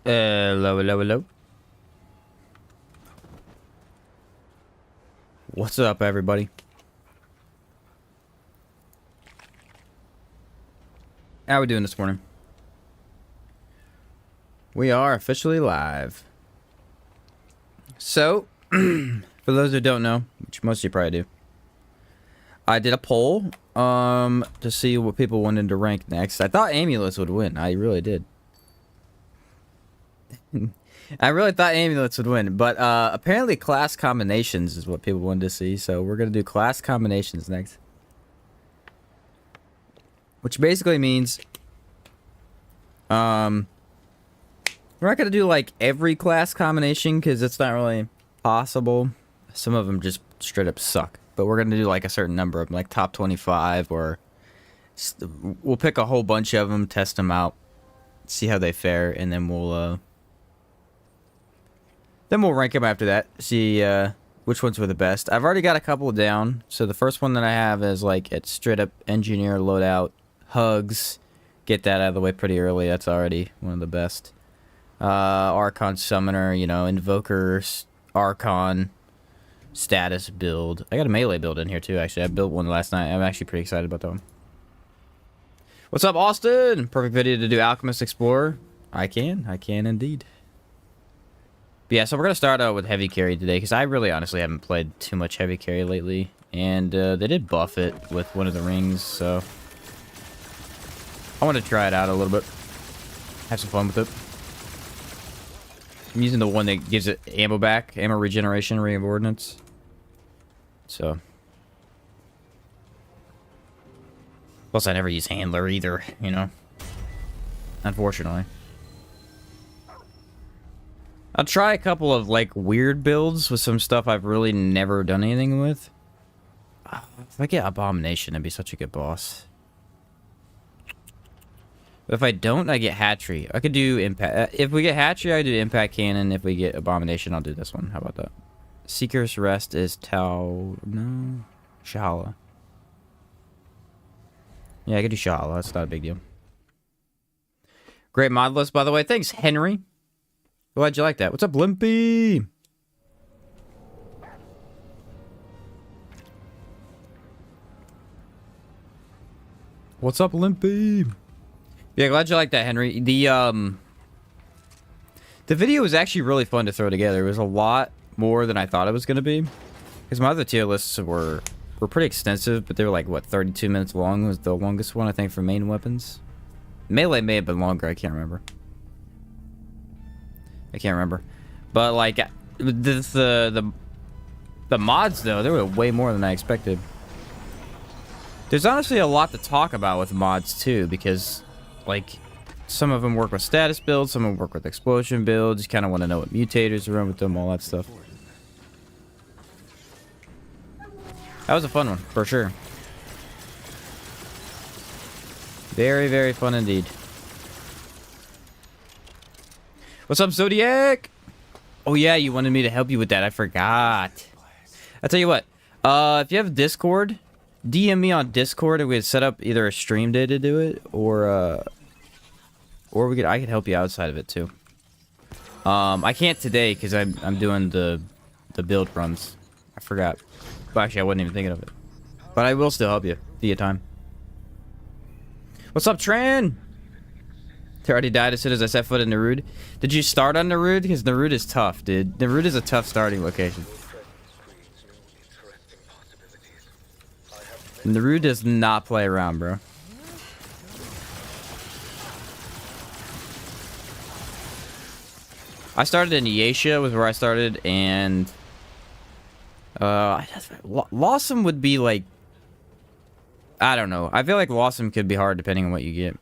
Hello, hello, hello. What's up, everybody? How are we doing this morning? We are officially live. So, for those who don't know, which most of you probably do, I did a poll to see what people wanted to rank next. I thought Amulets would win. I really did. I really thought Amulets would win, but apparently class combinations is what people wanted to see, so we're going to do class combinations next. Which basically means we're not going to do like every class combination because it's not really possible. Some of them just straight up suck, but we're going to do like a certain number of them, like top 25, or we'll pick a whole bunch of them, test them out, see how they fare, and then we'll rank them after that, see which ones were the best. I've already got a couple down. So the first one that I have is like it's straight up engineer loadout, hugs. Get that out of the way pretty early. That's already one of the best. Archon summoner, you know, invoker, Archon, status build. I got a melee build in here too, actually. I built one last night. I'm actually pretty excited about that one. What's up, Austin? Perfect video to do Alchemist Explorer. I can indeed. But yeah, so we're going to start out with heavy carry today, because I really honestly haven't played too much heavy carry lately. And they did buff it with one of the rings, so I want to try it out a little bit. Have some fun with it. I'm using the one that gives it ammo back, ammo regeneration, ring of ordnance. So. Plus, I never use handler either, you know. Unfortunately. I'll try a couple of, like, weird builds with some stuff I've really never done anything with. If I get Abomination, that'd be such a good boss. But if I don't, I get Hatchery. I could do Impact. If we get Hatchery, I do Impact Cannon. If we get Abomination, I'll do this one. How about that? Seeker's Rest is No. Shahala. Yeah, I could do Shahala. That's not a big deal. Great mod list, by the way. Thanks, Henry. Glad you like that. What's up, Limpy? What's up, Limpy? Yeah, glad you like that, Henry. The video was actually really fun to throw together. It was a lot more than I thought it was going to be. Because my other tier lists were pretty extensive, but they were like, what, 32 minutes long was the longest one, I think, for main weapons. Melee may have been longer, I can't remember. But, like, the mods, though, they were way more than I expected. There's honestly a lot to talk about with mods, too, because, like, some of them work with status builds, some of them work with explosion builds. You kind of want to know what mutators are run with them, all that stuff. That was a fun one, for sure. Very, very fun indeed. What's up, Zodiac? Oh, yeah, you wanted me to help you with that. I forgot. I'll tell you what. If you have Discord, DM me on Discord and we could set up either a stream day to do it, or I could help you outside of it, too. I can't today because I'm doing the build runs. I forgot. Well, actually, I wasn't even thinking of it. But I will still help you via time. What's up, Tran? They already died as soon as I set foot in Narude. Did you start on Narude? Because Narude is tough, dude. Narude is a tough starting location. Narude does not play around, bro. I started in Yesha, was where I started, and Lawsome would be like, I don't know. I feel like Lawsome could be hard depending on what you get.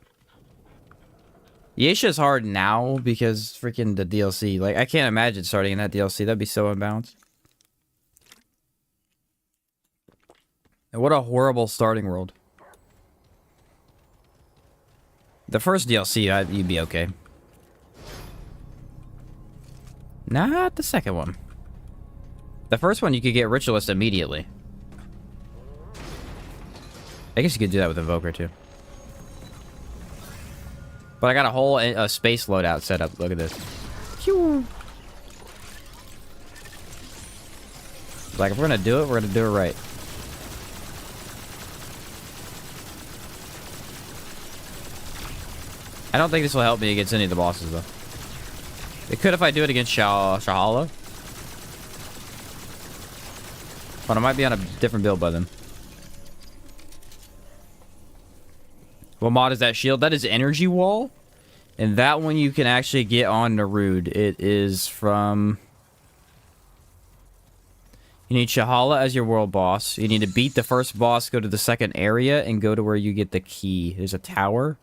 Yesha's hard now because freaking the DLC. Like, I can't imagine starting in that DLC. That'd be so unbalanced. And what a horrible starting world. The first DLC, you'd be okay. Not the second one. The first one, you could get Ritualist immediately. I guess you could do that with Invoker, too. But I got a whole space loadout set up. Look at this. Phew. Like, if we're gonna do it, we're gonna do it right. I don't think this will help me against any of the bosses, though. It could if I do it against Shahala. But I might be on a different build by then. What mod is that shield? That is Energy Wall. And that one you can actually get on Narud. It is from... You need Shahala as your world boss. You need to beat the first boss, go to the second area, and go to where you get the key. There's a tower.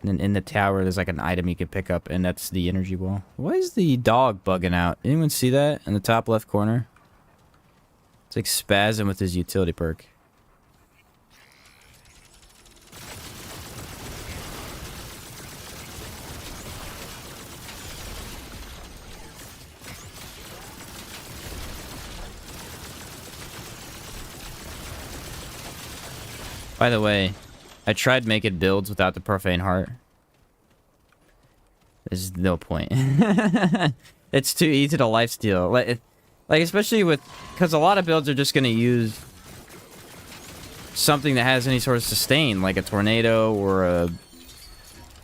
And then in the tower, there's like an item you can pick up, and that's the energy wall. Why is the dog bugging out? Anyone see that in the top left corner? It's like spazzing with his utility perk. By the way, I tried making builds without the Profane Heart. There's no point. It's too easy to lifesteal. Like especially with... Because a lot of builds are just going to use something that has any sort of sustain. Like a tornado or a...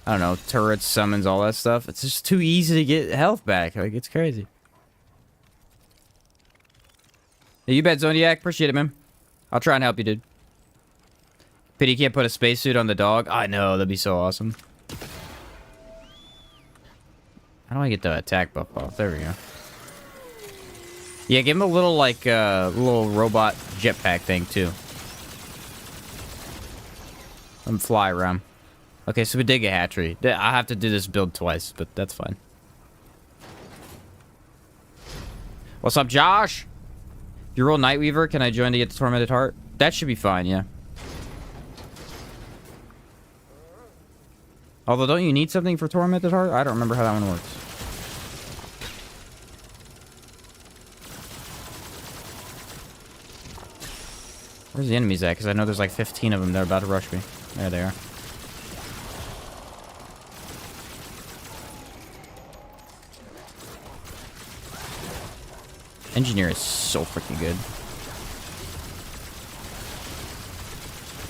I don't know, turrets, summons, all that stuff. It's just too easy to get health back. Like, it's crazy. Hey, you bet, Zodiac. Appreciate it, man. I'll try and help you, dude. Pity you can't put a spacesuit on the dog. I know, that'd be so awesome. How do I get the attack buff off? There we go. Yeah, give him a little, like, little robot jetpack thing, too. Let him fly around. Okay, so we did get Hatchery. I have to do this build twice, but that's fine. What's up, Josh? You roll Nightweaver, can I join to get the Tormented Heart? That should be fine, yeah. Although, don't you need something for Tormented Heart? I don't remember how that one works. Where's the enemies at? Because I know there's like 15 of them. They're about to rush me. There they are. Engineer is so freaking good.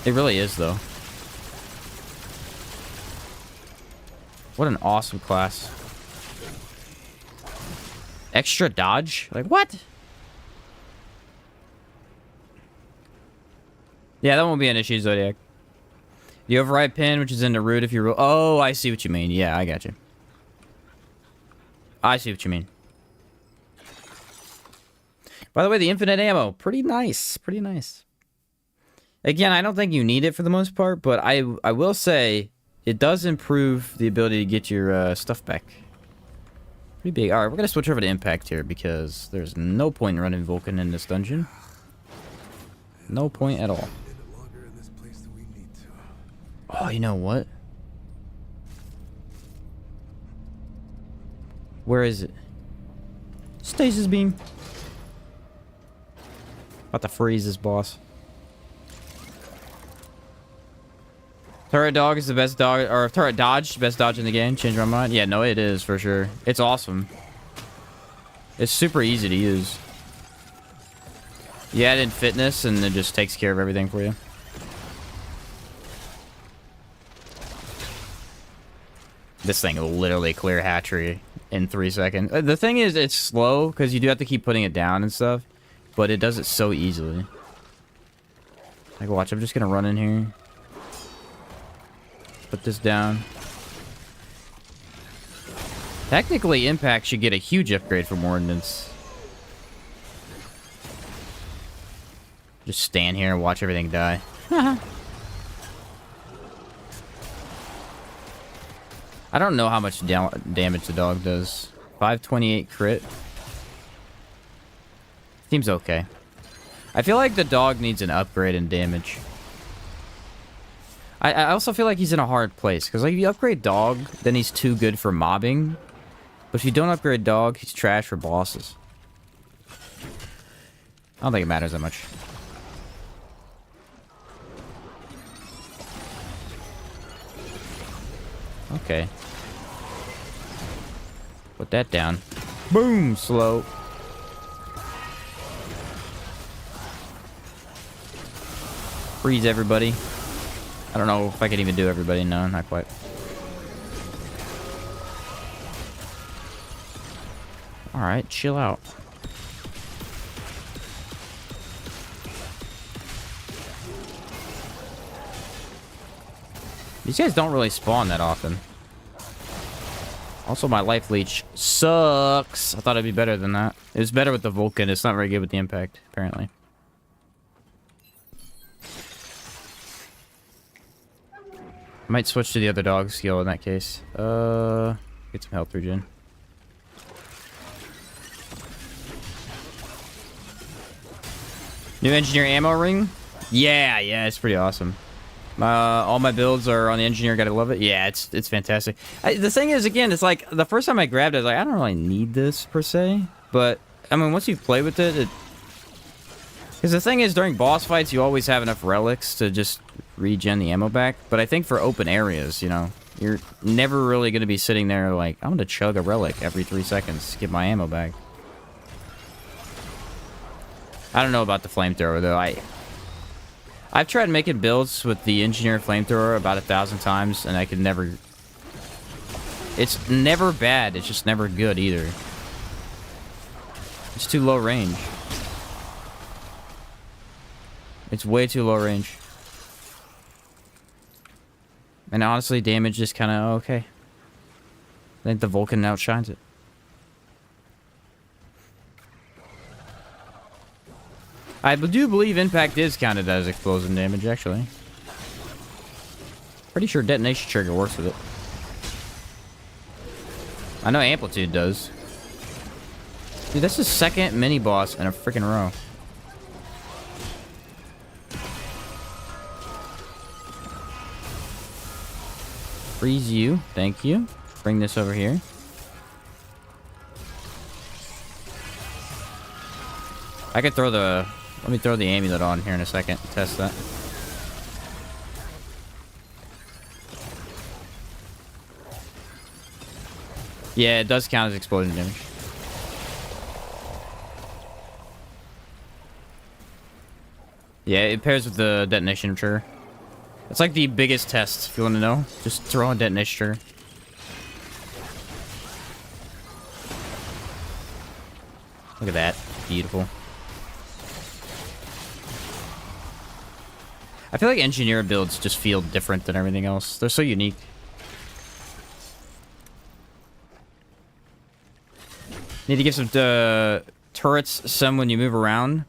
It really is, though. What an awesome class. Extra dodge? Like, what? Yeah, that won't be an issue, Zodiac. The override pin, which is in the root if you roll... Oh, I see what you mean. Yeah, I got you. I see what you mean. By the way, the infinite ammo. Pretty nice. Pretty nice. Again, I don't think you need it for the most part, but I will say... It does improve the ability to get your stuff back. Pretty big. Alright, we're going to switch over to Impact here because there's no point in running Vulcan in this dungeon. No point at all. Oh, you know what? Where is it? Stasis beam. About to freeze this boss. Turret dog is the best dog, or turret dodge, best dodge in the game. Change my mind. Yeah, no, it is for sure. It's awesome. It's super easy to use. You add in fitness, and it just takes care of everything for you. This thing will literally clear Hatchery in 3 seconds. The thing is, it's slow because you do have to keep putting it down and stuff, but it does it so easily. Like, watch, I'm just gonna run in here. Put this down. Technically, Impact should get a huge upgrade from Ordnance. Just stand here and watch everything die. I don't know how much damage the dog does. 528 crit. Seems okay. I feel like the dog needs an upgrade in damage. I also feel like he's in a hard place. Because like if you upgrade dog, then he's too good for mobbing. But if you don't upgrade dog, he's trash for bosses. I don't think it matters that much. Okay. Put that down. Boom! Slow. Freeze everybody. I don't know if I can even do everybody. No, not quite. Alright, chill out. These guys don't really spawn that often. Also, my life leech sucks. I thought it'd be better than that. It was better with the Vulcan. It's not very good with the impact, apparently. I might switch to the other dog skill in that case. Get some health regen. New engineer ammo ring? Yeah, it's pretty awesome. All my builds are on the engineer. Gotta love it. Yeah, it's fantastic. The thing is, again, it's like the first time I grabbed it, I was like, I don't really need this per se. But I mean, once you play with it, because the thing is, during boss fights, you always have enough relics to just regen the ammo back. But I think for open areas, you know, you're never really gonna be sitting there like, I'm gonna chug a relic every 3 seconds to get my ammo back. I don't know about the flamethrower though. I've tried making builds with the engineer flamethrower about 1,000 times, and I could never... It's never bad, it's just never good either. It's too low range. It's way too low range. And honestly, damage is kind of okay. I think the Vulcan outshines it. I do believe impact is counted as explosion damage, actually. Pretty sure detonation trigger works with it. I know amplitude does. Dude, that's the second mini boss in a freaking row. Freeze you, thank you. Bring this over here. I could throw the... Let me throw the amulet on here in a second. Test that. Yeah, it does count as explosion damage. Yeah, it pairs with the detonation trigger. It's like the biggest test, if you want to know. Just throw a detonation trigger. Look at that. Beautiful. I feel like engineer builds just feel different than everything else. They're so unique. Need to give some turrets some when you move around.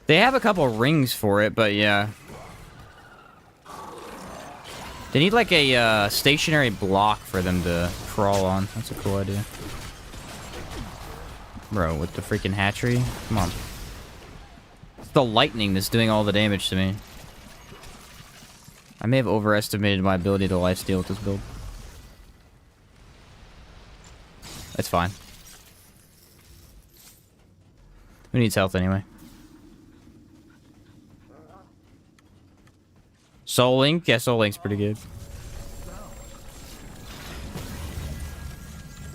They have a couple rings for it, but yeah. They need like a stationary block for them to crawl on. That's a cool idea. Bro, with the freaking hatchery? Come on. It's the lightning that's doing all the damage to me. I may have overestimated my ability to lifesteal with this build. It's fine. Who needs health anyway? Soul Link? Yeah, Soul Link's pretty good.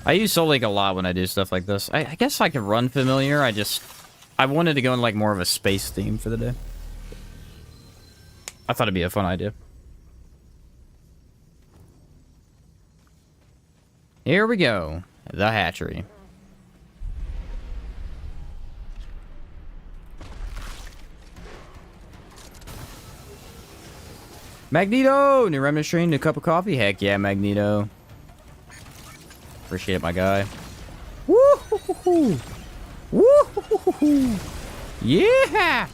I use Soul Link a lot when I do stuff like this. I guess I can run familiar. I wanted to go in like more of a space theme for the day. I thought it'd be a fun idea. Here we go. The hatchery. Magneto! New Remnant stream, new cup of coffee. Heck yeah, Magneto. Appreciate it, my guy. Woo-hoo-hoo-hoo! Woo-hoo-hoo-hoo! Yeah!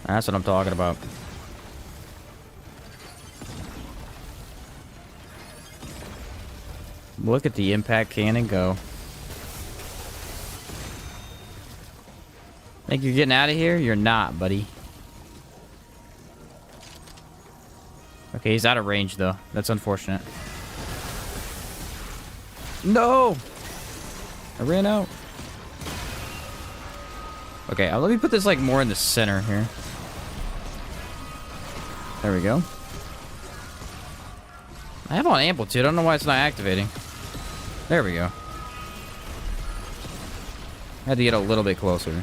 That's what I'm talking about. Look at the impact cannon go. Think you're getting out of here? You're not, buddy. Okay, he's out of range, though. That's unfortunate. No! I ran out. Okay, let me put this, like, more in the center here. There we go. I have on amplitude. I don't know why it's not activating. There we go. I had to get a little bit closer.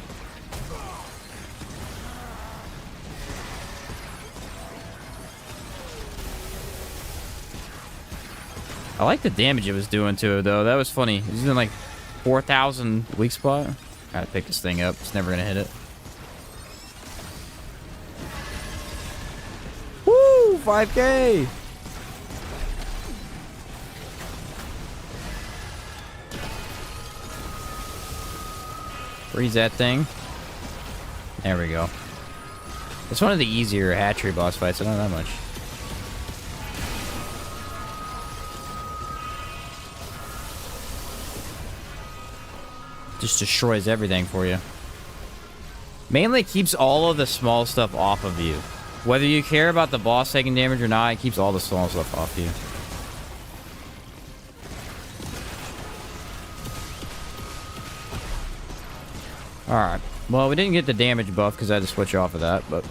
I like the damage it was doing to it, though. That was funny. It was doing like 4,000 weak spot. Gotta pick this thing up. It's never gonna hit it. Woo! 5K! Freeze that thing. There we go. It's one of the easier hatchery boss fights. I don't know that much. Just destroys everything for you. Mainly keeps all of the small stuff off of you. Whether you care about the boss taking damage or not, it keeps all the small stuff off you. Alright. Well, we didn't get the damage buff because I had to switch off of that, but...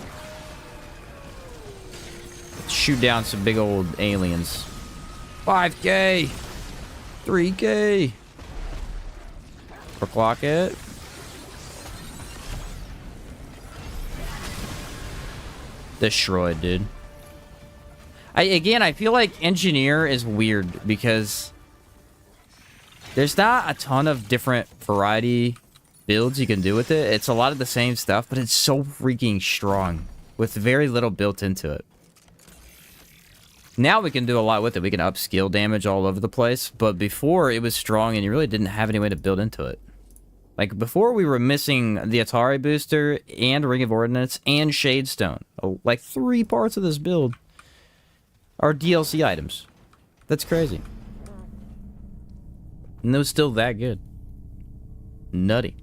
let's shoot down some big old aliens. 5K! 3K! Clock it. Destroyed, dude. I feel like engineer is weird because there's not a ton of different variety builds you can do with it. It's a lot of the same stuff, but it's so freaking strong with very little built into it. Now we can do a lot with it. We can up skill damage all over the place, but before it was strong and you really didn't have any way to build into it. Like, before we were missing the Atari booster and Ring of Ordnance and Shadestone. Oh, like 3 parts of this build are DLC items. That's crazy. And it was still that good. Nutty.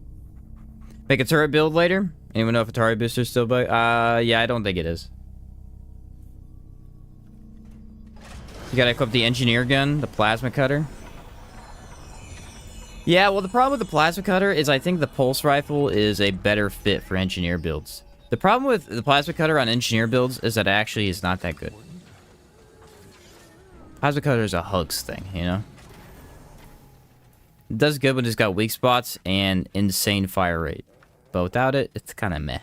Make a turret build later? Anyone know if Atari booster's still bug? Yeah, I don't think it is. You gotta equip the engineer gun, the plasma cutter. Yeah, well, the problem with the plasma cutter is I think the pulse rifle is a better fit for engineer builds. The problem with the plasma cutter on engineer builds is that it actually is not that good. Plasma cutter is a hugs thing, you know? It does good when it's got weak spots and insane fire rate. But without it, it's kind of meh.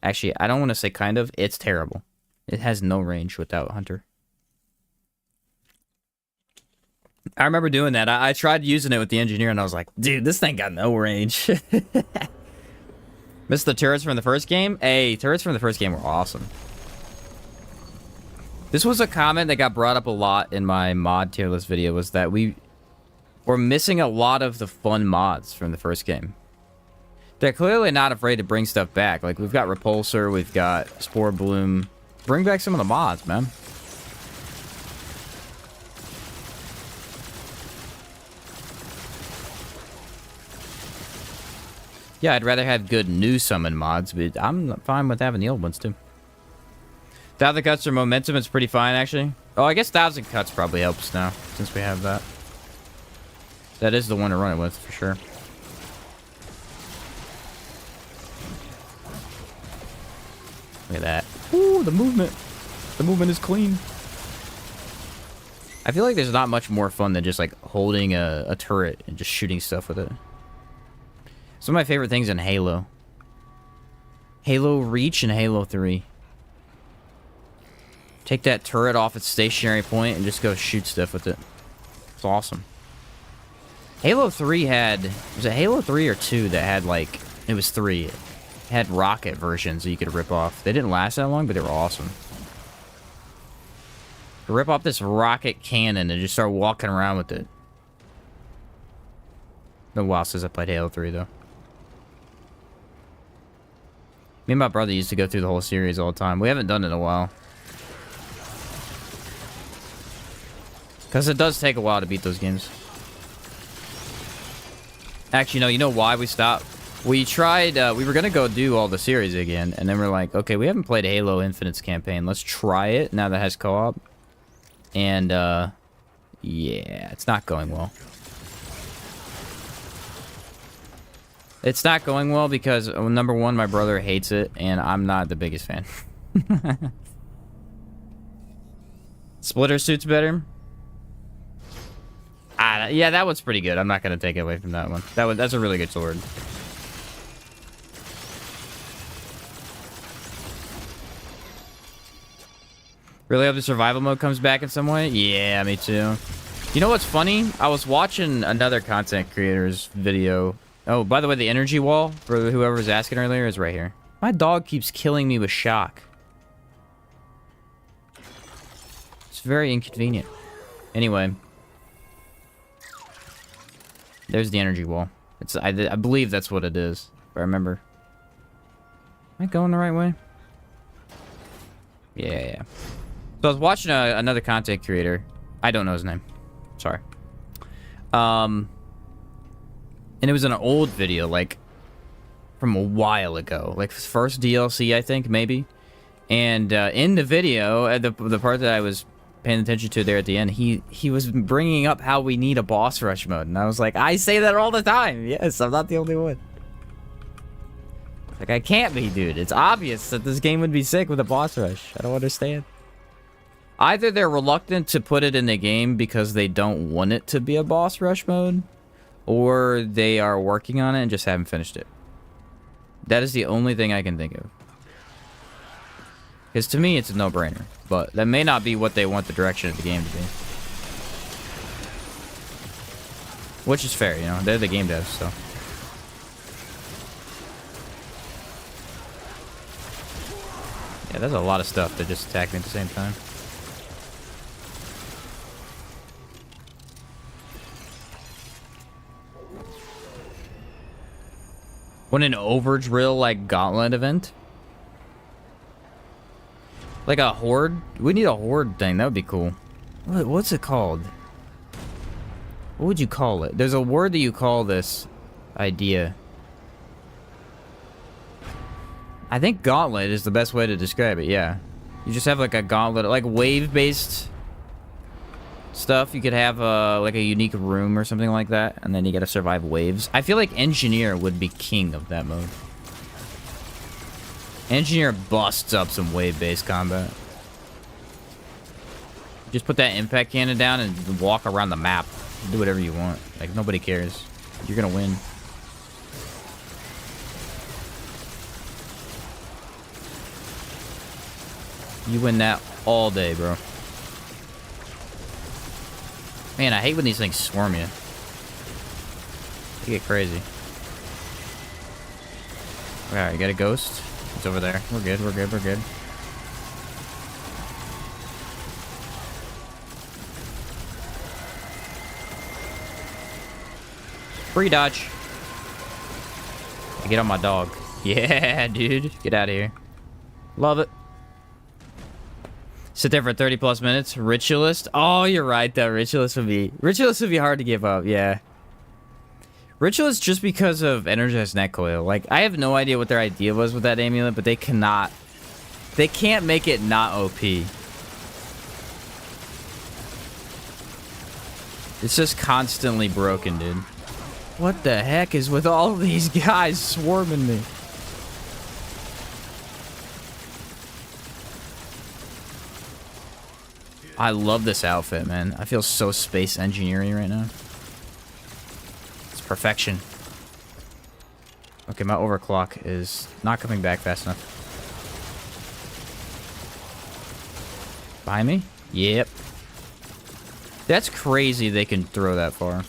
Actually, I don't want to say kind of. It's terrible. It has no range without Hunter. I remember doing that. I tried using it with the engineer, and I was like, dude, this thing got no range. Missed the turrets from the first game? Hey, turrets from the first game were awesome. This was a comment that got brought up a lot in my mod tier list video, was that we were missing a lot of the fun mods from the first game. They're clearly not afraid to bring stuff back. Like, we've got Repulsor, we've got Spore Bloom. Bring back some of the mods, man. Yeah, I'd rather have good new summon mods, but I'm fine with having the old ones, too. 1,000 cuts or momentum is pretty fine, actually. Oh, I guess 1,000 cuts probably helps now, since we have that. That is the one to run it with, for sure. Look at that. Ooh, the movement. The movement is clean. I feel like there's not much more fun than just, like, holding a turret and just shooting stuff with it. Some of my favorite things in Halo. Halo Reach and Halo 3. Take that turret off its stationary point and just go shoot stuff with it. It's awesome. Halo 3 had... was it Halo 3 or 2 that had, like... it was 3. It had rocket versions that you could rip off. They didn't last that long, but they were awesome. You rip off this rocket cannon and just start walking around with it. Been a while since I played Halo 3, though. Me and my brother used to go through the whole series all the time. We haven't done it in a while. Because it does take a while to beat those games. Actually, no, you know why we stopped? We tried, we were gonna go do all the series again, and then we're like, okay, we haven't played Halo Infinite's campaign. Let's try it now that it has co-op. And, yeah, it's not going well. It's not going well because, number one, my brother hates it, and I'm not the biggest fan. Splitter suit's better? Yeah, that one's pretty good. I'm not gonna take it away from that one. That's a really good sword. Really hope the survival mode comes back in some way? Yeah, me too. You know what's funny? I was watching another content creator's video. Oh, by the way, the energy wall, for whoever was asking earlier, is right here. My dog keeps killing me with shock. It's very inconvenient. Anyway. There's the energy wall. I believe that's what it is, if I remember. Am I going the right way? Yeah. So I was watching another content creator. I don't know his name. Sorry. And it was an old video, like, from a while ago. Like, first DLC, I think, maybe. And in the video, the part that I was paying attention to there at the end, he was bringing up how we need a boss rush mode. And I was like, I say that all the time. Yes, I'm not the only one. Like, I can't be, dude. It's obvious that this game would be sick with a boss rush. I don't understand. Either they're reluctant to put it in the game because they don't want it to be a boss rush mode, or they are working on it and just haven't finished it. That is the only thing I can think of. Because to me, it's a no-brainer. But that may not be what they want the direction of the game to be. Which is fair, you know? They're the game devs, so. Yeah, there's a lot of stuff that just attack me at the same time. What, an overdrill, like, gauntlet event? Like a horde? We need a horde thing. That would be cool. What's it called? What would you call it? There's a word that you call this idea. I think gauntlet is the best way to describe it, yeah. You just have like a gauntlet, like wave-based stuff. You could have like a unique room or something like that, and then you gotta survive waves. I feel like engineer would be king of that mode. Engineer busts up some wave-based combat. Just put that impact cannon down and walk around the map. Do whatever you want. Like, nobody cares. You're gonna win. You win that all day, bro. Man, I hate when these things swarm you. They get crazy. Alright, you got a ghost? It's over there. We're good, we're good, we're good. Free dodge. Get on my dog. Yeah, dude. Get out of here. Love it. Sit there for 30 plus minutes. Ritualist. Oh, you're right though. Ritualist would be hard to give up. Yeah. Ritualist just because of energized net coil. Like, I have no idea what their idea was with that amulet, but they can't make it not OP. It's just constantly broken, dude. What the heck is with all these guys swarming me? I love this outfit, man. I feel so space engineering right now. It's perfection. Okay, my overclock is not coming back fast enough. Behind me? Yep. That's crazy they can throw that far.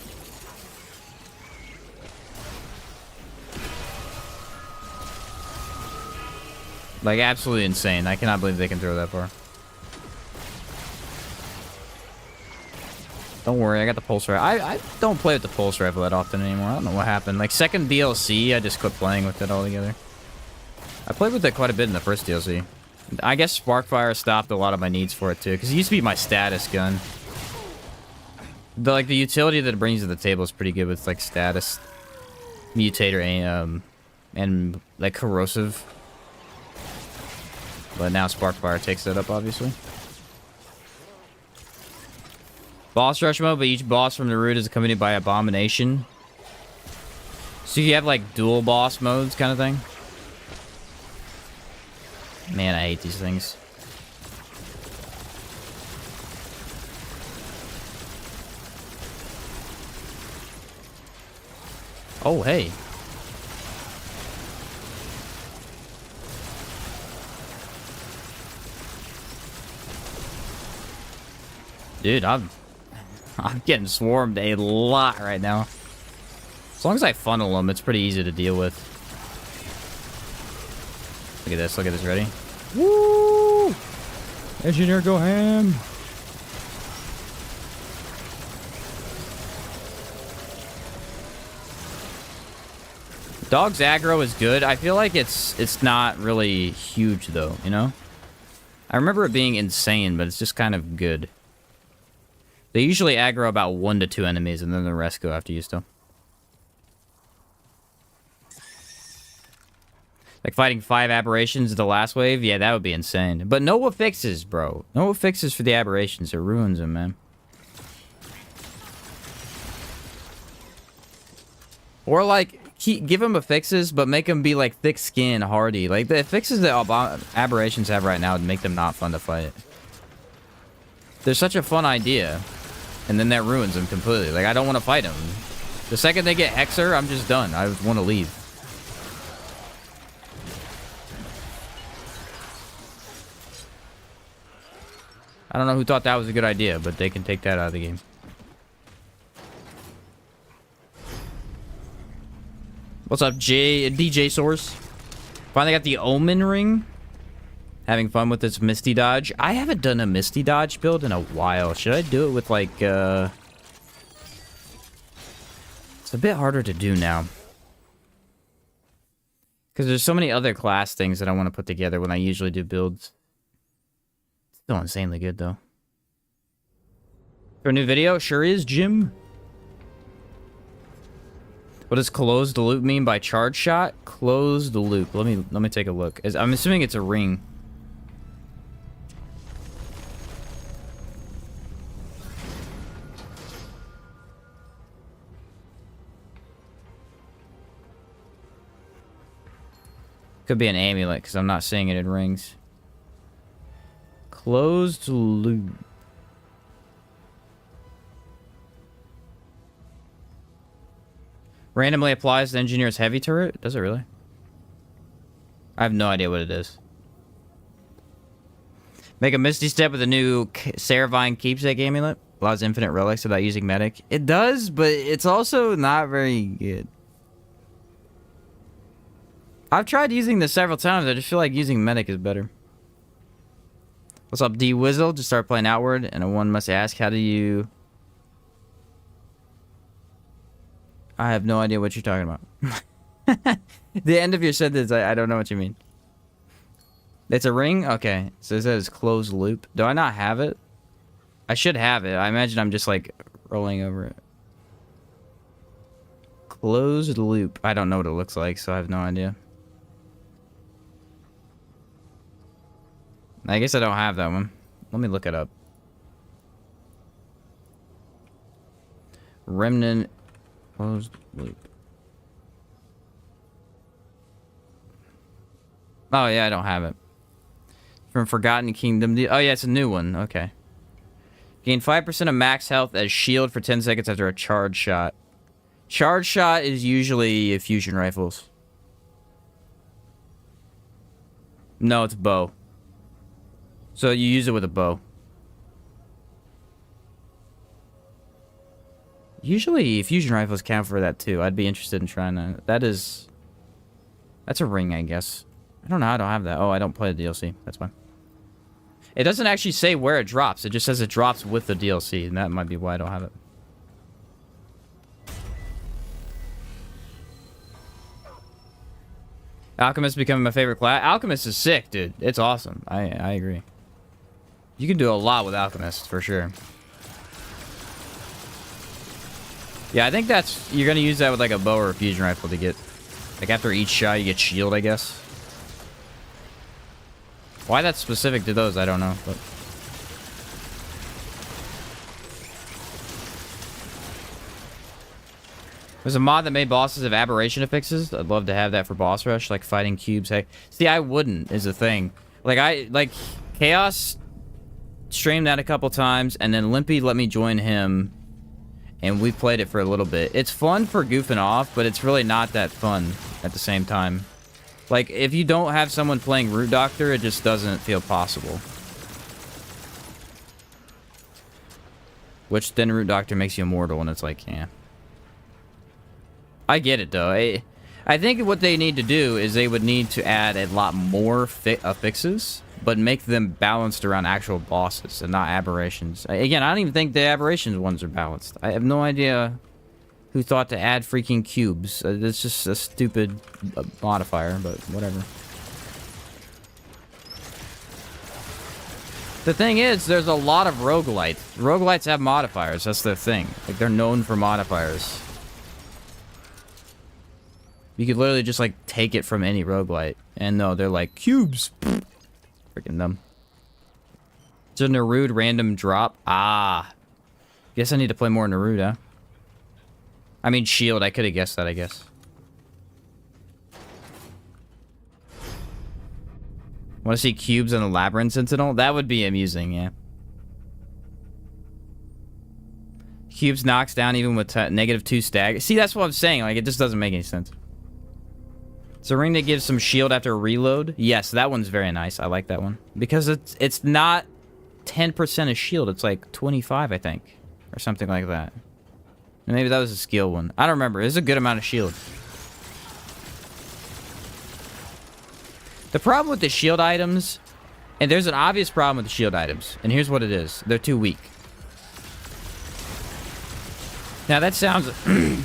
Like, absolutely insane. I cannot believe they can throw that far. Don't worry, I got the pulse rifle. I don't play with the pulse rifle that often anymore. I don't know what happened. Like, second DLC, I just quit playing with it altogether. I played with it quite a bit in the first DLC. I guess Sparkfire stopped a lot of my needs for it, too. Because it used to be my status gun. The utility that it brings to the table is pretty good with, like, status. Mutator and like corrosive. But now Sparkfire takes that up, obviously. Boss rush mode, but each boss from the route is accompanied by abomination. So you have like dual boss modes kind of thing. Man, I hate these things. Oh, hey. Dude, I'm getting swarmed a lot right now. As long as I funnel them, it's pretty easy to deal with. Look at this, ready? Woo! Engineer, go ham! Dog's aggro is good. I feel like it's not really huge though, you know? I remember it being insane, but it's just kind of good. They usually aggro about 1 to 2 enemies, and then the rest go after you still. Like fighting 5 aberrations in the last wave? Yeah, that would be insane. But Noah fixes, bro. Noah fixes for the aberrations. It ruins them, man. Or like, give him a fixes, but make him be like thick skin, hardy. Like the fixes that aberrations have right now would make them not fun to fight. They're such a fun idea, and then that ruins them completely. Like I don't want to fight them. The second they get Hexer, I'm just done. I want to leave. I don't know who thought that was a good idea, but they can take that out of the game. What's up, DJ Source? Finally got the Omen Ring. Having fun with this Misty Dodge. I haven't done a Misty Dodge build in a while. Should I do it with, like, It's a bit harder to do now. Because there's so many other class things that I want to put together when I usually do builds. Still insanely good, though. For a new video? Sure is, Jim. What does closed loop mean by charge shot? Closed loop. Let me take a look. I'm assuming it's a ring. Could be an amulet because I'm not seeing it in rings. Closed loop. Randomly applies to engineer's heavy turret? Does it really? I have no idea what it is. Make a Misty Step with a new Saravine keepsake amulet. Allows infinite relics without using medic. It does, but it's also not very good. I've tried using this several times. I just feel like using medic is better. What's up, D-Wizzle? Just start playing Outward, and one must ask, how do you... I have no idea what you're talking about. The end of your sentence, I don't know what you mean. It's a ring? Okay. So it says closed loop. Do I not have it? I should have it. I imagine I'm just like rolling over it. Closed loop. I don't know what it looks like, so I have no idea. I guess I don't have that one. Let me look it up. Remnant closed loop. Oh yeah, I don't have it. From Forgotten Kingdom. Oh yeah, it's a new one. Okay. Gain 5% of max health as shield for 10 seconds after a charge shot. Charge shot is usually fusion rifles. No, it's bow. So you use it with a bow. Usually fusion rifles count for that too. I'd be interested in trying that. That's a ring, I guess. I don't know. I don't have that. Oh, I don't play the DLC. That's fine. It doesn't actually say where it drops. It just says it drops with the DLC, and that might be why I don't have it. Alchemist becoming my favorite class. Alchemist is sick, dude. It's awesome. I agree. You can do a lot with Alchemist, for sure. Yeah, I think you're gonna use that with like a bow or a fusion rifle to get Like after each shot, you get shield, I guess. Why that's specific to those, I don't know. But there's a mod that made bosses have aberration affixes. I'd love to have that for boss rush, like fighting cubes. Hey, see, I wouldn't is the thing. Like Chaos streamed that a couple times, and then Limpy let me join him, and we played it for a little bit. It's fun for goofing off, but it's really not that fun at the same time. Like, if you don't have someone playing Root Doctor, it just doesn't feel possible. Which then Root Doctor makes you immortal, and it's like, yeah. I get it, though. I think what they need to do is they would need to add a lot more fixes, but make them balanced around actual bosses and not aberrations. Again, I don't even think the aberrations ones are balanced. I have no idea who thought to add freaking cubes. It's just a stupid modifier, but whatever. The thing is, there's a lot of roguelites. Roguelites have modifiers. That's their thing. Like, they're known for modifiers. You could literally just, like, take it from any roguelite. And no, they're like, cubes! Freaking dumb. It's a Narude random drop. Ah. Guess I need to play more Narude, huh? I mean, shield. I could have guessed that, I guess. Want to see cubes in the Labyrinth Sentinel? That would be amusing, yeah. Cubes knocks down even with -2 stag. See, that's what I'm saying. Like, it just doesn't make any sense. It's a ring that gives some shield after a reload. Yes, that one's very nice. I like that one. Because it's not 10% of shield. It's like 25, I think. Or something like that. And maybe that was a skill one. I don't remember. It's a good amount of shield. The problem with the shield items... And there's an obvious problem with the shield items. And here's what it is. They're too weak. Now that sounds...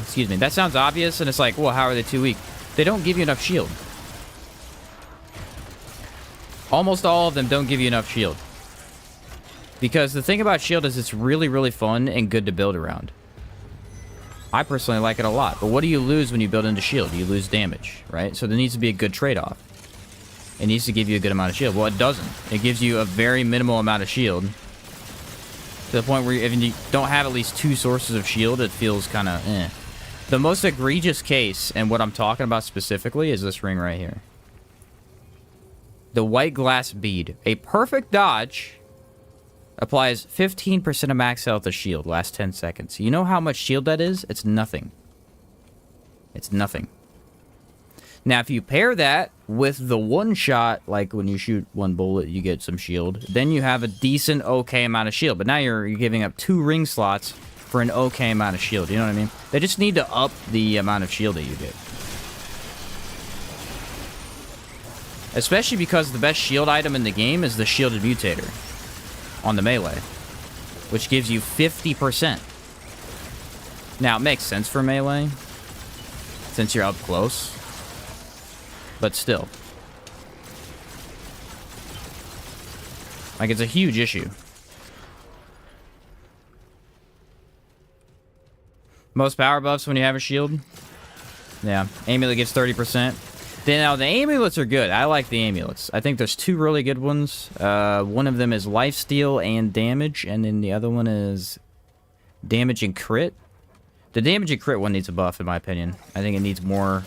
excuse me. That sounds obvious. And it's like, well, how are they too weak? They don't give you enough shield. Almost all of them don't give you enough shield. Because the thing about shield is it's really, really fun and good to build around. I personally like it a lot. But what do you lose when you build into shield? You lose damage, right? So there needs to be a good trade-off. It needs to give you a good amount of shield. Well, it doesn't. It gives you a very minimal amount of shield. To the point where if you don't have at least 2 sources of shield, it feels kind of eh. The most egregious case, and what I'm talking about specifically, is this ring right here. The white glass bead. A perfect dodge applies 15% of max health to shield, last 10 seconds. You know how much shield that is? It's nothing. It's nothing. Now, if you pair that with the one shot, like when you shoot one bullet, you get some shield, then you have a decent, okay amount of shield. But now you're giving up 2 ring slots for an okay amount of shield. You know what I mean? They just need to up the amount of shield that you get. Especially because the best shield item in the game is the shielded mutator on the melee, which gives you 50%. Now, it makes sense for melee, since you're up close, but still. Like, it's a huge issue. Most power buffs when you have a shield? Yeah, amulet gets 30%. Now, the amulets are good. I like the amulets. I think there's 2 really good ones. One of them is lifesteal and damage, and then the other one is damage and crit. The damage and crit one needs a buff, in my opinion. I think it needs more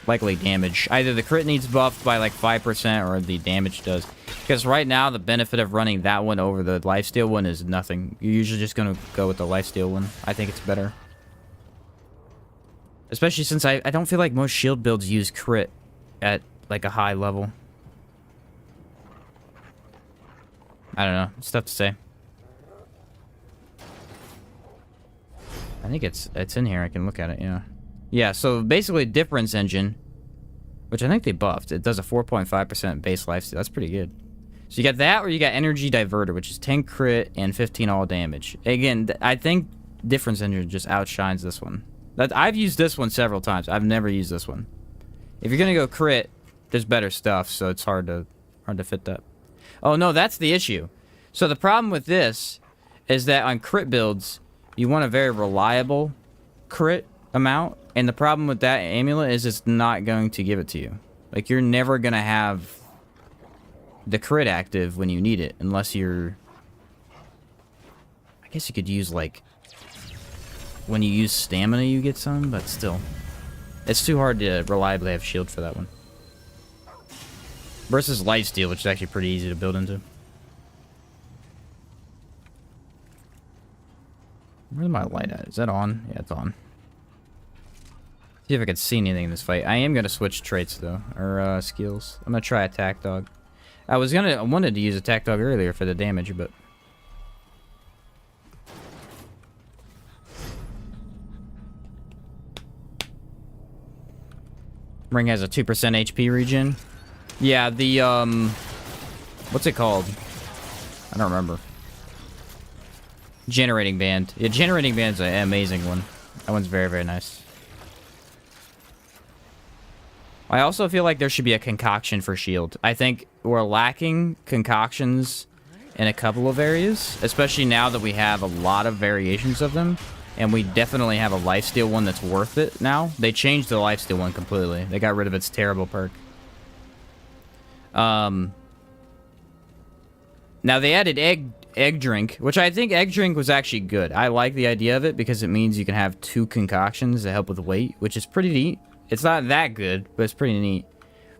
likely damage. Either the crit needs buffed by like 5% or the damage does. Because right now, the benefit of running that one over the lifesteal one is nothing. You're usually just going to go with the lifesteal one. I think it's better. Especially since I don't feel like most shield builds use crit at like a high level. I don't know. It's tough to say. I think it's in here. I can look at it, yeah. Yeah, so basically difference engine, which I think they buffed. It does a 4.5% base lifesteal. That's pretty good. So you got that, or you got energy diverter, which is 10 crit and 15 all damage. Again, I think difference engine just outshines this one. I've used this one several times. I've never used this one. If you're gonna go crit, there's better stuff, so it's hard to fit that. Oh no, that's the issue. So the problem with this is that on crit builds, you want a very reliable crit amount, and the problem with that amulet is it's not going to give it to you. Like, you're never gonna have the crit active when you need it, unless you're... I guess you could use, like... When you use stamina, you get some, but still. It's too hard to reliably have shield for that one. Versus lifesteal, which is actually pretty easy to build into. Where's my light at? Is that on? Yeah, it's on. See if I can see anything in this fight. I am gonna switch traits though, or skills. I'm gonna try attack dog. I wanted to use attack dog earlier for the damage, but Ring has a 2% HP regen. Yeah, the what's it called? I don't remember. Generating band. Yeah, generating band's an amazing one. That one's very, very nice. I also feel like there should be a concoction for shield. I think we're lacking concoctions in a couple of areas, especially now that we have a lot of variations of them, and we definitely have a lifesteal one that's worth it now. They changed the lifesteal one completely. They got rid of its terrible perk. Now they added egg drink, which I think egg drink was actually good. I like the idea of it because it means you can have 2 concoctions to help with weight, which is pretty neat. It's not that good, but it's pretty neat.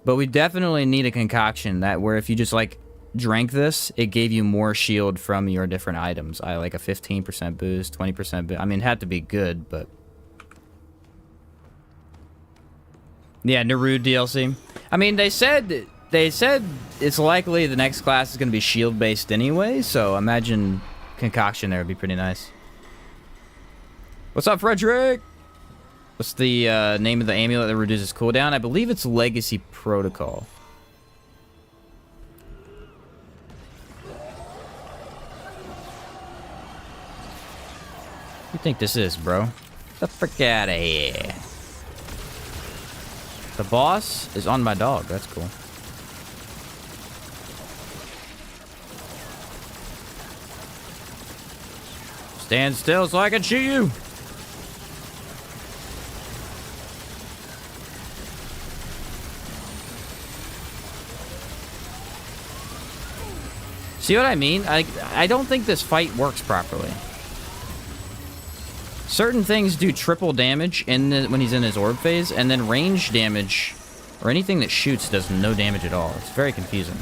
But we definitely need a concoction that where if you just like drank this, it gave you more shield from your different items. I like a 15% boost, 20% boost. I mean, it had to be good, but yeah, Naruto DLC. I mean, they said it's likely the next class is going to be shield based anyway, so imagine concoction there would be pretty nice. What's up, Frederick? What's the name of the amulet that reduces cooldown? I believe it's Legacy Protocol. What do you think this is, bro? Get the frick out of here. The boss is on my dog. That's cool. Stand still so I can shoot you. See what I mean? I don't think this fight works properly. Certain things do triple damage when he's in his orb phase, and then range damage or anything that shoots does no damage at all. It's very confusing.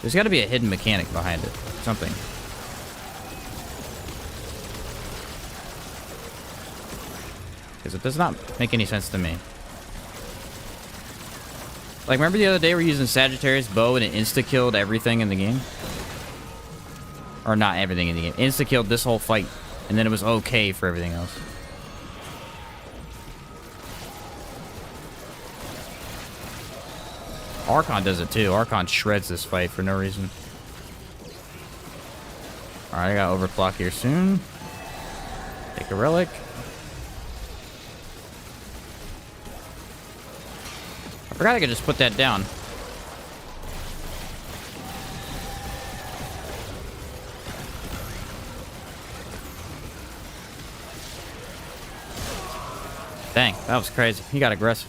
There's got to be a hidden mechanic behind it. Something. Because it does not make any sense to me. Like, remember the other day we were using Sagittarius bow and it insta-killed everything in the game? Or not everything in the game. Insta-killed this whole fight. And then it was okay for everything else. Archon does it too. Archon shreds this fight for no reason. Alright, I got overclock here soon. Take a relic. I forgot I could just put that down. Dang, that was crazy. He got aggressive.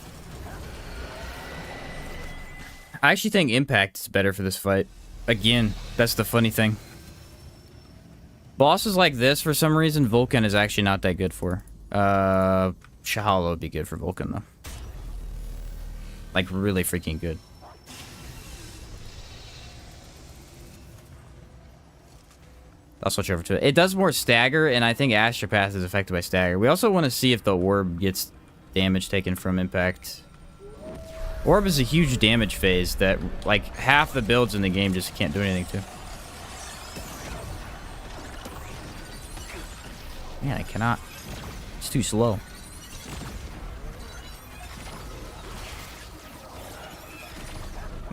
I actually think Impact is better for this fight. Again, that's the funny thing. Bosses like this, for some reason, Vulcan is actually not that good for. Shahala would be good for Vulcan, though. Like, really freaking good. I'll switch over to it. It does more stagger, and I think Astropath is affected by stagger. We also want to see if the orb gets damage taken from impact. Orb is a huge damage phase that, like, half the builds in the game just can't do anything to. Man, I cannot. It's too slow.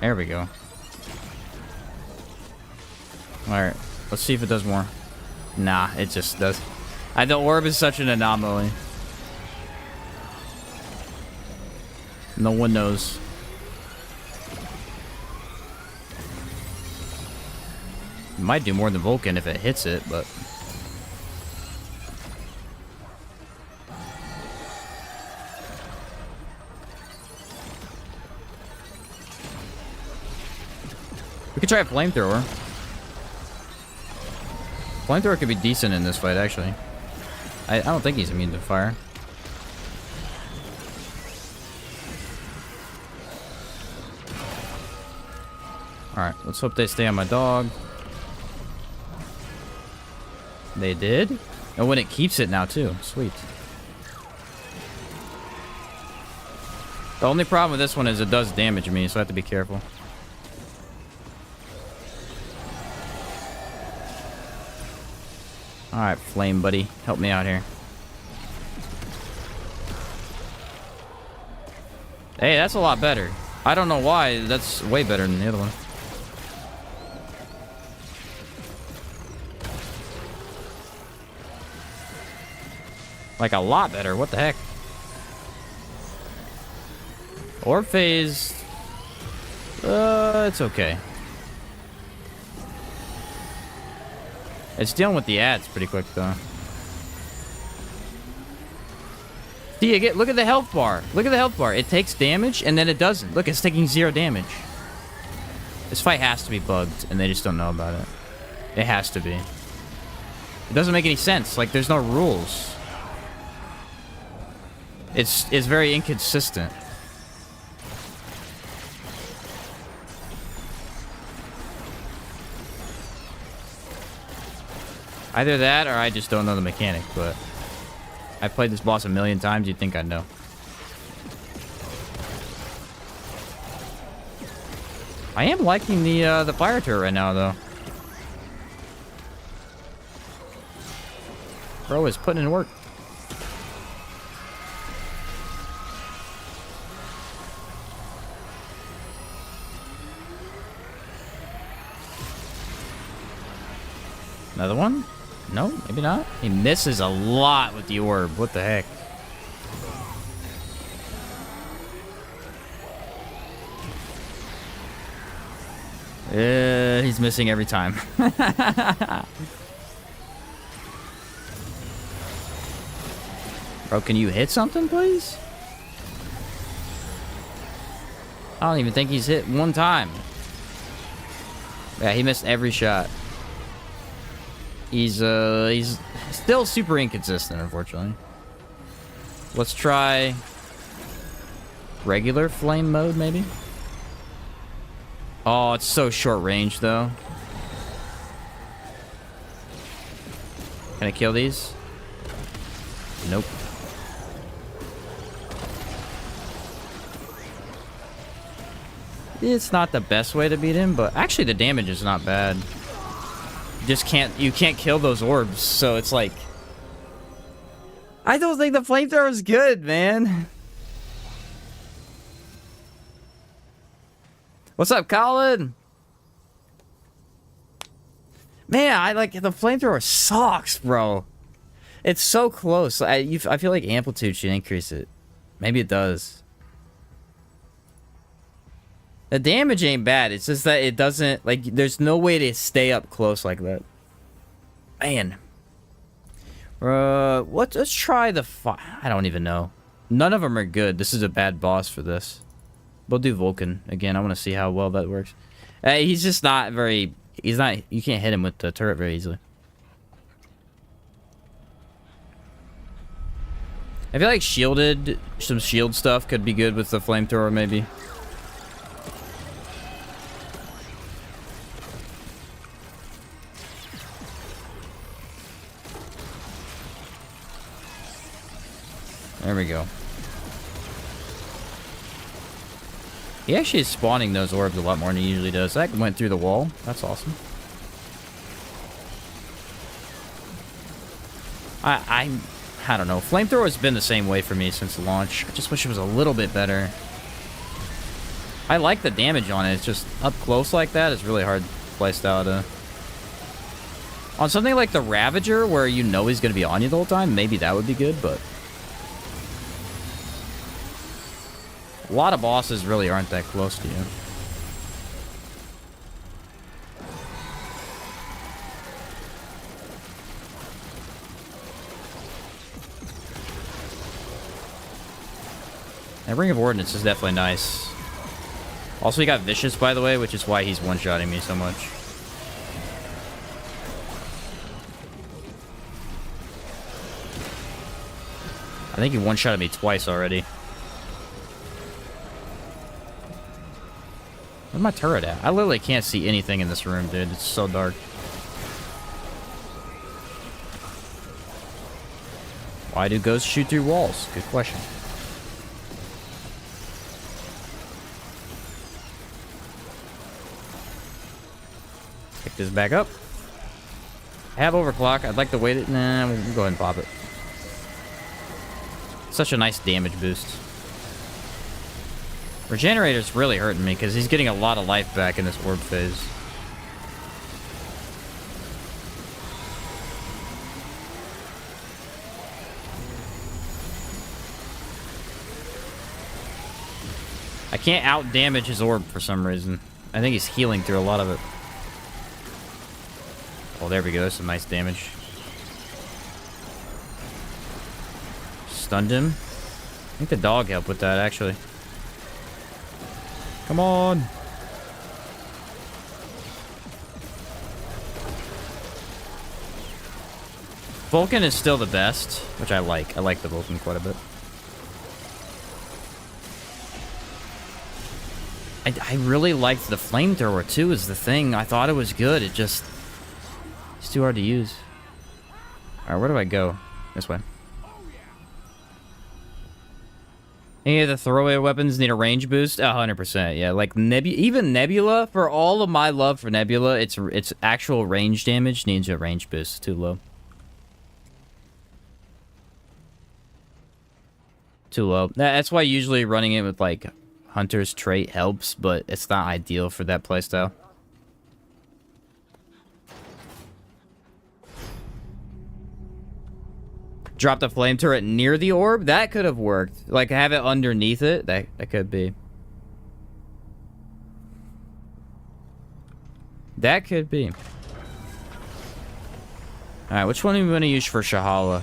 There we go. Alright, let's see if it does more. Nah, it just does. The orb is such an anomaly. No one knows. It might do more than Vulcan if it hits it, but... We could try a flamethrower. Flamethrower could be decent in this fight, actually. I don't think he's immune to fire. Alright, let's hope they stay on my dog. They did? Oh, when it keeps it now, too. Sweet. The only problem with this one is it does damage me, so I have to be careful. Alright, flame buddy. Help me out here. Hey, that's a lot better. I don't know why. That's way better than the other one. Like, a lot better. What the heck? Orb phase. It's okay. It's dealing with the ads pretty quick, though. See, look at the health bar. Look at the health bar. It takes damage, and then it doesn't. Look, it's taking 0 damage. This fight has to be bugged, and they just don't know about it. It has to be. It doesn't make any sense. Like, there's no rules. It's very inconsistent. Either that, or I just don't know the mechanic, but I've played this boss a million times, you'd think I'd know. I am liking the fire turret right now, though. Bro is putting in work. Another one? No, maybe not. He misses a lot with the orb. What the heck? He's missing every time. Bro, can you hit something, please? I don't even think he's hit one time. Yeah, he missed every shot. He's still super inconsistent, unfortunately. Let's try regular flame mode, maybe? Oh, it's so short range, though. Can I kill these? Nope. It's not the best way to beat him, but actually the damage is not bad. You can't kill those orbs, so it's like, I don't think the flamethrower is good, man. What's up, Colin? Man, I like the flamethrower sucks, bro. It's so close. I feel like amplitude should increase it. Maybe it does. The damage ain't bad. It's just that it doesn't, like, there's no way to stay up close like that. Man. Let's try the I don't even know. None of them are good. This is a bad boss for this. We'll do Vulcan again. I want to see how well that works. He's just not very, you can't hit him with the turret very easily. I feel like some shield stuff could be good with the flamethrower, maybe. There we go. He actually is spawning those orbs a lot more than he usually does. That went through the wall. That's awesome. I don't know. Flamethrower has been the same way for me since launch. I just wish it was a little bit better. I like the damage on it. It's just up close like that. It's really hard playstyle to... On something like the Ravager, where you know he's going to be on you the whole time, maybe that would be good, but... A lot of bosses really aren't that close to you. And Ring of Ordnance is definitely nice. Also, he got Vicious, by the way, which is why he's one-shotting me so much. I think he one-shotted me twice already. Where's my turret at? I literally can't see anything in this room, dude. It's so dark. Why do ghosts shoot through walls? Good question. Pick this back up. I have overclock. I'd like to wait it. Nah, we'll go ahead and pop it. Such a nice damage boost. Regenerator's really hurting me because he's getting a lot of life back in this orb phase. I can't out-damage his orb for some reason. I think he's healing through a lot of it. Oh, there we go. That's some nice damage. Stunned him. I think the dog helped with that, actually. Come on. Vulcan is still the best, which I like. I like the Vulcan quite a bit. I really liked the flamethrower too, is the thing. I thought it was good. It's too hard to use. Alright, where do I go? This way. Any of the throwaway weapons need a range boost? 100%, yeah. Like, even Nebula, for all of my love for Nebula, its actual range damage needs a range boost. It's too low. Too low. That's why usually running it with, like, Hunter's trait helps, but it's not ideal for that playstyle. Drop the flame turret near the orb? That could have worked. Like, have it underneath it? That could be. That could be. Alright, which one are we going to use for Shahala?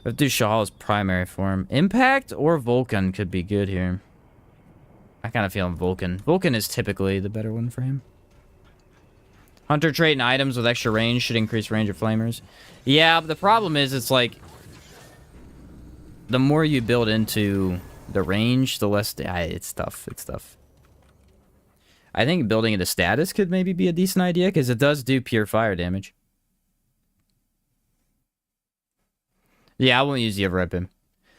Let's do Shahala's primary form. Impact or Vulcan could be good here. I kind of feel Vulcan. Vulcan is typically the better one for him. Hunter trait and items with extra range should increase range of flamers. Yeah, but the problem is it's like the more you build into the range, the less... it's tough. It's tough. I think building into status could maybe be a decent idea because it does do pure fire damage. Yeah, I won't use the override beam.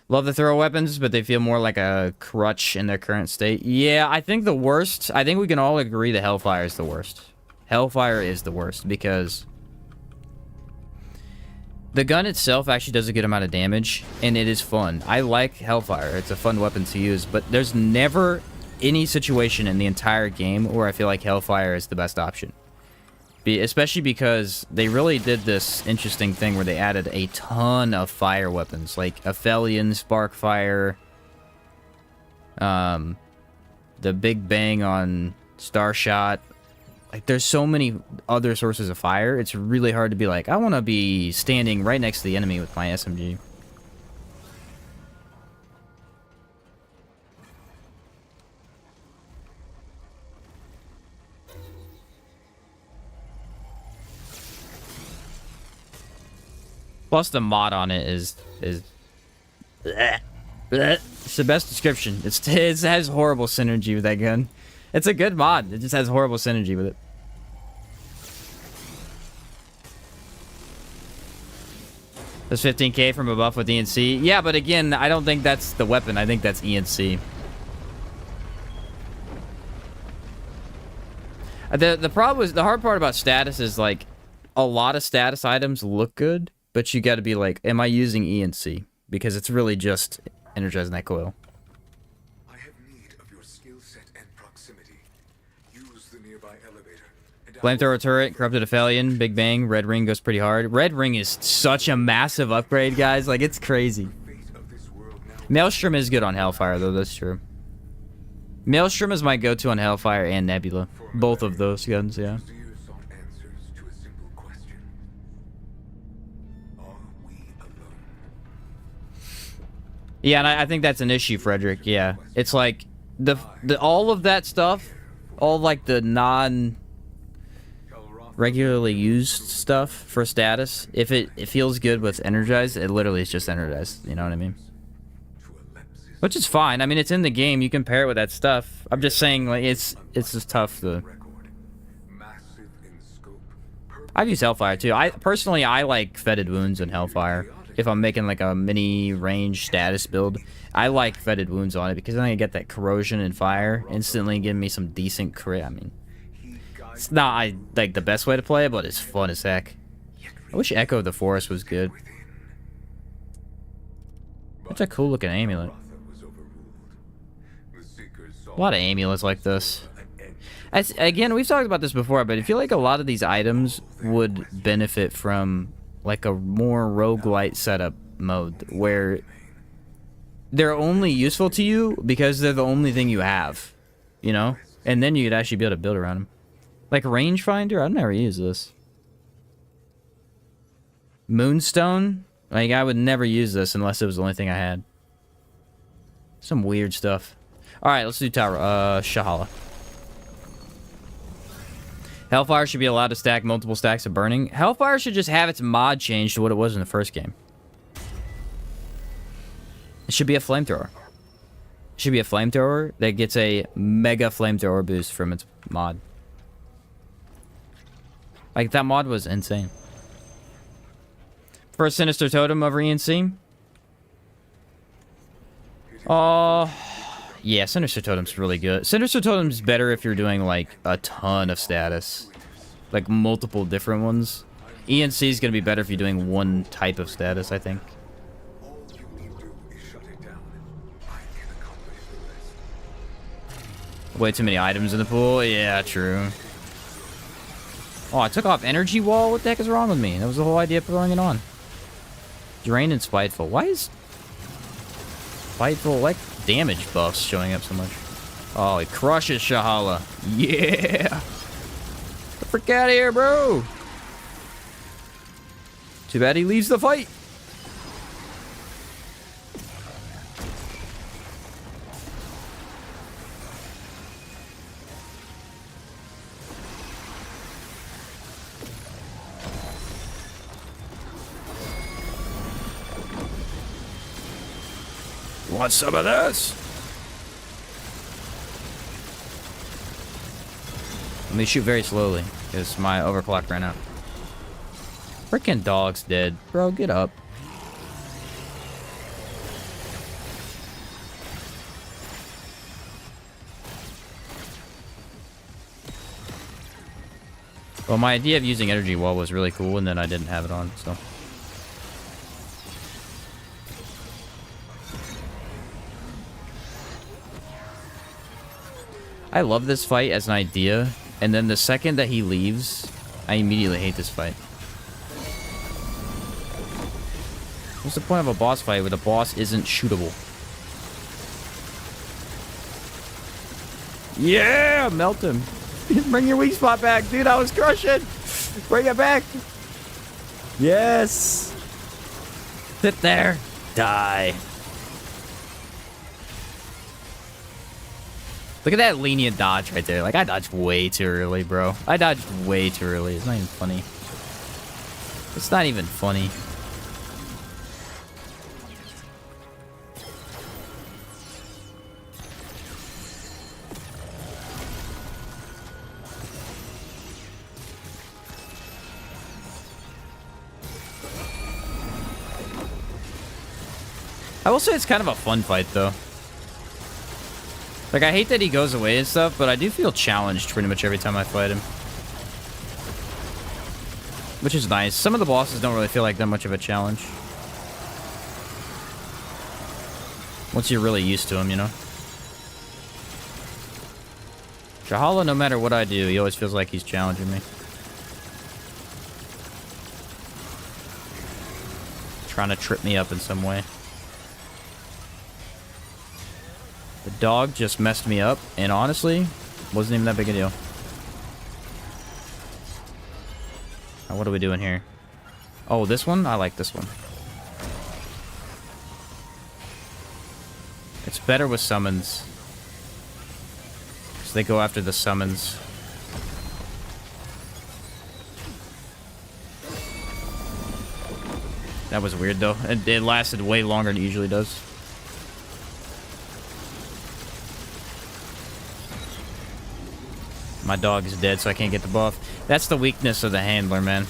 Love the throw weapons, but they feel more like a crutch in their current state. Yeah, I think the worst... I think we can all agree that Hellfire is the worst. Hellfire is the worst because the gun itself actually does a good amount of damage, and it is fun. I like Hellfire. It's a fun weapon to use, but there's never any situation in the entire game where I feel like Hellfire is the best option. Especially because they really did this interesting thing where they added a ton of fire weapons, like Aphelion, Sparkfire, the Big Bang on Starshot. Like, there's so many other sources of fire, it's really hard to be like, I want to be standing right next to the enemy with my SMG. Plus, the mod on it is it's the best description. It has horrible synergy with that gun. It's a good mod. It just has horrible synergy with it. There's 15k from a buff with ENC. Yeah, but again, I don't think that's the weapon. I think that's ENC. The problem is, the hard part about status is, like, a lot of status items look good, but you gotta be like, am I using ENC? Because it's really just energizing that coil. I have need of your skill set and proximity. Use the nearby elevator. Flamethrower turret, corrupted Aphelion, Big Bang, Red Ring goes pretty hard. Red Ring is such a massive upgrade, guys. Like, it's crazy. Maelstrom is good on Hellfire, though. That's true. Maelstrom is my go-to on Hellfire and Nebula. Both of those guns, yeah. Yeah, and I think that's an issue, Frederick. Yeah, it's like the all of that stuff, all like the non regularly used stuff for status. If it feels good with energized, it literally is just energized. You know what I mean? Which is fine. I mean, it's in the game. You can pair it with that stuff. I'm just saying, like, it's just tough to. I've used Hellfire too. I personally like Fetid Wounds and Hellfire. If I'm making like a mini range status build, I like Fetid Wounds on it because then I get that corrosion and fire instantly, giving me some decent crit. I mean, it's not like the best way to play it, but it's fun as heck. I wish Echo of the Forest was good. That's a cool looking amulet. A lot of amulets like this. Again, we've talked about this before, but I feel like a lot of these items would benefit from like a more roguelite setup mode where they're only useful to you because they're the only thing you have, you know? And then you'd actually be able to build around them. Like Rangefinder, I've never used this. Moonstone, like I would never use this unless it was the only thing I had. Some weird stuff. Alright, let's do Tower. Shahala. Hellfire should be allowed to stack multiple stacks of burning. Hellfire should just have its mod changed to what it was in the first game. It should be a flamethrower. It should be a flamethrower that gets a mega flamethrower boost from its mod. Like, that mod was insane. First Sinister Totem over ENC. Yeah, Sinister Totem's really good. Sinister Totem's better if you're doing, like, a ton of status. Like, multiple different ones. ENC is going to be better if you're doing one type of status, I think. Way too many items in the pool? Yeah, true. Oh, I took off Energy Wall? What the heck is wrong with me? That was the whole idea of throwing it on. Drained and Spiteful. Why is Spiteful, like, damage buffs showing up so much? Oh, he crushes Shahala. Yeah! Get the frick out of here, bro! Too bad he leaves the fight. Want some of this? Let me shoot very slowly, because my overclock ran out. Freaking dog's dead. Bro, get up. Well, my idea of using Energy Wall was really cool, and then I didn't have it on, so... I love this fight as an idea, and then the second that he leaves, I immediately hate this fight. What's the point of a boss fight where the boss isn't shootable? Yeah! Melt him. Bring your weak spot back, dude. I was crushing. Bring it back. Yes. Sit there. Die. Look at that lenient dodge right there. Like, I dodged way too early, bro. I dodged way too early. It's not even funny. It's not even funny. I will say it's kind of a fun fight, though. Like, I hate that he goes away and stuff, but I do feel challenged pretty much every time I fight him. Which is nice. Some of the bosses don't really feel like that much of a challenge. Once you're really used to him, you know? Shahala, no matter what I do, he always feels like he's challenging me. Trying to trip me up in some way. The dog just messed me up, and honestly, wasn't even that big a deal. Now, what are we doing here? Oh, this one? I like this one. It's better with summons. So they go after the summons. That was weird, though. It lasted way longer than it usually does. My dog is dead, so I can't get the buff. That's the weakness of the handler, man.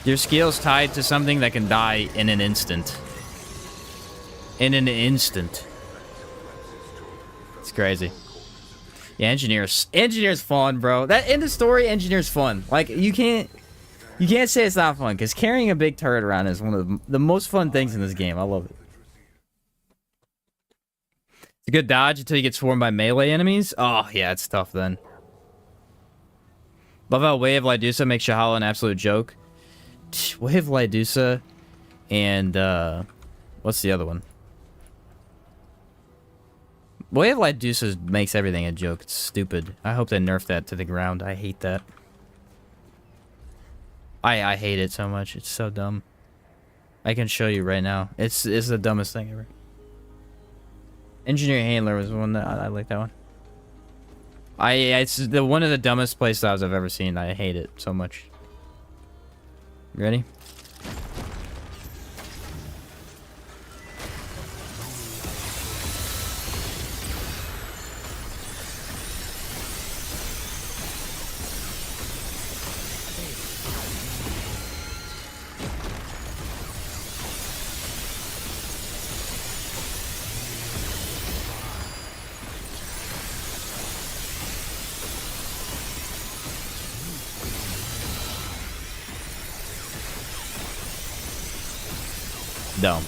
Your skill's tied to something that can die in an instant. In an instant. It's crazy. Yeah, engineer's fun, bro. That in the story, engineer's fun. Like, you can't say it's not fun, because carrying a big turret around is one of the most fun things in this game. I love it. It's a good dodge until you get swarmed by melee enemies. Oh, yeah, it's tough then. Love how Way of Lydusa makes Shahala an absolute joke. Way of Lydusa and, what's the other one? Way of Lydusa makes everything a joke. It's stupid. I hope they nerf that to the ground. I hate that. I hate it so much. It's so dumb. I can show you right now. It's the dumbest thing ever. Engineer Handler was the one that I like that one. It's one of the dumbest playstyles I've ever seen. I hate it so much. Ready? Dumb.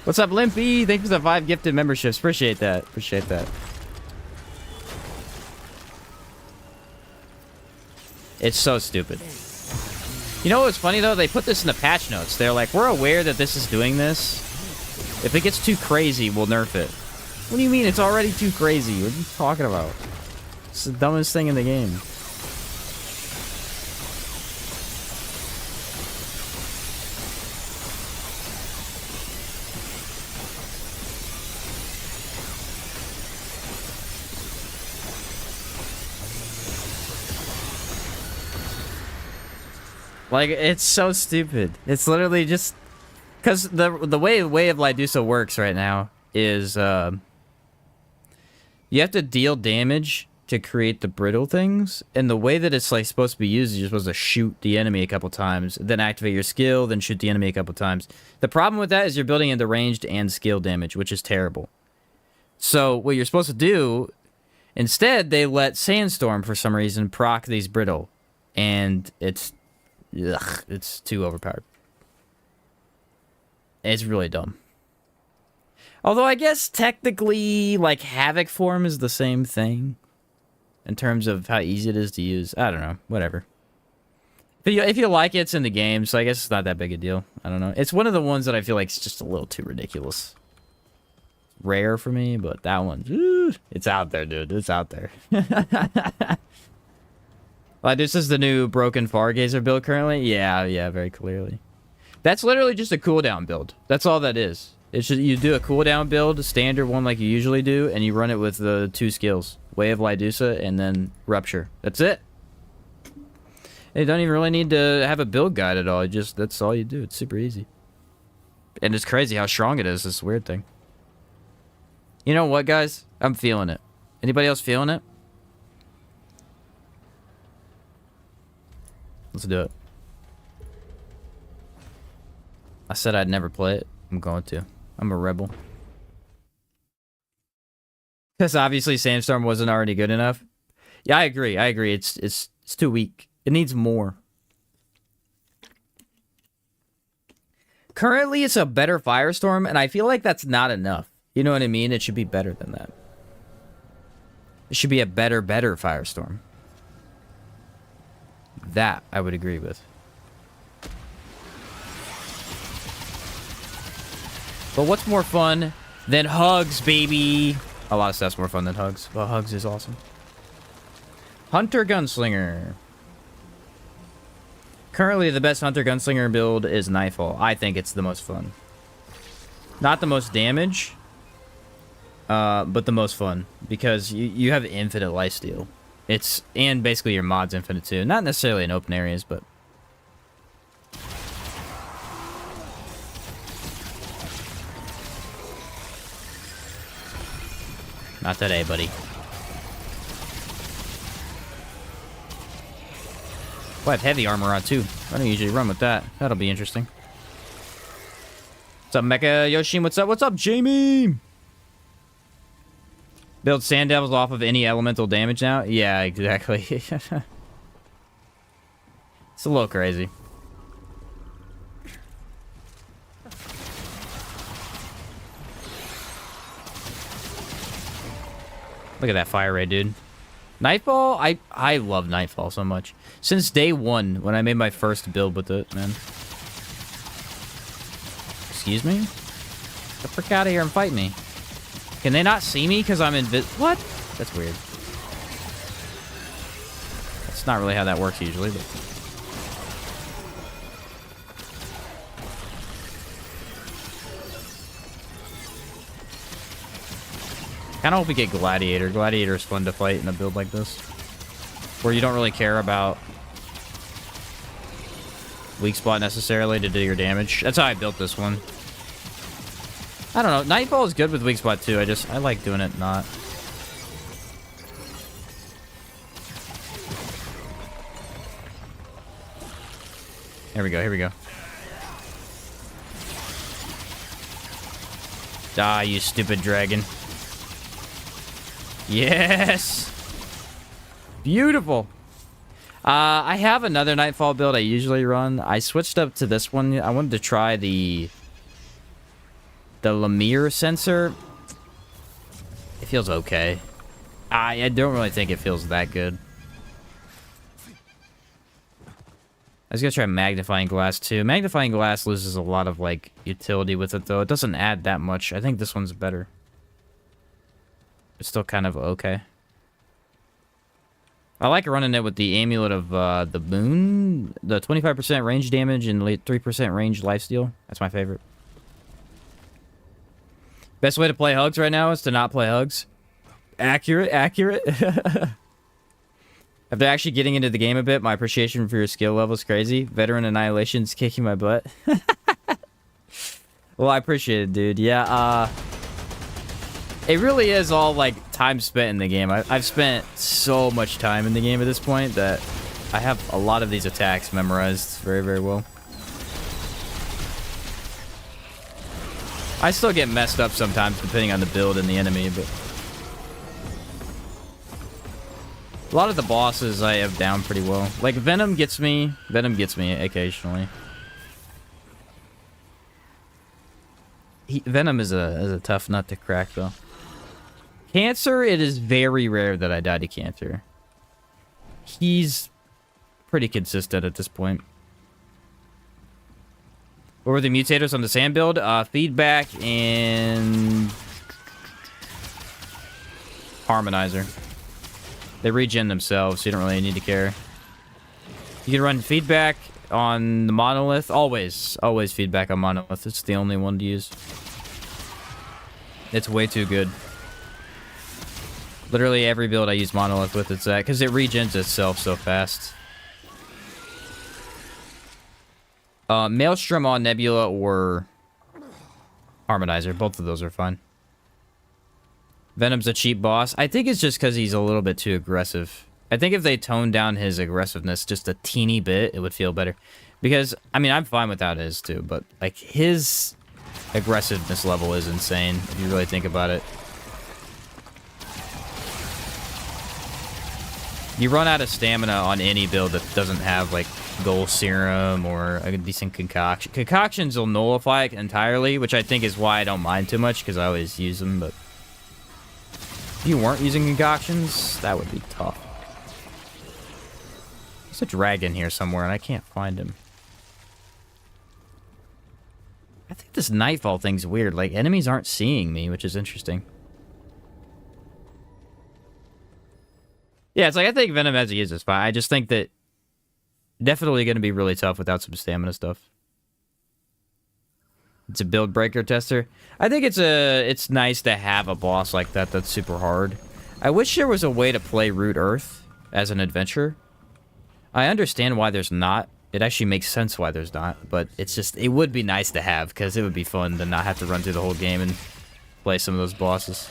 What's up, Limpy? Thank you for the 5 gifted memberships. Appreciate that. Appreciate that. It's so stupid. You know what's funny, though? They put this in the patch notes. They're like, we're aware that this is doing this. If it gets too crazy, we'll nerf it. What do you mean? It's already too crazy. What are you talking about? It's the dumbest thing in the game. Like, it's so stupid. It's literally just... Because the way of Lydusa works right now is... you have to deal damage to create the brittle things. And the way that it's like supposed to be used is you're supposed to shoot the enemy a couple times. Then activate your skill, then shoot the enemy a couple times. The problem with that is you're building into ranged and skill damage, which is terrible. So what you're supposed to do... Instead, they let Sandstorm, for some reason, proc these brittle. And it's... Ugh, it's too overpowered. It's really dumb. Although I guess technically, like, Havoc form is the same thing. In terms of how easy it is to use. I don't know. Whatever. If you like it, it's in the game, so I guess it's not that big a deal. I don't know. It's one of the ones that I feel like is just a little too ridiculous. Rare for me, but that one, it's out there, dude. It's out there. Like, this is the new Broken Fargazer build currently? Yeah, very clearly. That's literally just a cooldown build. That's all that is. It's just, you do a cooldown build, a standard one like you usually do, and you run it with the 2 skills. Way of Lydusa and then Rupture. That's it. You don't even really need to have a build guide at all. That's all you do. It's super easy. And it's crazy how strong it is, this weird thing. You know what, guys? I'm feeling it. Anybody else feeling it? Let's do it. I said I'd never play it. I'm going to. I'm a rebel. Because obviously Sandstorm wasn't already good enough. Yeah, I agree. It's too weak. It needs more. Currently, it's a better Firestorm, and I feel like that's not enough. You know what I mean? It should be better than that. It should be a better Firestorm. That I would agree with. But what's more fun than Hugs, baby? A lot of stuff's more fun than Hugs, but Hugs is awesome. Hunter Gunslinger. Currently, the best Hunter Gunslinger build is Nightfall. I think it's the most fun. Not the most damage, but the most fun. Because you have infinite lifesteal. And basically your mod's infinite too. Not necessarily in open areas, but... Not today, buddy. Oh, I have heavy armor on too. I don't usually run with that. That'll be interesting. What's up, Mecha Yoshin? What's up? What's up, Jamie? Build Sand Devils off of any elemental damage now? Yeah, exactly. It's a little crazy. Look at that fire rate, dude. Nightfall? I love Nightfall so much. Since day one, when I made my first build with it, man. Excuse me? Get the frick out of here and fight me. Can they not see me because I'm What? That's weird. That's not really how that works usually, but... Kind of hope we get Gladiator. Gladiator is fun to fight in a build like this. Where you don't really care about weak spot necessarily to do your damage. That's how I built this one. I don't know. Nightfall is good with weak spot too. I like doing it not. Here we go. Here we go. Die, you stupid dragon. Yes! Beautiful! I have another Nightfall build I usually run. I switched up to this one. I wanted to try the Lemire sensor. It feels okay. I don't really think it feels that good. I was gonna try Magnifying Glass too. Magnifying Glass loses a lot of, like, utility with it though. It doesn't add that much. I think this one's better. It's still kind of okay. I like running it with the Amulet of the Moon. The 25% range damage and 3% range lifesteal. That's my favorite. Best way to play Hugs right now is to not play Hugs. Accurate, accurate. After actually getting into the game a bit, my appreciation for your skill level is crazy. Veteran Annihilation's kicking my butt. Well, I appreciate it, dude. Yeah, it really is all, like, time spent in the game. I've spent so much time in the game at this point that I have a lot of these attacks memorized very, very well. I still get messed up sometimes depending on the build and the enemy, but... A lot of the bosses I have down pretty well. Like, Venom gets me occasionally. Venom is a tough nut to crack, though. Cancer, it is very rare that I die to Cancer. He's pretty consistent at this point. What were the mutators on the sand build? Feedback and... Harmonizer. They regen themselves, so you don't really need to care. You can run feedback on the monolith. Always feedback on monolith. It's the only one to use. It's way too good. Literally every build I use monolith with, it's that, because it regens itself so fast. Maelstrom on Nebula or Harmonizer. Both of those are fine. Venom's a cheap boss. I think it's just because he's a little bit too aggressive. I think if they toned down his aggressiveness just a teeny bit, it would feel better. Because, I mean, I'm fine without his too, but, like, his aggressiveness level is insane, if you really think about it. You run out of stamina on any build that doesn't have, like, Gold Serum or a decent concoction. Concoctions will nullify it entirely, which I think is why I don't mind too much, because I always use them, but... If you weren't using concoctions, that would be tough. There's a dragon here somewhere, and I can't find him. I think this Nightfall thing's weird. Like, enemies aren't seeing me, which is interesting. Yeah, it's like, I think Venom as he is fine. I just think that definitely going to be really tough without some stamina stuff. It's a build breaker tester. I think it's nice to have a boss like that that's super hard. I wish there was a way to play Root Earth as an adventure. I understand why there's not. It actually makes sense why there's not, but it's just, it would be nice to have, because it would be fun to not have to run through the whole game and play some of those bosses.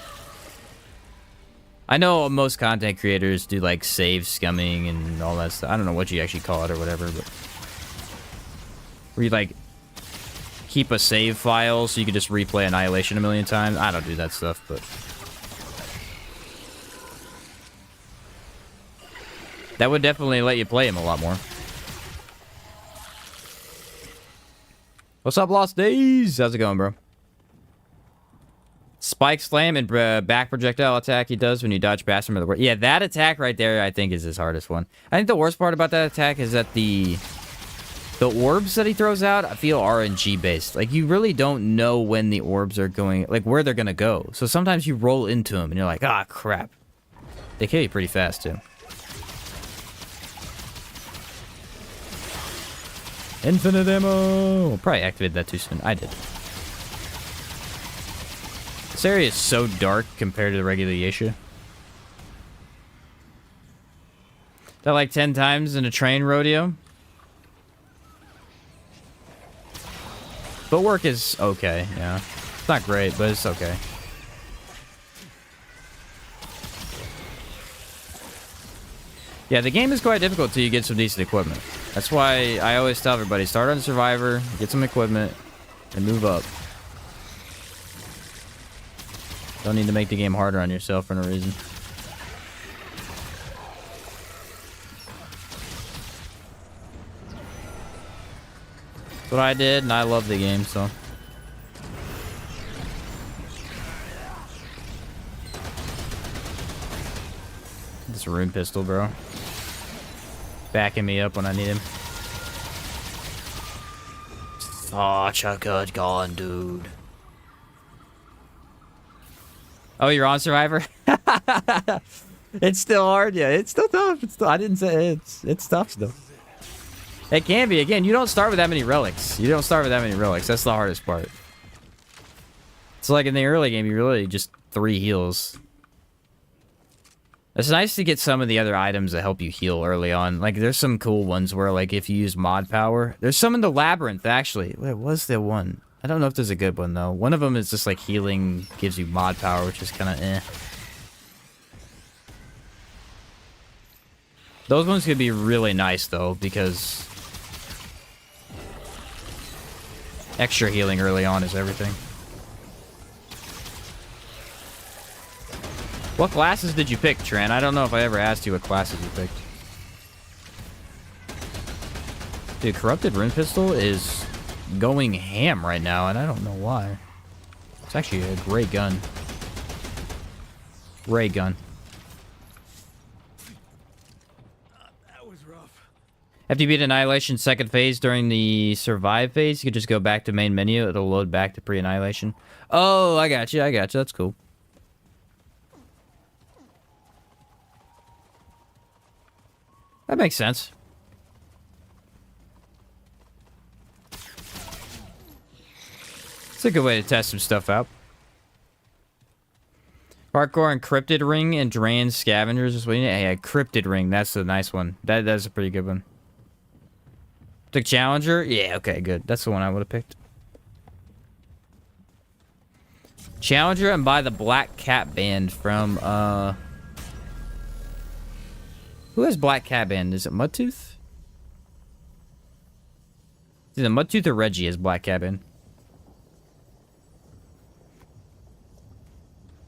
I know most content creators do like save scumming and all that stuff. I don't know what you actually call it or whatever, but where you like keep a save file so you can just replay Annihilation a million times. I don't do that stuff, but that would definitely let you play him a lot more. What's up, Lost Days? How's it going, bro? Spike slam and back projectile attack he does when you dodge past him. Yeah, that attack right there, I think, is his hardest one. I think the worst part about that attack is that the orbs that he throws out, I feel RNG based. Like, you really don't know when the orbs are going, like, where they're gonna go. So sometimes you roll into them and you're like, ah, crap. They kill you pretty fast, too. Infinite ammo! Probably activated that too soon. I did. This area is so dark compared to the regular Yesha. That like 10 times in a train rodeo. Footwork is okay, yeah. It's not great, but it's okay. Yeah, the game is quite difficult till you get some decent equipment. That's why I always tell everybody, start on Survivor, get some equipment, and move up. Don't need to make the game harder on yourself for no reason. That's what I did, and I love the game, so. This rune pistol, bro. Backing me up when I need him. Such a good gun, dude. Oh, you're on Survivor? It's still hard, yeah. It's still tough. It's still, I didn't say it's tough still. It can be. Again, you don't start with that many relics. You don't start with that many relics. That's the hardest part. It's like in the early game, you really just 3 heals. It's nice to get some of the other items that help you heal early on. Like, there's some cool ones where, like, if you use mod power... There's some in the Labyrinth, actually. Wait, was there one? I don't know if there's a good one, though. One of them is just, like, healing gives you mod power, which is kind of eh. Those ones could be really nice, though, because... extra healing early on is everything. What classes did you pick, Tran? I don't know if I ever asked you what classes you picked. Dude, Corrupted Rune Pistol is going ham right now, and I don't know why. It's actually a great gun. Great gun. That was rough. After you beat Annihilation second phase during the survive phase, you could just go back to main menu. It'll load back to pre-Annihilation. Oh, I got you. I got you. That's cool. That makes sense. It's a good way to test some stuff out. Hardcore Encrypted Ring and Drain Scavengers is what you need. Hey, Encrypted Ring, that's a nice one. That's a pretty good one. Took Challenger? Yeah, okay, good. That's the one I would have picked. Challenger and buy the Black Cat Band from, who has Black Cat Band? Is it Mudtooth? Is it Mudtooth or Reggie has Black Cat Band?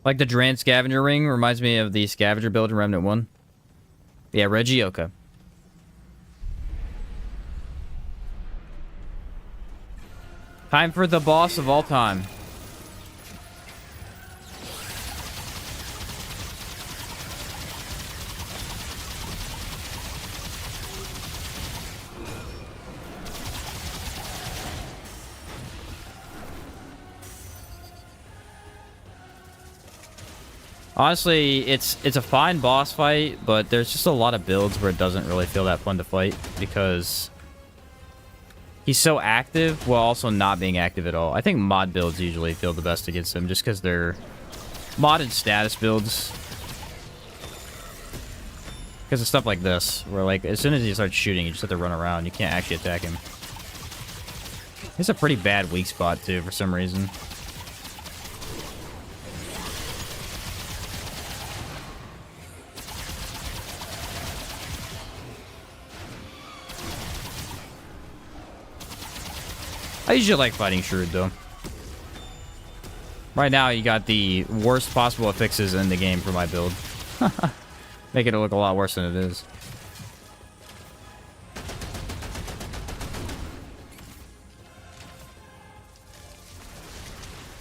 Like the Dran Scavenger Ring reminds me of the Scavenger build in Remnant 1. Yeah, Reggie, okay. Time for the boss of all time. Honestly, it's a fine boss fight, but there's just a lot of builds where it doesn't really feel that fun to fight because He's so active while also not being active at all. I think mod builds usually feel the best against him just because they're modded status builds. Because of stuff like this, where like as soon as he starts shooting, you just have to run around. You can't actually attack him. It's a pretty bad weak spot too for some reason. I usually like fighting Shrewd, though. Right now, you got the worst possible affixes in the game for my build. Making it look a lot worse than it is.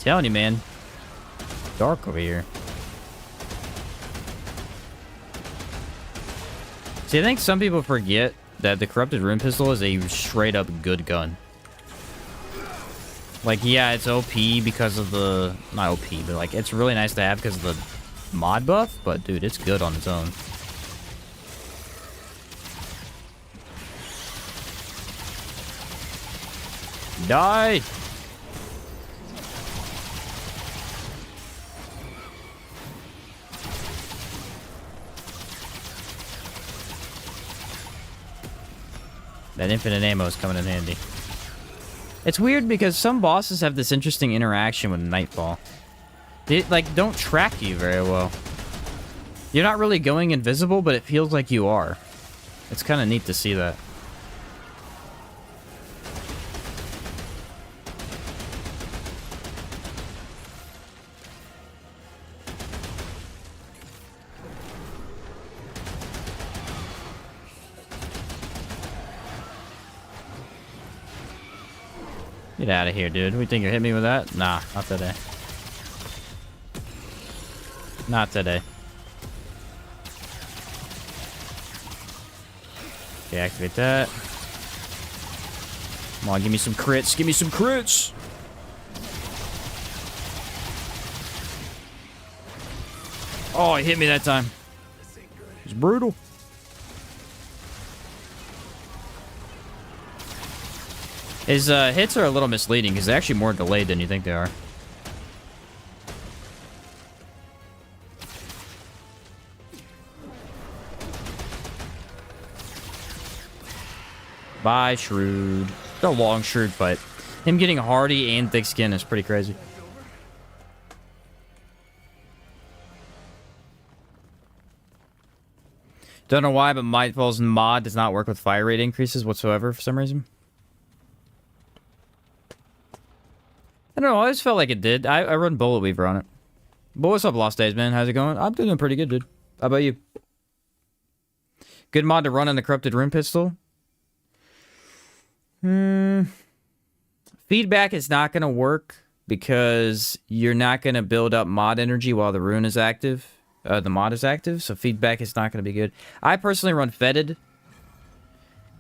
Telling you, man. Dark over here. See, I think some people forget that the Corrupted Rune Pistol is a straight-up good gun. Like, yeah, it's OP because of the... Not OP, but, like, it's really nice to have because of the mod buff. But, dude, it's good on its own. Die! That infinite ammo is coming in handy. It's weird because some bosses have this interesting interaction with Nightfall. They, like, don't track you very well. You're not really going invisible, but it feels like you are. It's kind of neat to see that. Get out of here, dude. We think you're hitting me with that? Nah, not today. Not today. Okay, activate that. Come on, give me some crits. Give me some crits! Oh, he hit me that time. It's brutal. His hits are a little misleading because they're actually more delayed than you think they are. Bye, Shrewd. It's a long Shrewd fight. Him getting hardy and thick skin is pretty crazy. Don't know why, but Nightfall's mod does not work with fire rate increases whatsoever for some reason. I don't know, I always felt like it did. I run Bullet Weaver on it. But what's up, Lost Days, man? How's it going? I'm doing pretty good, dude. How about you? Good mod to run in the Corrupted Rune Pistol? Feedback is not going to work because you're not going to build up mod energy while the rune is active. The mod is active, so feedback is not going to be good. I personally run Fetid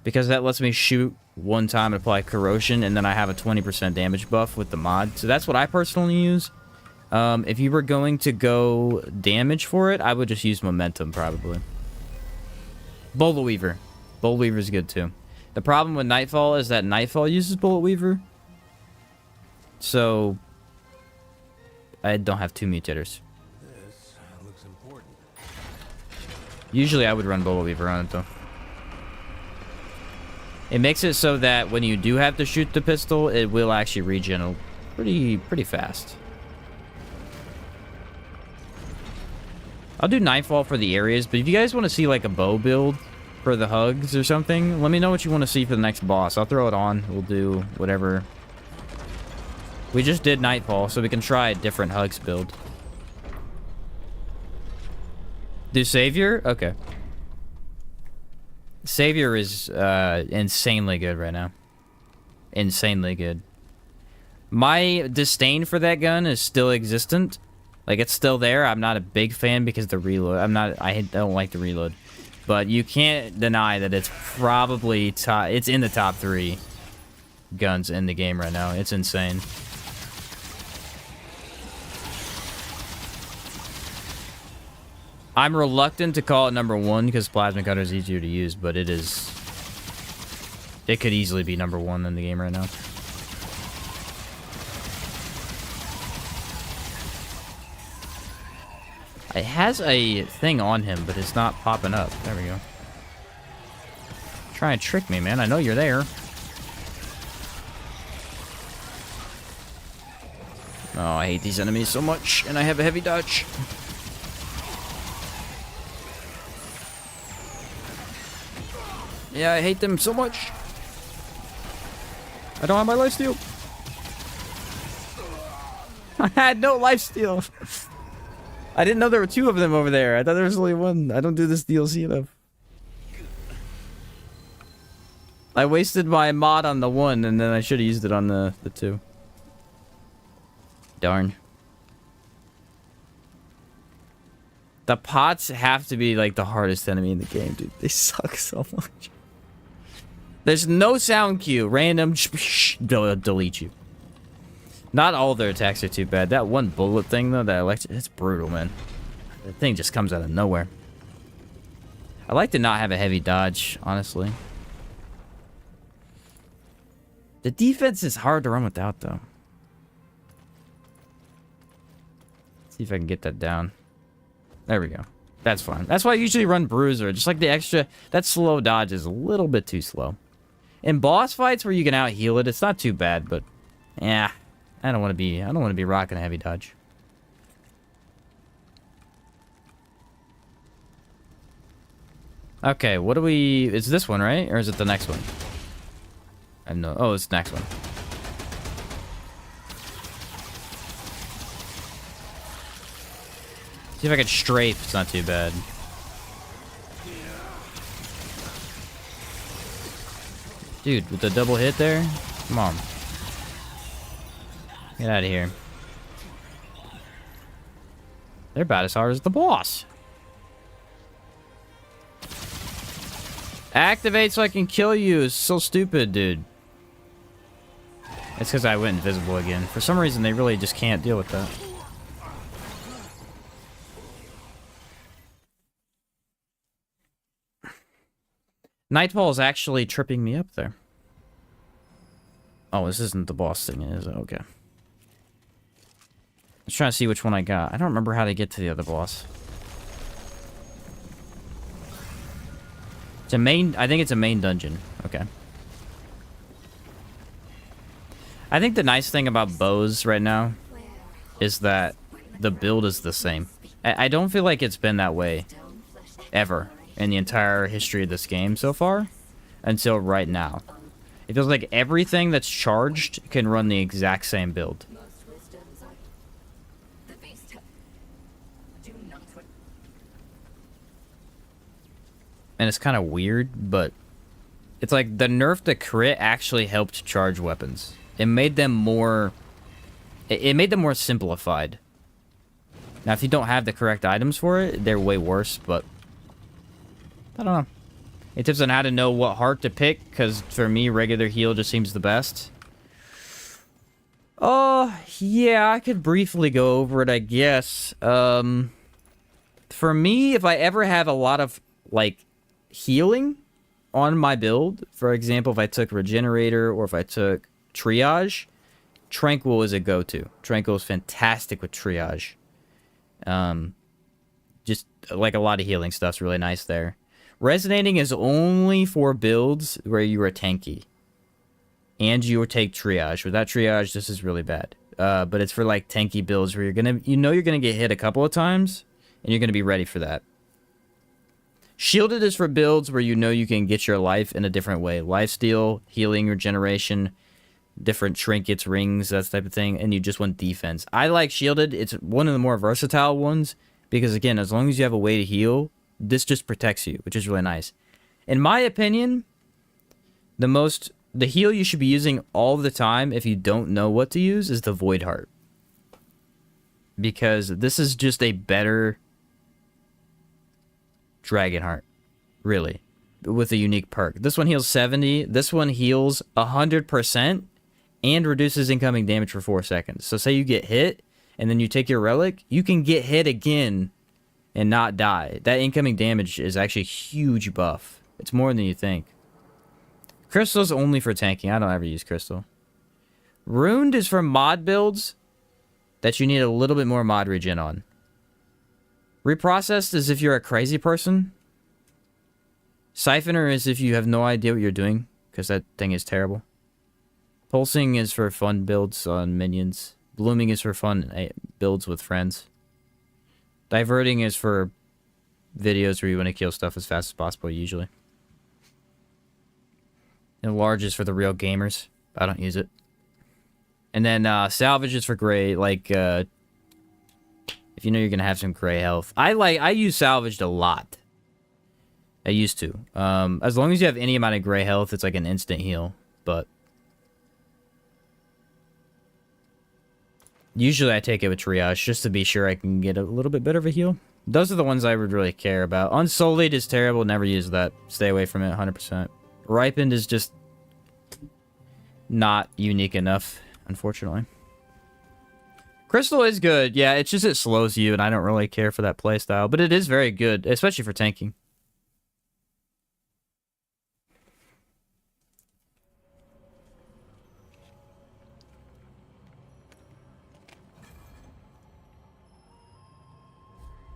because that lets me shoot one time and apply corrosion, and then I have a 20% damage buff with the mod. So that's what I personally use. If you were going to go damage for it, I would just use momentum, probably. Bullet Weaver. Bullet Weaver is good, too. The problem with Nightfall is that Nightfall uses Bullet Weaver. So, I don't have two mutators. This looks important. Usually I would run Bullet Weaver on it, though. It makes it so that when you do have to shoot the pistol, it will actually regen pretty fast. I'll do Nightfall for the areas, but if you guys want to see like a bow build for the hugs or something, let me know what you want to see for the next boss. I'll throw it on. We'll do whatever. We just did Nightfall, so we can try a different hugs build. Do Savior? Okay. Savior is insanely good right now. Insanely good. My disdain for that gun is still existent. Like, it's still there. I'm not a big fan because the reload. I don't like the reload. But you can't deny that it's probably it's in the top 3 guns in the game right now. It's insane. I'm reluctant to call it number 1 because Plasma Cutter is easier to use, but it's It could easily be #1 in the game right now. It has a thing on him, but it's not popping up. There we go. Try and trick me, man. I know you're there. Oh, I hate these enemies so much, and I have a heavy dodge. Yeah, I hate them so much. I don't have my lifesteal. I had no lifesteal. I didn't know there were 2 of them over there. I thought there was only 1. I don't do this DLC enough. I wasted my mod on the 1, and then I should have used it on the 2. Darn. The pots have to be like the hardest enemy in the game, dude. They suck so much. There's no sound cue. Random. They'll delete you. Not all their attacks are too bad. That one bullet thing, though, that electric, it's brutal, man. The thing just comes out of nowhere. I like to not have a heavy dodge, honestly. The defense is hard to run without, though. Let's see if I can get that down. There we go. That's fine. That's why I usually run Bruiser. Just like the extra... That slow dodge is a little bit too slow. In boss fights where you can out-heal it, it's not too bad, but... Yeah. I don't want to be rocking a heavy dodge. Okay, what do we... It's this one, right? Or is it the next one? I know. Oh, it's the next one. See if I can strafe. It's not too bad. Dude, with the double hit there? Come on. Get out of here. They're about as hard as the boss. Activate so I can kill you. It's so stupid, dude. It's because I went invisible again. For some reason, they really just can't deal with that. Nightfall is actually tripping me up there. Oh, this isn't the boss thing, is it? Okay. Let's try to see which one I got. I don't remember how to get to the other boss. It's a main... I think it's a main dungeon. Okay. I think the nice thing about bows right now is that the build is the same. I don't feel like it's been that way ever in the entire history of this game so far until right now. It feels like everything that's charged can run the exact same build. And it's kind of weird, but it's like the nerf to crit actually helped charge weapons. It made them more... It made them more simplified. Now, if you don't have the correct items for it, they're way worse, but... I don't know. It tips on how to know what heart to pick, because for me, regular heal just seems the best. Oh, yeah, I could briefly go over it, I guess. For me, if I ever have a lot of, like, healing on my build, for example, if I took Regenerator or if I took Triage, Tranquil is a go-to. Tranquil is fantastic with Triage. Just, like, a lot of healing stuff's really nice there. Resonating is only for builds where you are tanky. And you take Triage. Without Triage, this is really bad. But it's for, like, tanky builds where you're gonna get hit a couple of times, and you're gonna be ready for that. Shielded is for builds where you know you can get your life in a different way. Lifesteal, healing, regeneration, different trinkets, rings, that type of thing, and you just want defense. I like Shielded. It's one of the more versatile ones because, again, as long as you have a way to heal, this just protects you, which is really nice. In my opinion, the heal you should be using all the time if you don't know what to use is the Void Heart. Because this is just a better Dragonheart, really, with a unique perk. This one heals 70, this one heals 100% and reduces incoming damage for 4 seconds. So say you get hit and then you take your Relic, you can get hit again and not die. That incoming damage is actually a huge buff. It's more than you think. Crystal's only for tanking. I don't ever use crystal. Runed is for mod builds that you need a little bit more mod regen on. Reprocessed is if you're a crazy person. Siphoner is if you have no idea what you're doing, because that thing is terrible. Pulsing is for fun builds on minions. Blooming is for fun builds with friends. Diverting is for videos where you want to kill stuff as fast as possible, usually. And large is for the real gamers. I don't use it. And then salvage is for gray, like if you know you're gonna have some gray health. I use salvaged a lot. I used to. As long as you have any amount of gray health, it's like an instant heal. But usually I take it with triage just to be sure I can get a little bit better of a heal. Those are the ones I would really care about. Unsullied is terrible. Never use that. Stay away from it 100%. Ripened is just not unique enough, unfortunately. Crystal is good. Yeah, it's just it slows you, and I don't really care for that playstyle. But it is very good, especially for tanking.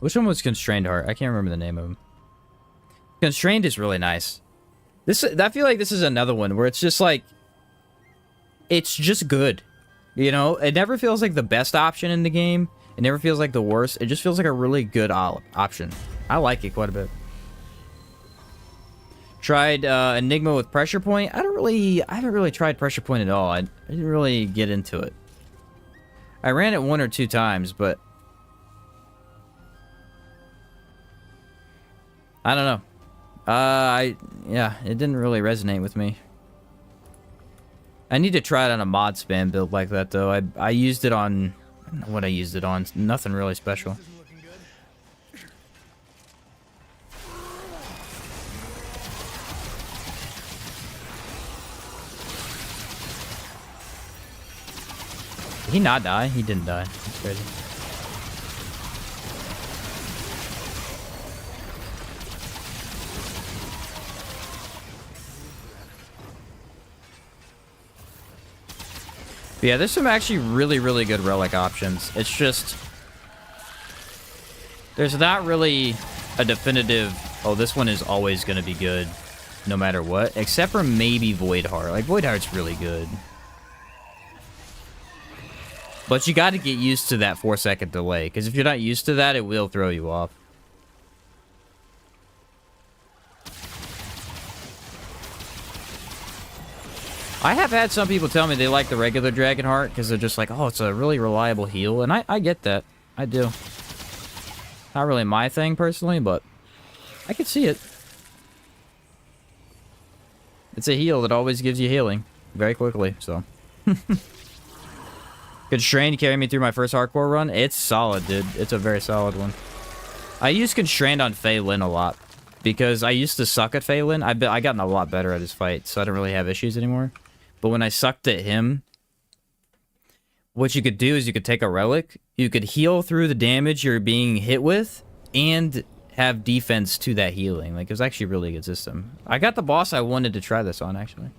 Which one was Constrained Heart? I can't remember the name of them. Constrained is really nice. I feel like this is another one where it's just like, it's just good. You know, it never feels like the best option in the game. It never feels like the worst. It just feels like a really good option. I like it quite a bit. Tried Enigma with Pressure Point. I haven't really tried Pressure Point at all. I didn't really get into it. I ran it 1 or 2 times, but I don't know. Yeah, it didn't really resonate with me. I need to try it on a mod spam build like that, though. I used it on... I don't know what I used it on. Nothing really special. Did he not die? He didn't die. That's crazy. But yeah, there's some actually really, really good Relic options. It's just... there's not really a definitive, oh, this one is always going to be good, no matter what. Except for maybe Void Heart. Like, Void Heart's really good. But you got to get used to that 4-second delay. Because if you're not used to that, it will throw you off. I have had some people tell me they like the regular Dragonheart because they're just like, oh, it's a really reliable heal. And I get that. I do. Not really my thing personally, but I can see it. It's a heal that always gives you healing very quickly, so. Constrained carried me through my first hardcore run. It's solid, dude. It's a very solid one. I use Constrained on Fei Lin a lot because I used to suck at Fei Lin. I gotten a lot better at his fight, so I don't really have issues anymore. But when I sucked at him, what you could do is you could take a Relic, you could heal through the damage you're being hit with, and have defense to that healing. Like, it was actually a really good system. I got the boss I wanted to try this on, actually.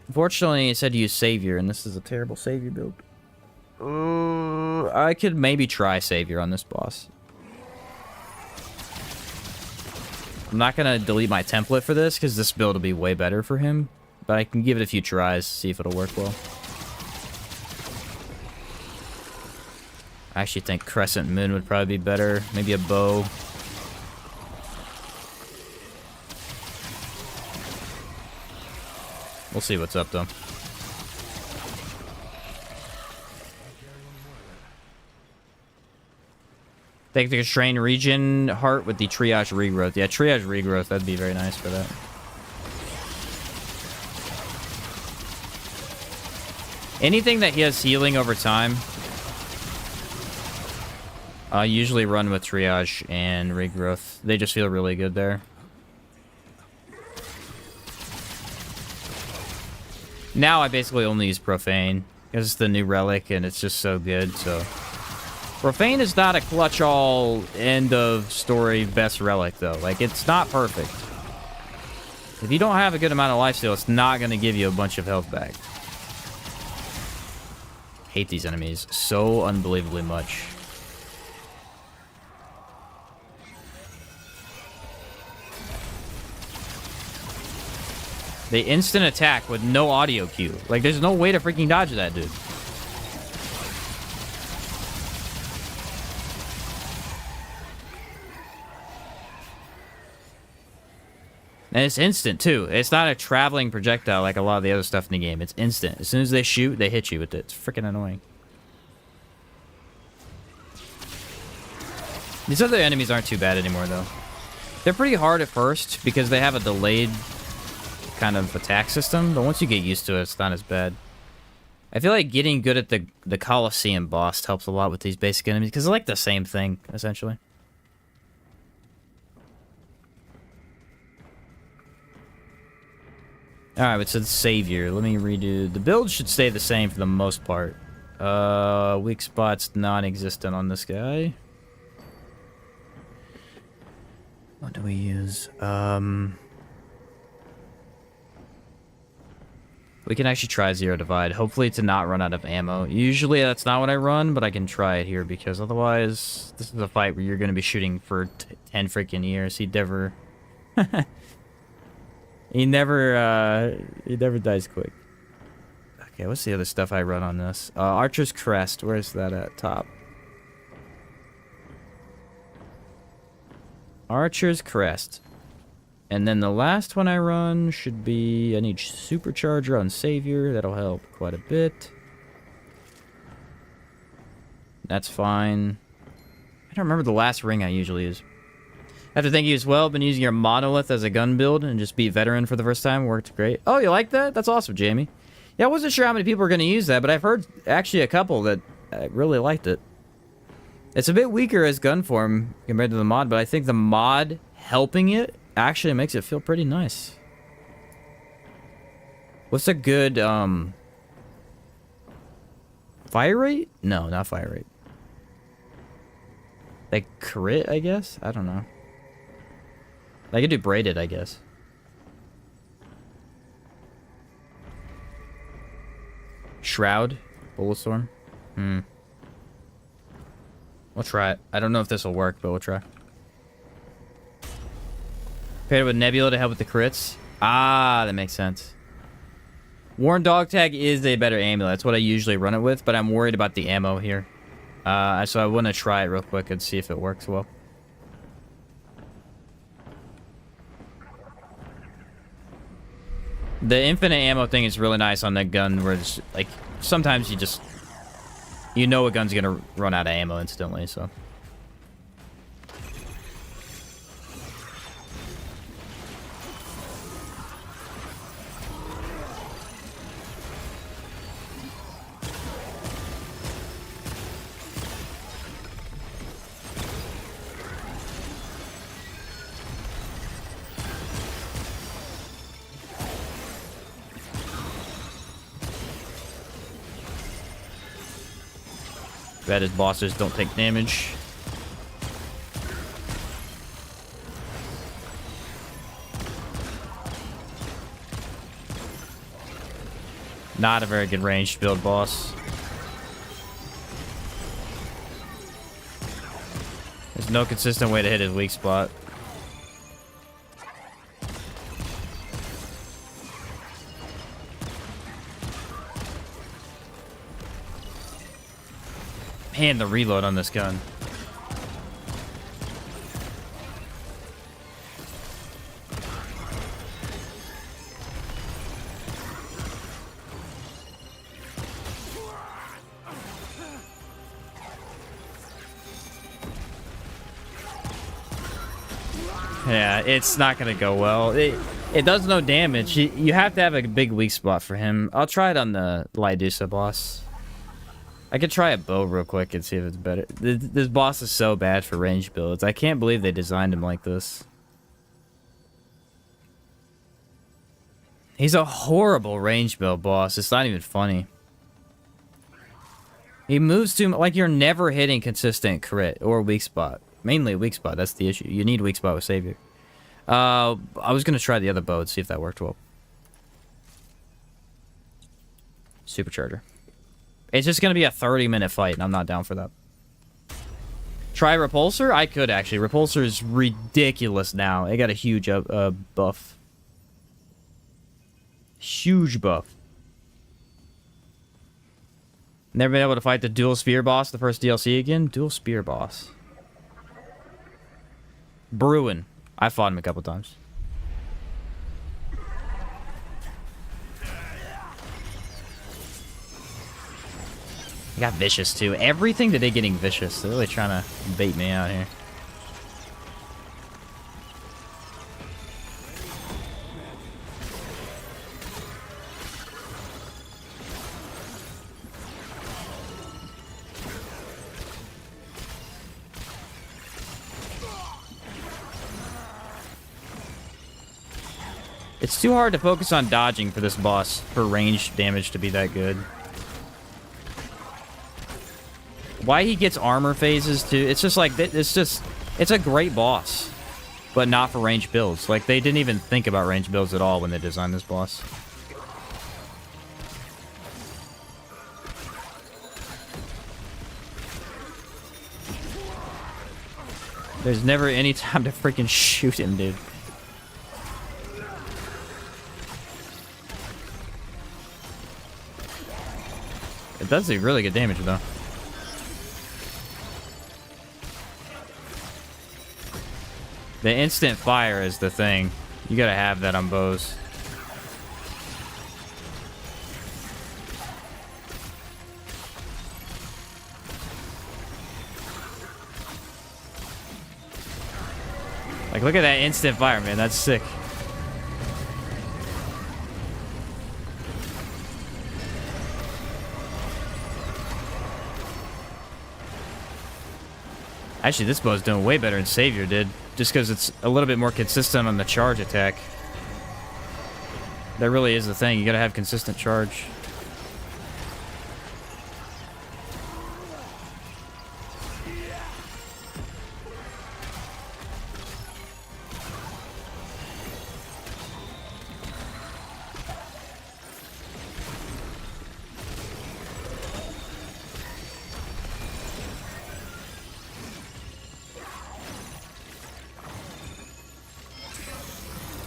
Unfortunately, it said to use Savior, and this is a terrible Savior build. I could maybe try Savior on this boss. I'm not going to delete my template for this, because this build will be way better for him. But I can give it a few tries, see if it'll work well. I actually think Crescent Moon would probably be better. Maybe a bow. We'll see what's up, though. Take the Constrained Region Heart with the Triage Regrowth. Yeah, Triage Regrowth, that'd be very nice for that. Anything that he has healing over time, I usually run with Triage and Regrowth. They just feel really good there. Now I basically only use Profane, because it's the new Relic and it's just so good, so... Profane is not a clutch-all, end-of-story best Relic, though. Like, it's not perfect. If you don't have a good amount of lifesteal, it's not going to give you a bunch of health back. Hate these enemies so unbelievably much. They instant attack with no audio cue. Like, there's no way to freaking dodge that, dude. And it's instant, too. It's not a traveling projectile like a lot of the other stuff in the game. It's instant. As soon as they shoot, they hit you with it. It's freaking annoying. These other enemies aren't too bad anymore, though. They're pretty hard at first because they have a delayed kind of attack system, but once you get used to it, it's not as bad. I feel like getting good at the Colosseum boss helps a lot with these basic enemies because they're like the same thing, essentially. Alright, but so the Savior. Let me redo. The build should stay the same for the most part. Weak spots non-existent on this guy. What do we use? We can actually try Zero Divide. Hopefully to not run out of ammo. Usually that's not what I run, but I can try it here because otherwise this is a fight where you're going to be shooting for 10 freaking years. He never... he never dies quick. Okay, what's the other stuff I run on this? Archer's Crest. Where's that at? Top. Archer's Crest. And then the last one I run should be... I need Supercharger on Savior. That'll help quite a bit. That's fine. I don't remember the last ring I usually use. I have to thank you as well. Been using your Monolith as a gun build and just beat Veteran for the first time. Worked great. Oh, you like that? That's awesome, Jamie. Yeah, I wasn't sure how many people were going to use that, but I've heard actually a couple that really liked it. It's a bit weaker as gun form compared to the mod, but I think the mod helping it actually makes it feel pretty nice. What's a good, fire rate? No, not fire rate. Like crit, I guess? I don't know. I could do braided, I guess. Shroud? Bulletstorm? We'll try it. I don't know if this will work, but we'll try. Paired with Nebula to help with the crits. Ah, that makes sense. Worn Dog Tag is a better amulet. That's what I usually run it with, but I'm worried about the ammo here. So I want to try it real quick and see if it works well. The infinite ammo thing is really nice on that gun where it's like sometimes you just a gun's gonna run out of ammo instantly, so. Bad as bosses don't take damage. Not a very good ranged build boss. There's no consistent way to hit his weak spot. Man, the reload on this gun. Yeah, it's not gonna go well. It does no damage. You have to have a big weak spot for him. I'll try it on the Lydusa boss. I could try a bow real quick and see if it's better. This boss is so bad for range builds. I can't believe they designed him like this. He's a horrible range build boss. It's not even funny. He moves too like you're never hitting consistent crit or weak spot. Mainly weak spot. That's the issue. You need weak spot with Savior. I was gonna try the other bow and see if that worked well. Supercharger. It's just gonna be a 30-minute fight, and I'm not down for that. Try Repulsor? I could, actually. Repulsor is ridiculous now. It got a huge buff. Huge buff. Never been able to fight the dual spear boss, the first DLC again? Dual spear boss. Bruin. I fought him a couple times. He got vicious too. Everything today getting vicious. They're really trying to bait me out here. It's too hard to focus on dodging for this boss for range damage to be that good. Why he gets armor phases too? It's just like it's a great boss, but not for range builds. Like they didn't even think about range builds at all when they designed this boss. There's never any time to freaking shoot him, dude. It does do really good damage, though. The instant fire is the thing. You gotta have that on bows. Like, look at that instant fire, man. That's sick. Actually, this bow's doing way better than Savior did. Just because it's a little bit more consistent on the charge attack. That really is the thing. You gotta have consistent charge.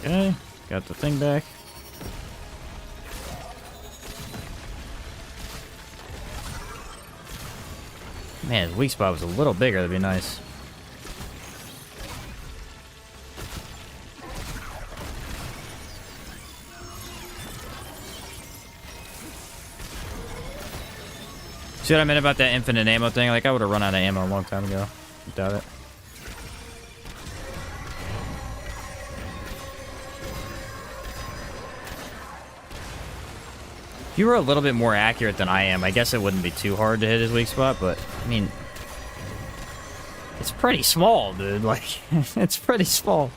Okay, got the thing back. Man, his weak spot was a little bigger, that'd be nice. See what I meant about that infinite ammo thing? Like, I would have run out of ammo a long time ago. Doubt it. If you were a little bit more accurate than I am, I guess it wouldn't be too hard to hit his weak spot, but, I mean... It's pretty small, dude. Like, it's pretty small.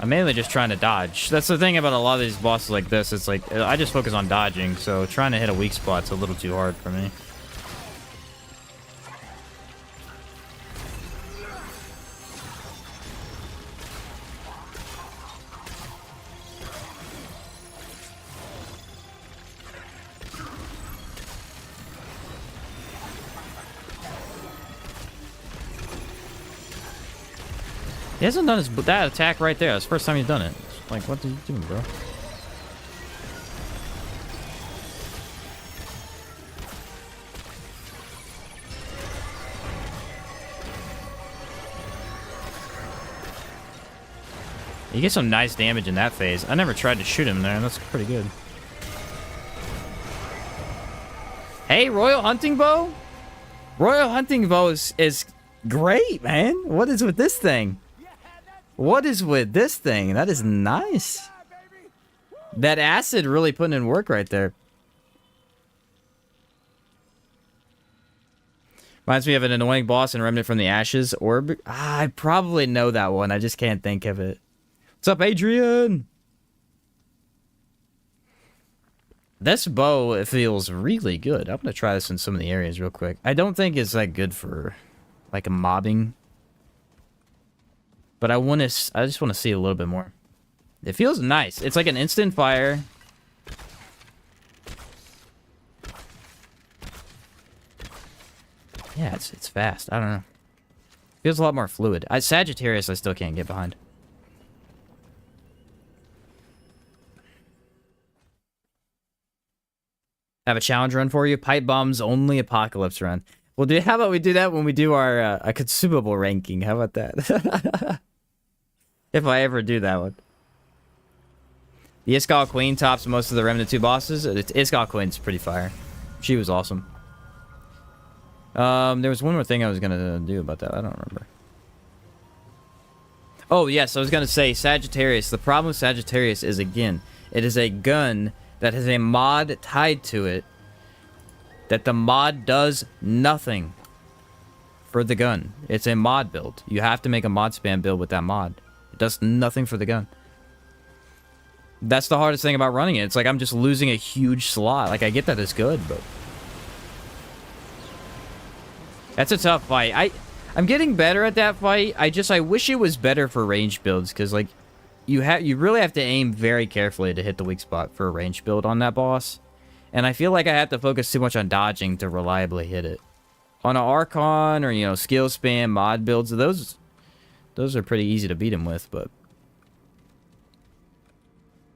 I'm mainly just trying to dodge. That's the thing about a lot of these bosses like this. It's like, I just focus on dodging, so trying to hit a weak spot's a little too hard for me. He hasn't done that attack right there. That's the first time he's done it. It's like, what are you doing, bro? You get some nice damage in that phase. I never tried to shoot him there. That's pretty good. Hey, Royal Hunting Bow? Royal Hunting Bow is great, man. What is with this thing? What is with this thing? That is nice. That acid really putting in work right there. Reminds me of an annoying boss in Remnant from the Ashes. Orb. I probably know that one. I just can't think of it. What's up, Adrian? This bow, it feels really good. I'm gonna try this in some of the areas real quick. I don't think it's like good for like a mobbing, but I just want to see a little bit more. It feels nice. It's like an instant fire. Yeah, it's fast. I don't know. Feels a lot more fluid. Sagittarius, I still can't get behind. Have a challenge run for you. Pipe bombs only apocalypse run. Well, how about we do that when we do our a consumable ranking? How about that? If I ever do that one. The Iskall Queen tops most of the Remnant 2 bosses. Iskall Queen's pretty fire. She was awesome. There was one more thing I was gonna do about that. I don't remember. Oh, yes, I was gonna say Sagittarius. The problem with Sagittarius is, again, it is a gun that has a mod tied to it that the mod does nothing for the gun. It's a mod build. You have to make a mod spam build with that mod. It does nothing for the gun. That's the hardest thing about running it. It's like I'm just losing a huge slot. Like, I get that it's good, but that's a tough fight. I'm getting better at that fight. I wish it was better for range builds, because like you really have to aim very carefully to hit the weak spot for a range build on that boss. And I feel like I have to focus too much on dodging to reliably hit it. On an Archon or, you know, skill spam mod builds, those are pretty easy to beat him with, but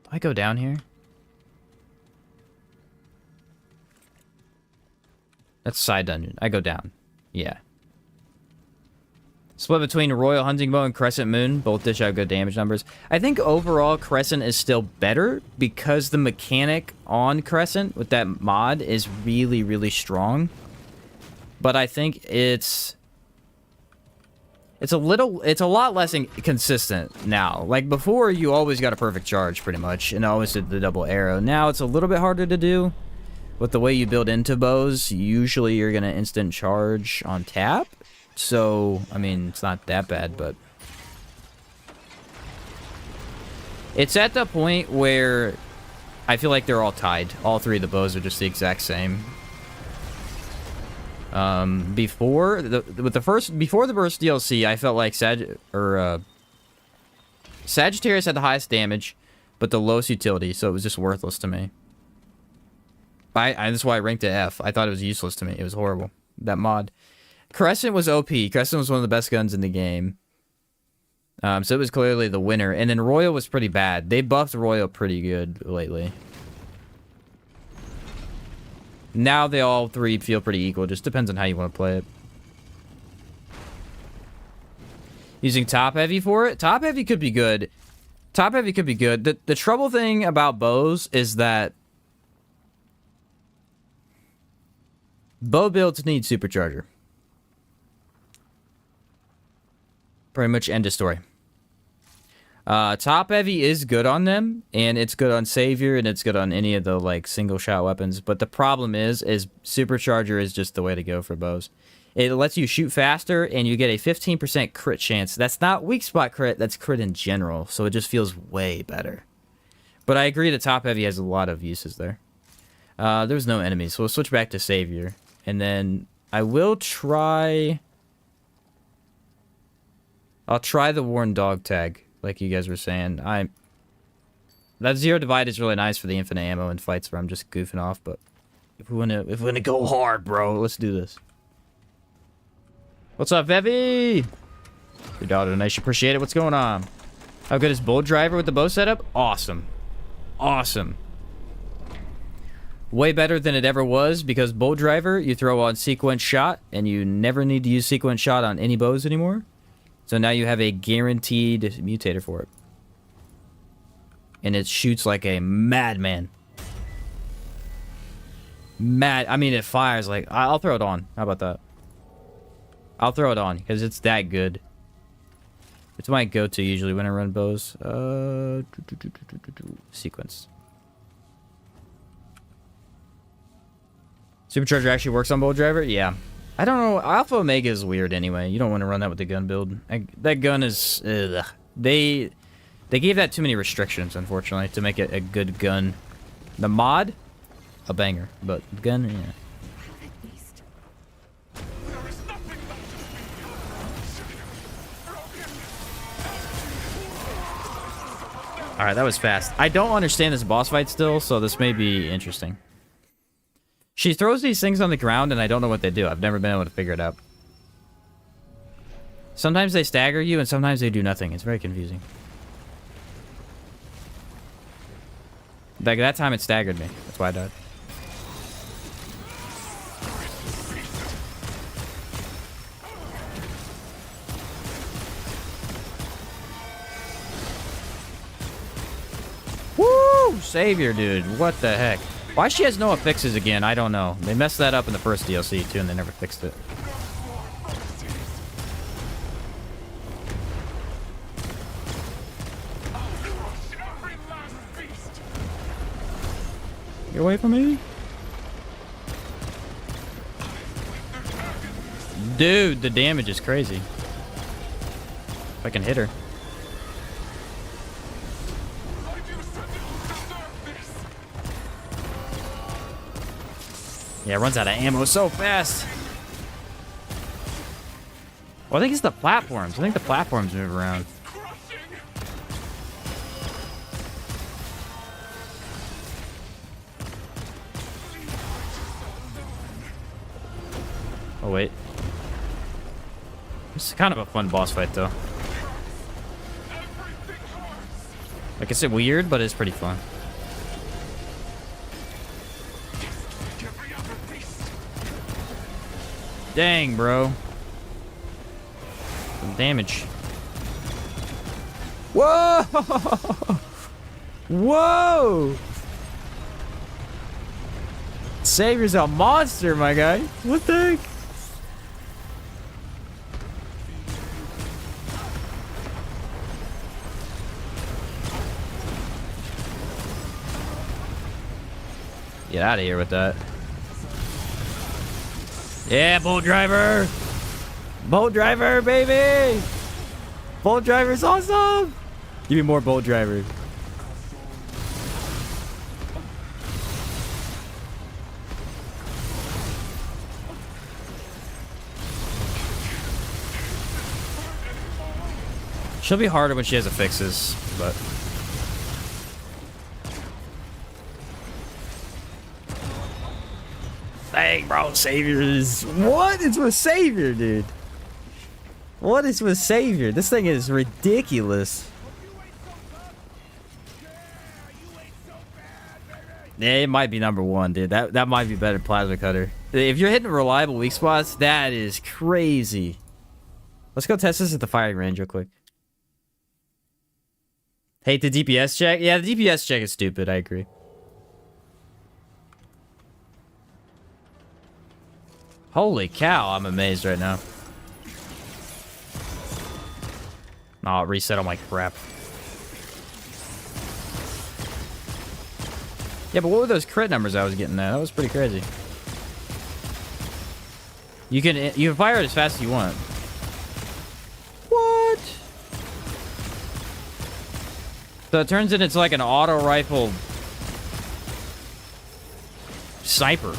do I go down here? That's side dungeon. I go down. Yeah. Split between Royal Hunting Bow and Crescent Moon. Both dish out good damage numbers. I think overall Crescent is still better because the mechanic on Crescent with that mod is really, really strong. But I think it's a lot less consistent now. Like before, you always got a perfect charge pretty much and always did the double arrow. Now it's a little bit harder to do. With the way you build into bows, usually you're gonna instant charge on tap. So, I mean, it's not that bad, but it's at the point where I feel like they're all tied. All three of the bows are just the exact same. Before the burst DLC, I felt like Sagittarius had the highest damage, but the lowest utility, so it was just worthless to me. That's why I ranked it F. I thought it was useless to me. It was horrible. That mod. Crescent was OP. Crescent was one of the best guns in the game. So it was clearly the winner. And then Royal was pretty bad. They buffed Royal pretty good lately. Now they all three feel pretty equal. Just depends on how you want to play it. Using top heavy for it? Top heavy could be good. Top heavy could be good. The trouble thing about bows is that bow builds need supercharger. Pretty much end of story. Top heavy is good on them, and it's good on Savior, and it's good on any of the like single shot weapons. But the problem is supercharger is just the way to go for bows. It lets you shoot faster, and you get a 15% crit chance. That's not weak spot crit, that's crit in general, so it just feels way better. But I agree that top heavy has a lot of uses there. There's no enemies, so we'll switch back to Savior. And then I will try... I'll try the Worn Dog tag, like you guys were saying. That Zero Divide is really nice for the infinite ammo in fights where I'm just goofing off, but if we wanna go hard, bro, let's do this. What's up, Evie? Your daughter, nice, appreciate it. What's going on? How good is Bull Driver with the bow setup? Awesome. Awesome. Way better than it ever was, because Bull Driver, you throw on Sequence Shot, and you never need to use Sequence Shot on any bows anymore. So now you have a guaranteed mutator for it. And it shoots like a madman. I mean, it fires like... I'll throw it on. How about that? I'll throw it on, because it's that good. It's my go-to usually when I run bows. Sequence. Supercharger actually works on Bull Driver? Yeah. I don't know. Alpha Omega is weird anyway. You don't want to run that with the gun build. That gun is... Ugh. They gave that too many restrictions, unfortunately, to make it a good gun. The mod a banger. But gun, yeah. Alright, that was fast. I don't understand this boss fight still, so this may be interesting. She throws these things on the ground, and I don't know what they do. I've never been able to figure it out. Sometimes they stagger you, and sometimes they do nothing. It's very confusing. Like, that time it staggered me. That's why I died. Woo! Savior, dude. What the heck? Why she has no affixes again, I don't know. They messed that up in the first DLC, too, and they never fixed it. Get away from me. Dude, the damage is crazy. If I can hit her. Yeah, it runs out of ammo so fast. Well, I think it's the platforms. I think the platforms move around. Oh, wait. This is kind of a fun boss fight, though. Like, it's weird, but it's pretty fun. Dang, bro. Some damage. Whoa! Whoa! Savior's a monster, my guy. What the heck? Get out of here with that. Yeah, bolt driver! Bolt driver, baby! Bolt driver's awesome! Give me more bolt driver. She'll be harder when she has affixes, but... Dang, bro, Savior is... What is with Savior, dude? What is with Savior? This thing is ridiculous. Yeah, it might be number one, dude. That might be better plasma cutter. If you're hitting reliable weak spots, that is crazy. Let's go test this at the firing range real quick. Hate the DPS check? Yeah, the DPS check is stupid, I agree. Holy cow, I'm amazed right now. Oh, reset all my crap. Yeah, but what were those crit numbers I was getting there? That was pretty crazy. You can fire it as fast as you want. What? So it turns into like an auto rifle sniper.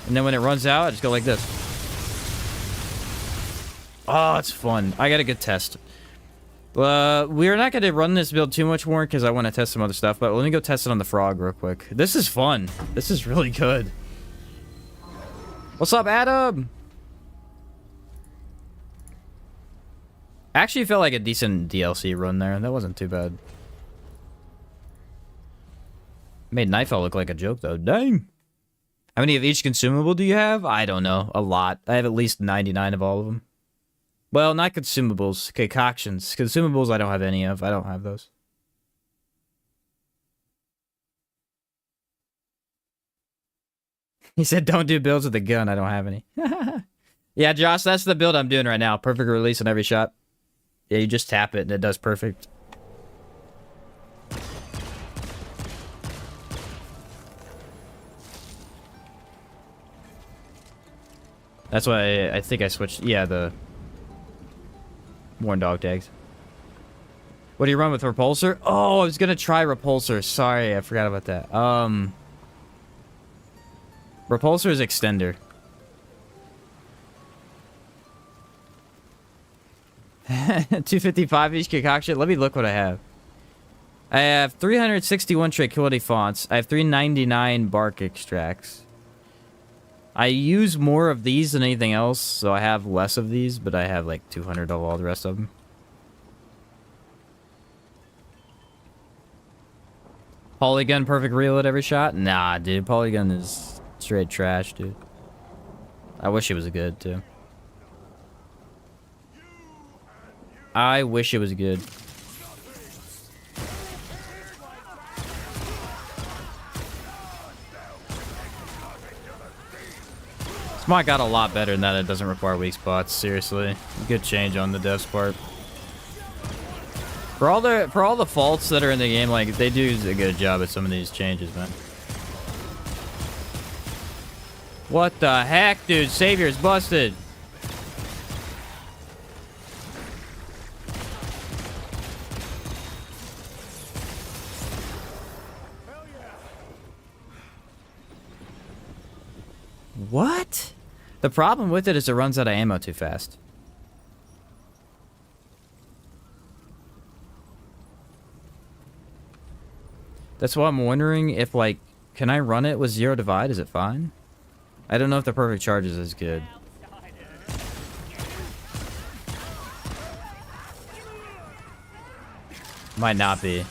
And then when it runs out, I just go like this. Oh, it's fun. I got a good test. We're not going to run this build too much more because I want to test some other stuff. But let me go test it on the frog real quick. This is fun. This is really good. What's up, Adam? Actually felt like a decent DLC run there. That wasn't too bad. Made Nightfall look like a joke, though. Dang. How many of each consumable do you have? I don't know. A lot. I have at least 99 of all of them. Well, not consumables. Concoctions. Consumables I don't have any of. I don't have those. He said don't do builds with a gun. I don't have any. Yeah, Josh, that's the build I'm doing right now. Perfect release on every shot. Yeah, you just tap it and it does perfect. That's why I think I switched. Yeah, the worn dog tags. What do you run with repulsor? Oh, I was gonna try repulsor. Sorry, I forgot about that. Repulsor's extender. 255 each concoction. Let me look what I have. I have 361 tranquility fonts. I have 399 bark extracts. I use more of these than anything else, so I have less of these, but I have like 200 of all the rest of them. Polygon perfect reel at every shot? Nah, dude. Polygon is straight trash, dude. I wish it was good, too. I wish it was good. This mod got a lot better in that it doesn't require weak spots, seriously. Good change on the devs part. For all the faults that are in the game, like, they do a good job at some of these changes, man. What the heck, dude? Savior's busted. What? The problem with it is it runs out of ammo too fast. That's why I'm wondering if, like, can I run it with 0 divide? Is it fine? I don't know if the perfect charge is as good. Might not be.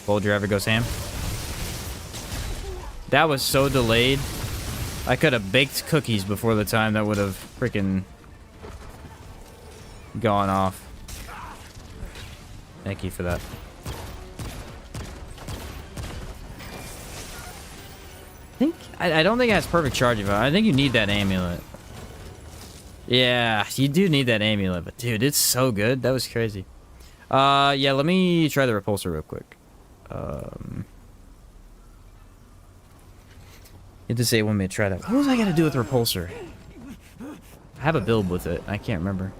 Bold driver goes ham. That was so delayed. I could have baked cookies before the time that would have freaking gone off. Thank you for that. I don't think it has perfect charge of it. I think you need that amulet. Yeah, you do need that amulet, but dude, it's so good. That was crazy. Yeah, let me try the repulsor real quick. You had to say when me to try that. What was I gonna do with the repulsor? I have a build with it. I can't remember.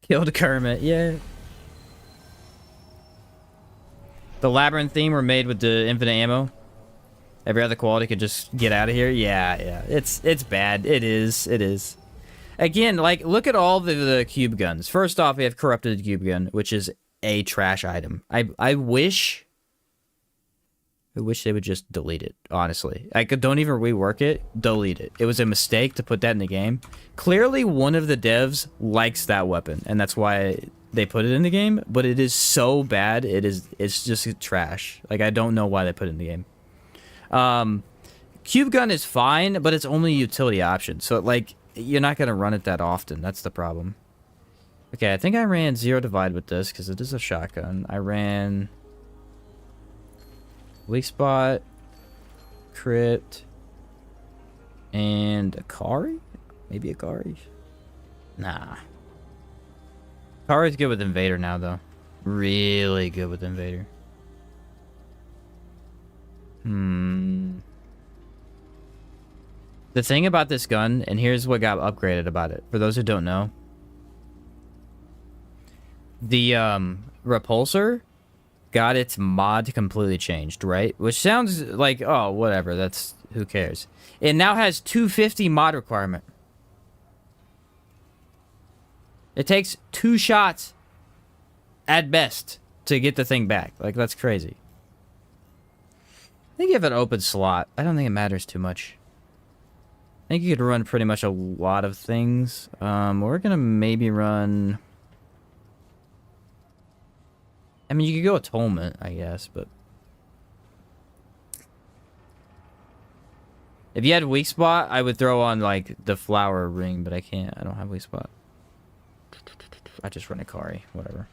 Killed Kermit, yeah. The labyrinth theme were made with the infinite ammo. Every other quality could just get out of here. Yeah. It's bad. It is. Again, like, look at all the cube guns. First off, we have corrupted cube gun, which is a trash item. I wish they would just delete it, honestly. Don't even rework it. Delete it. It was a mistake to put that in the game. Clearly, one of the devs likes that weapon, and that's why they put it in the game, but it is so bad, it's just trash. Like, I don't know why they put it in the game. Cube gun is fine, but it's only a utility option, so, like, you're not going to run it that often. That's the problem. Okay, I think I ran 0 divide with this, because it is a shotgun. I ran weak spot, crit, and Akari? Maybe Akari? Nah. Akari's good with Invader now, though. Really good with Invader. The thing about this gun, and here's what got upgraded about it. For those who don't know, the repulsor got its mod completely changed, right? Which sounds like, oh, whatever, that's, who cares? It now has 250 mod requirement. It takes 2 shots at best to get the thing back. Like, that's crazy. I think you have an open slot. I don't think it matters too much. I think you could run pretty much a lot of things. We're gonna maybe run... I mean, you could go Atonement, I guess, but... If you had weak spot, I would throw on, like, the flower ring, but I can't. I don't have weak spot. I just run Akari. Whatever.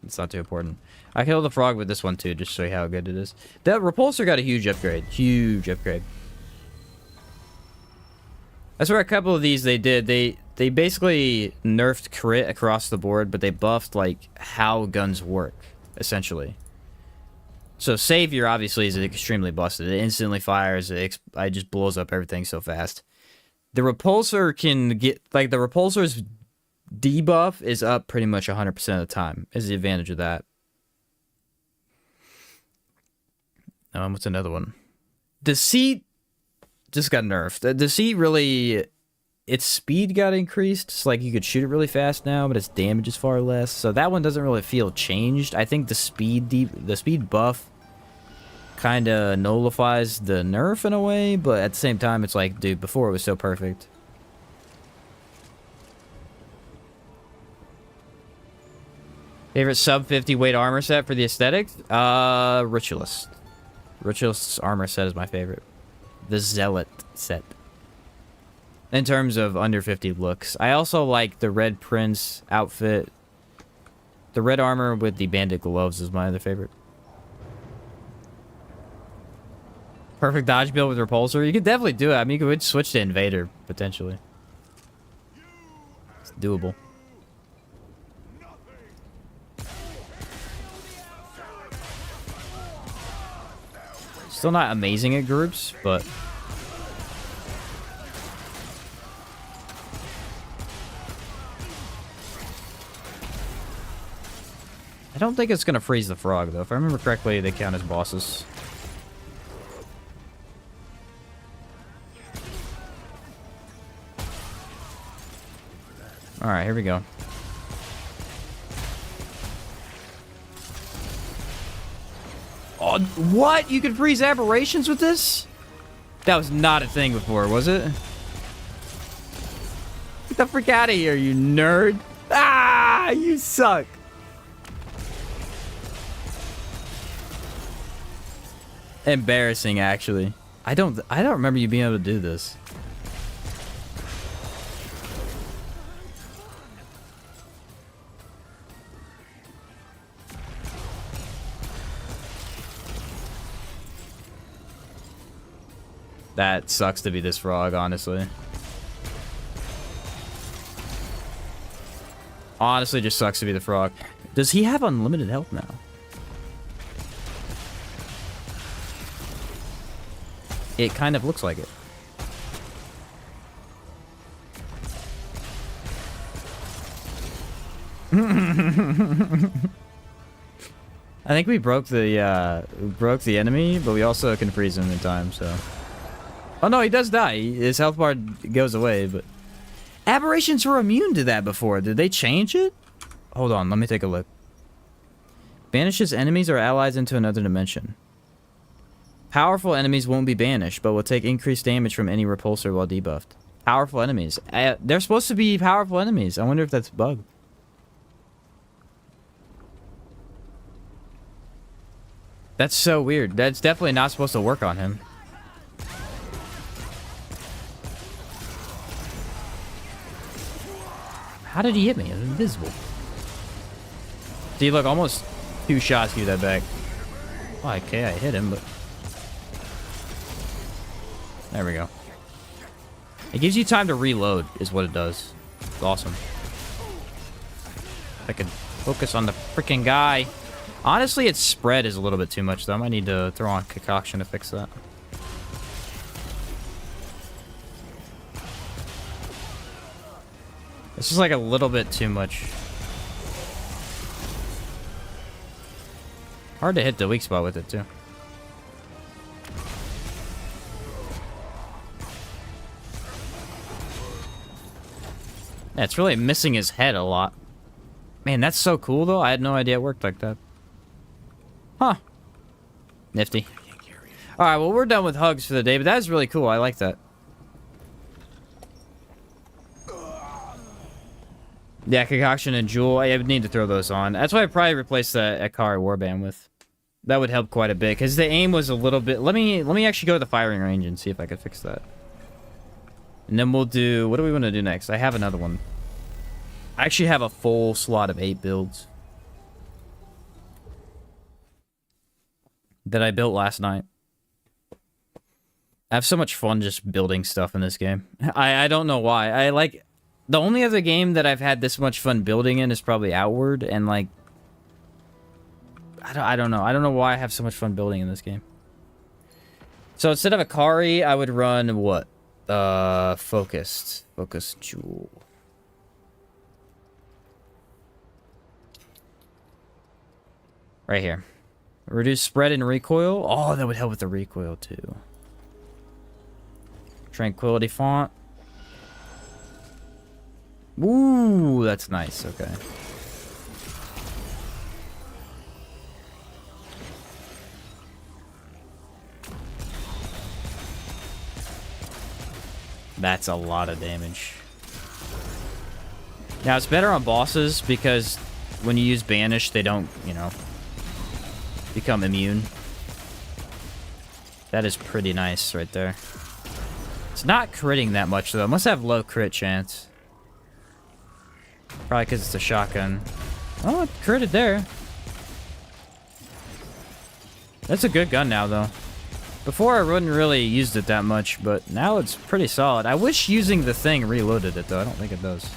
It's not too important. I killed the frog with this one, too, just to show you how good it is. That repulsor got a huge upgrade. Huge upgrade. That's where a couple of these they did. They basically nerfed crit across the board, but they buffed, like, how guns work, essentially. So Savior, obviously, is extremely busted. It instantly fires. It just blows up everything so fast. The repulsor can get... Like, the repulsor's debuff is up pretty much 100% of the time, is the advantage of that. What's another one? Deceit just got nerfed. Deceit really, its speed got increased. It's like you could shoot it really fast now, but its damage is far less. So that one doesn't really feel changed. I think the speed buff kind of nullifies the nerf in a way, but at the same time, it's like, dude, before it was so perfect. Favorite sub 50 weight armor set for the aesthetic? Ritualist. Ritualist's armor set is my favorite. The Zealot set. In terms of under 50 looks. I also like the Red Prince outfit. The red armor with the bandit gloves is my other favorite. Perfect dodge build with repulsor. You could definitely do it. I mean, you could switch to invader, potentially. It's doable. Still not amazing at groups, but... I don't think it's gonna freeze the frog, though. If I remember correctly, they count as bosses. Alright, here we go. Oh, what? You can freeze aberrations with this? That was not a thing before, was it? Get the frick out of here, you nerd. Ah, you suck. Embarrassing, actually. I don't remember you being able to do this. That sucks to be this frog, honestly. Honestly, just sucks to be the frog. Does he have unlimited health now? It kind of looks like it. I think we broke the enemy, but we also can freeze him in time, so... Oh no, he does die. His health bar goes away, but... Aberrations were immune to that before. Did they change it? Hold on, let me take a look. Banishes enemies or allies into another dimension. Powerful enemies won't be banished, but will take increased damage from any repulsor while debuffed. Powerful enemies. They're supposed to be powerful enemies. I wonder if that's a bug. That's so weird. That's definitely not supposed to work on him. How did he hit me? It was invisible. See, look, almost 2 shots through that back. Oh, okay, I hit him, but... There we go. It gives you time to reload, is what it does. It's awesome. I can focus on the freaking guy. Honestly, its spread is a little bit too much, though. I might need to throw on concoction to fix that. This is like a little bit too much. Hard to hit the weak spot with it, too. Yeah, it's really missing his head a lot. Man, that's so cool, though. I had no idea it worked like that. Huh. Nifty. Alright, well, we're done with hugs for the day, but that is really cool. I like that. Yeah, concoction and jewel. I would need to throw those on. That's why I probably replaced the Akari warband with. That would help quite a bit, because the aim was a little bit... Let me actually go to the firing range and see if I can fix that. And then we'll do... What do we want to do next? I have another one. I actually have a full slot of 8 builds. That I built last night. I have so much fun just building stuff in this game. I don't know why. I like... The only other game that I've had this much fun building in is probably Outward, and like... I don't know. I don't know why I have so much fun building in this game. So instead of Akari, I would run what? Focused. Focused Jewel. Right here. Reduce spread and recoil. Oh, that would help with the recoil too. Tranquility font. Ooh, that's nice. Okay. That's a lot of damage. Now, it's better on bosses because when you use Banish, they don't, you know, become immune. That is pretty nice right there. It's not critting that much, though. It must have low crit chance. Probably because it's a shotgun. Oh, it critted there. That's a good gun now, though. Before, I wouldn't really used it that much, but now it's pretty solid. I wish using the thing reloaded it, though. I don't think it does.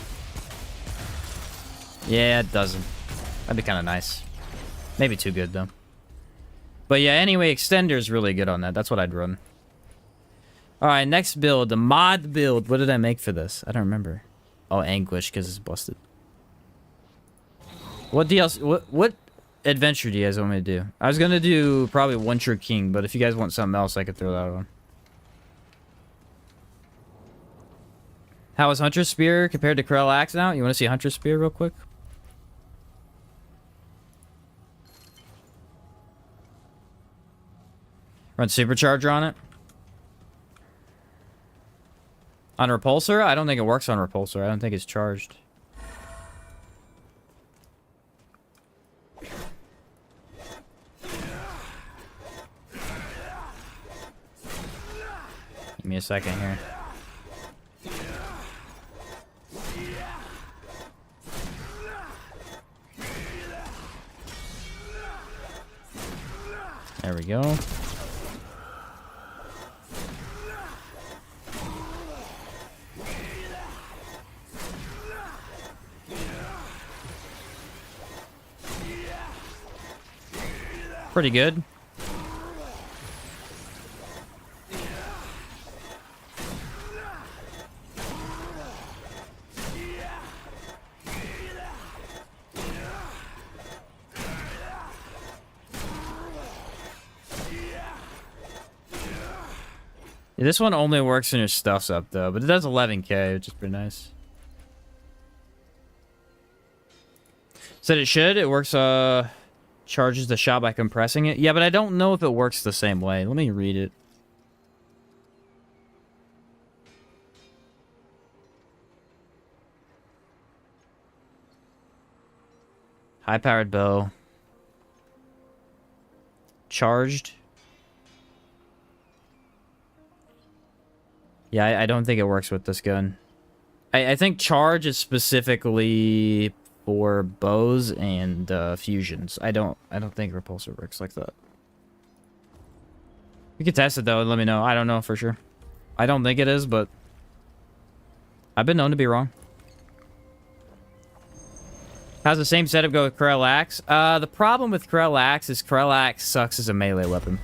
Yeah, it doesn't. That'd be kind of nice. Maybe too good, though. But yeah, anyway, Extender is really good on that. That's what I'd run. Alright, next build. The mod build. What did I make for this? I don't remember. Oh, Anguish, because it's busted. What DLC? What adventure do you guys want me to do? I was going to do probably One True King, but if you guys want something else, I could throw that on. How is Hunter's Spear compared to Krell Axe now? You want to see Hunter's Spear real quick? Run Supercharger on it. On Repulsor? I don't think it works on Repulsor. I don't think it's charged. Give me a second here. There we go. Pretty good. Yeah, this one only works when your stuff's up, though, but it does 11k, which is pretty nice. Said it should. It works, charges the shot by compressing it. Yeah, but I don't know if it works the same way. Let me read it. High-powered bow. Charged. Yeah, I don't think it works with this gun. I think charge is specifically for bows and fusions. I don't think repulsor works like that. You can test it though and let me know. I don't know for sure. I don't think it is, but I've been known to be wrong. How's the same setup go with Krell Axe? The problem with Krell Axe is Krell Axe sucks as a melee weapon.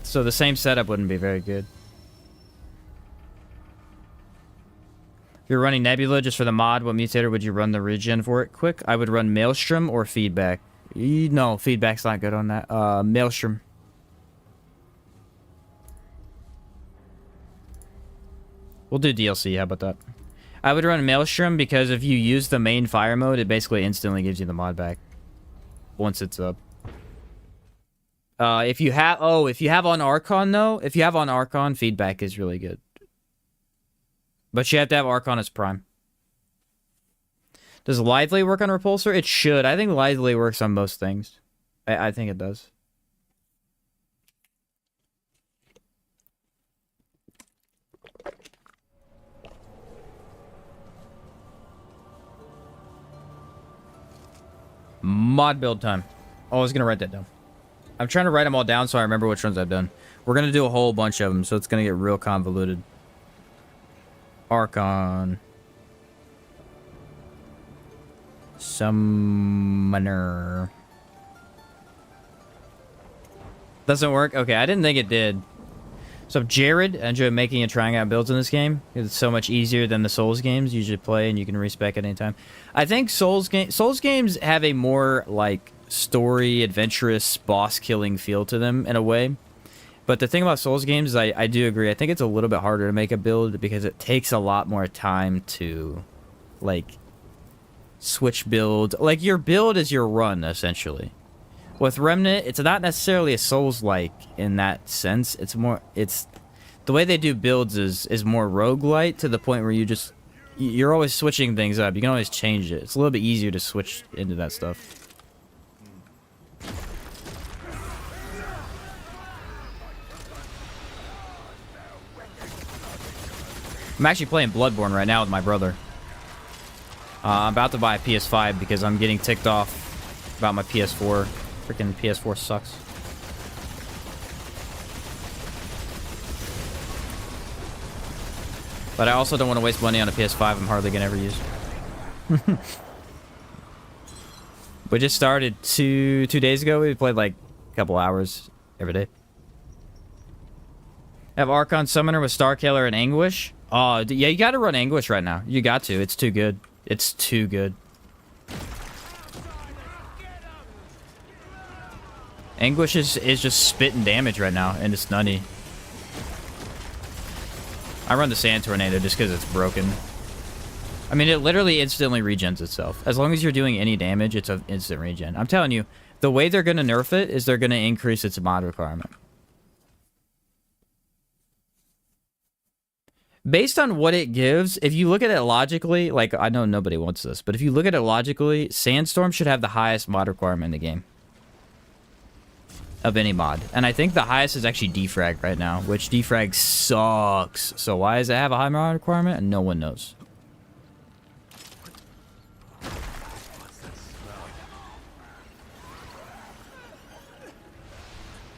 So the same setup wouldn't be very good. If you're running Nebula just for the mod, what mutator would you run the regen for it? Quick, I would run Maelstrom or Feedback. No, Feedback's not good on that. Maelstrom. We'll do DLC, how about that? I would run Maelstrom because if you use the main fire mode, it basically instantly gives you the mod back. Once it's up. If you have on Archon though, if you have on Archon, Feedback is really good. But you have to have Archon as Prime. Does Lively work on Repulsor? It should. I think Lively works on most things. I think it does. Mod build time. Oh, I was going to write that down. I'm trying to write them all down so I remember which ones I've done. We're going to do a whole bunch of them, so it's going to get real convoluted. Archon. Summoner. Doesn't work? Okay, I didn't think it did. So Jared, I enjoy making and trying out builds in this game. It's so much easier than the Souls games you usually play and you can respec at any time. I think Souls games have a more, like, story, adventurous, boss-killing feel to them in a way. But the thing about Souls games is I do agree. I think it's a little bit harder to make a build because it takes a lot more time to, like, switch build. Like, your build is your run, essentially. With Remnant, it's not necessarily a Souls-like in that sense. It's more... The way they do builds is more roguelite to the point where you're always switching things up. You can always change it. It's a little bit easier to switch into that stuff. I'm actually playing Bloodborne right now with my brother. I'm about to buy a PS5 because I'm getting ticked off about my PS4. Freaking PS4 sucks. But I also don't want to waste money on a PS5 I'm hardly going to ever use. We just started two days ago. We played like a couple hours every day. Have Archon Summoner with Starkiller and Anguish. Oh, yeah, you got to run Anguish right now. You got to. It's too good. It's too good. Anguish is just spitting damage right now, and it's nutty. I run the Sand Tornado just because it's broken. I mean, it literally instantly regens itself. As long as you're doing any damage, it's an instant regen. I'm telling you, the way they're going to nerf it is they're going to increase its mod requirement. Based on what it gives, if you look at it logically, like, I know nobody wants this, but if you look at it logically, Sandstorm should have the highest mod requirement in the game. Of any mod. And I think the highest is actually Defrag right now, which Defrag sucks. So why does it have a high mod requirement? No one knows.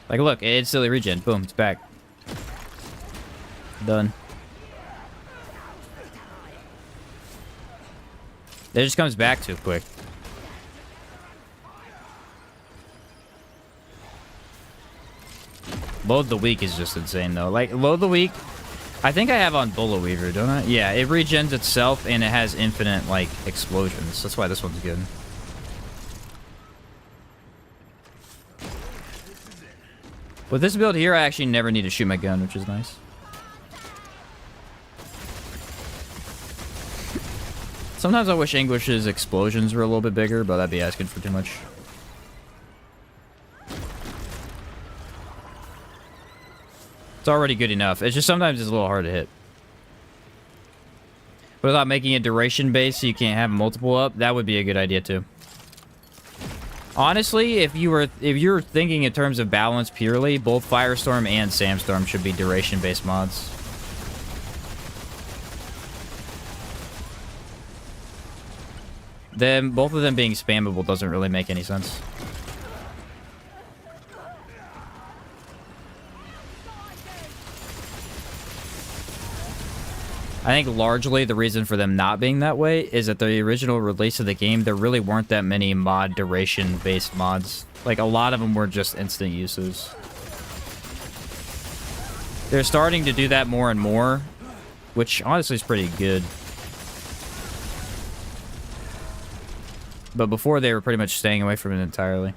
Like, look, it instantly regen. Boom, it's back. Done. It just comes back too quick. Load the Weak is just insane, though. Like, Load the Weak, I think I have on Bullet Weaver, don't I? Yeah, it regens itself, and it has infinite, like, explosions. That's why this one's good. With this build here, I actually never need to shoot my gun, which is nice. Sometimes I wish Anguish's explosions were a little bit bigger, but that'd be asking for too much. It's already good enough. It's just sometimes it's a little hard to hit. But without making it duration based so you can't have multiple up, that would be a good idea too. Honestly, if you're thinking in terms of balance purely, both Firestorm and Sandstorm should be duration based mods. Then both of them being spammable doesn't really make any sense. I think largely the reason for them not being that way is at the original release of the game, there really weren't that many mod duration-based mods. Like, a lot of them were just instant uses. They're starting to do that more and more, which honestly is pretty good. But before, they were pretty much staying away from it entirely.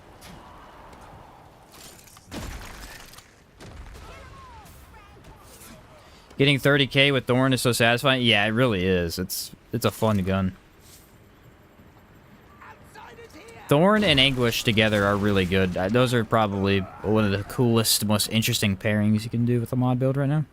Getting 30k with Thorn is so satisfying. Yeah, it really is. It's a fun gun. Thorn and Anguish together are really good. Those are probably one of the coolest, most interesting pairings you can do with a mod build right now.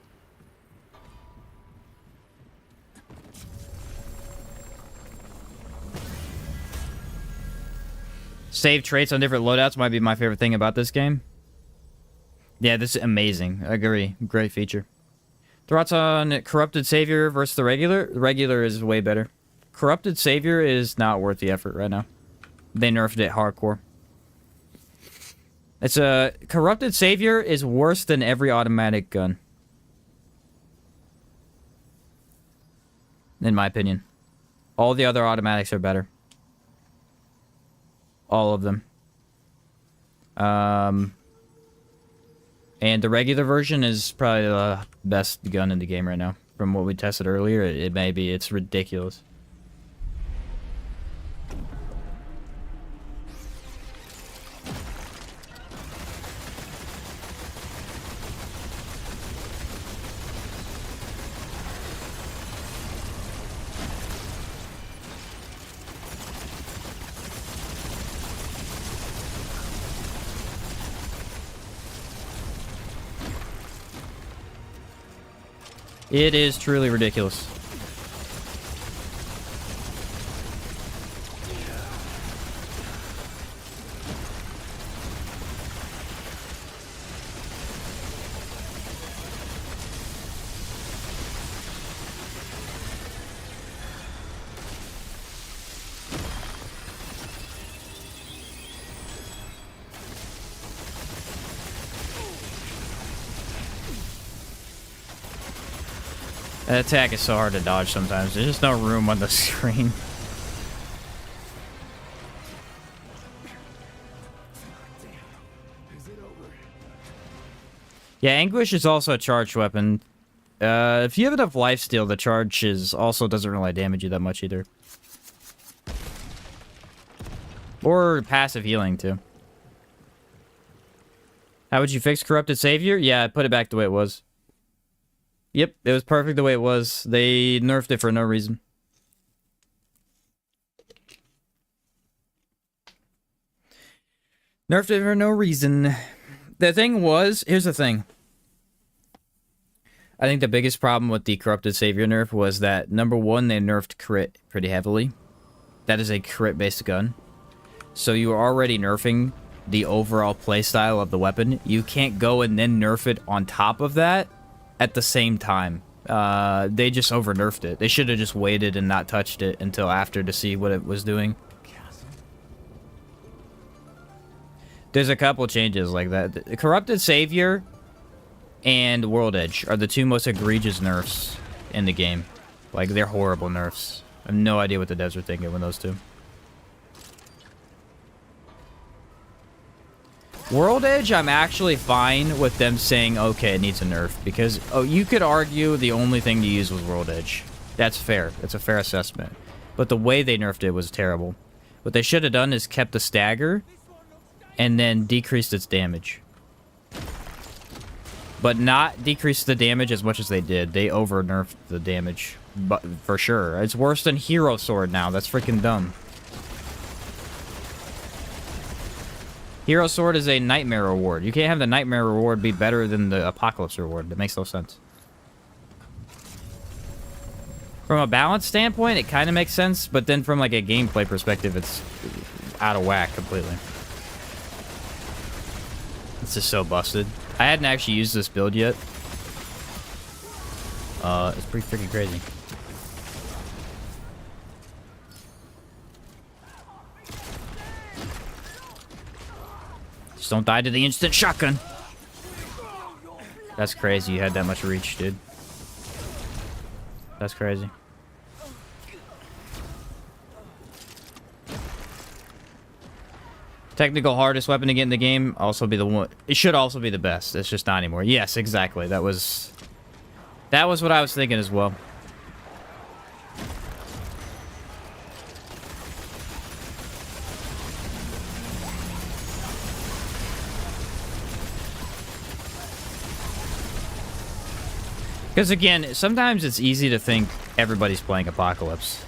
Save traits on different loadouts might be my favorite thing about this game. Yeah, this is amazing. I agree. Great feature. Thoughts on Corrupted Savior versus the regular? The regular is way better. Corrupted Savior is not worth the effort right now. They nerfed it hardcore. It's a Corrupted Savior is worse than every automatic gun. In my opinion. All the other automatics are better. All of them. And the regular version is probably the best gun in the game right now. From what we tested earlier, it may be. It's ridiculous. It is truly ridiculous. That attack is so hard to dodge sometimes. There's just no room on the screen. Yeah, Anguish is also a charged weapon. If you have enough lifesteal, the charge also doesn't really damage you that much either. Or passive healing, too. How would you fix Corrupted Savior? Yeah, I put it back the way it was. Yep, it was perfect the way it was. They nerfed it for no reason. Nerfed it for no reason. The thing was, here's the thing. I think the biggest problem with the Corrupted Savior nerf was that, number one, they nerfed crit pretty heavily. That is a crit-based gun. So you are already nerfing the overall playstyle of the weapon. You can't go and then nerf it on top of that at the same time. They just over-nerfed it. They should have just waited and not touched it until after to see what it was doing. There's a couple changes like that. The Corrupted Savior and World Edge are the two most egregious nerfs in the game. Like, they're horrible nerfs. I have no idea what the devs were thinking with those two. World Edge, I'm actually fine with them saying, okay, it needs a nerf. Because, oh, you could argue the only thing to use was World Edge. That's fair. That's a fair assessment. But the way they nerfed it was terrible. What they should have done is kept the stagger and then decreased its damage. But not decrease the damage as much as they did. They over-nerfed the damage, but for sure. It's worse than Hero Sword now. That's freaking dumb. Hero Sword is a Nightmare reward. You can't have the Nightmare reward be better than the Apocalypse reward. That makes no sense. From a balance standpoint, it kind of makes sense, but then from like a gameplay perspective, it's out of whack completely. It's just so busted. I hadn't actually used this build yet. It's pretty freaking crazy. Just don't die to the instant shotgun. That's crazy. You had that much reach, dude. That's crazy. Technical hardest weapon to get in the game, also be the one. It should also be the best. It's just not anymore. Yes, exactly. That was what I was thinking as well. Because again, sometimes it's easy to think everybody's playing Apocalypse.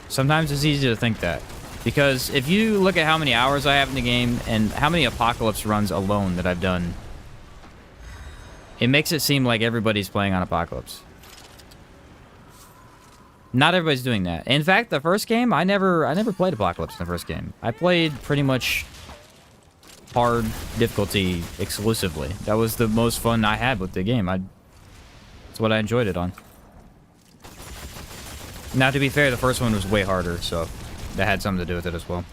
Sometimes it's easy to think that. Because if you look at how many hours I have in the game and how many Apocalypse runs alone that I've done, it makes it seem like everybody's playing on Apocalypse. Not everybody's doing that. In fact, the first game, I never played Apocalypse in the first game. I played pretty much hard difficulty exclusively. That was the most fun I had with the game. That's what I enjoyed it on. Now, to be fair, the first one was way harder, so that had something to do with it as well.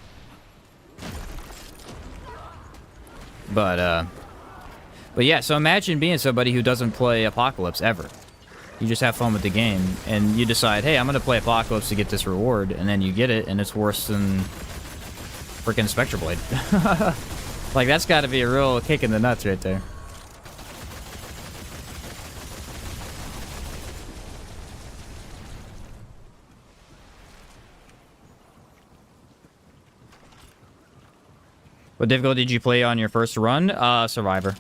But yeah, so imagine being somebody who doesn't play Apocalypse ever. You just have fun with the game, and you decide, hey, I'm going to play Apocalypse to get this reward, and then you get it, and it's worse than freaking Spectre Blade. Like, that's got to be a real kick in the nuts right there. What difficulty did you play on your first run? Survivor.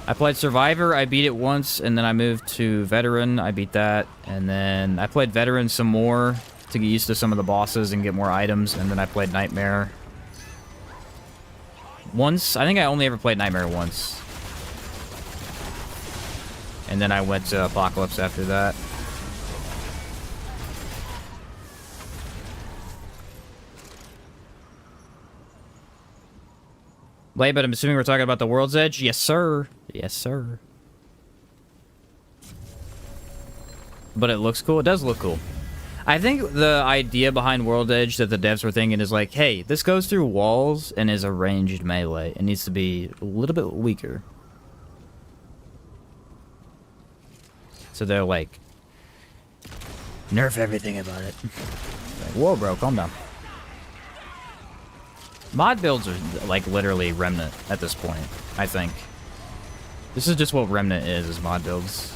I played Survivor, I beat it once, and then I moved to Veteran, I beat that, and then I played Veteran some more to get used to some of the bosses and get more items, and then I played Nightmare. Once, I think I only ever played Nightmare once. And then I went to Apocalypse after that. Wait, but I'm assuming we're talking about the World's Edge? Yes, sir. Yes, sir. But it looks cool. It does look cool. I think the idea behind World Edge that the devs were thinking is like, hey, this goes through walls and is a ranged melee. It needs to be a little bit weaker. So they're like, nerf everything about it. Like, whoa, bro, calm down. Mod builds are like literally Remnant at this point, I think. This is just what Remnant is mod builds.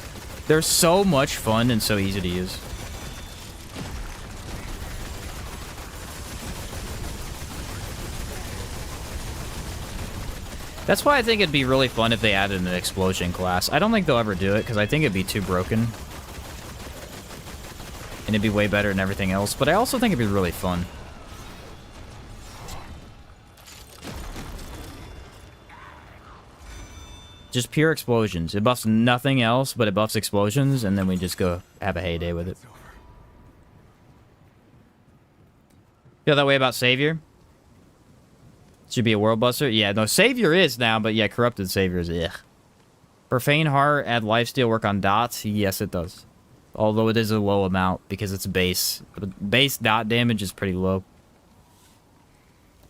They're so much fun and so easy to use. That's why I think it'd be really fun if they added an explosion class. I don't think they'll ever do it, because I think it'd be too broken. And it'd be way better than everything else, but I also think it'd be really fun. Just pure explosions. It buffs nothing else, but it buffs explosions, and then we just go have a heyday with it. Feel that way about Savior? Should be a world buster? Yeah, no, Savior is now, but yeah, Corrupted Savior is ugh. Profane Heart, add lifesteal, work on dots? Yes, it does. Although it is a low amount, because it's base. Base dot damage is pretty low.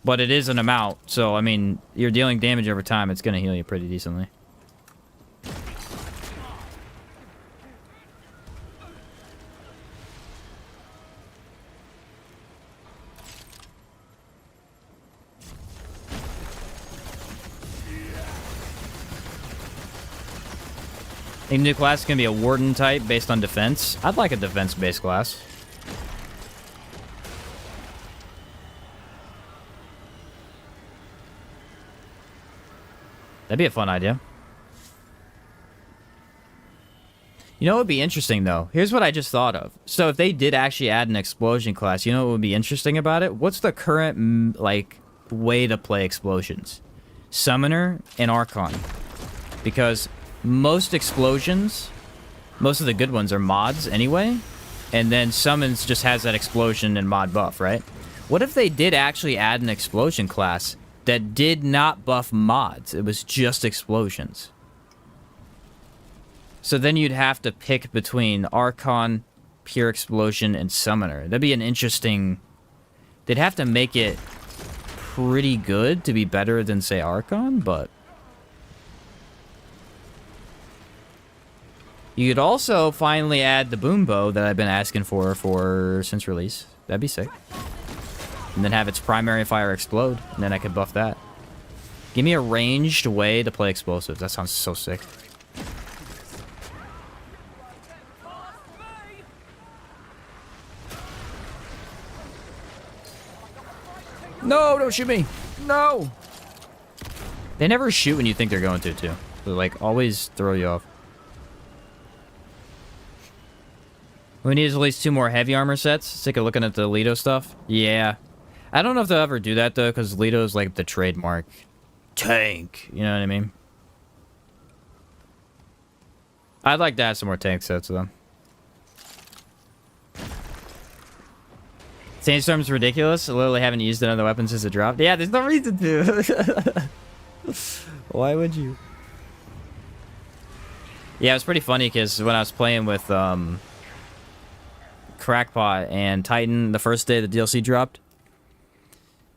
But it is an amount, so, I mean, you're dealing damage over time, it's gonna heal you pretty decently. A new class is going to be a Warden type based on defense. I'd like a defense-based class. That'd be a fun idea. You know what would be interesting, though? Here's what I just thought of. So if they did actually add an explosion class, you know what would be interesting about it? What's the current, like, way to play explosions? Summoner and Archon. Because most explosions, most of the good ones are mods anyway, and then summons just has that explosion and mod buff, right? What if they did actually add an explosion class that did not buff mods? It was just explosions. So then you'd have to pick between Archon, Pure Explosion, and Summoner. That'd be an interesting... They'd have to make it pretty good to be better than, say, Archon, but... You could also finally add the boom bow that I've been asking for since release. That'd be sick. And then have its primary fire explode, and then I could buff that. Give me a ranged way to play explosives. That sounds so sick. No, don't shoot me. No. They never shoot when you think they're going to, too. They, like, always throw you off. We need at least 2 more heavy armor sets. Sick of looking at the Leto stuff. Yeah. I don't know if they'll ever do that, though, because Leto's, like, the trademark tank. You know what I mean? I'd like to add some more tank sets, though. Sandstorm's ridiculous. I literally haven't used another weapon since it dropped. Yeah, there's no reason to. Why would you? Yeah, it was pretty funny, because when I was playing with, Crackpot and Titan the first day the DLC dropped,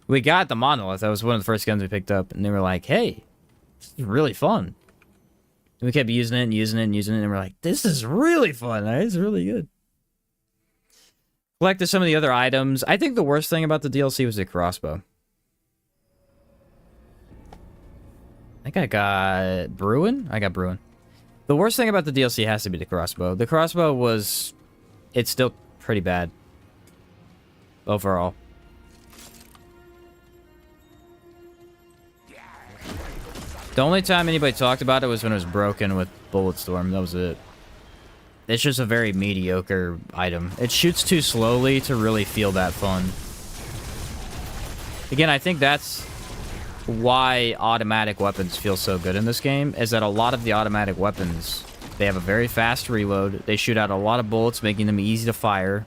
we got the Monolith. That was one of the first guns we picked up, and they were like, hey, this is really fun. And we kept using it and using it and using it, and we're like, this is really fun. It's really good. Collected some of the other items. I think the worst thing about the DLC was the crossbow. I think I got Bruin? I got Bruin. The worst thing about the DLC has to be the crossbow. The crossbow was... It's still pretty bad. Overall. The only time anybody talked about it was when it was broken with Bulletstorm. That was it. It's just a very mediocre item. It shoots too slowly to really feel that fun. Again, I think that's why automatic weapons feel so good in this game, is that a lot of the automatic weapons They have a very fast reload. They shoot out a lot of bullets, making them easy to fire.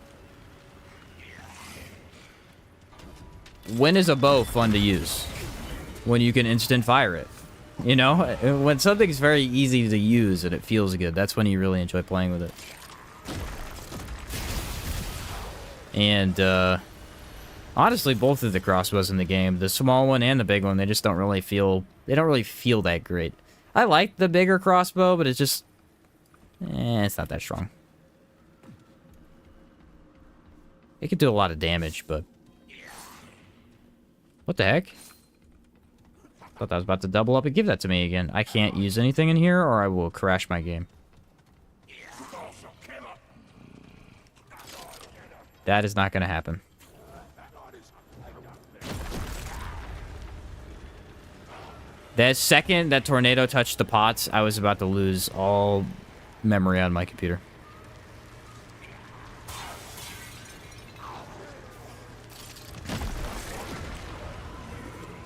When is a bow fun to use? When you can instant fire it. You know? When something's very easy to use and it feels good, that's when you really enjoy playing with it. And, honestly, both of the crossbows in the game, the small one and the big one, they just don't really feel... They don't really feel that great. I like the bigger crossbow, but it's just... it's not that strong. It could do a lot of damage, but... What the heck? Thought that was about to double up and give that to me again. I can't use anything in here, or I will crash my game. That is not going to happen. The second that tornado touched the pots, I was about to lose all memory on my computer.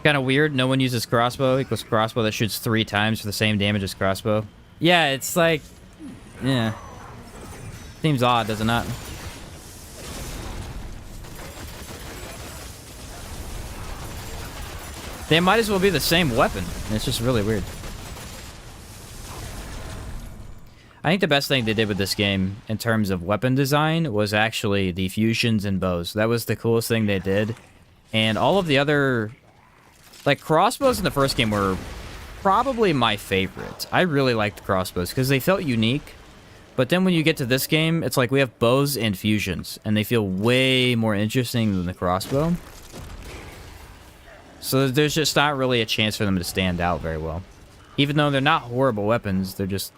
Kind of weird. No one uses crossbow equals crossbow that shoots 3 times for the same damage as crossbow. Yeah, it's like... Yeah. Seems odd, does it not? They might as well be the same weapon. It's just really weird. I think the best thing they did with this game in terms of weapon design was actually the fusions and bows. That was the coolest thing they did. And all of the other... Like, crossbows in the first game were probably my favorite. I really liked crossbows because they felt unique. But then when you get to this game, it's like we have bows and fusions. And they feel way more interesting than the crossbow. So there's just not really a chance for them to stand out very well. Even though they're not horrible weapons, they're just...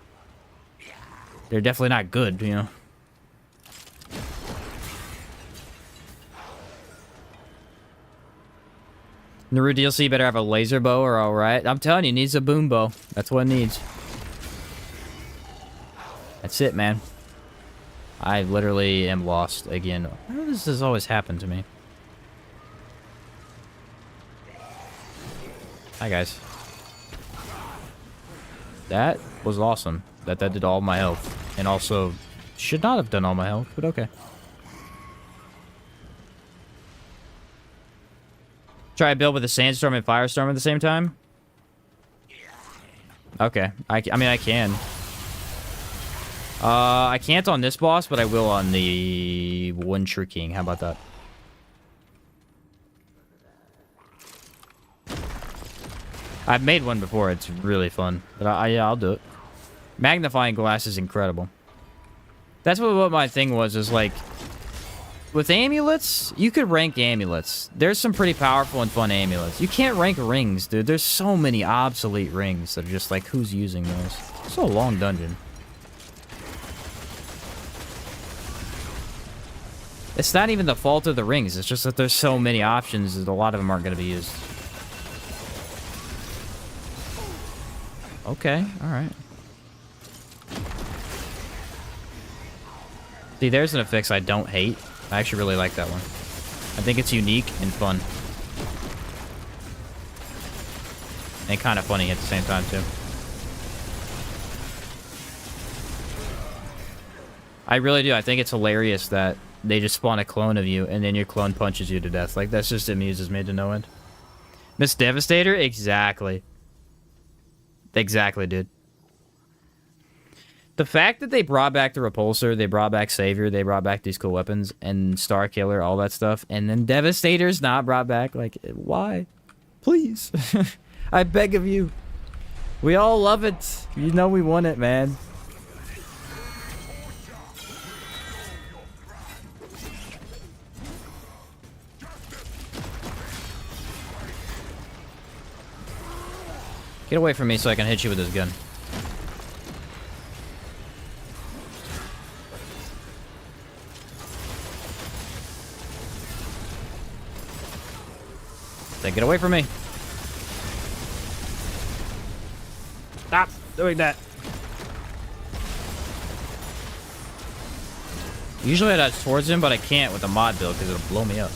They're definitely not good, you know? Naru DLC better have a laser bow or alright. I'm telling you, it needs a boom bow. That's what it needs. That's it, man. I literally am lost again. Why does this always happen to me? Hi, guys. That was awesome. That did all my health. And also, should not have done all my health, but okay. Try a build with a sandstorm and firestorm at the same time? Okay. I mean, I can. I can't on this boss, but I will on the One True King. How about that? I've made one before. It's really fun. But yeah, I'll do it. Magnifying glass is incredible. That's what my thing was, is like... With amulets, you could rank amulets. There's some pretty powerful and fun amulets. You can't rank rings, dude. There's so many obsolete rings that are just like, who's using those? It's a long dungeon. It's not even the fault of the rings. It's just that there's so many options that a lot of them aren't going to be used. Okay, alright. See, there's an affix I don't hate. I actually really like that one. I think it's unique and fun. And kind of funny at the same time, too. I really do. I think it's hilarious that they just spawn a clone of you and then your clone punches you to death. Like, that's just amuses me to no end. Miss Devastator? Exactly. Exactly, dude. The fact that they brought back the Repulsor, they brought back Savior, they brought back these cool weapons, and Star Killer, all that stuff, and then Devastator's not brought back, like, why? Please. I beg of you. We all love it. You know we want it, man. Get away from me so I can hit you with this gun. Then get away from me. Stop doing that. Usually I dodge towards him, but I can't with the mod build because it'll blow me up.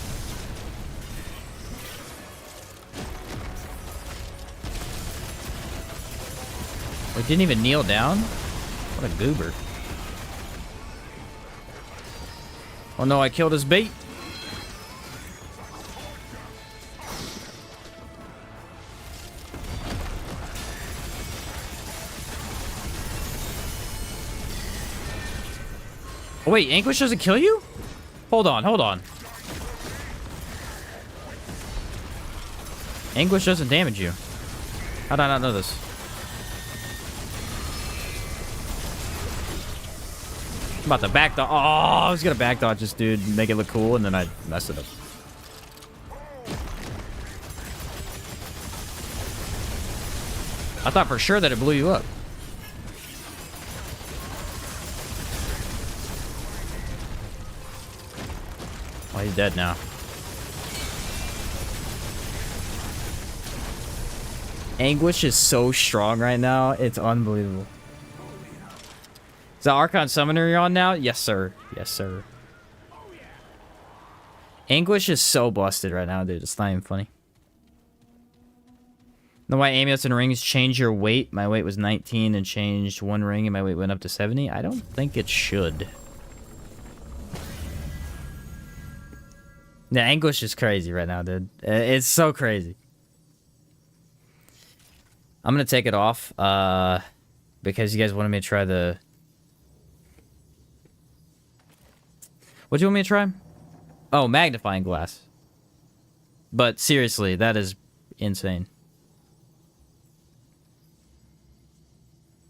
We didn't even kneel down? What What a goober. Oh no, I killed his bait. Oh wait, Anguish doesn't kill you? Hold on, hold on. Anguish doesn't damage you. How did I not know this? I'm about to back dodge. Oh, I was gonna back dodge this dude, make it look cool, and then I messed it up. I thought for sure that it blew you up. Oh, he's dead now. Anguish is so strong right now. It's unbelievable. Is the Archon Summoner you're on now? Yes, sir. Yes, sir. Anguish is so busted right now, dude. It's not even funny. Know why amulets and rings change your weight? My weight was 19 and changed one ring and my weight went up to 70. I don't think it should. The Anguish is crazy right now, dude. It's so crazy. I'm gonna take it off, because you guys wanted me to try the... What do you want me to try? Oh, magnifying glass. But seriously, that is insane.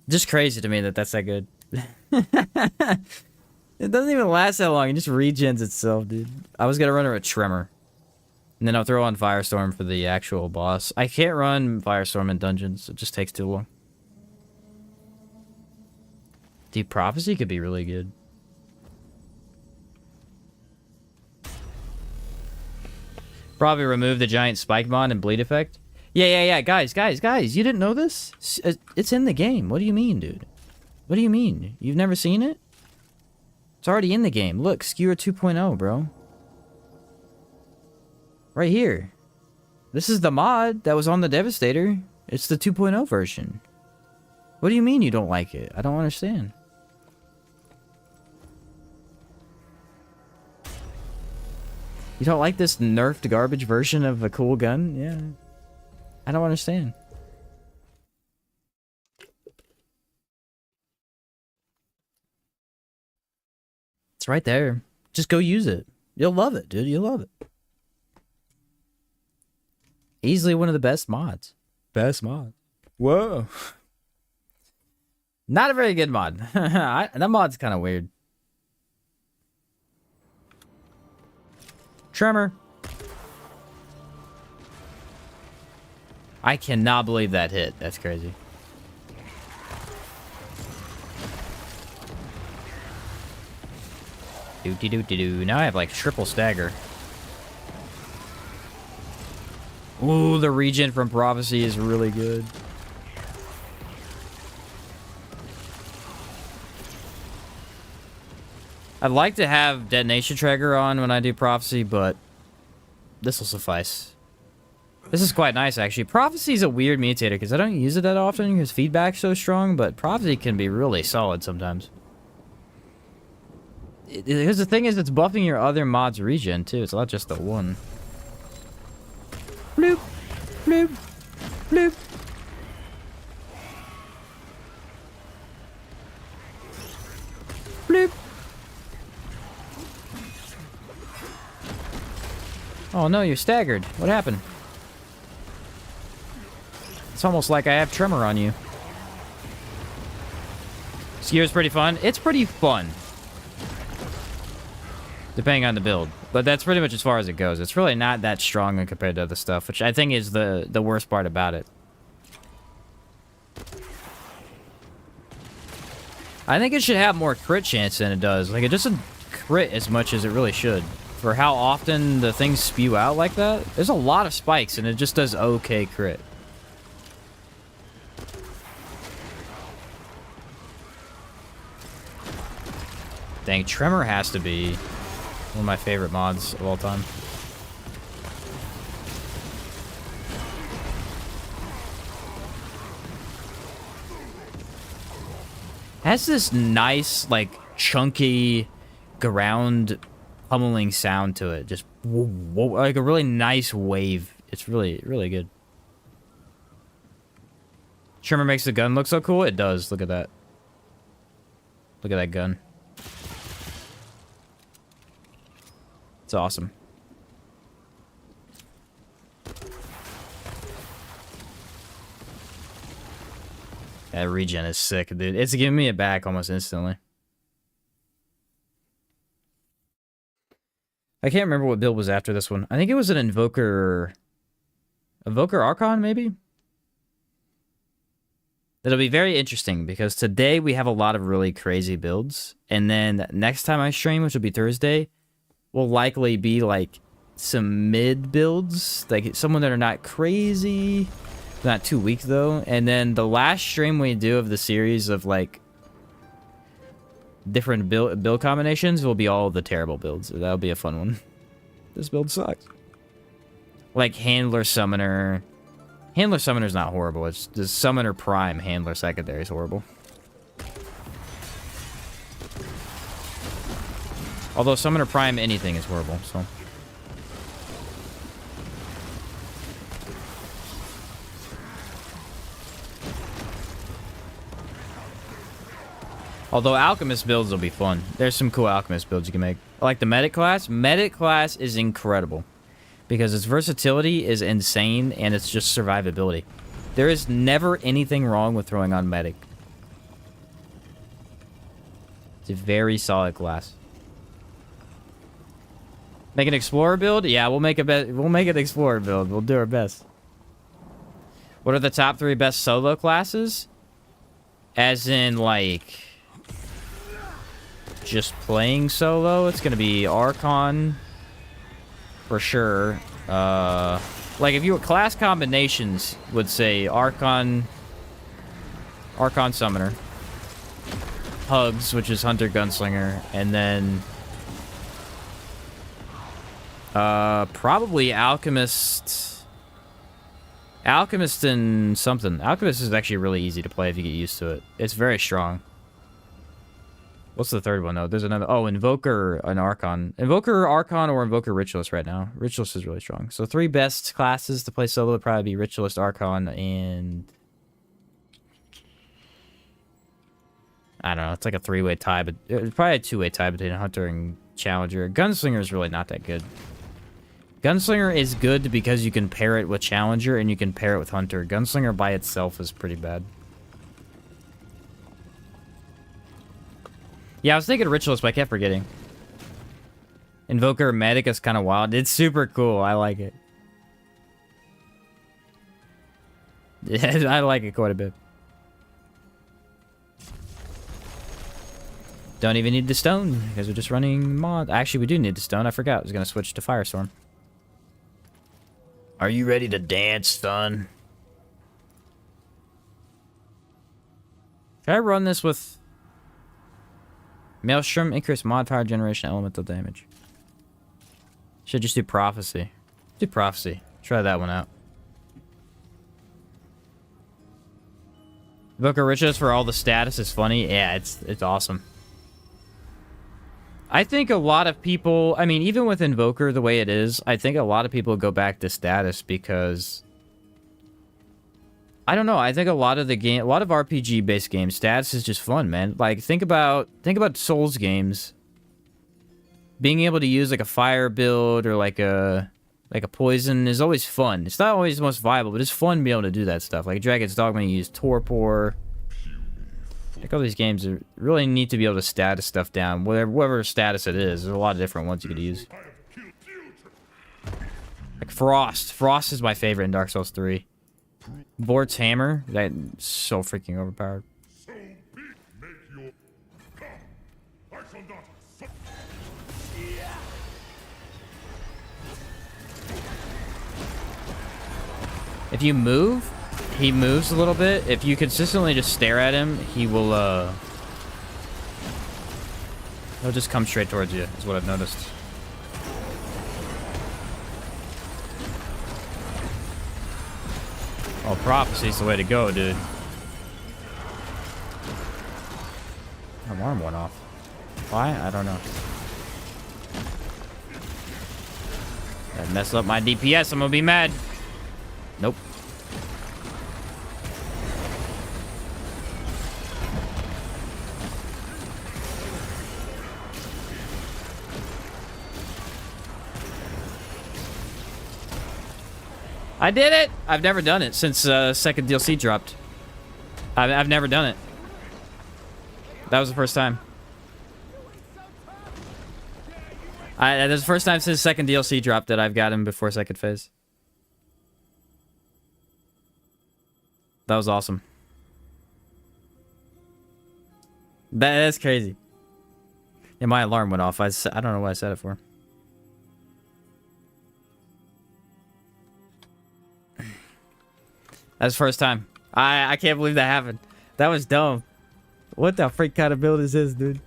Just crazy to me that that's that good. It doesn't even last that long. It just regens itself, dude. I was gonna run her a Tremor. And then I'll throw on Firestorm for the actual boss. I can't run Firestorm in dungeons. It just takes too long. Deep Prophecy could be really good. Probably remove the giant spike mod and bleed effect. Yeah. Guys. You didn't know this? It's in the game. What do you mean, dude? What do you mean? You've never seen it? It's already in the game. Look, Skewer 2.0, bro. Right here. This is the mod that was on the Devastator. It's the 2.0 version. What do you mean you don't like it? I don't understand. You don't like this nerfed garbage version of a cool gun? Yeah. I don't understand. It's right there. Just go use it. You'll love it, dude. You'll love it. Easily one of the best mods. Best mod. Whoa. Not a very good mod. That mod's kind of weird. Tremor. I cannot believe that hit. That's crazy. Doo-dee-doo-dee-doo. Now I have like triple stagger. Ooh, the regen from Prophecy is really good. I'd like to have Detonation Trigger on when I do Prophecy, but this will suffice. This is quite nice, actually. Prophecy is a weird mutator, because I don't use it that often, because feedback's so strong, but Prophecy can be really solid sometimes. Because the thing is, it's buffing your other mods regen, too. It's not just the one. Bloop, bloop, bloop. Bloop. Oh no, you're staggered. What happened? It's almost like I have Tremor on you. Skewer's pretty fun. It's pretty fun. Depending on the build. But that's pretty much as far as it goes. It's really not that strong when compared to other stuff, which I think is the worst part about it. I think it should have more crit chance than it does. Like, it doesn't crit as much as it really should. For how often the things spew out like that. There's a lot of spikes, and it just does okay crit. Dang, Tremor has to be one of my favorite mods of all time. has this nice, like, chunky ground pummeling sound to it. Just whoa, whoa, like a really nice wave. It's really, really good. Trimmer makes the gun look so cool. It does. Look at that. Look at that gun. It's awesome. That regen is sick, dude. It's giving me it back almost instantly. I can't remember what build was after this one. I think it was an Invoker... Invoker Archon, maybe? It'll be very interesting, because today we have a lot of really crazy builds. And then next time I stream, which will be Thursday, will likely be, like, some mid builds. Like, someone that are not crazy... Not too weak though. And then the last stream we do of the series of like different build combinations will be all the terrible builds. That'll be a fun one. This build sucks. Like Handler Summoner. Handler Summoner's not horrible. It's the Summoner Prime Handler Secondary is horrible. Although Summoner Prime anything is horrible, so. Although Alchemist builds will be fun. There's some cool Alchemist builds you can make. I like the Medic class. Medic class is incredible. Because its versatility is insane and it's just survivability. There is never anything wrong with throwing on Medic. It's a very solid class. Make an Explorer build? Yeah, we'll make an Explorer build. We'll do our best. What are the top 3 best solo classes? As in, like... just playing solo, it's gonna be Archon for sure. Like if you were class combinations, would say Archon Summoner, Hugs, which is Hunter Gunslinger, and then probably Alchemist and something. Alchemist is actually really easy to play if you get used to it. It's very strong. What's the third one, though? There's another... Oh, Invoker and Archon. Invoker, Archon, or Invoker Ritualist right now. Ritualist is really strong. So 3 best classes to play solo would probably be Ritualist, Archon, and... I don't know. It's like a 3-way tie, but... It's probably a 2-way tie between Hunter and Challenger. Gunslinger is really not that good. Gunslinger is good because you can pair it with Challenger and you can pair it with Hunter. Gunslinger by itself is pretty bad. Yeah, I was thinking Ritualist, but I kept forgetting. Invoker Medic is kind of wild. It's super cool. I like it. Yeah, I like it quite a bit. Don't even need the stone, because we're just running mod. Actually, we do need the stone. I forgot. I was going to switch to Firestorm. Are you ready to dance, son? Should I run this with... Maelstrom, increase mod power generation, elemental damage. Should just do Prophecy. Do Prophecy. Try that one out. Invoker Ritualist for all the status is funny. Yeah, it's awesome. I think a lot of people... I mean, even with Invoker the way it is, I think a lot of people go back to status because... I don't know. I think a lot of RPG-based games, status is just fun, man. Like, think about Souls games. Being able to use like a fire build or like a poison is always fun. It's not always the most viable, but it's fun to be able to do that stuff. Like Dragon's Dogma, you use Torpor. Like all these games really need to be able to status stuff down, whatever status it is. There's a lot of different ones you could use. Like Frost. Frost is my favorite in Dark Souls 3. Vort's Hammer, that's so freaking overpowered. If you move, he moves a little bit. If you consistently just stare at him, he will, he'll just come straight towards you, is what I've noticed. Oh, Prophecy's the way to go, dude. alarm went off. Why? I don't know. That messed up my DPS. I'm gonna be mad. Nope. I did it! I've never done it since second DLC dropped. I've never done it. That was the first time. That was the first time since second DLC dropped that I've got him before second phase. That was awesome. That's crazy. Yeah, my alarm went off. I don't know what I set it for. That's the first time. I can't believe that happened. That was dumb. What the freak kind of build is this, dude?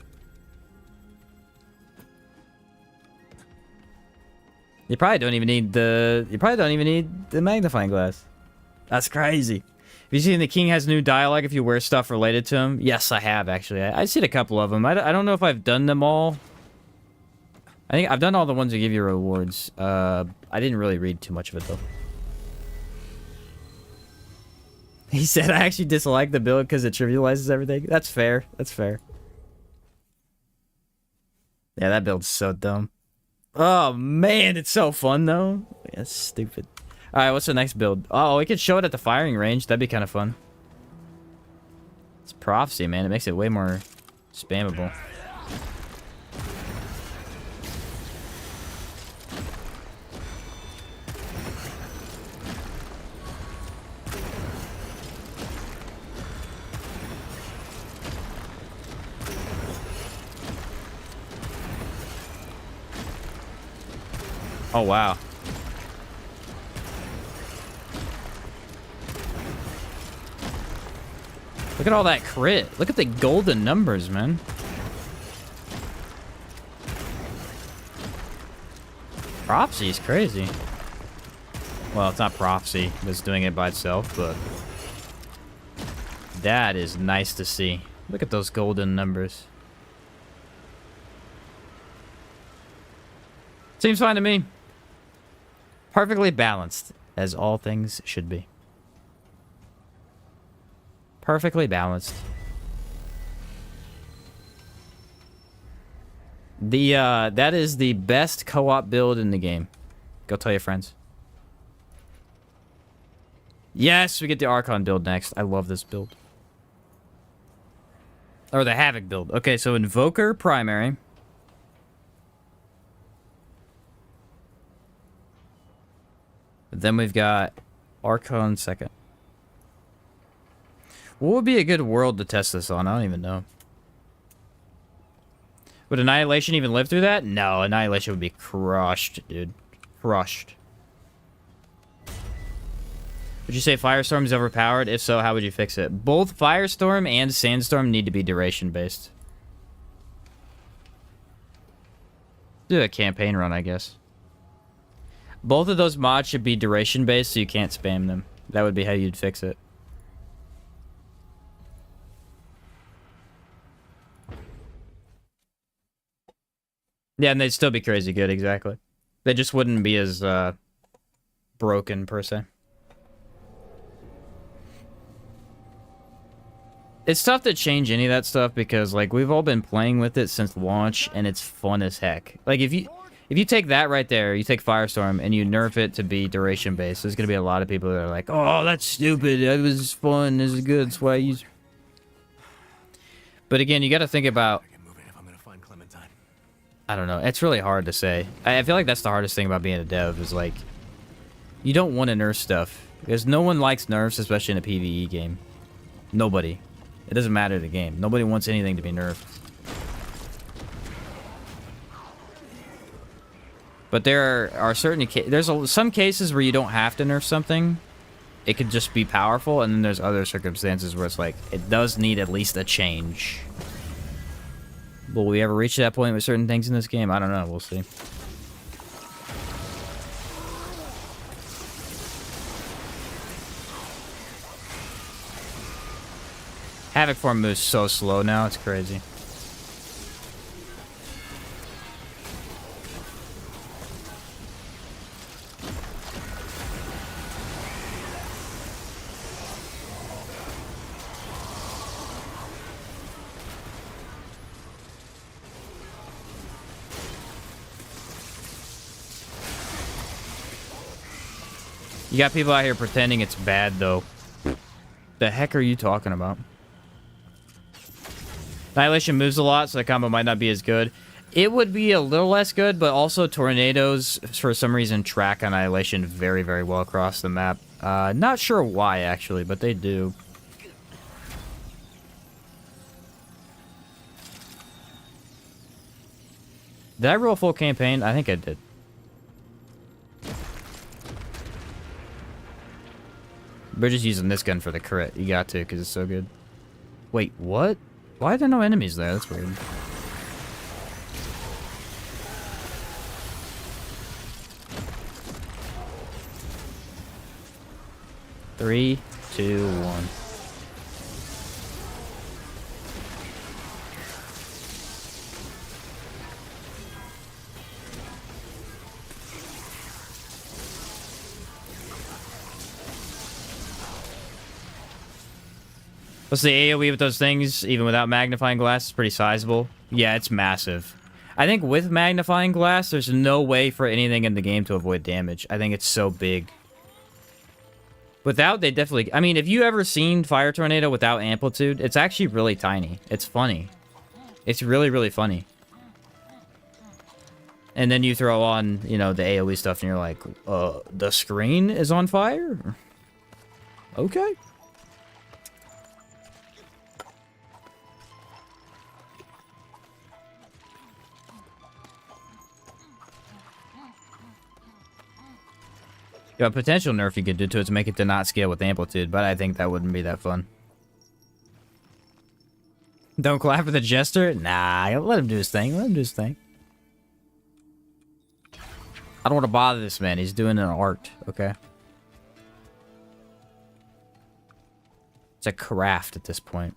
You probably don't even need the magnifying glass. That's crazy. Have you seen the king has new dialogue if you wear stuff related to him? Yes, I have actually. I've seen a couple of them. I don't know if I've done them all. I think I've done all the ones that give you rewards. I didn't really read too much of it though. He said I actually dislike the build because it trivializes everything. That's fair. That's fair. Yeah, that build's so dumb. Oh man, it's so fun though. That's stupid. All right, what's the next build? Oh, we could show it at the firing range. That'd be kind of fun. It's prophecy, man. It makes it way more spammable. Oh, wow. Look at all that crit. Look at the golden numbers, man. Prophecy is crazy. Well, it's not prophecy that's doing it by itself, but that is nice to see. Look at those golden numbers. Seems fine to me. Perfectly balanced, as all things should be. Perfectly balanced. That is the best co-op build in the game. Go tell your friends. Yes, we get the Archon build next. I love this build. Or the Havoc build. Okay, so Invoker primary. Then we've got Archon second. What would be a good world to test this on? I don't even know. Would Annihilation even live through that? No, Annihilation would be crushed, dude. Crushed. Would you say Firestorm is overpowered? If so, how would you fix it? Both Firestorm and Sandstorm need to be duration-based. Do a campaign run, I guess. Both of those mods should be duration-based, so you can't spam them. That would be how you'd fix it. Yeah, and they'd still be crazy good, exactly. They just wouldn't be as broken, per se. It's tough to change any of that stuff because, like, we've all been playing with it since launch, and it's fun as heck. Like, if you take that right there, you take Firestorm, and you nerf it to be duration-based, there's gonna be a lot of people that are like, oh, that's stupid, it was fun, this is good, that's why I use... But again, you gotta think about... I don't know, it's really hard to say. I feel like that's the hardest thing about being a dev, is like... You don't want to nerf stuff. Because no one likes nerfs, especially in a PvE game. Nobody. It doesn't matter the game. Nobody wants anything to be nerfed. But there are certain some cases where you don't have to nerf something. It could just be powerful, and then there's other circumstances where it's like, it does need at least a change. Will we ever reach that point with certain things in this game? I don't know. We'll see. Havoc form moves so slow now. It's crazy. You got people out here pretending it's bad, though. The heck are you talking about? Annihilation moves a lot, so the combo might not be as good. It would be a little less good, but also tornadoes, for some reason, track Annihilation very, very well across the map. Not sure why, actually, but they do. Did I roll a full campaign? I think I did. We're just using this gun for the crit. You got to, because it's so good. Wait, what? Why are there no enemies there? That's weird. Three, two, one. What's the AoE with those things, even without magnifying glass? It's pretty sizable. Yeah, it's massive. I think with magnifying glass, there's no way for anything in the game to avoid damage. I think it's so big. Without, they definitely... I mean, if you ever seen Fire Tornado without amplitude, it's actually really tiny. It's funny. It's really, really funny. And then you throw on, you know, the AoE stuff, and you're like, the screen is on fire? Okay. Yeah, a potential nerf you could do to it to make it to not scale with amplitude, but I think that wouldn't be that fun. Don't clap for the jester? Nah, let him do his thing. Let him do his thing. I don't want to bother this man. He's doing an art, okay? It's a craft at this point.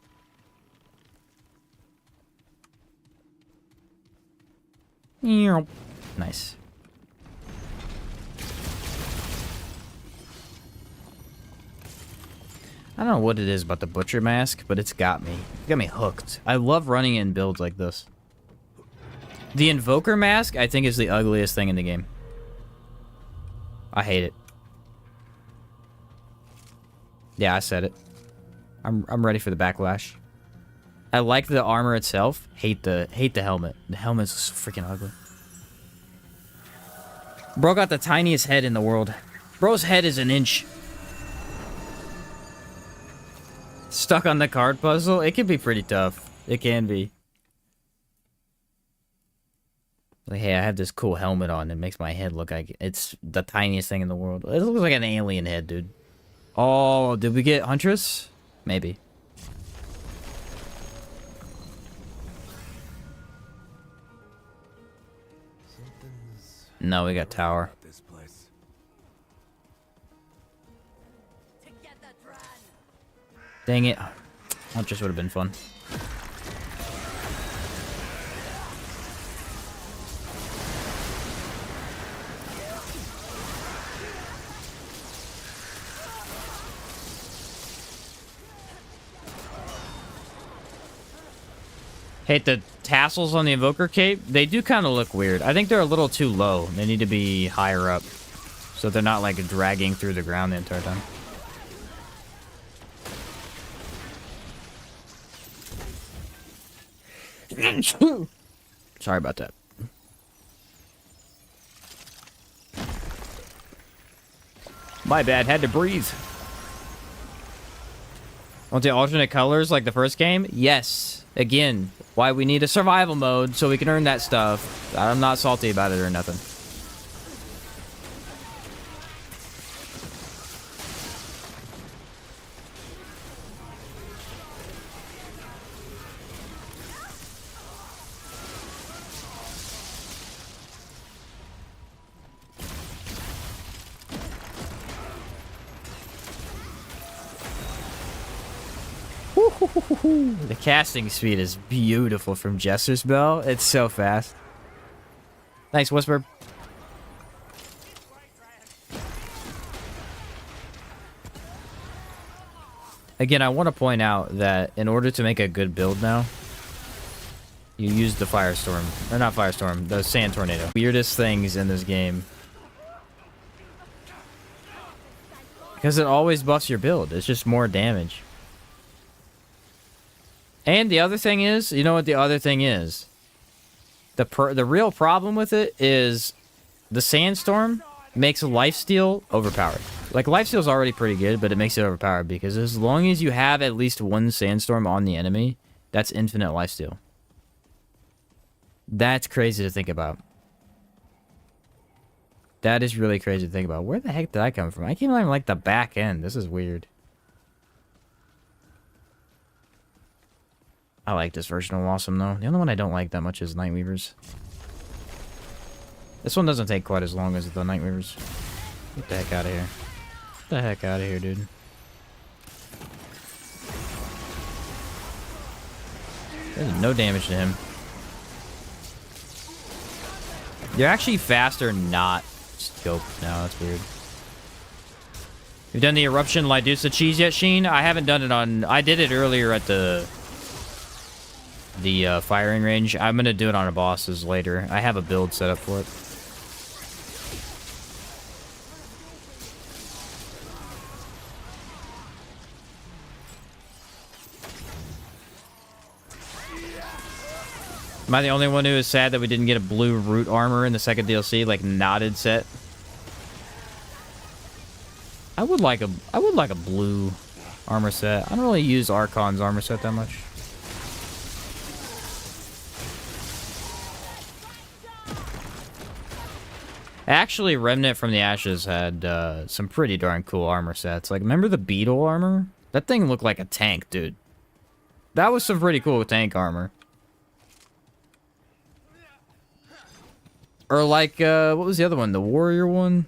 Nice. I don't know what it is about the Butcher Mask, but it's got me. It got me hooked. I love running in builds like this. The Invoker Mask, I think, is the ugliest thing in the game. I hate it. Yeah, I said it. I'm ready for the backlash. I like the armor itself. Hate the helmet. The helmet's so freaking ugly. Bro got the tiniest head in the world. Bro's head is an inch. Stuck on the card puzzle? It can be pretty tough. It can be. Like, hey, I have this cool helmet on. It makes my head look like it's the tiniest thing in the world. It looks like an alien head, dude. Oh, did we get Huntress? Maybe. No, we got Tower. Dang it. Huntress would have been fun. Hate the tassels on the Invoker cape. They do kind of look weird. I think they're a little too low. They need to be higher up, so they're not like dragging through the ground the entire time. Sorry about that. My bad, had to breathe. Want the alternate colors like the first game? Yes. Again, why we need a survival mode so we can earn that stuff. I'm not salty about it or nothing. The casting speed is beautiful from Jester's Bell. It's so fast. Thanks, Whisper. Again, I want to point out that in order to make a good build now, you use the Firestorm. Or not Firestorm, the Sand Tornado. Weirdest things in this game. Because it always buffs your build. It's just more damage. And the other thing is, you know what the other thing is? The real problem with it is the Sandstorm makes lifesteal overpowered. Like, lifesteal's already pretty good, but it makes it overpowered because as long as you have at least one Sandstorm on the enemy, that's infinite lifesteal. That's crazy to think about. That is really crazy to think about. Where the heck did I come from? I came from like the back end. This is weird. I like this version of Awesome though. The only one I don't like that much is Nightweavers. This one doesn't take quite as long as the Nightweavers. Get the heck out of here. Get the heck out of here, dude. There's no damage to him. You're actually faster not scope now. That's weird. You've done the Eruption Lydusa cheese yet, Sheen? I haven't done it on... I did it earlier at the firing range. I'm going to do it on a bosses later. I have a build set up for it. Am I the only one who is sad that we didn't get a blue root armor in the second DLC, like knotted set? I would like a blue armor set. I don't really use Archon's armor set that much. Actually, Remnant from the Ashes had some pretty darn cool armor sets. Like, remember the Beetle armor? That thing looked like a tank, dude. That was some pretty cool tank armor. Or like, what was the other one? The Warrior one?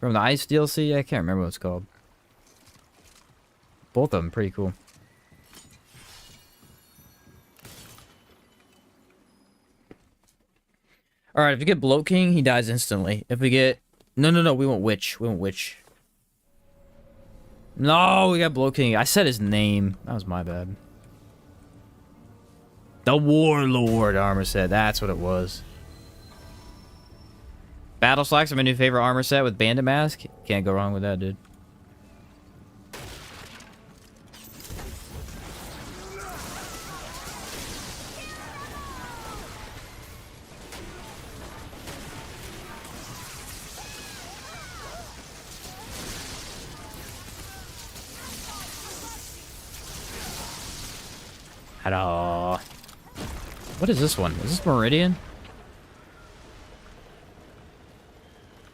From the Ice DLC? I can't remember what it's called. Both of them pretty cool. Alright, if we get Bloat King, he dies instantly. If we get... No, we want Witch. We want Witch. No, we got Bloat King. I said his name. That was my bad. The Warlord armor set. That's what it was. Battle Slacks are my new favorite armor set with Bandit Mask. Can't go wrong with that, dude. Hello. What is this one? Is this Meridian?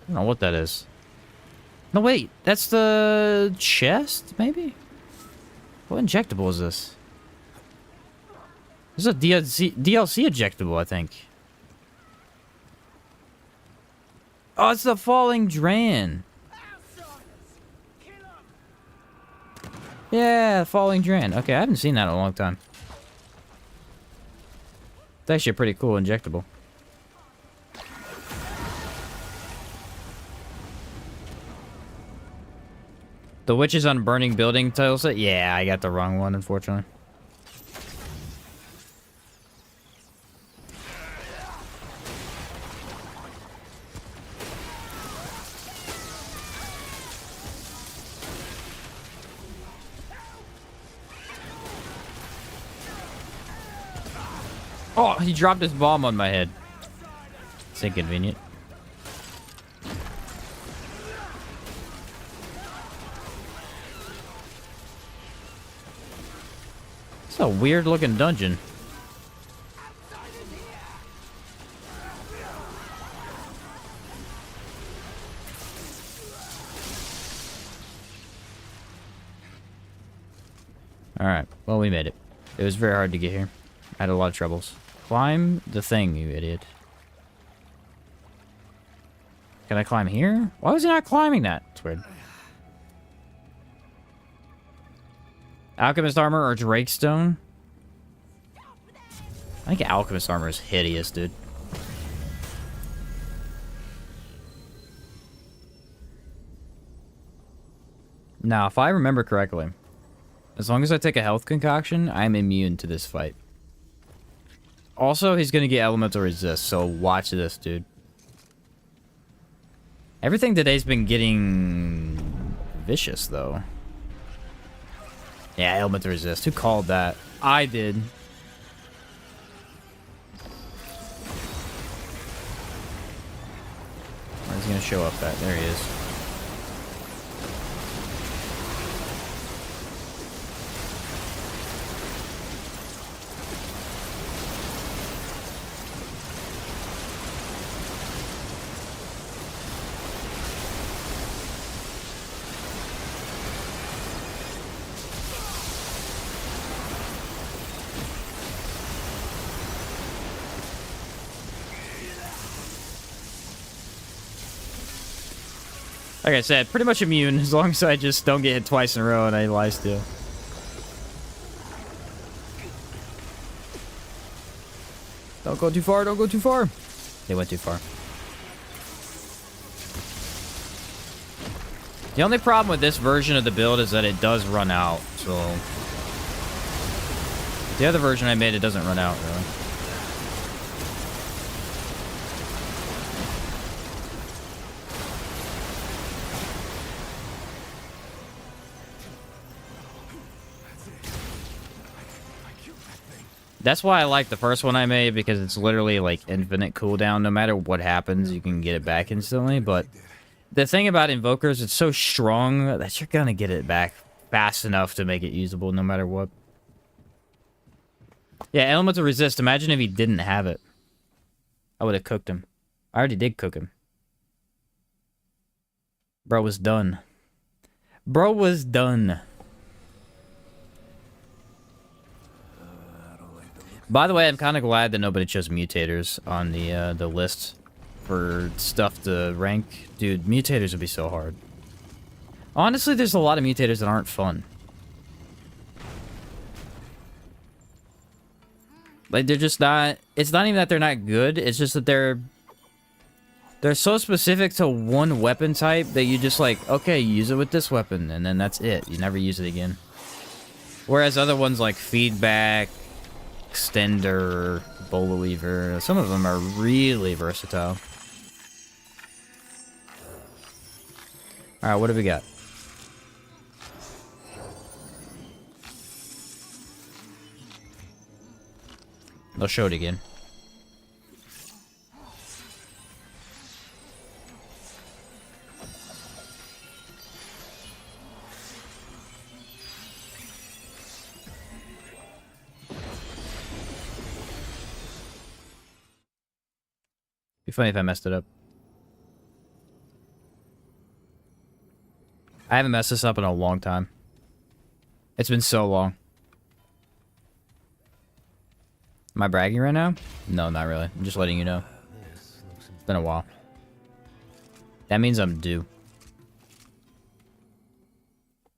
I don't know what that is. No, wait. That's the chest, maybe? What injectable is this? This is a DLC injectable, I think. Oh, it's the Falling Dran. Yeah, Falling Dran. Okay, I haven't seen that in a long time. It's actually a pretty cool injectable. The Witches on Burning Building title set? Yeah, I got the wrong one, unfortunately. Oh, he dropped his bomb on my head. It's inconvenient. It's a weird looking dungeon. Alright, well, we made it. It was very hard to get here. I had a lot of troubles. Climb the thing, you idiot. Can I climb here? Why was he not climbing that? It's weird. Alchemist armor or Drakestone? I think Alchemist armor is hideous, dude. Now, if I remember correctly, as long as I take a health concoction, I'm immune to this fight. Also, he's gonna get elemental resist, so watch this, dude. Everything today's been getting vicious, though. Yeah, element to resist. Who called that? I did. Where's he gonna show up at? There he is. Like I said, pretty much immune as long as I just don't get hit twice in a row and I lie still. Don't go too far, don't go too far. They went too far. The only problem with this version of the build is that it does run out, so... The other version I made, it doesn't run out, really. That's why I like the first one I made, because it's literally like infinite cooldown. No matter what happens, you can get it back instantly. But the thing about Invokers, it's so strong that you're gonna get it back fast enough to make it usable no matter what. Yeah, Elemental Resist. Imagine if he didn't have it. I would have cooked him. I already did cook him. Bro was done. Bro was done. By the way, I'm kind of glad that nobody chose mutators on the list for stuff to rank. Dude, mutators would be so hard. Honestly, there's a lot of mutators that aren't fun. Like, they're just not... It's not even that they're not good, it's just that they're so specific to one weapon type that you just like, okay, use it with this weapon, and then that's it. You never use it again. Whereas other ones like Feedback... Extender, Bola Weaver. Some of them are really versatile. Alright, what do we got? They'll show it again. Be funny if I messed it up. I haven't messed this up in a long time. It's been so long. Am I bragging right now? No, not really. I'm just letting you know. It's been a while. That means I'm due.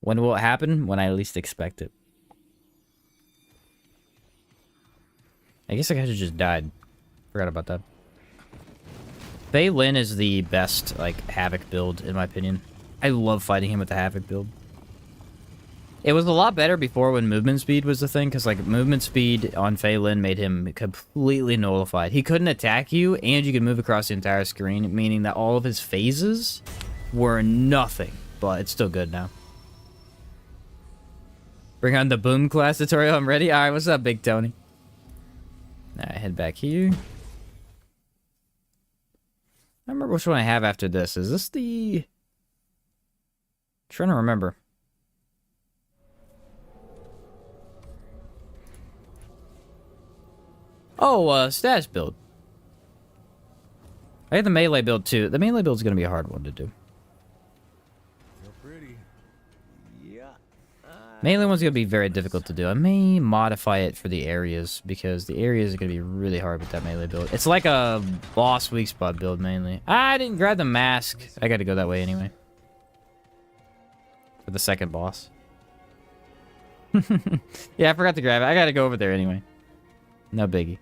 When will it happen? When I least expect it. I guess I could have just died. Forgot about that. Fei Lin is the best, like, Havoc build, in my opinion. I love fighting him with the Havoc build. It was a lot better before when movement speed was the thing, because, like, movement speed on Fei Lin made him completely nullified. He couldn't attack you, and you could move across the entire screen, meaning that all of his phases were nothing. But it's still good now. Bring on the Boom class tutorial, I'm ready. Alright, what's up, Big Tony? Alright, head back here. I remember which one I have after this. Is this the... I'm trying to remember. Oh, status build. I had the melee build too. The melee build is going to be a hard one to do. You're pretty. Yeah. Melee one's going to be very difficult to do. I may modify it for the areas, because the areas are going to be really hard with that melee build. It's like a boss weak spot build, mainly. I didn't grab the mask. I got to go that way anyway. For the second boss. Yeah, I forgot to grab it. I got to go over there anyway. No biggie.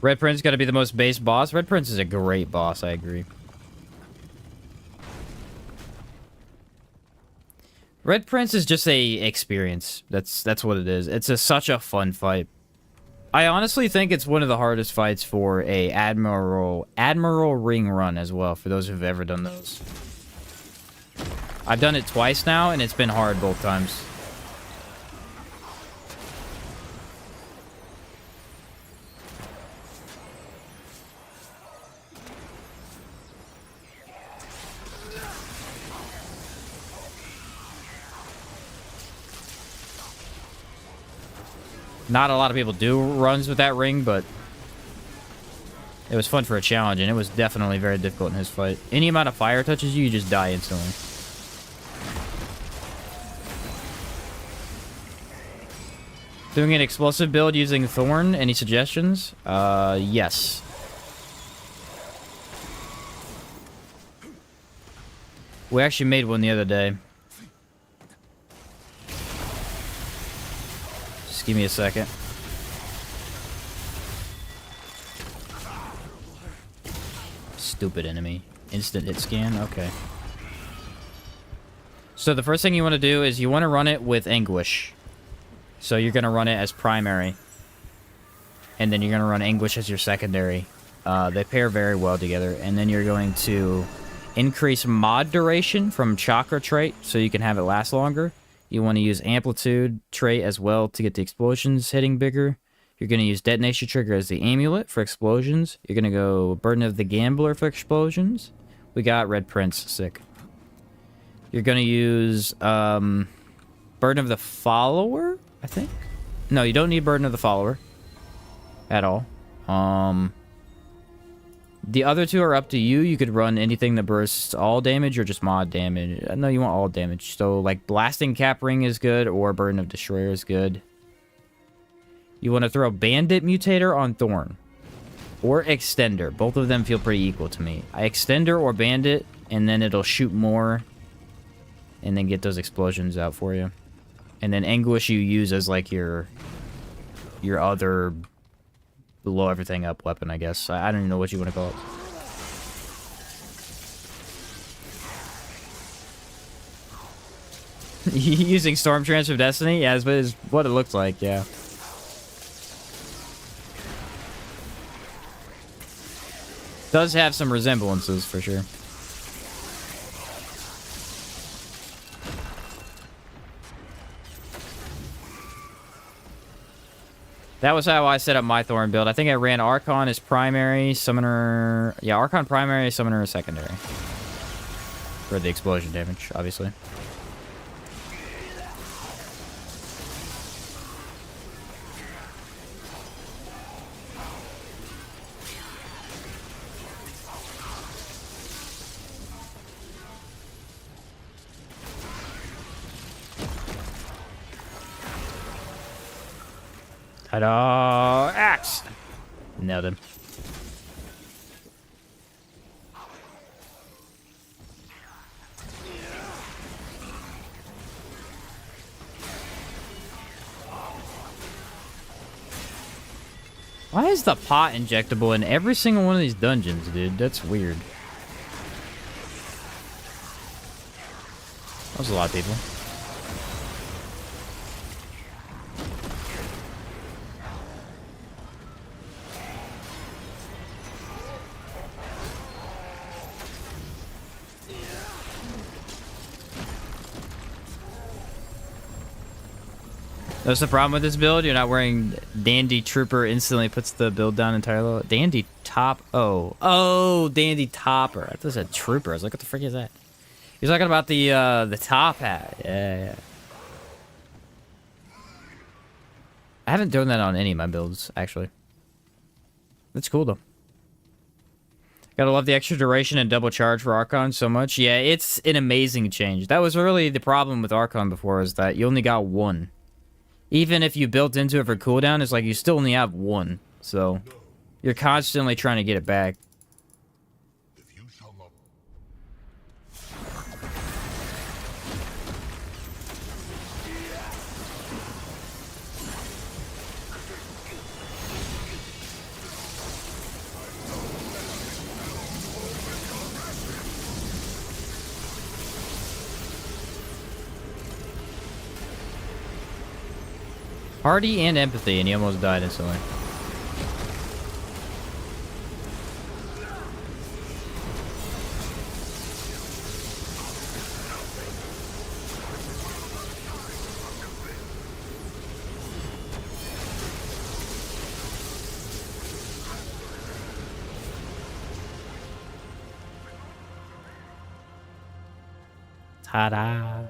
Red Prince got to be the most base boss. Red Prince is a great boss, I agree. Red Prince is just a experience. That's what it is. It's such a fun fight. I honestly think it's one of the hardest fights for a Admiral ring run as well, for those who've ever done those. I've done it twice now, and it's been hard both times. Not a lot of people do runs with that ring, but it was fun for a challenge, and it was definitely very difficult in his fight. Any amount of fire touches you, you just die instantly. Doing an explosive build using Thorn, any suggestions? Yes. We actually made one the other day. Just give me a second. Stupid enemy. Instant hit scan? Okay. So the first thing you want to do is you want to run it with Anguish. So you're going to run it as primary. And then you're going to run Anguish as your secondary. They pair very well together. And then you're going to increase mod duration from Chakra trait so you can have it last longer. You want to use Amplitude trait as well to get the explosions hitting bigger. You're going to use Detonation Trigger as the amulet for explosions. You're going to go Burden of the Gambler for explosions. We got Red Prince. Sick. You're going to use Burden of the Follower, I think? No, you don't need Burden of the Follower at all. The other two are up to you. You could run anything that bursts all damage or just mod damage. No, you want all damage. So, like, Blasting Cap Ring is good or Burden of Destroyer is good. You want to throw Bandit Mutator on Thorn. Or Extender. Both of them feel pretty equal to me. Extender or Bandit, and then it'll shoot more. And then get those explosions out for you. And then Anguish you use as, like, your other blow everything up weapon, I guess. I don't even know what you want to call it. Using Storm Transfer of Destiny? Yeah, it's what it looks like, yeah. Does have some resemblances, for sure. That was how I set up my Thorn build. I think I ran Archon as primary, Summoner... Yeah, Archon primary, Summoner secondary. For the explosion damage, obviously. Ta-da! Axe! Nailed him. Why is the pot injectable in every single one of these dungeons, dude? That's weird. That was a lot of people. That's the problem with this build. You're not wearing Dandy Trooper. Instantly puts the build down entirely. Dandy Top. Oh, Dandy Topper. I thought it said Trooper. I was like, what the frick is that? He's talking about the top hat. Yeah. I haven't done that on any of my builds, actually. That's cool though. Gotta love the extra duration and double charge for Archon so much. Yeah, it's an amazing change. That was really the problem with Archon before, is that you only got one. Even if you built into it for cooldown, it's like you still only have one. So, you're constantly trying to get it back. Hardy and empathy, and he almost died instantly. Ta-da.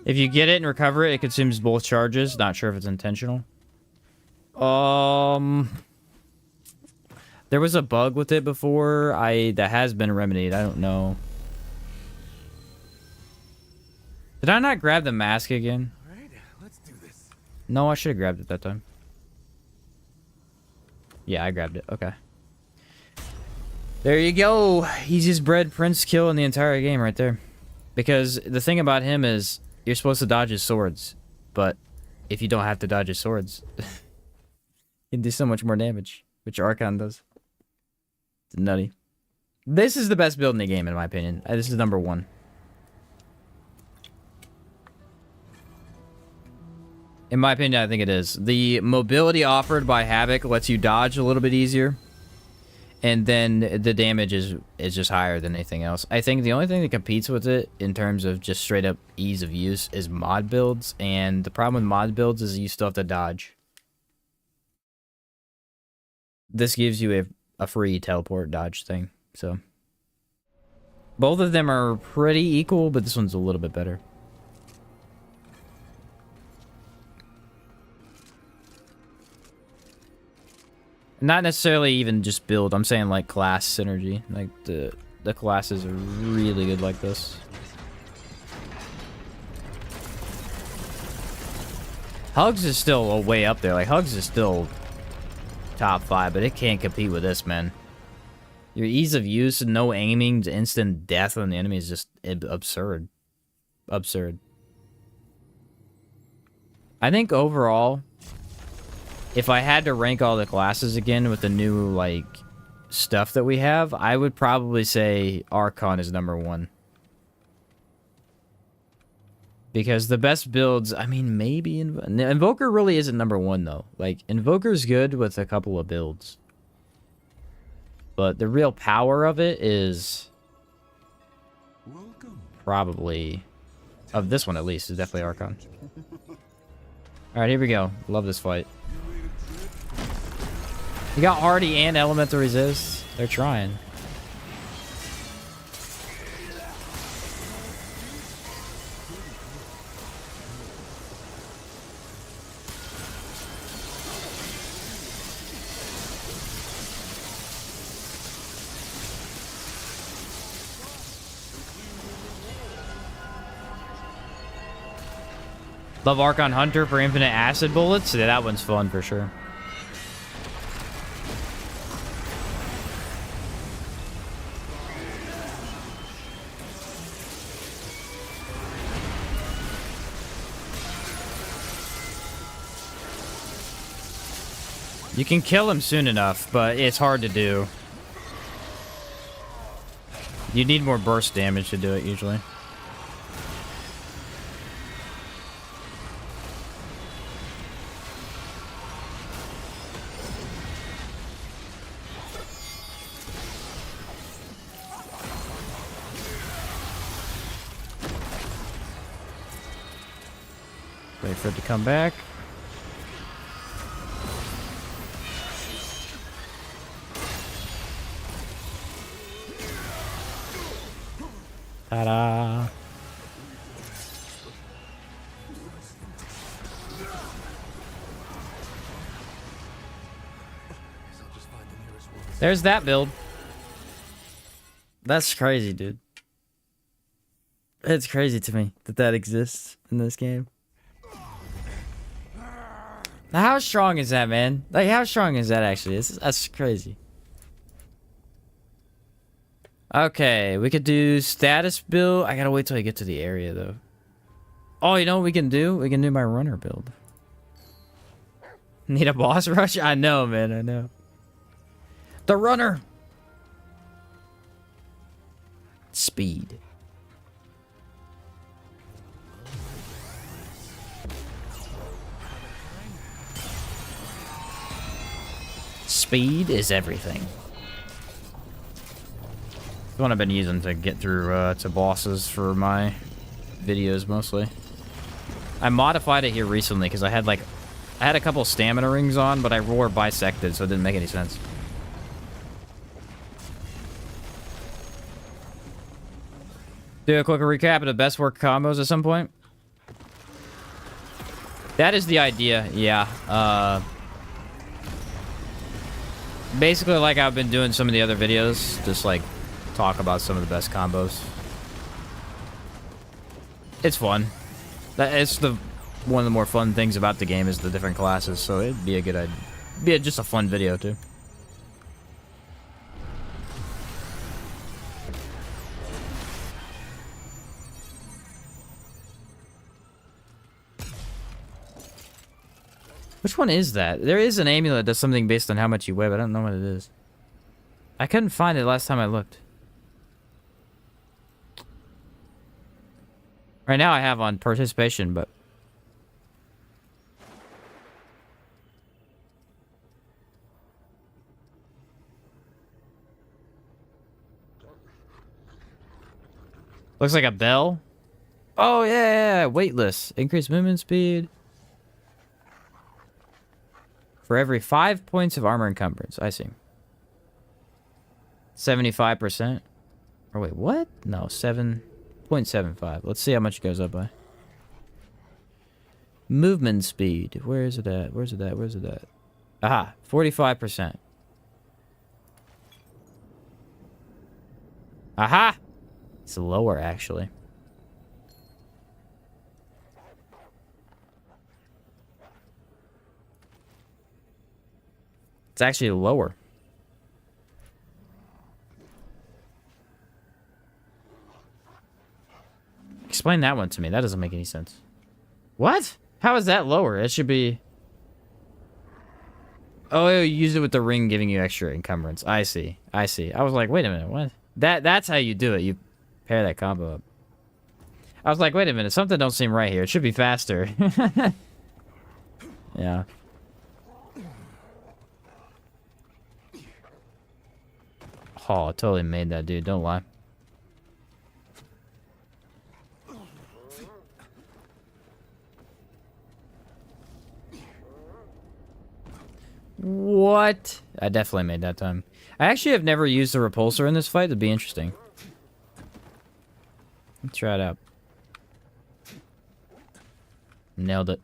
If you get it and recover it, it consumes both charges. Not sure if it's intentional. There was a bug with it before. That has been remedied. I don't know. Did I not grab the mask again? All right, let's do this. No, I should have grabbed it that time. Yeah, I grabbed it. Okay. There you go. Easiest bred Prince kill in the entire game right there. Because the thing about him is you're supposed to dodge his swords. But if you don't have to dodge his swords, you can do so much more damage. Which Archon does. It's nutty. This is the best build in the game, in my opinion. This is number 1. In my opinion, I think it is. The mobility offered by Havoc lets you dodge a little bit easier. And then the damage is just higher than anything else. I think the only thing that competes with it in terms of just straight up ease of use is mod builds. And the problem with mod builds is you still have to dodge. This gives you a free teleport dodge thing. So both of them are pretty equal, but this one's a little bit better. Not necessarily even just build. I'm saying like class synergy. Like the classes are really good like this. Hugs is still a way up there. Like Hugs is still top 5, but it can't compete with this, man. Your ease of use and no aiming to instant death on the enemy is just absurd. Absurd. I think overall, if I had to rank all the classes again with the new, like, stuff that we have, I would probably say Archon is number 1. Because the best builds, I mean, maybe... Invoker really isn't number 1, though. Like, Invoker's good with a couple of builds. But the real power of it is... probably... of this one, at least, is definitely Archon. Alright, here we go. Love this fight. You got Hardy and Elemental Resist. They're trying. Love Archon Hunter for infinite acid bullets. Yeah, that one's fun for sure. You can kill him soon enough, but it's hard to do. You need more burst damage to do it, usually. Wait for it to come back. Ta-da! There's that build. That's crazy, dude. It's crazy to me that that exists in this game. How strong is that, man? Like, how strong is that actually? That's crazy. Okay, we could do status build. I gotta wait till I get to the area, though. Oh, you know what we can do? We can do my runner build. Need a boss rush? I know, man, I know. The runner! Speed. Speed is everything. The one I've been using to get through to bosses for my videos mostly. I modified it here recently because I had a couple stamina rings on, but I wore bisected, so it didn't make any sense. Do a quick recap of the best work combos at some point. That is the idea, yeah. Basically, like I've been doing some of the other videos, just like talk about some of the best combos. It's fun. It's one of the more fun things about the game is the different classes, so it'd be a good idea. Be just a fun video too. Which one is that? There is an amulet that does something based on how much you weigh, but I don't know what it is. I couldn't find it last time I looked. Right now I have on participation, but... Looks like a bell. Oh, yeah, weightless. Increased movement speed. For every 5 points of armor encumbrance. I see. 75%. Or wait, what? No, 7.75. Let's see how much it goes up by. Movement speed. Where is it at? Where's it at? Where's it at? Aha, 45%. Aha! It's lower, actually. It's actually lower. Explain that one to me. That doesn't make any sense. What? How is that lower? It should be... Oh, you use it with the ring giving you extra encumbrance. I see. I see. I was like, wait a minute. What? That's how you do it. You pair that combo up. I was like, wait a minute. Something don't seem right here. It should be faster. Yeah. Oh, I totally made that, dude. Don't lie. What? I definitely made that time. I actually have never used the repulsor in this fight. It'd be interesting. Let's try it out. Nailed it.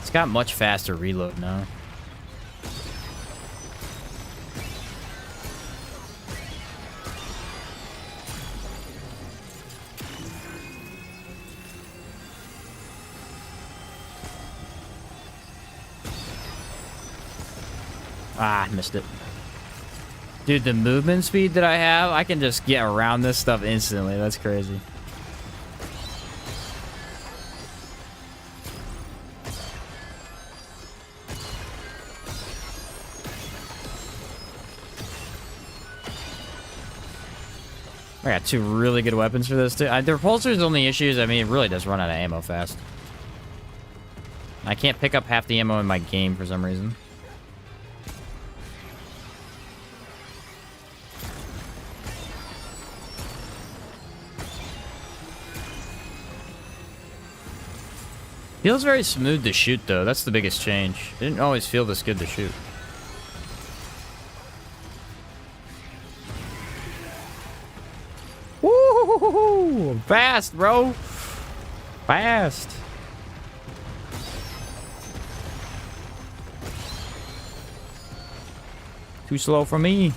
It's got much faster reload now. Ah, missed it. Dude, the movement speed that I have, I can just get around this stuff instantly. That's crazy. I got two really good weapons for this too. The repulsor's only issues, I mean, it really does run out of ammo fast. I can't pick up half the ammo in my game for some reason. Feels very smooth to shoot, though. That's the biggest change. It didn't always feel this good to shoot. Woo! Fast, bro! Fast! Too slow for me.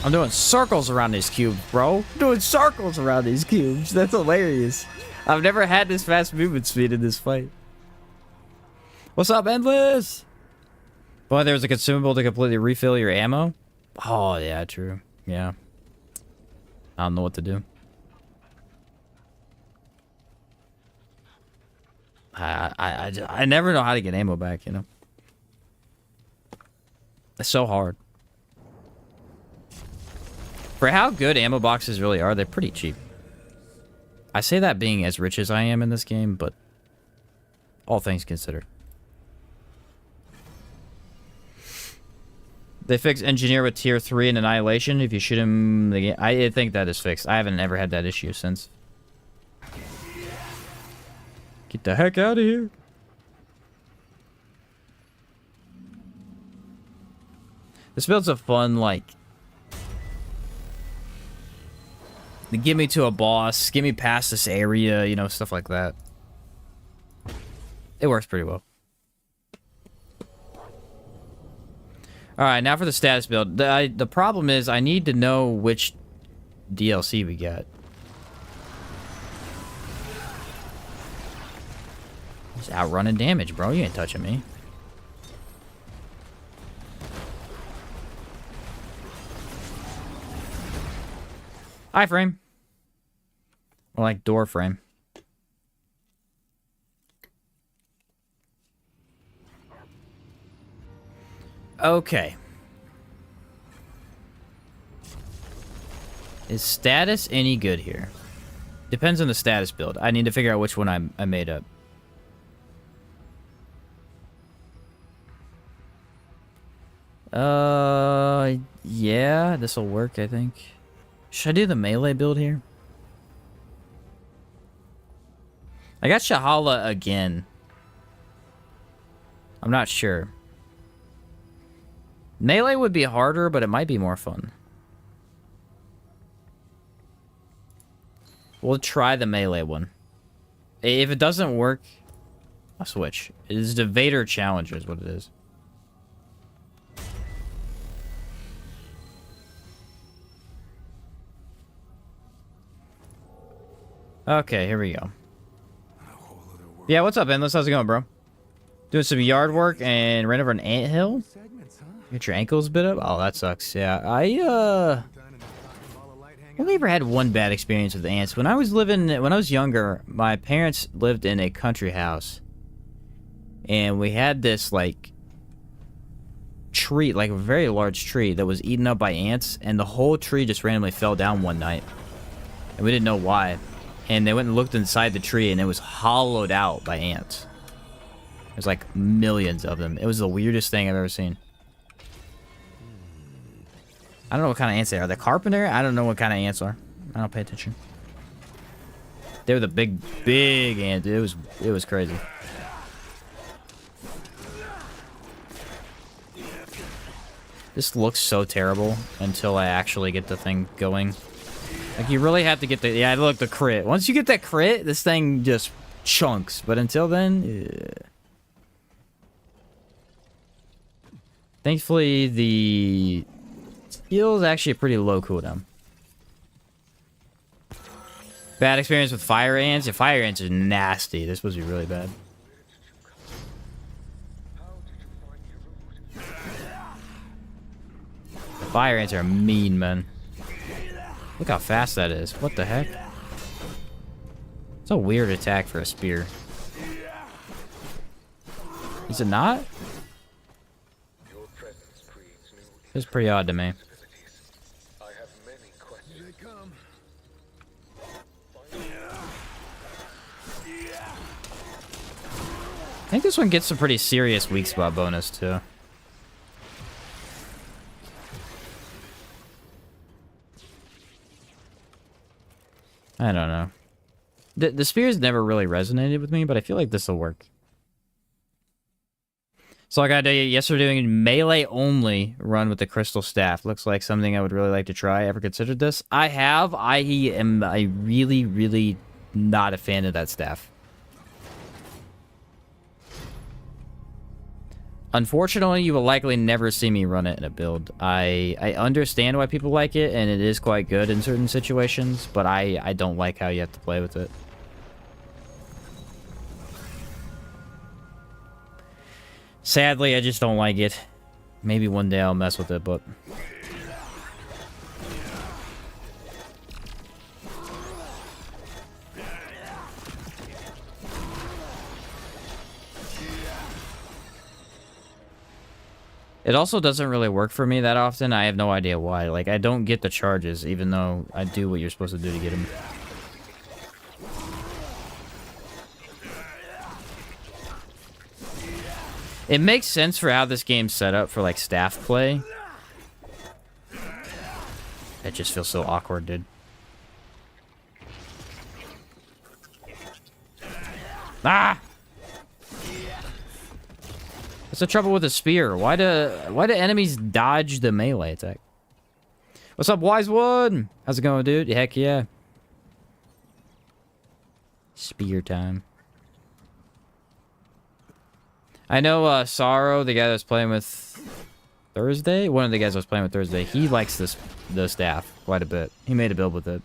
I'm doing circles around these cubes, bro. Doing circles around these cubes. That's hilarious. I've never had this fast movement speed in this fight. What's up, Endless? Boy, there's a consumable to completely refill your ammo. Oh, yeah, true. Yeah. I don't know what to do. I never know how to get ammo back, you know? It's so hard. For how good ammo boxes really are, they're pretty cheap. I say that being as rich as I am in this game, but all things considered. They fix engineer with tier 3 and annihilation if you shoot him the game. I think that is fixed. I haven't ever had that issue since. Get the heck out of here. This build's a fun, like, get me to a boss, get me past this area, you know, stuff like that. It works pretty well. Alright, now for the status build. The problem is I need to know which DLC we get. Just outrunning damage, bro. You ain't touching me. Hi, frame. Or like door frame. Okay. Is status any good here? Depends on the status build. I need to figure out which one I made up. Yeah, this'll work, I think. Should I do the melee build here? I got Shahala again. I'm not sure. Melee would be harder, but it might be more fun. We'll try the melee one. If it doesn't work, I'll switch. It is the Vader Challenger is what it is. Okay, here we go. Yeah, what's up, Endless? How's it going, bro? Doing some yard work and ran over an anthill? Get your ankles bit up? Oh, that sucks. Yeah, I only ever had one bad experience with ants. When I was younger, my parents lived in a country house. And we had this, like, tree, like a very large tree that was eaten up by ants. And the whole tree just randomly fell down one night. And we didn't know why. And they went and looked inside the tree, and it was hollowed out by ants. There's like millions of them. It was the weirdest thing I've ever seen. I don't know what kind of ants they are. The carpenter? I don't know what kind of ants are. I don't pay attention. They were the big ants. It was crazy. This looks so terrible until I actually get the thing going. Like, you really have to get the... Yeah, look, the crit. Once you get that crit, this thing just chunks. But until then... Yeah. Thankfully, the skill is actually a pretty low cooldown. Bad experience with fire ants? Yeah, fire ants are nasty. They're supposed to be really bad. Fire ants are mean, man. Look how fast that is. What the heck? It's a weird attack for a spear. Is it not? It's pretty odd to me. I think this one gets some pretty serious weak spot bonus too. I don't know. The spears never really resonated with me, but I feel like this will work. So I got yesterday doing a melee only run with the crystal staff. Looks like something I would really like to try. Ever considered this? I have. I am really not a fan of that staff. Unfortunately, you will likely never see me run it in a build. I understand why people like it, and it is quite good in certain situations, but I don't like how you have to play with it. Sadly, I just don't like it. Maybe one day I'll mess with it, but... It also doesn't really work for me that often. I have no idea why. Like, I don't get the charges, even though I do what you're supposed to do to get them. It makes sense for how this game's set up for, like, staff play. It just feels so awkward, dude. Ah! What's the trouble with the spear? Why do enemies dodge the melee attack? What's up, Wise One? How's it going, dude? Heck yeah. Spear time. I know Sorrow, the guy that was playing with Thursday, one of the guys I was playing with Thursday, he likes the staff quite a bit. He made a build with it.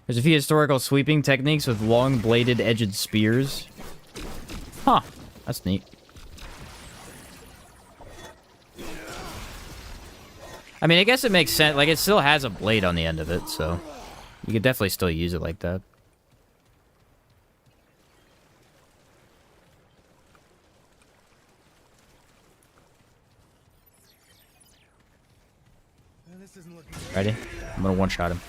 There's a few historical sweeping techniques with long bladed edged spears. Huh, that's neat. I mean, I guess it makes sense. Like, it still has a blade on the end of it, so you could definitely still use it like that. Ready? I'm gonna one-shot him.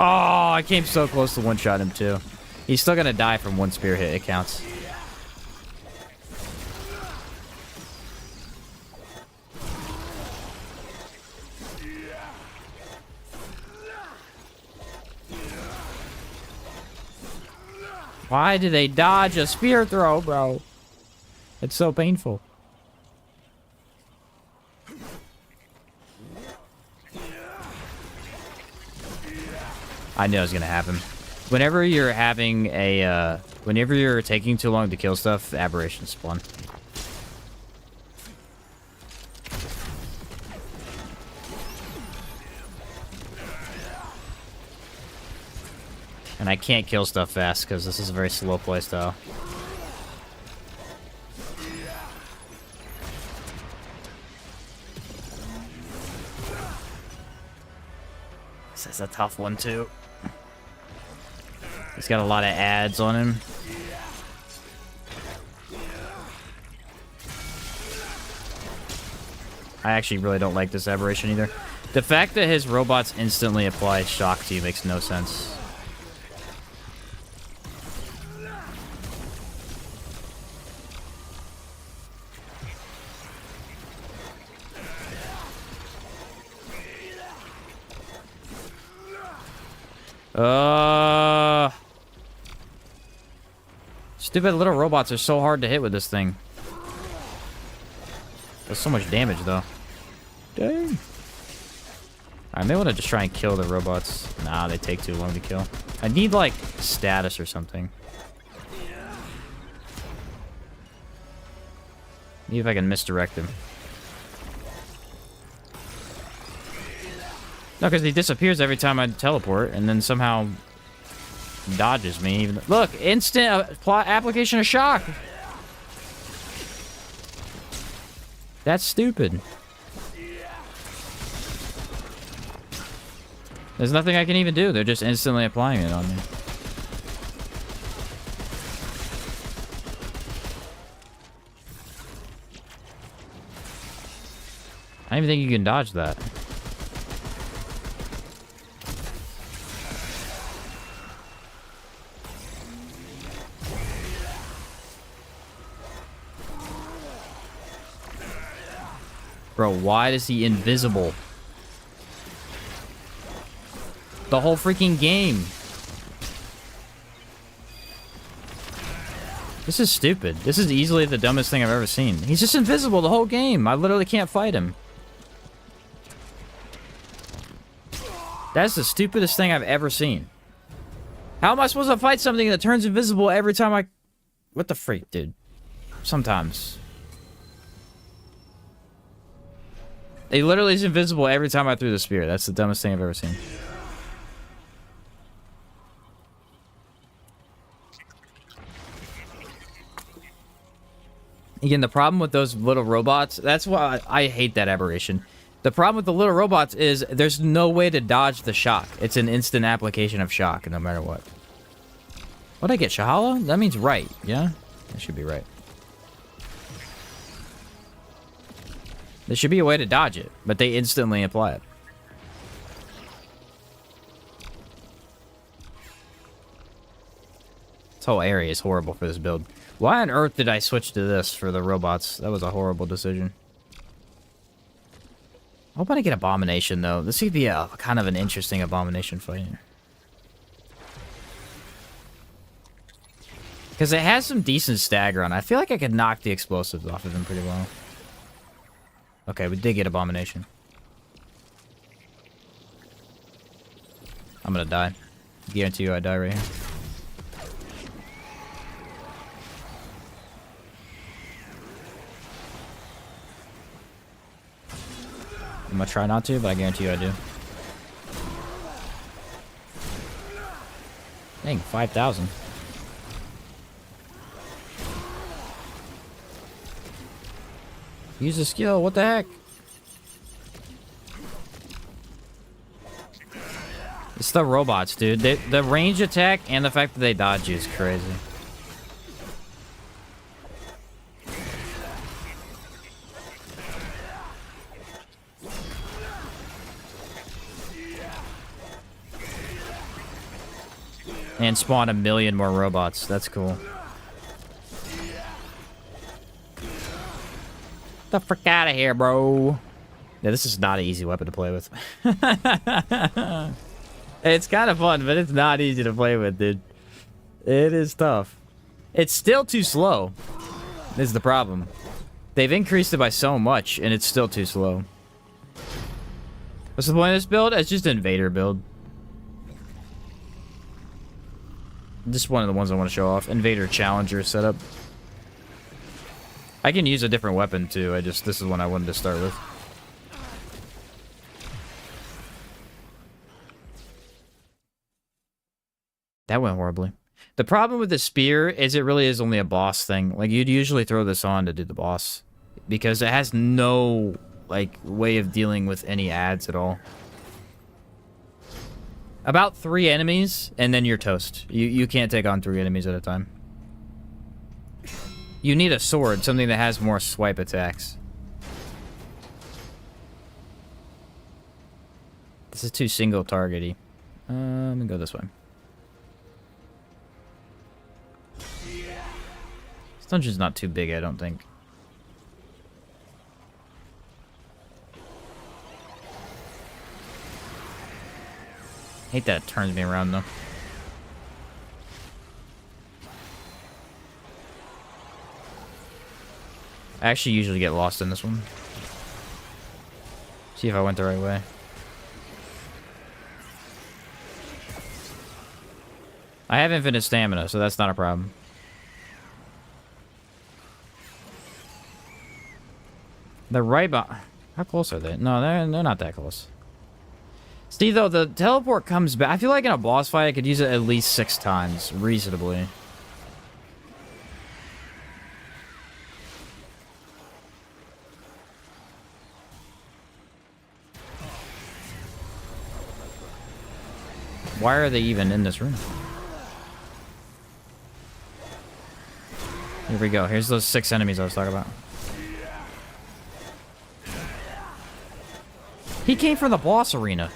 Oh, I came so close to one-shot him, too. He's still gonna die from one spear hit. It counts. Why do they dodge a spear throw, bro? It's so painful. I knew it was gonna happen. Whenever you're having a, whenever you're taking too long to kill stuff, aberrations spawn. And I can't kill stuff fast because this is a very slow playstyle. This is a tough one too. He's got a lot of ads on him. I actually really don't like this aberration either. The fact that his robots instantly apply shock to you makes no sense. Stupid little robots are so hard to hit with this thing. Does so much damage, though. Dang. I may want to just try and kill the robots. Nah, they take too long to kill. I need, like, status or something. See if I can misdirect him. No, because he disappears every time I teleport, and then somehow dodges me. Even look, instant application of shock. That's stupid. There's nothing I can even do. They're just instantly applying it on me. I don't even think you can dodge that. Bro, why is he invisible? The whole freaking game. This is stupid. This is easily the dumbest thing I've ever seen. He's just invisible the whole game. I literally can't fight him. That's the stupidest thing I've ever seen. How am I supposed to fight something that turns invisible every time I... What the freak, dude? Sometimes. He literally is invisible every time I threw the spear. That's the dumbest thing I've ever seen. Again, the problem with those little robots, that's why I hate that aberration. The problem with the little robots is there's no way to dodge the shock. It's an instant application of shock no matter what. What'd I get? Shahala? That means right, yeah? That should be right. There should be a way to dodge it, but they instantly apply it. This whole area is horrible for this build. Why on earth did I switch to this for the robots? That was a horrible decision. I hope I get Abomination, though. This could be a kind of an interesting Abomination fight. Because it has some decent stagger on it. I feel like I could knock the explosives off of him pretty well. Okay, we did get Abomination. I'm gonna die. Guarantee you I die right here. I'm gonna try not to, but I guarantee you I do. Dang, 5,000. Use the skill, what the heck? It's the robots, dude. The range attack and the fact that they dodge you is crazy. And spawn 1 million more robots. That's cool. Get the frick out of here, bro. Yeah, this is not an easy weapon to play with. It's kind of fun, but it's not easy to play with, dude. It is tough. It's still too slow. This is the problem. They've increased it by so much, and it's still too slow. What's the point of this build? It's just an invader build. Just one of the ones I want to show off. Invader Challenger setup. I can use a different weapon too. This is one I wanted to start with. That went horribly. The problem with the spear is it really is only a boss thing. Like, you'd usually throw this on to do the boss, because it has no, like, way of dealing with any adds at all. About 3 enemies, and then you're toast. You can't take on 3 enemies at a time. You need a sword, something that has more swipe attacks. This is too single targety. Let me go this way. This dungeon's not too big, I don't think. Hate that it turns me around, though. I actually usually get lost in this one. See if I went the right way. I have infinite stamina, so that's not a problem. They're right by... How close are they? No, they're not that close. See, though, the teleport comes back. I feel like in a boss fight, I could use it at least 6 times, reasonably. Why are they even in this room? Here we go. Here's those 6 enemies I was talking about. He came from the boss arena.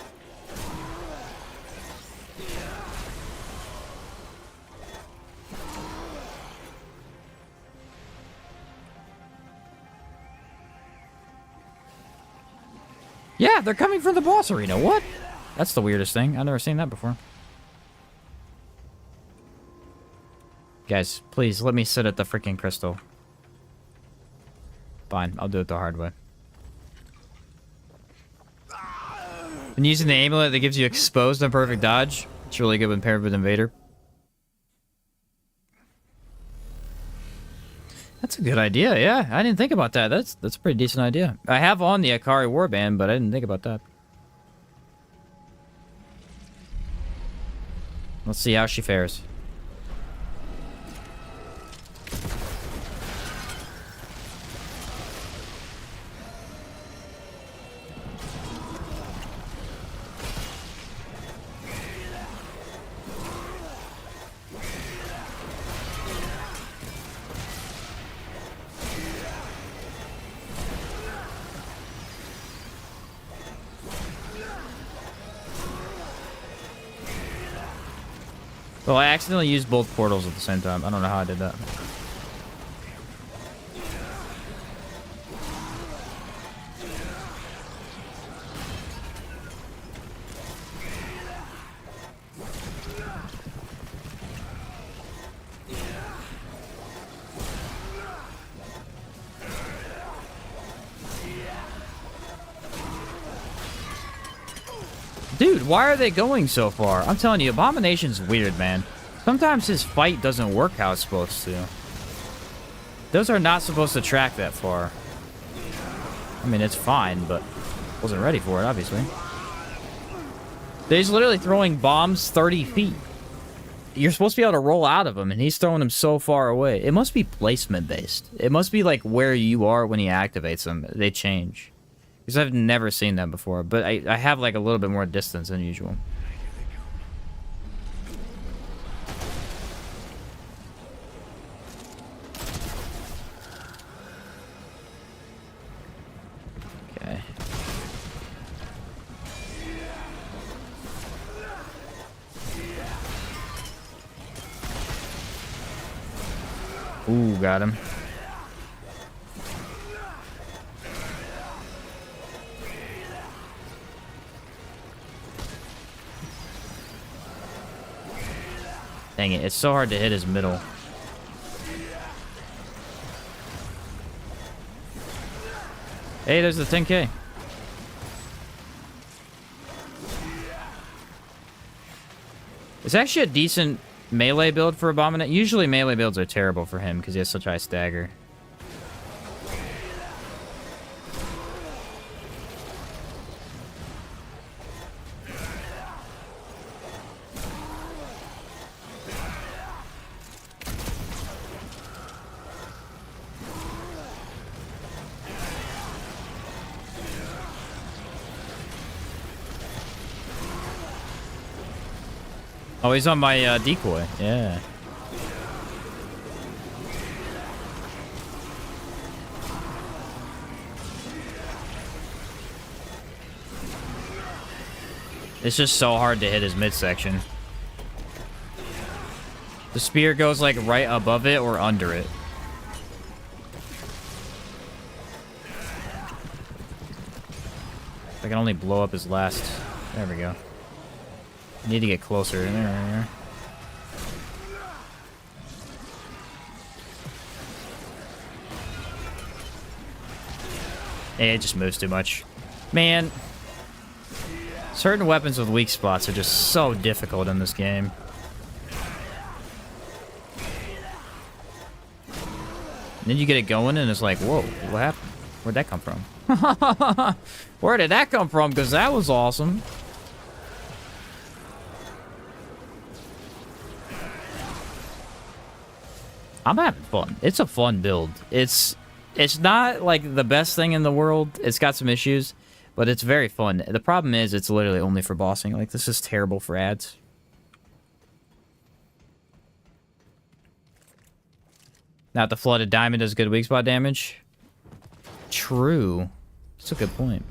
Yeah, they're coming from the boss arena. What? That's the weirdest thing. I've never seen that before. Guys, please let me sit at the freaking crystal. Fine, I'll do it the hard way. And using the amulet that gives you exposed and perfect dodge. It's really good when paired with Invader. That's a good idea, yeah. I didn't think about that. That's a pretty decent idea. I have on the Akari Warband, but I didn't think about that. Let's see how she fares. Well, I accidentally used both portals at the same time. I don't know how I did that. Dude, why are they going so far? I'm telling you, Abomination's weird, man. Sometimes his fight doesn't work how it's supposed to. Those are not supposed to track that far. I mean, it's fine, but wasn't ready for it, obviously. He's literally throwing bombs 30 feet. You're supposed to be able to roll out of them, and he's throwing them so far away. It must be placement-based. It must be like where you are when he activates them. They change. Because I've never seen that before, but I have like a little bit more distance than usual. Okay. Ooh, got him. Dang it, it's so hard to hit his middle. Hey, there's the 10K. It's actually a decent melee build for Abominate. Usually melee builds are terrible for him because he has such high stagger. Oh, he's on my decoy. Yeah. It's just so hard to hit his midsection. The spear goes like right above it or under it. I can only blow up his last. There we go. Need to get closer. There. Hey, it just moves too much. Man. Certain weapons with weak spots are just so difficult in this game. And then you get it going and it's like, whoa, what happened? Where'd that come from? Where did that come from? Because that was awesome. I'm having fun. It's a fun build. It's not like the best thing in the world. It's got some issues, but it's very fun. The problem is it's literally only for bossing. Like, this is terrible for ads. Not the flooded diamond does good weak spot damage. True. That's a good point.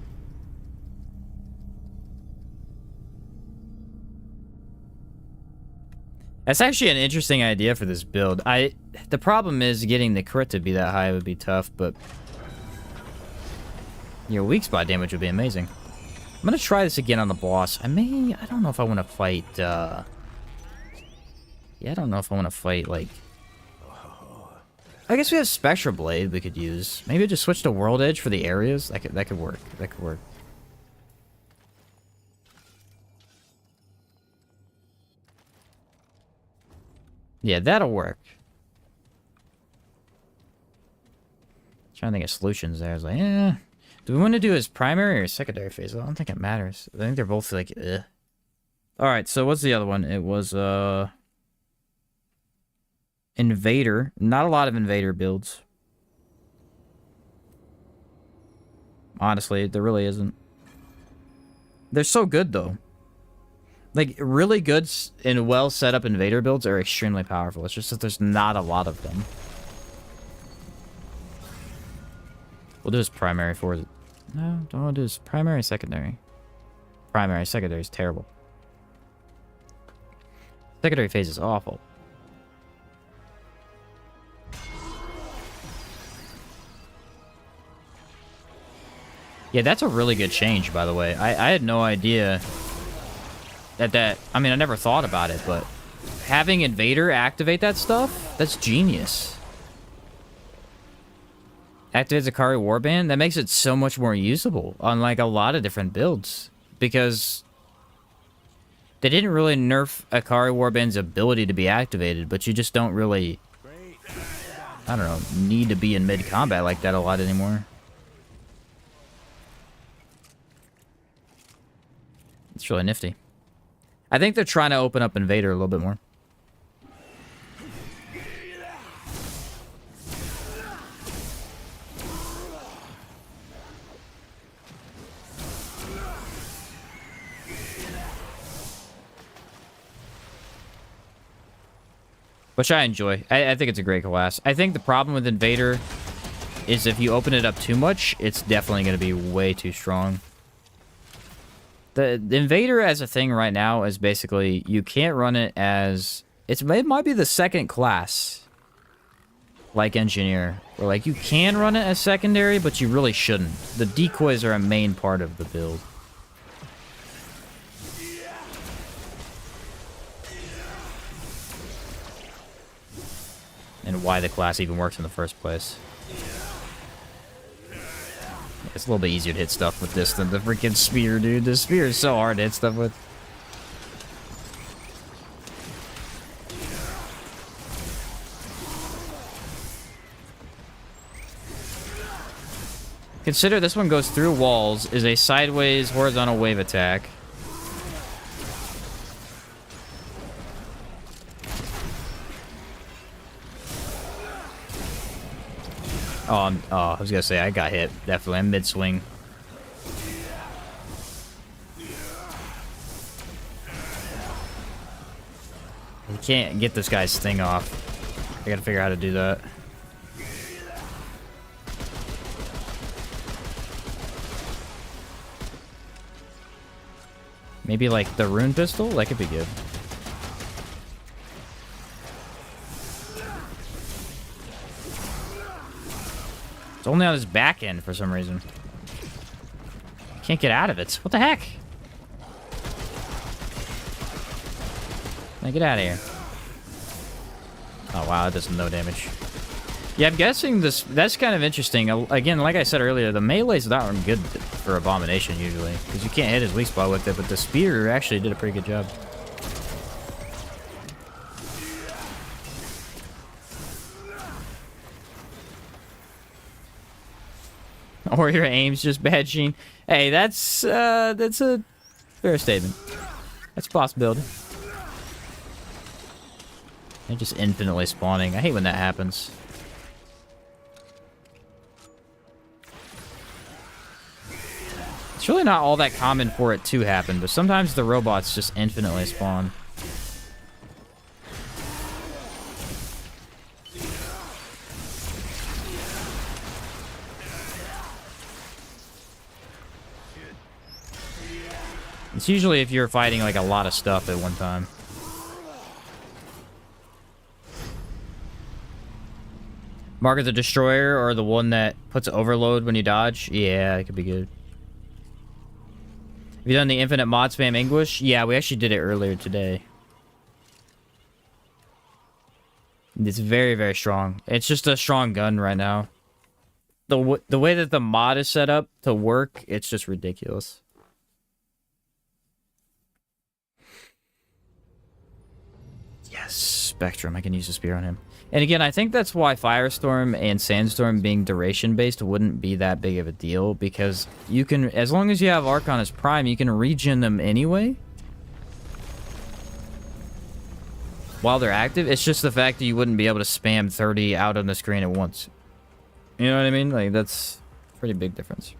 That's actually an interesting idea for this build. The problem is getting the crit to be that high would be tough, but your weak spot damage would be amazing. I'm gonna try this again on the boss. I don't know if I want to fight, yeah, I don't know if I want to fight, like... I guess we have Spectral Blade we could use. Maybe just switch to World Edge for the areas. That could work. That could work. Yeah, that'll work. Trying to think of solutions there. I was like, do we want to do his primary or secondary phase? I don't think it matters. I think they're both like, ugh. Alright, so what's the other one? It was, Invader. Not a lot of Invader builds. Honestly, there really isn't. They're so good, though. Like, really good and well set up Invader builds are extremely powerful. It's just that there's not a lot of them. We'll do his primary for it. No, don't want to do his primary, secondary. Primary, secondary is terrible. Secondary phase is awful. Yeah, that's a really good change, by the way. I had no idea that... I mean, I never thought about it, but having Invader activate that stuff, that's genius. Activates a Akari Warband, that makes it so much more usable on, like, a lot of different builds. Because they didn't really nerf Akari Warband's ability to be activated, but you just don't really, I don't know, need to be in mid-combat like that a lot anymore. It's really nifty. I think they're trying to open up Invader a little bit more. Which I enjoy. I think it's a great class. I think the problem with Invader is if you open it up too much, it's definitely going to be way too strong. The Invader as a thing right now is basically, you can't run it as... it might be the second class, like Engineer. Or like, you can run it as secondary, but you really shouldn't. The decoys are a main part of the build. And why the class even works in the first place. It's a little bit easier to hit stuff with this than the freaking spear, dude. The spear is so hard to hit stuff with. Consider this one goes through walls, is a sideways horizontal wave attack. Oh, I was gonna say, I got hit. Definitely, I'm mid-swing. You can't get this guy's thing off. I gotta figure out how to do that. Maybe like the rune pistol? That could be good. It's only on his back end for some reason. Can't get out of it. What the heck? Now get out of here. Oh wow, that does no damage. Yeah, I'm guessing this. That's kind of interesting. Again, like I said earlier, the melee's not good for Abomination usually, because you can't hit his weak spot with it, but the spear actually did a pretty good job. Or your aim's just bad, Sheen. Hey, that's a fair statement. That's a possibility. They're just infinitely spawning. I hate when that happens. It's really not all that common for it to happen, but sometimes the robots just infinitely spawn. It's usually if you're fighting like a lot of stuff at one time. Mark the Destroyer or the one that puts overload when you dodge? Yeah, it could be good. Have you done the infinite mod spam English? Yeah, we actually did it earlier today. It's very, very strong. It's just a strong gun right now. The way that the mod is set up to work, it's just ridiculous. Yes, Spectrum. I can use a spear on him. And again, I think that's why Firestorm and Sandstorm being duration-based wouldn't be that big of a deal, because you can, as long as you have Archon as Prime, you can regen them anyway while they're active. It's just the fact that you wouldn't be able to spam 30 out on the screen at once. You know what I mean? Like, that's a pretty big difference.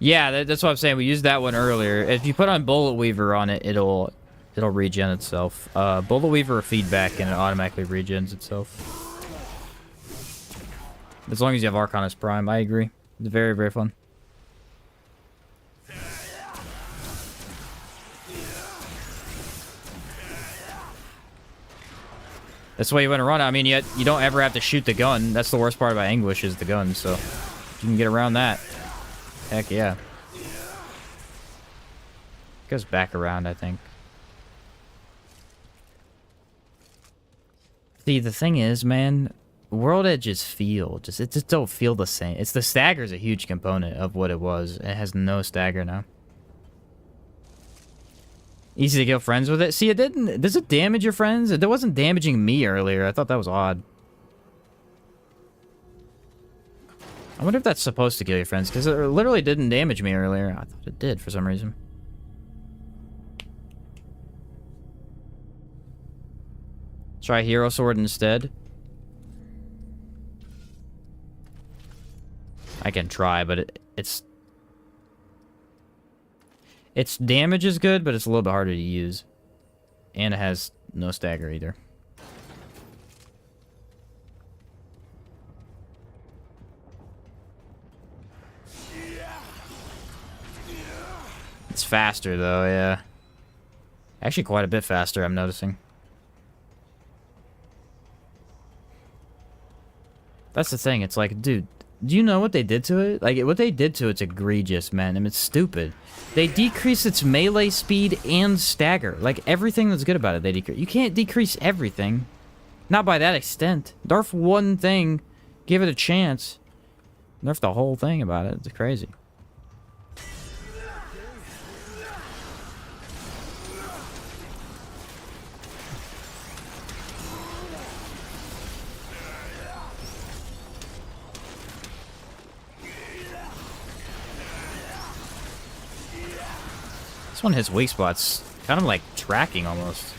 Yeah, that's what I'm saying. We used that one earlier. If you put on Bullet Weaver on it, it'll regen itself. Bullet Weaver feedback and it automatically regens itself. As long as you have Arcanist Prime, I agree. It's very, very fun. That's the way you want to run it. I mean, you don't ever have to shoot the gun. That's the worst part about Anguish is the gun, so you can get around that. Heck yeah. Goes back around, I think. See, the thing is, man, World Edges feel it just don't feel the same. It's the stagger's a huge component of what it was. It has no stagger now. Easy to kill friends with it. See, it didn't. Does it damage your friends? It wasn't damaging me earlier. I thought that was odd. I wonder if that's supposed to kill your friends, because it literally didn't damage me earlier. I thought it did for some reason. Try Hero Sword instead. I can try, but its damage is good, but it's a little bit harder to use. And it has no stagger either. It's faster though, yeah. Actually quite a bit faster, I'm noticing. That's the thing, it's like, dude, do you know what they did to it? Like, what they did to it's egregious, man. I mean, it's stupid. They decrease its melee speed and stagger. Like, everything that's good about it, they decrease. You can't decrease everything. Not by that extent. Nerf one thing, give it a chance. Nerf the whole thing about it. It's crazy. This one hits weak spots, kind of like tracking almost.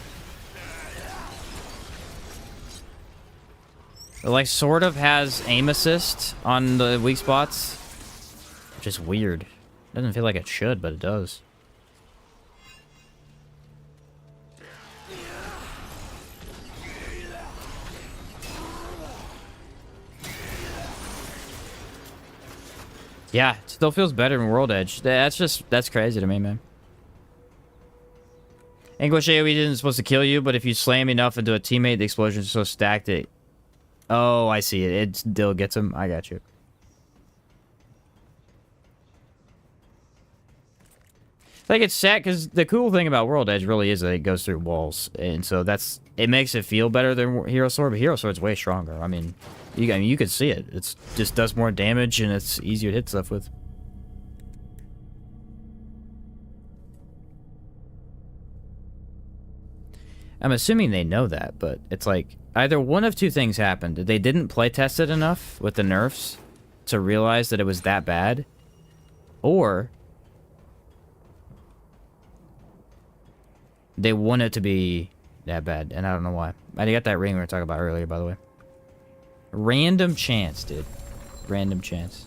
It like sort of has aim assist on the weak spots, which is weird. Doesn't feel like it should, but it does. Yeah, it still feels better than World Edge. That's crazy to me, man. English AoE isn't supposed to kill you, but if you slam enough into a teammate, the explosion is so stacked it... Oh, I see it. It still gets him. I got you. Like, it's sad, because the cool thing about World Edge really is that it goes through walls. And so that's... It makes it feel better than Hero Sword, but Hero Sword's way stronger. I mean, you can see it. It just does more damage, and it's easier to hit stuff with. I'm assuming they know that, but it's like, either one of two things happened. They didn't playtest it enough with the nerfs to realize that it was that bad, or they want it to be that bad, and I don't know why. I got that ring we were talking about earlier, by the way. Random chance, dude. Random chance.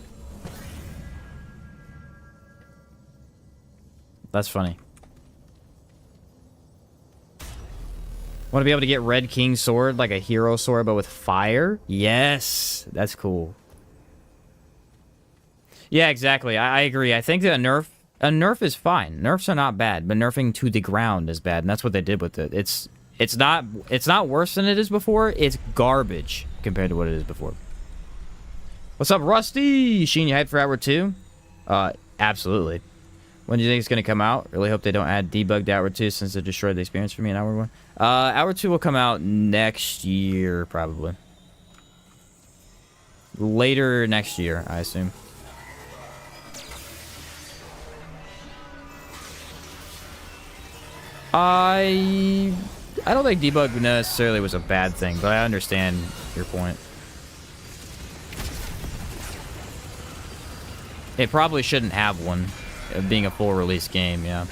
That's funny. Want to be able to get Red King Sword like a Hero Sword, but with fire? Yes! That's cool. Yeah, exactly. I agree. I think that a nerf is fine. Nerfs are not bad, but nerfing to the ground is bad, and that's what they did with it. It's not worse than it is before. It's garbage compared to what it is before. What's up, Rusty? Sheen, you hyped for Hour 2? Absolutely. When do you think it's going to come out? Really hope they don't add debug to Hour 2 since it destroyed the experience for me in Hour 1. Hour 2 will come out next year, probably. Later next year, I assume. I don't think debug necessarily was a bad thing, but I understand your point. It probably shouldn't have one, being a full release game, yeah.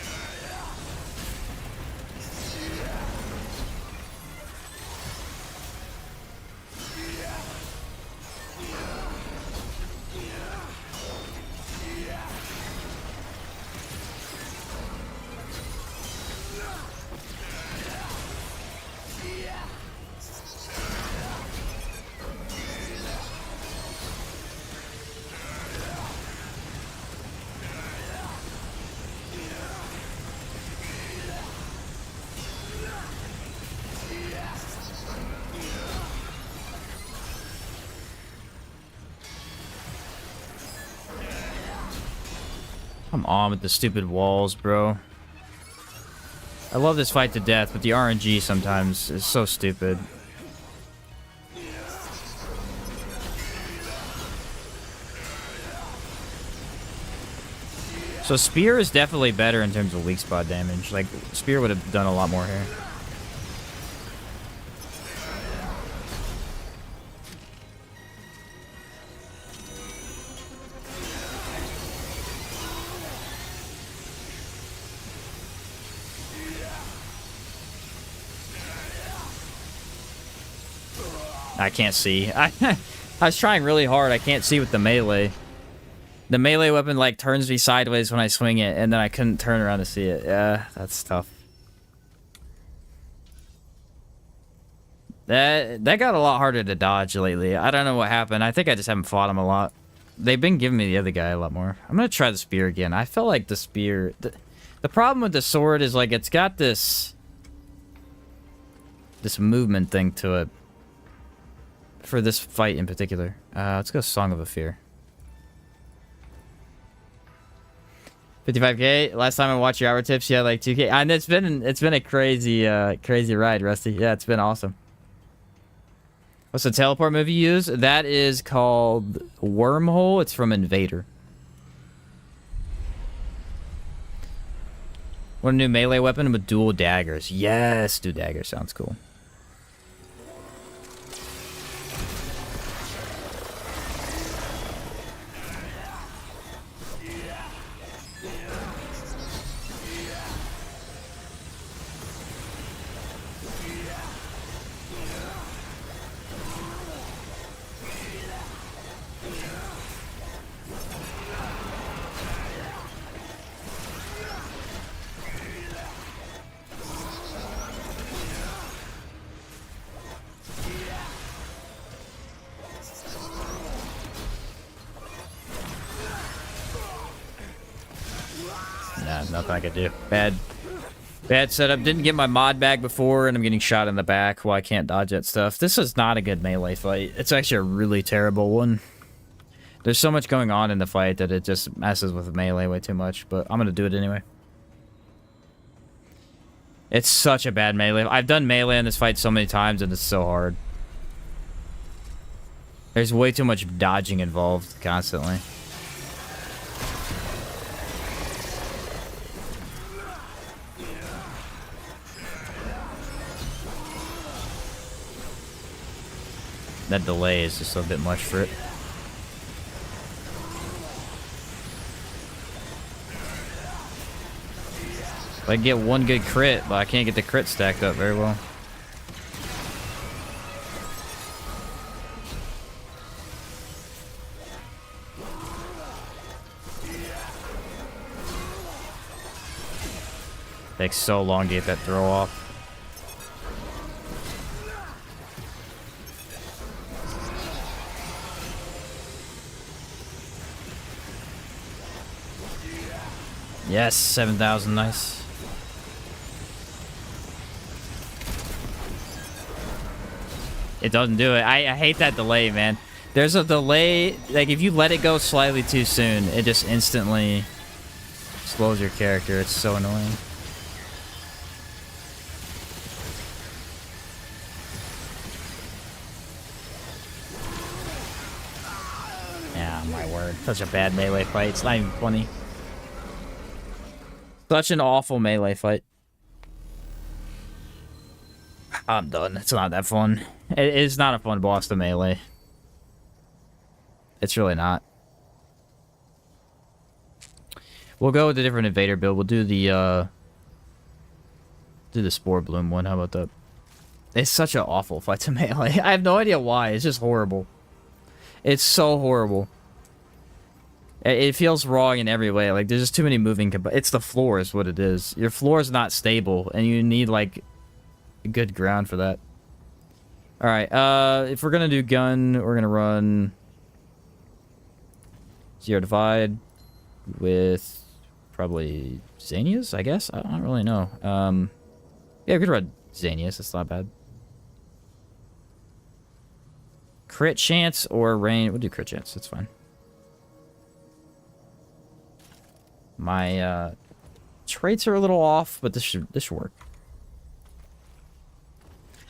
Come on with the stupid walls, bro. I love this fight to death, but the RNG sometimes is so stupid. So Spear is definitely better in terms of weak spot damage. Like, Spear would have done a lot more here. I can't see. I was trying really hard. I can't see with the melee. The melee weapon, like, turns me sideways when I swing it, and then I couldn't turn around to see it. Yeah, that's tough. That got a lot harder to dodge lately. I don't know what happened. I think I just haven't fought him a lot. They've been giving me the other guy a lot more. I'm gonna try the spear again. I feel like the spear... The problem with the sword is, like, it's got this movement thing to it. For this fight in particular. Let's go Song of a Fear. 55k. Last time I watched your hour tips, you had like 2k. And it's been a crazy ride, Rusty. Yeah, it's been awesome. What's the teleport move you use? That is called Wormhole. It's from Invader. Want a new melee weapon with dual daggers? Yes, dual daggers sounds cool. Nothing I could do. Bad setup. Didn't get my mod bag before, and I'm getting shot in the back while I can't dodge that stuff. This is not a good melee fight. It's actually a really terrible one. There's so much going on in the fight that it just messes with melee way too much, but I'm gonna do it anyway. It's such a bad melee. I've done melee in this fight so many times, and it's so hard. There's way too much dodging involved constantly. That delay is just a bit much for it. I get one good crit, but I can't get the crit stacked up very well. Takes so long to get that throw off. Yes, 7,000, nice. It doesn't do it. I hate that delay, man. There's a delay, like if you let it go slightly too soon, it just instantly slows your character. It's so annoying. Yeah, my word. Such a bad melee fight. It's not even funny. Such an awful melee fight. I'm done. It's not that fun. It's not a fun boss to melee. It's really not. We'll go with a different invader build. We'll do the Spore Bloom one. How about that? It's such an awful fight to melee. I have no idea why. It's just horrible. It's so horrible. It feels wrong in every way. Like, there's just too many moving... It's the floor is what it is. Your floor is not stable, and you need, like, good ground for that. Alright, if we're gonna do gun, we're gonna run... Zero Divide with probably Xanias, I guess? I don't really know. Yeah, we could run Xanias. It's not bad. Crit chance or rain... We'll do crit chance. That's fine. My traits are a little off, but this should work.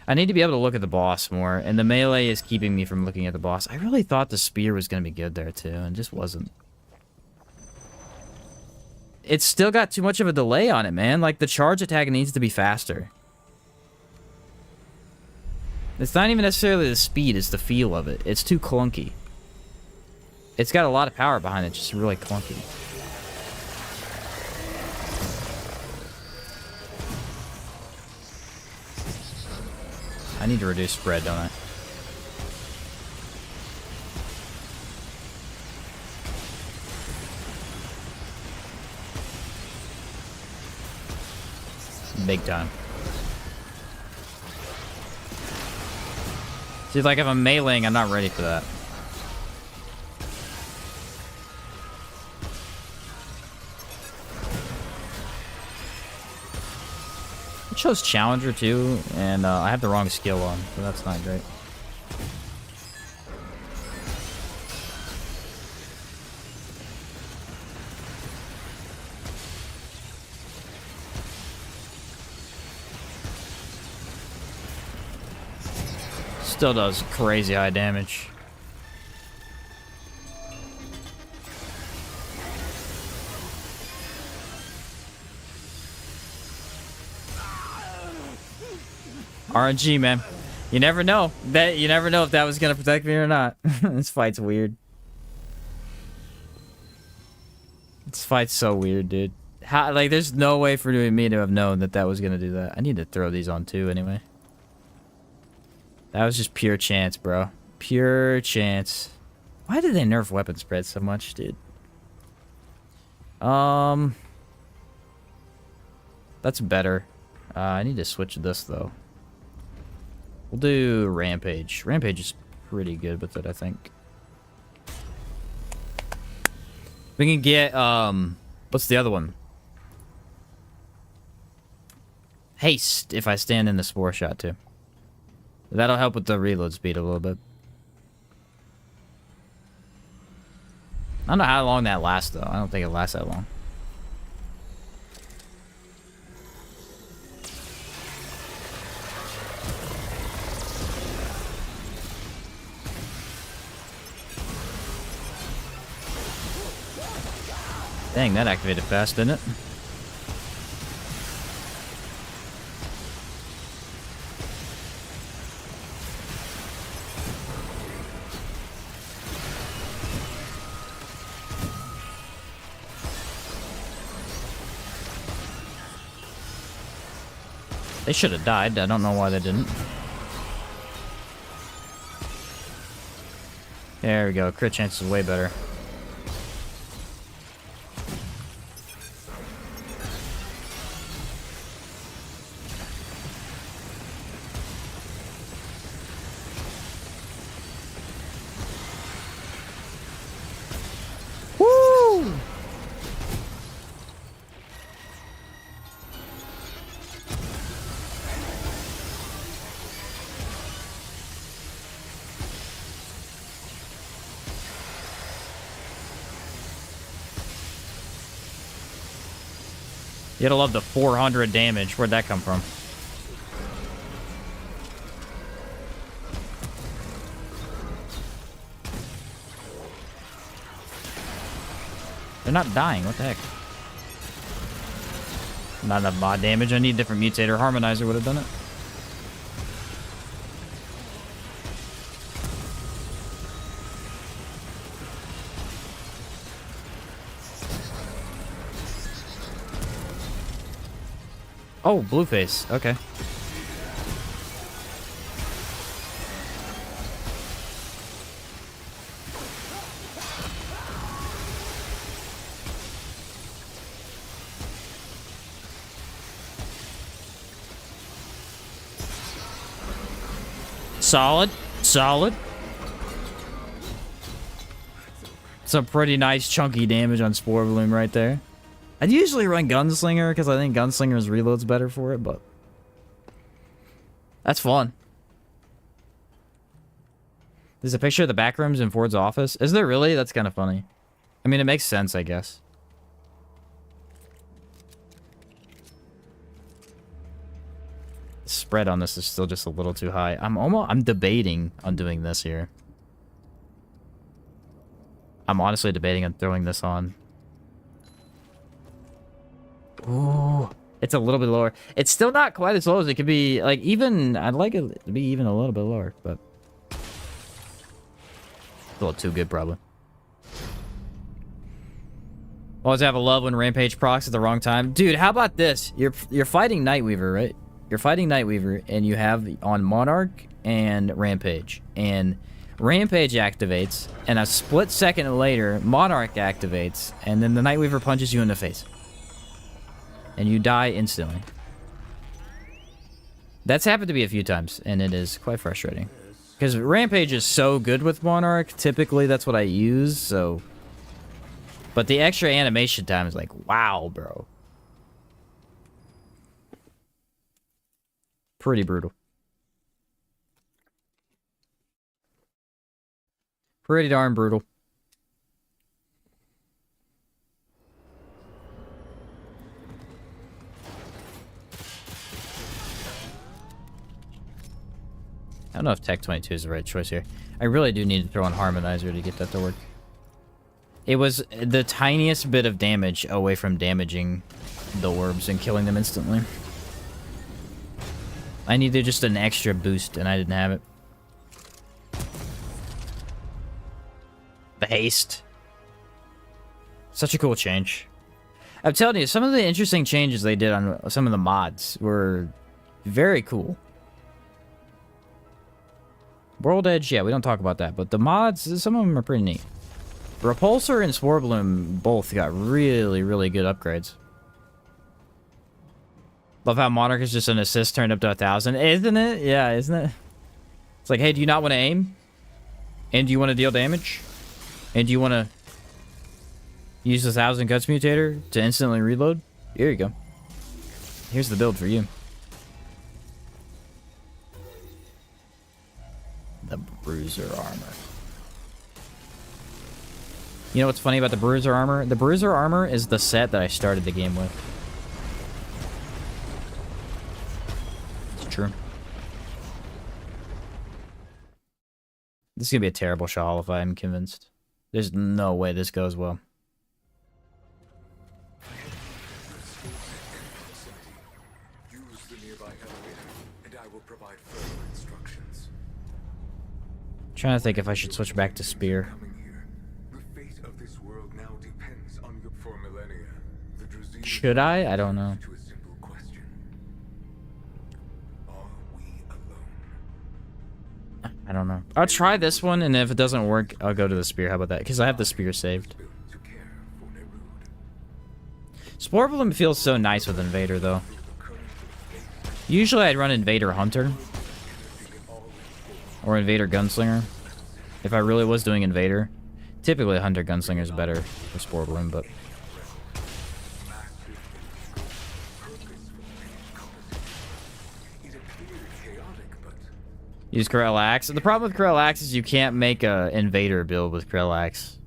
I need to be able to look at the boss more, and the melee is keeping me from looking at the boss. I really thought the spear was going to be good there, too, and it just wasn't. It's still got too much of a delay on it, man. Like, the charge attack needs to be faster. It's not even necessarily the speed, it's the feel of it. It's too clunky. It's got a lot of power behind it, just really clunky. I need to reduce spread, don't I? Big time. See, like, if I'm meleeing, I'm not ready for that. It shows Challenger, too, and I have the wrong skill on, so that's not great. Still does crazy high damage. RNG, man. You never know. You never know if that was gonna protect me or not. This fight's weird. This fight's so weird, dude. How, like, there's no way for me to have known that that was gonna do that. I need to throw these on too, anyway. That was just pure chance, bro. Pure chance. Why did they nerf weapon spread so much, dude? That's better. I need to switch this, though. We'll do Rampage. Rampage is pretty good with it, I think. We can get, what's the other one? Haste, if I stand in the Spore Shot, too. That'll help with the reload speed a little bit. I don't know how long that lasts, though. I don't think it lasts that long. Dang, that activated fast, didn't it? They should have died. I don't know why they didn't. There we go. Crit chance is way better. You gotta love the 400 damage. Where'd that come from? They're not dying. What the heck? Not enough mod damage. I need a different mutator. Harmonizer would have done it. Oh, Blueface. Okay. Solid. Solid. Some pretty nice chunky damage on Spore Bloom right there. I'd usually run Gunslinger because I think Gunslinger's reload's better for it, but that's fun. There's a picture of the back rooms in Ford's office. Is there really? That's kind of funny. I mean, it makes sense, I guess. spread on this is still just a little too high. I'm debating on doing this here. I'm honestly debating on throwing this on. Ooh, it's a little bit lower. It's still not quite as low as it could be. Like, even, I'd like it to be even a little bit lower, but a little too good, probably. Always have a love when Rampage procs at the wrong time. Dude, how about this? You're fighting Nightweaver, right? You're fighting Nightweaver, and you have on Monarch and Rampage. And Rampage activates, and a split second later, Monarch activates, and then the Nightweaver punches you in the face. And you die instantly. That's happened to me a few times, and it is quite frustrating. Because Rampage is so good with Monarch, typically that's what I use, so... But the extra animation time is like, wow, bro. Pretty brutal. Pretty darn brutal. I don't know if Tech 22 is the right choice here. I really do need to throw on Harmonizer to get that to work. It was the tiniest bit of damage away from damaging the orbs and killing them instantly. I needed just an extra boost, and I didn't have it. The haste. Such a cool change. I'm telling you, some of the interesting changes they did on some of the mods were very cool. World Edge, yeah, we don't talk about that, but the mods, some of them are pretty neat. Repulsor and Spore Bloom both got really, really good upgrades. Love how Monarch is just an assist turned up to 1,000. Isn't it? Yeah, isn't it? It's like, hey, do you not want to aim? And do you want to deal damage? And do you want to use the 1,000 Guts Mutator to instantly reload? Here you go. Here's the build for you. The Bruiser Armor. You know what's funny about the Bruiser Armor? The Bruiser Armor is the set that I started the game with. It's true. This is going to be a terrible Shahalify, I'm convinced. There's no way this goes well. Use the nearby elevator, and I will provide further instructions. Trying to think if I should switch back to Spear. Should I? I don't know. I don't know. I'll try this one, and if it doesn't work, I'll go to the Spear. How about that? Because I have the Spear saved. Spore Bloom feels so nice with Invader, though. Usually I'd run Invader Hunter. Or Invader Gunslinger. If I really was doing Invader. Typically Hunter Gunslinger is better for Spore Bloom, but... Use Corel Axe. The problem with Corel Axe is you can't make a Invader build with Corel Axe.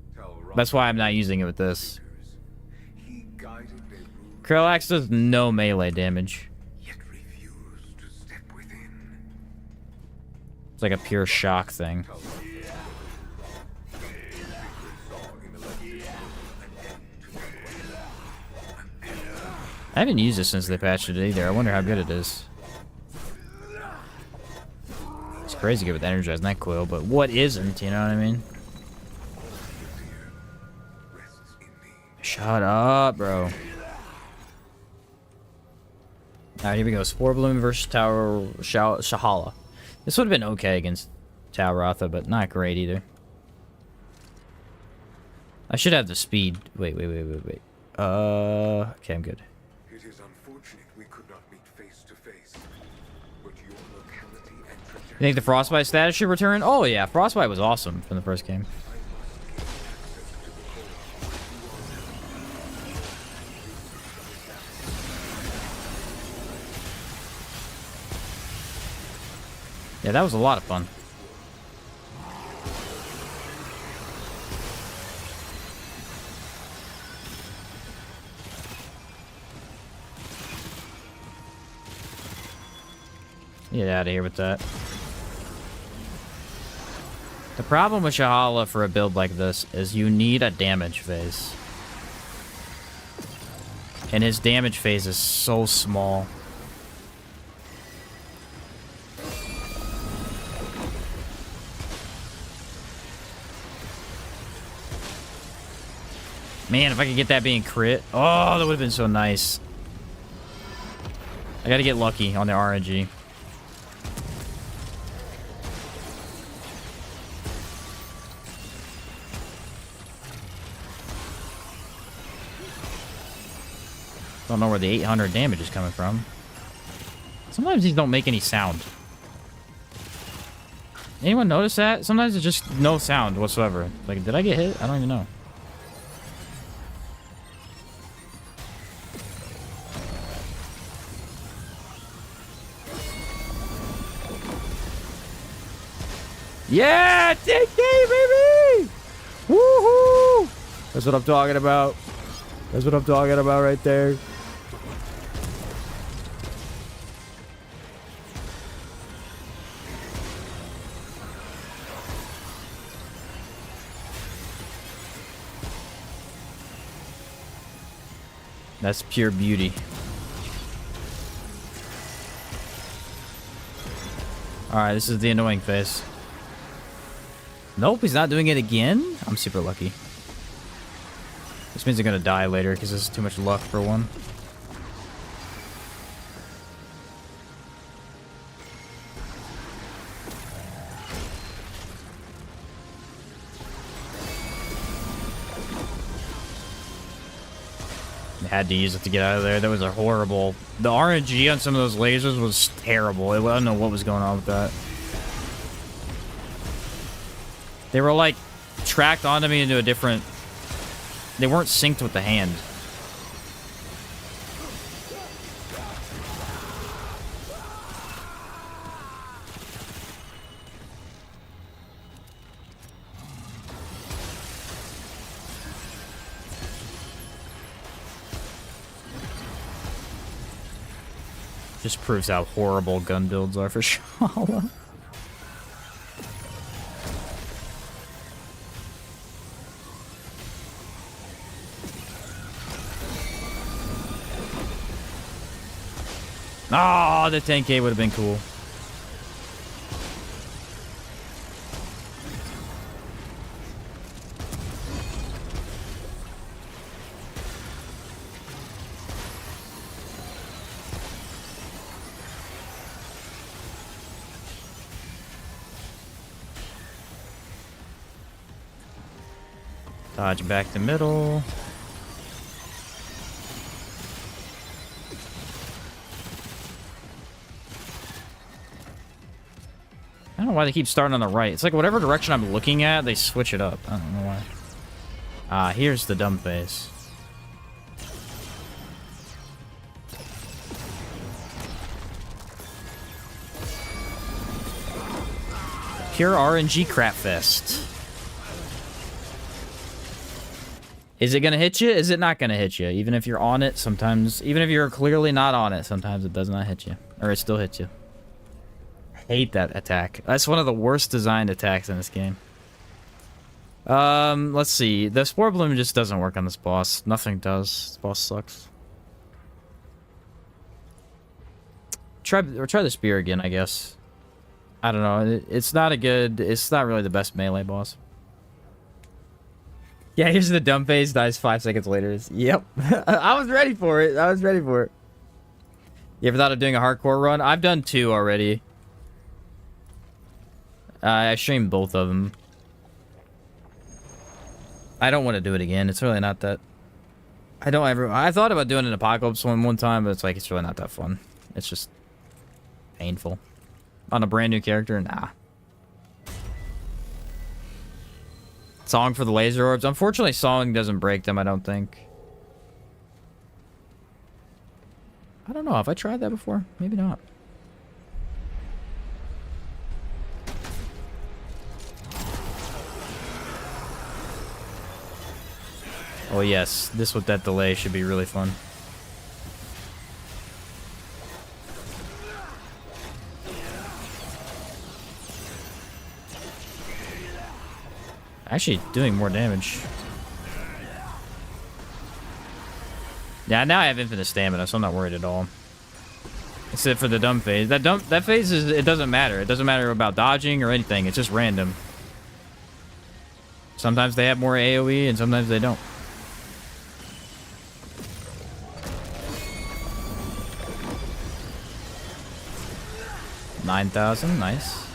That's why I'm not using it with this. Corel Axe does no melee damage. It's like a pure shock thing. I haven't used it since they patched it either. I wonder how good it is. It's crazy good with Energized Net Coil, but what isn't, you know what I mean? Shut up, bro. Alright, here we go. Spore Bloom versus Tower Shahala. This would have been okay against Talrotha, but not great either. I should have the speed. Wait. Okay, I'm good. It is unfortunate we could not meet face to face, but your locality and trajectory... You think the Frostbite status should return? Oh yeah, Frostbite was awesome from the first game. Yeah, that was a lot of fun. Get out of here with that. The problem with Shahala for a build like this is you need a damage phase. And his damage phase is so small. Man, if I could get that being crit. Oh, that would have been so nice. I gotta get lucky on the RNG. Don't know where the 800 damage is coming from. Sometimes these don't make any sound. Anyone notice that? Sometimes it's just no sound whatsoever. Like, did I get hit? I don't even know. Yeah! TK, baby! Woohoo! That's what I'm talking about. That's what I'm talking about right there. That's pure beauty. Alright, this is the annoying phase. Nope, he's not doing it again? I'm super lucky. This means I'm gonna die later because this is too much luck for one. Had to use it to get out of there. That was a horrible... The RNG on some of those lasers was terrible. I don't know what was going on with that. They were like tracked onto me into a different... They weren't synced with the hand. Just proves how horrible gun builds are for Shala. Oh, the 10k would have been cool. Dodge back to middle. I don't know why they keep starting on the right. It's like whatever direction I'm looking at, they switch it up. I don't know why. Ah, here's the dumb face. Pure RNG crap fest. Is it gonna hit you? Is it not gonna hit you? Even if you're on it, sometimes... Even if you're clearly not on it, sometimes it does not hit you. Or it still hits you. I hate that attack. That's one of the worst designed attacks in this game. Let's see. The Spore Bloom just doesn't work on this boss. Nothing does. This boss sucks. Try the spear again, I guess. I don't know. It's not a good... It's not really the best melee boss. Yeah, here's the dumb phase, dies 5 seconds later. Yep. I was ready for it. I was ready for it. You ever thought of doing a hardcore run? I've done 2 already. I streamed both of them. I don't want to do it again. It's really not that... I thought about doing an Apocalypse one time, but it's like, it's really not that fun. It's just... painful. On a brand new character? Nah. Song for the laser orbs. Unfortunately, Song doesn't break them, I don't think. I don't know. Have I tried that before? Maybe not. Oh, yes. This with that delay should be really fun. Actually doing more damage. Yeah, now I have infinite stamina, so I'm not worried at all. Except for the dumb phase. That phase is, it doesn't matter. It doesn't matter about dodging or anything. It's just random. Sometimes they have more AoE and sometimes they don't. $9,000, nice.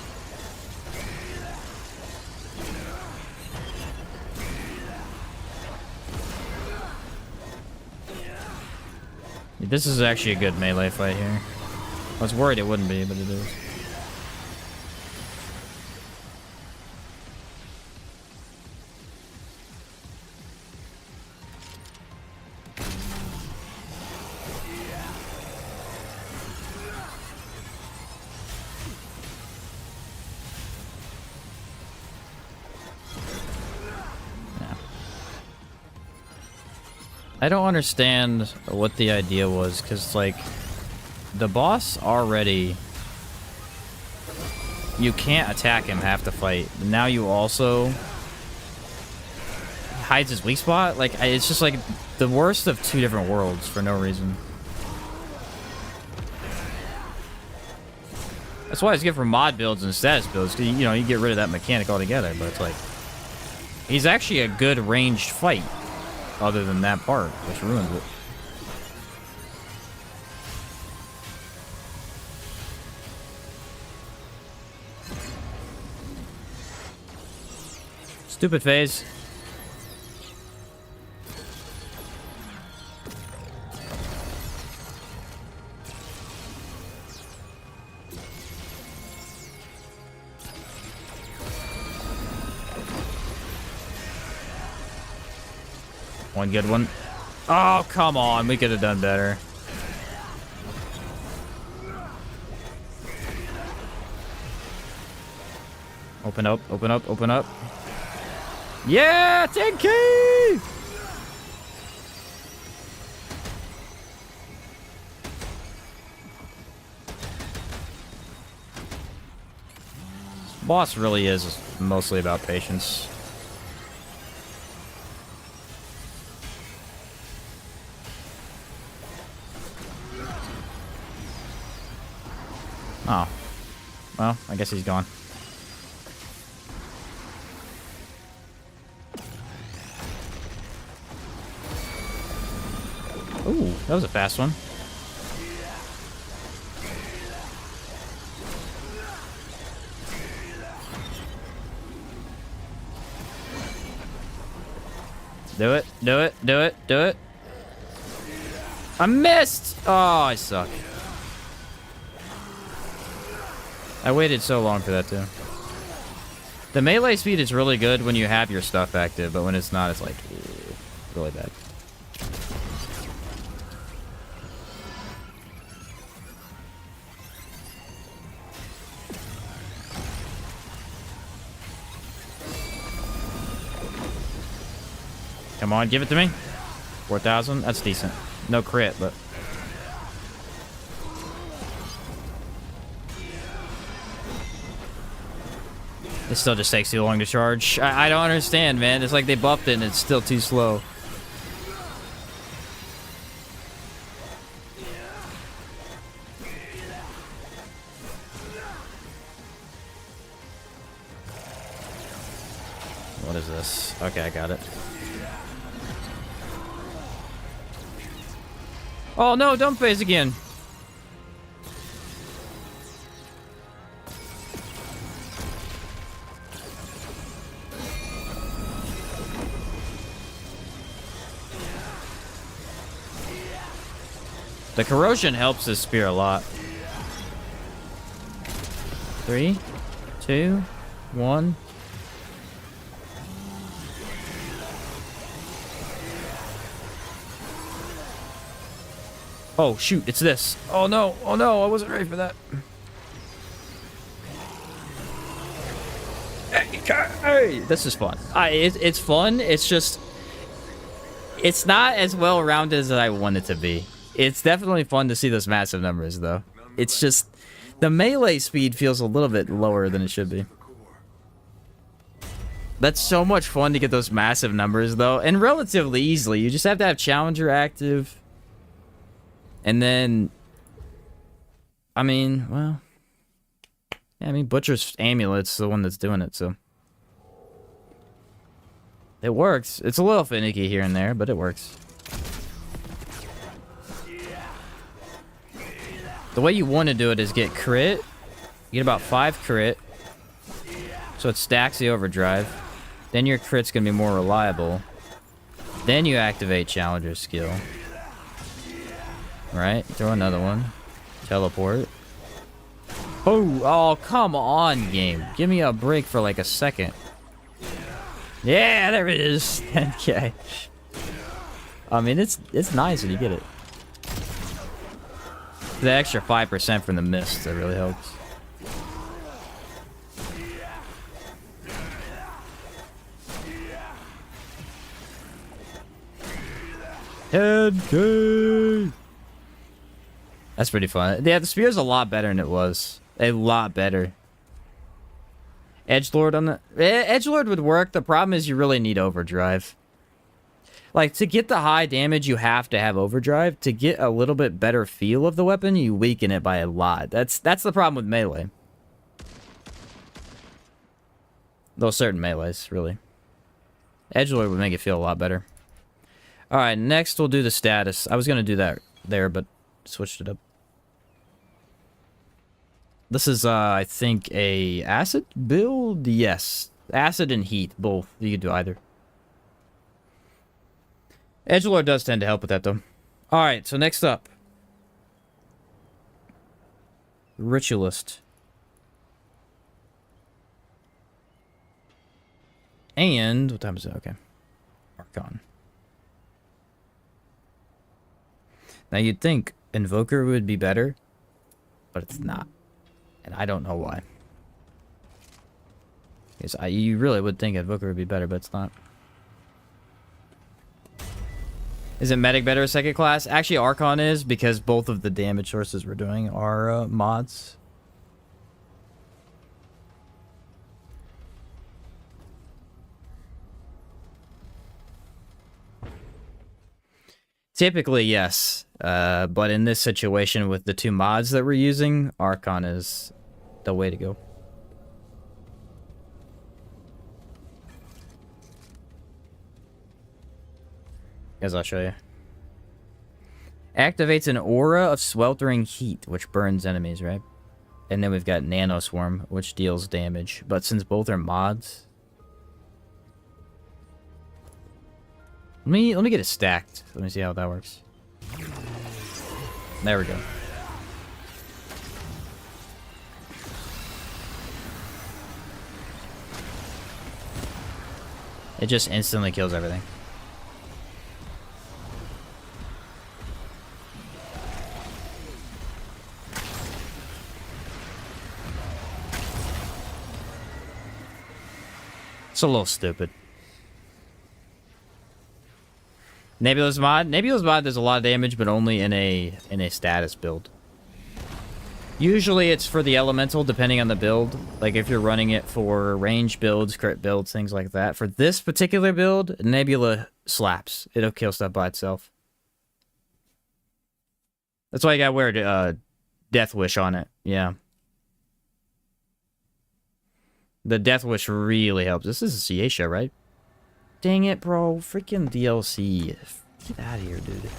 This is actually a good melee fight here. I was worried it wouldn't be, but it is. I don't understand what the idea was, because, like, the boss already... You can't attack him half the fight. Now you also... hides his weak spot? Like, it's just, like, the worst of two different worlds for no reason. That's why it's good for mod builds and status builds, because, you know, you get rid of that mechanic altogether, but it's like... He's actually a good ranged fight. Other than that part, which ruins it. Stupid phase. One good one. Oh, come on. We could have done better. Open up, open up, open up. Yeah, 10K! Boss really is mostly about patience. Oh. Well, I guess he's gone. Ooh, that was a fast one. Do it, do it, do it, do it. I missed! Oh, I suck. I waited so long for that too. The melee speed is really good when you have your stuff active, but when it's not, it's like really bad. Come on, give it to me. 4,000, that's decent. No crit, but... It still just takes too long to charge. I don't understand, man. It's like they buffed it and it's still too slow. What is this? Okay, I got it. Oh no, dump phase again. The corrosion helps this spear a lot. 3, 2, 1. Oh shoot, it's this. Oh no, I wasn't ready for that. Hey, this is fun. It's fun, it's just... It's not as well-rounded as I want it to be. It's definitely fun to see those massive numbers, though. It's just... The melee speed feels a little bit lower than it should be. That's so much fun to get those massive numbers, though, and relatively easily. You just have to have Challenger active. And then... I mean, well... Yeah, I mean, Butcher's Amulet's the one that's doing it, so... It works. It's a little finicky here and there, but it works. The way you want to do it is get crit. You get about 5 crit. So it stacks the overdrive. Then your crit's going to be more reliable. Then you activate Challenger's skill. Right? Throw another one. Teleport. Oh, come on, game. Give me a break for like a second. Yeah, there it is. 10k. I mean, it's nice when you get it. The extra 5% from the mist, that really helps. $10K. That's pretty fun. Yeah, the spear's a lot better than it was. A lot better. Edgelord on the... Edgelord would work. The problem is you really need overdrive. Like, to get the high damage, you have to have overdrive. To get a little bit better feel of the weapon, you weaken it by a lot. That's the problem with melee. Those certain melees, really. Edgelord would make it feel a lot better. Alright, next we'll do the status. I was going to do that there, but switched it up. This is, I think, a acid build? Yes. Acid and heat, both. You could do either. Edgelord does tend to help with that, though. Alright, so next up. Ritualist. And... what time is it? Okay. Archon. Now, you'd think Invoker would be better, but it's not. And I don't know why. Because you really would think Invoker would be better, but it's not. Isn't Medic better as second class? Actually, Archon is, because both of the damage sources we're doing are mods. Typically, yes. But in this situation with the 2 mods that we're using, Archon is the way to go. As I'll show you. Activates an aura of sweltering heat, which burns enemies, right? And then we've got Nano Swarm, which deals damage. But since both are mods... Let me get it stacked. Let me see how that works. There we go. It just instantly kills everything. It's a little stupid. Nebula's mod? Nebula's mod does a lot of damage, but only in a status build. Usually it's for the elemental, depending on the build. Like if you're running it for range builds, crit builds, things like that. For this particular build, Nebula slaps. It'll kill stuff by itself. That's why you gotta wear Death Wish on it. Yeah. The Death Wish really helps. This is a Sietia, right? Dang it, bro. Freaking DLC. Get out of here, dude.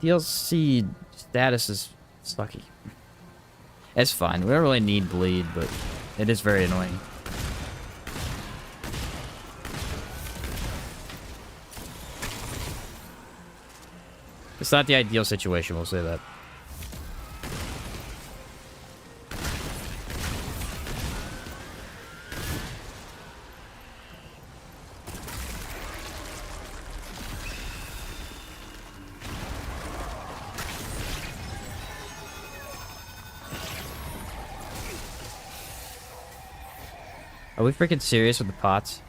DLC status is sucky. It's fine. We don't really need bleed, but it is very annoying. It's not the ideal situation, we'll say that. Are we freaking serious with the pots?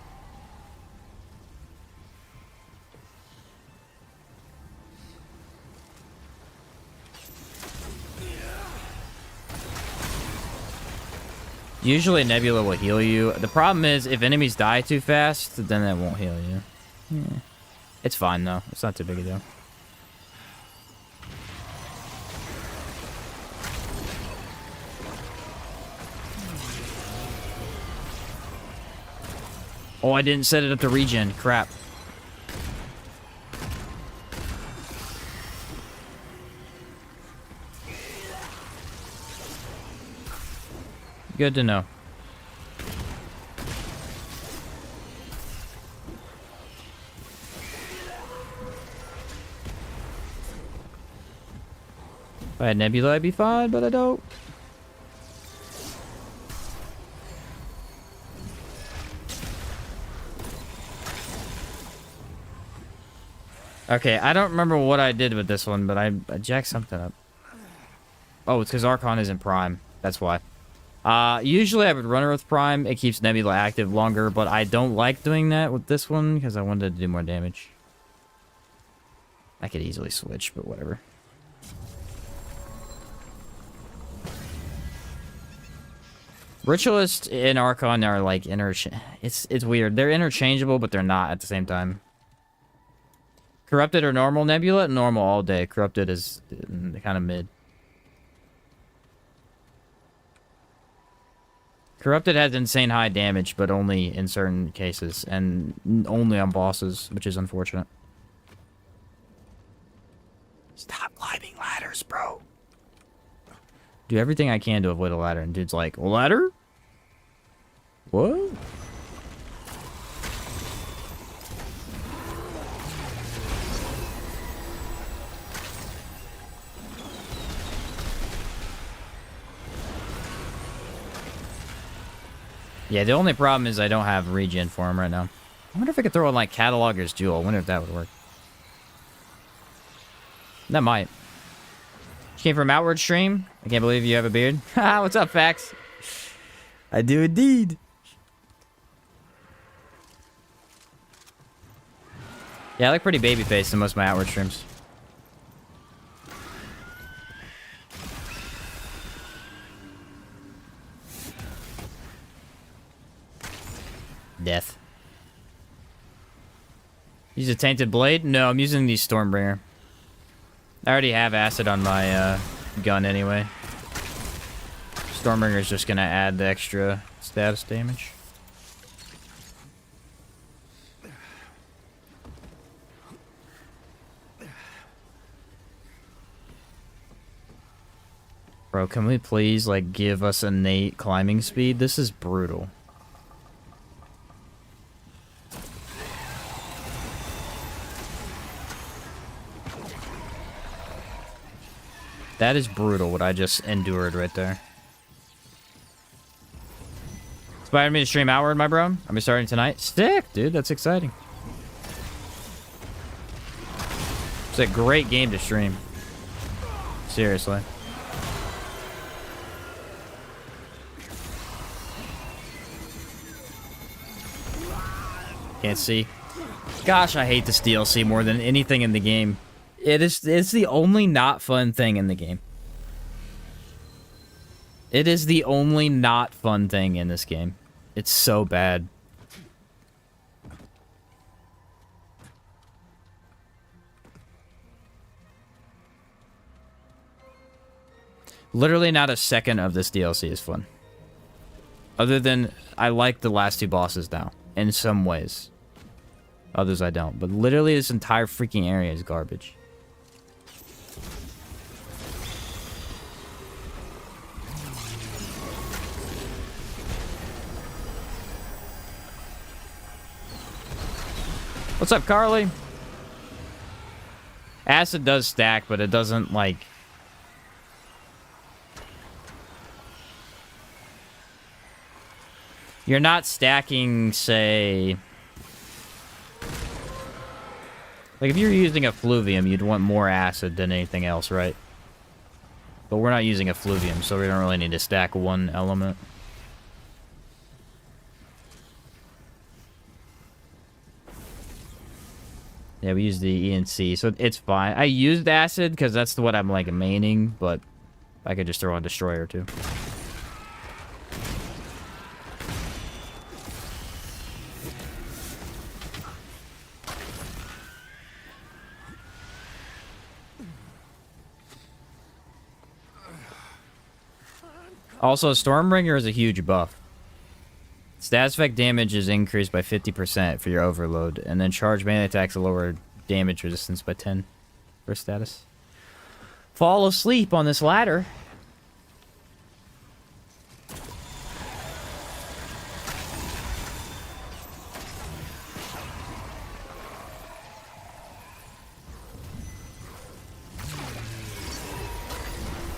Usually Nebula will heal you. The problem is if enemies die too fast, then it won't heal you. Yeah. It's fine though. It's not too big a deal. Oh, I didn't set it up to regen. Crap. Good to know. If I had Nebula, I'd be fine, but I don't. Okay, I don't remember what I did with this one, but I jacked something up. Oh, it's because Archon isn't Prime. That's why. Usually I would run her with Prime. It keeps Nebula active longer, but I don't like doing that with this one because I wanted to do more damage. I could easily switch, but whatever. Ritualist and Archon are like it's weird. They're interchangeable, but they're not at the same time. Corrupted or normal Nebula? Normal all day. Corrupted is kind of mid. Corrupted has insane high damage, but only in certain cases, and only on bosses, which is unfortunate. Stop climbing ladders, bro. Do everything I can to avoid a ladder, and dude's like, a ladder? What? Yeah, the only problem is I don't have regen for him right now. I wonder if I could throw in, like, Cataloger's Jewel. I wonder if that would work. That might. You came from Outward Stream? I can't believe you have a beard. Haha, what's up, Fax? I do indeed. Yeah, I look pretty baby-faced in most of my Outward streams. Death. Use a tainted blade? No, I'm using the Stormbringer. I already have acid on my gun anyway. Stormbringer's just gonna add the extra status damage. Bro, can we please, like, give us innate climbing speed? This is brutal. That is brutal, what I just endured right there. Inspired me to stream Outward, my bro. I'll be starting tonight. Sick, dude. That's exciting. It's a great game to stream. Seriously. Can't see. Gosh, I hate this DLC more than anything in the game. It's the only not fun thing in the game. It is the only not fun thing in this game. It's so bad. Literally not a second of this DLC is fun. Other than, I like the last two bosses now. In some ways. Others I don't. But literally this entire freaking area is garbage. What's up, Carly? Acid does stack, but it doesn't, like... You're not stacking, say... Like, if you're using a Fluvium, you'd want more acid than anything else, right? But we're not using a Fluvium, so we don't really need to stack one element. Yeah, we use the ENC, so it's fine. I used acid because that's what I'm, like, maining, but I could just throw on Destroyer, too. Also, Stormbringer is a huge buff. Status effect damage is increased by 50% for your overload, and then charge melee attacks lower damage resistance by 10 for status. Fall asleep on this ladder.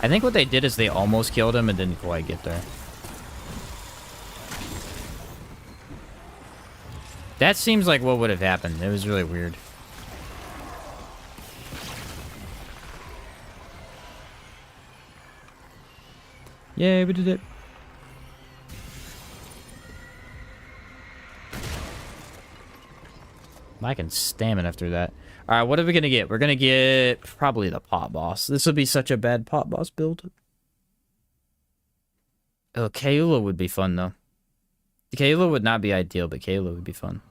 I think what they did is they almost killed him and didn't quite get there. That seems like what would have happened. It was really weird. Yay, we did it. I can stamina after that. All right, what are we going to get? We're going to get probably the pot boss. This would be such a bad pot boss build. Oh, Kayla would be fun, though. Kayla would not be ideal, but Kayla would be fun.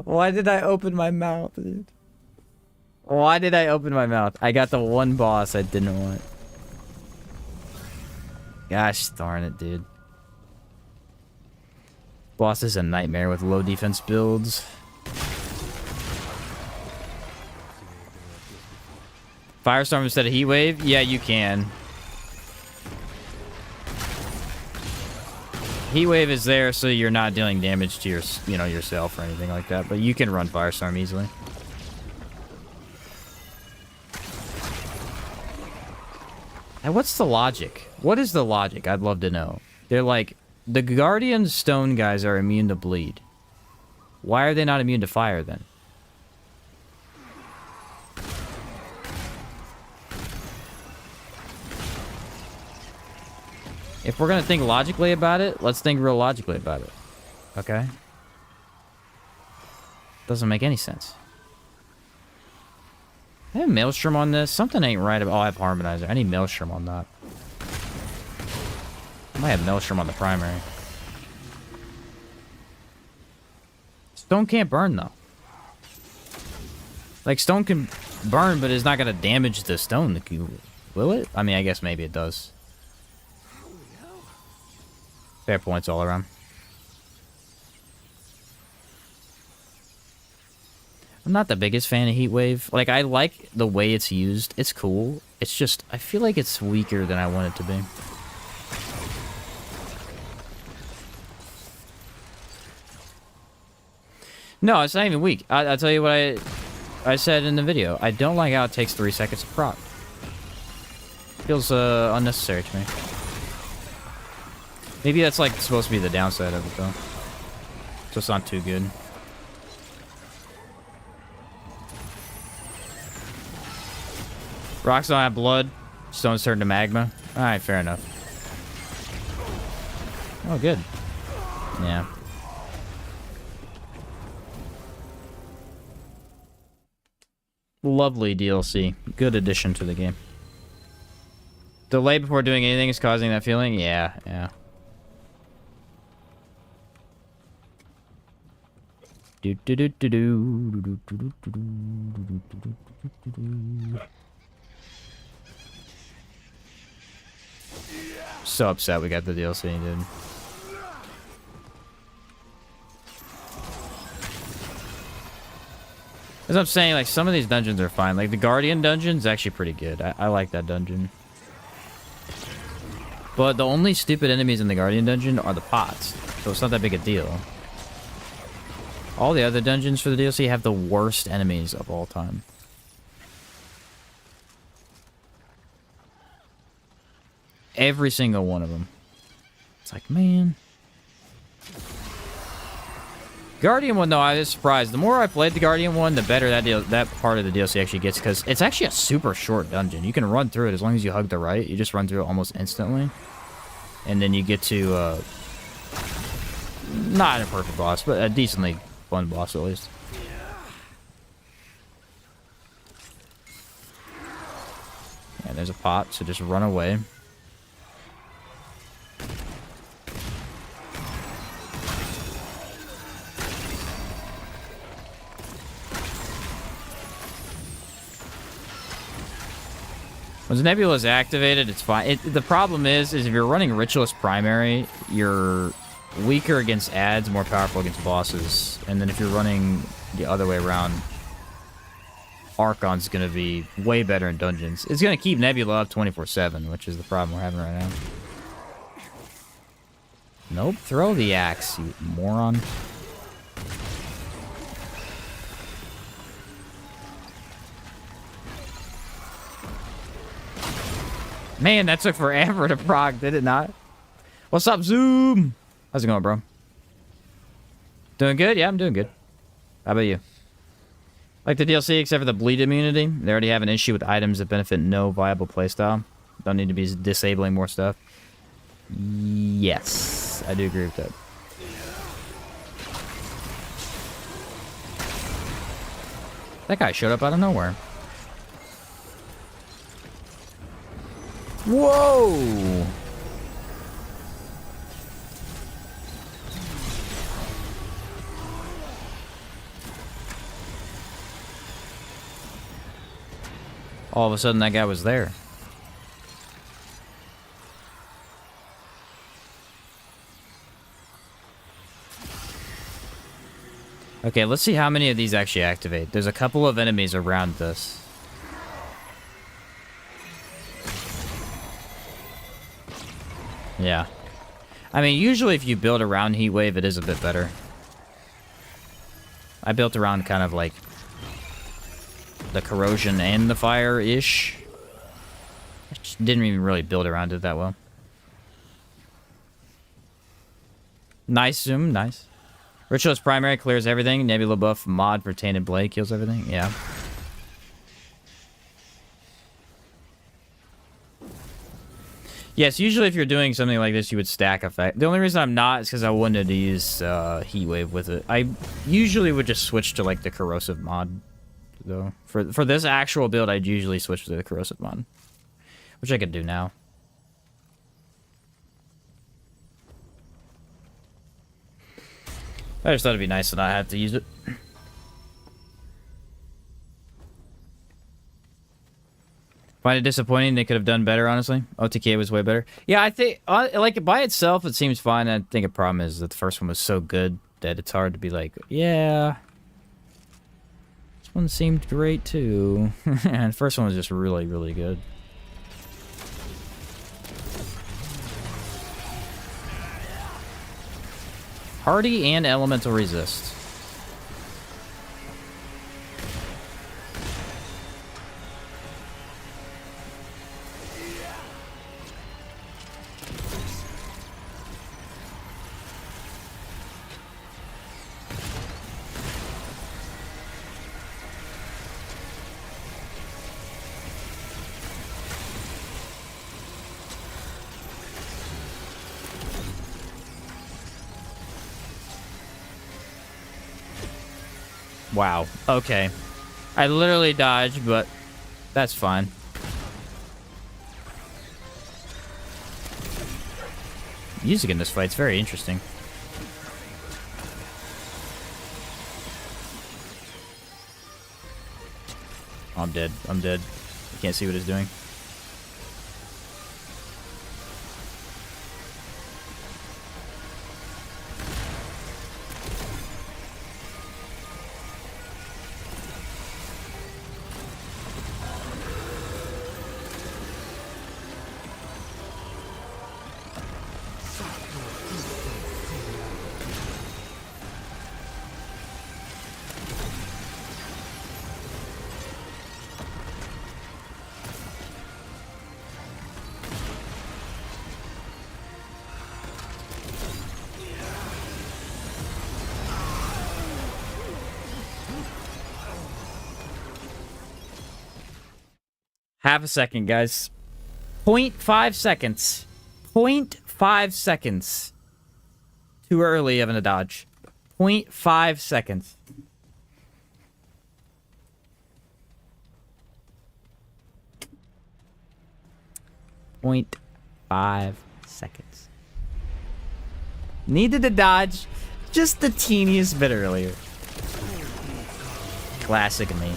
Why did I open my mouth, dude? Why did I open my mouth? I got the one boss I didn't want. Gosh darn it, dude. Boss is a nightmare with low defense builds. Firestorm instead of heat wave? Yeah, you can. Heat wave is there so you're not dealing damage to your, yourself or anything like that, but you can run Firestorm easily. And what's the logic? What is the logic? I'd love to know. They're like, the Guardian Stone guys are immune to bleed. Why are they not immune to fire then? If we're gonna think logically about it, let's think real logically about it. Okay? Doesn't make any sense. I have Maelstrom on this. Something ain't right about... Oh, I have Harmonizer. I need Maelstrom on that. I might have Maelstrom on the primary. Stone can't burn, though. Like, stone can burn, but it's not gonna damage the stone. Will it? I mean, I guess maybe it does. Fair points all around. I'm not the biggest fan of Heat Wave. Like, I like the way it's used. It's cool. It's just, I feel like it's weaker than I want it to be. No, it's not even weak. I'll tell you what I said in the video. I don't like how it takes 3 seconds to proc. Feels unnecessary to me. Maybe that's like supposed to be the downside of it though. So it's not too good. Rocks don't have blood. Stones turn to magma. Alright, fair enough. Oh, good. Yeah. Lovely DLC. Good addition to the game. Delay before doing anything is causing that feeling? Yeah, yeah. So upset we got the DLC, dude. As I'm saying, like, some of these dungeons are fine. Like, the Guardian dungeon is actually pretty good. I like that dungeon. But the only stupid enemies in the Guardian dungeon are the pots. So it's not that big a deal. All the other dungeons for the DLC have the worst enemies of all time. Every single one of them. It's like, man. Guardian one, though, I was surprised. The more I played the Guardian one, the better that part of the DLC actually gets, because it's actually a super short dungeon. You can run through it as long as you hug the right. You just run through it almost instantly. And then you get to, not a perfect boss, but a decently fun boss at least. Yeah, there's a pot, so just run away. Once Nebula is activated, it's fine. The problem is if you're running Ritualist primary, you're weaker against adds, more powerful against bosses. And then if you're running the other way around, Archon's going to be way better in dungeons. It's going to keep Nebula up 24/7, which is the problem we're having right now. Nope, throw the axe, you moron. Man, that took forever to proc, did it not? What's up, Zoom? How's it going, bro? Doing good? Yeah, I'm doing good. How about you? Like the DLC, except for the bleed immunity. They already have an issue with items that benefit no viable playstyle. Don't need to be disabling more stuff. Yes, I do agree with that. That guy showed up out of nowhere. Whoa! All of a sudden, that guy was there. Okay, let's see how many of these actually activate. There's a couple of enemies around this. Yeah. I mean, usually if you build around Heat Wave, it is a bit better. I built around kind of like the corrosion and the fire-ish. I just didn't even really build around it that well. Nice, Zoom, nice. Ritualist primary clears everything. Nebula buff mod for Tainted Blade kills everything. Yeah. Yes, usually if you're doing something like this, you would stack effect. The only reason I'm not is because I wanted to use Heat Wave with it. I usually would just switch to like the corrosive mod, though. For this actual build, I'd usually switch to the corrosive mod, which I could do now. I just thought it'd be nice to not have to use it. Find it disappointing. They could have done better, honestly. OTK was way better. Yeah, I think, like, by itself, it seems fine. I think a problem is that the first one was so good that it's hard to be like, yeah, this one seemed great, too. And the first one was just really, really good. Hardy and Elemental Resist. Wow. Okay. I literally dodged, but that's fine. Music in this fight's very interesting. Oh, I'm dead. I'm dead. I can't see what it's doing. Half a second, guys. 0.5 seconds. 0.5 seconds. Too early having a dodge. 0.5 seconds. Point 5 seconds. Needed to dodge just the teeniest bit earlier. Classic me.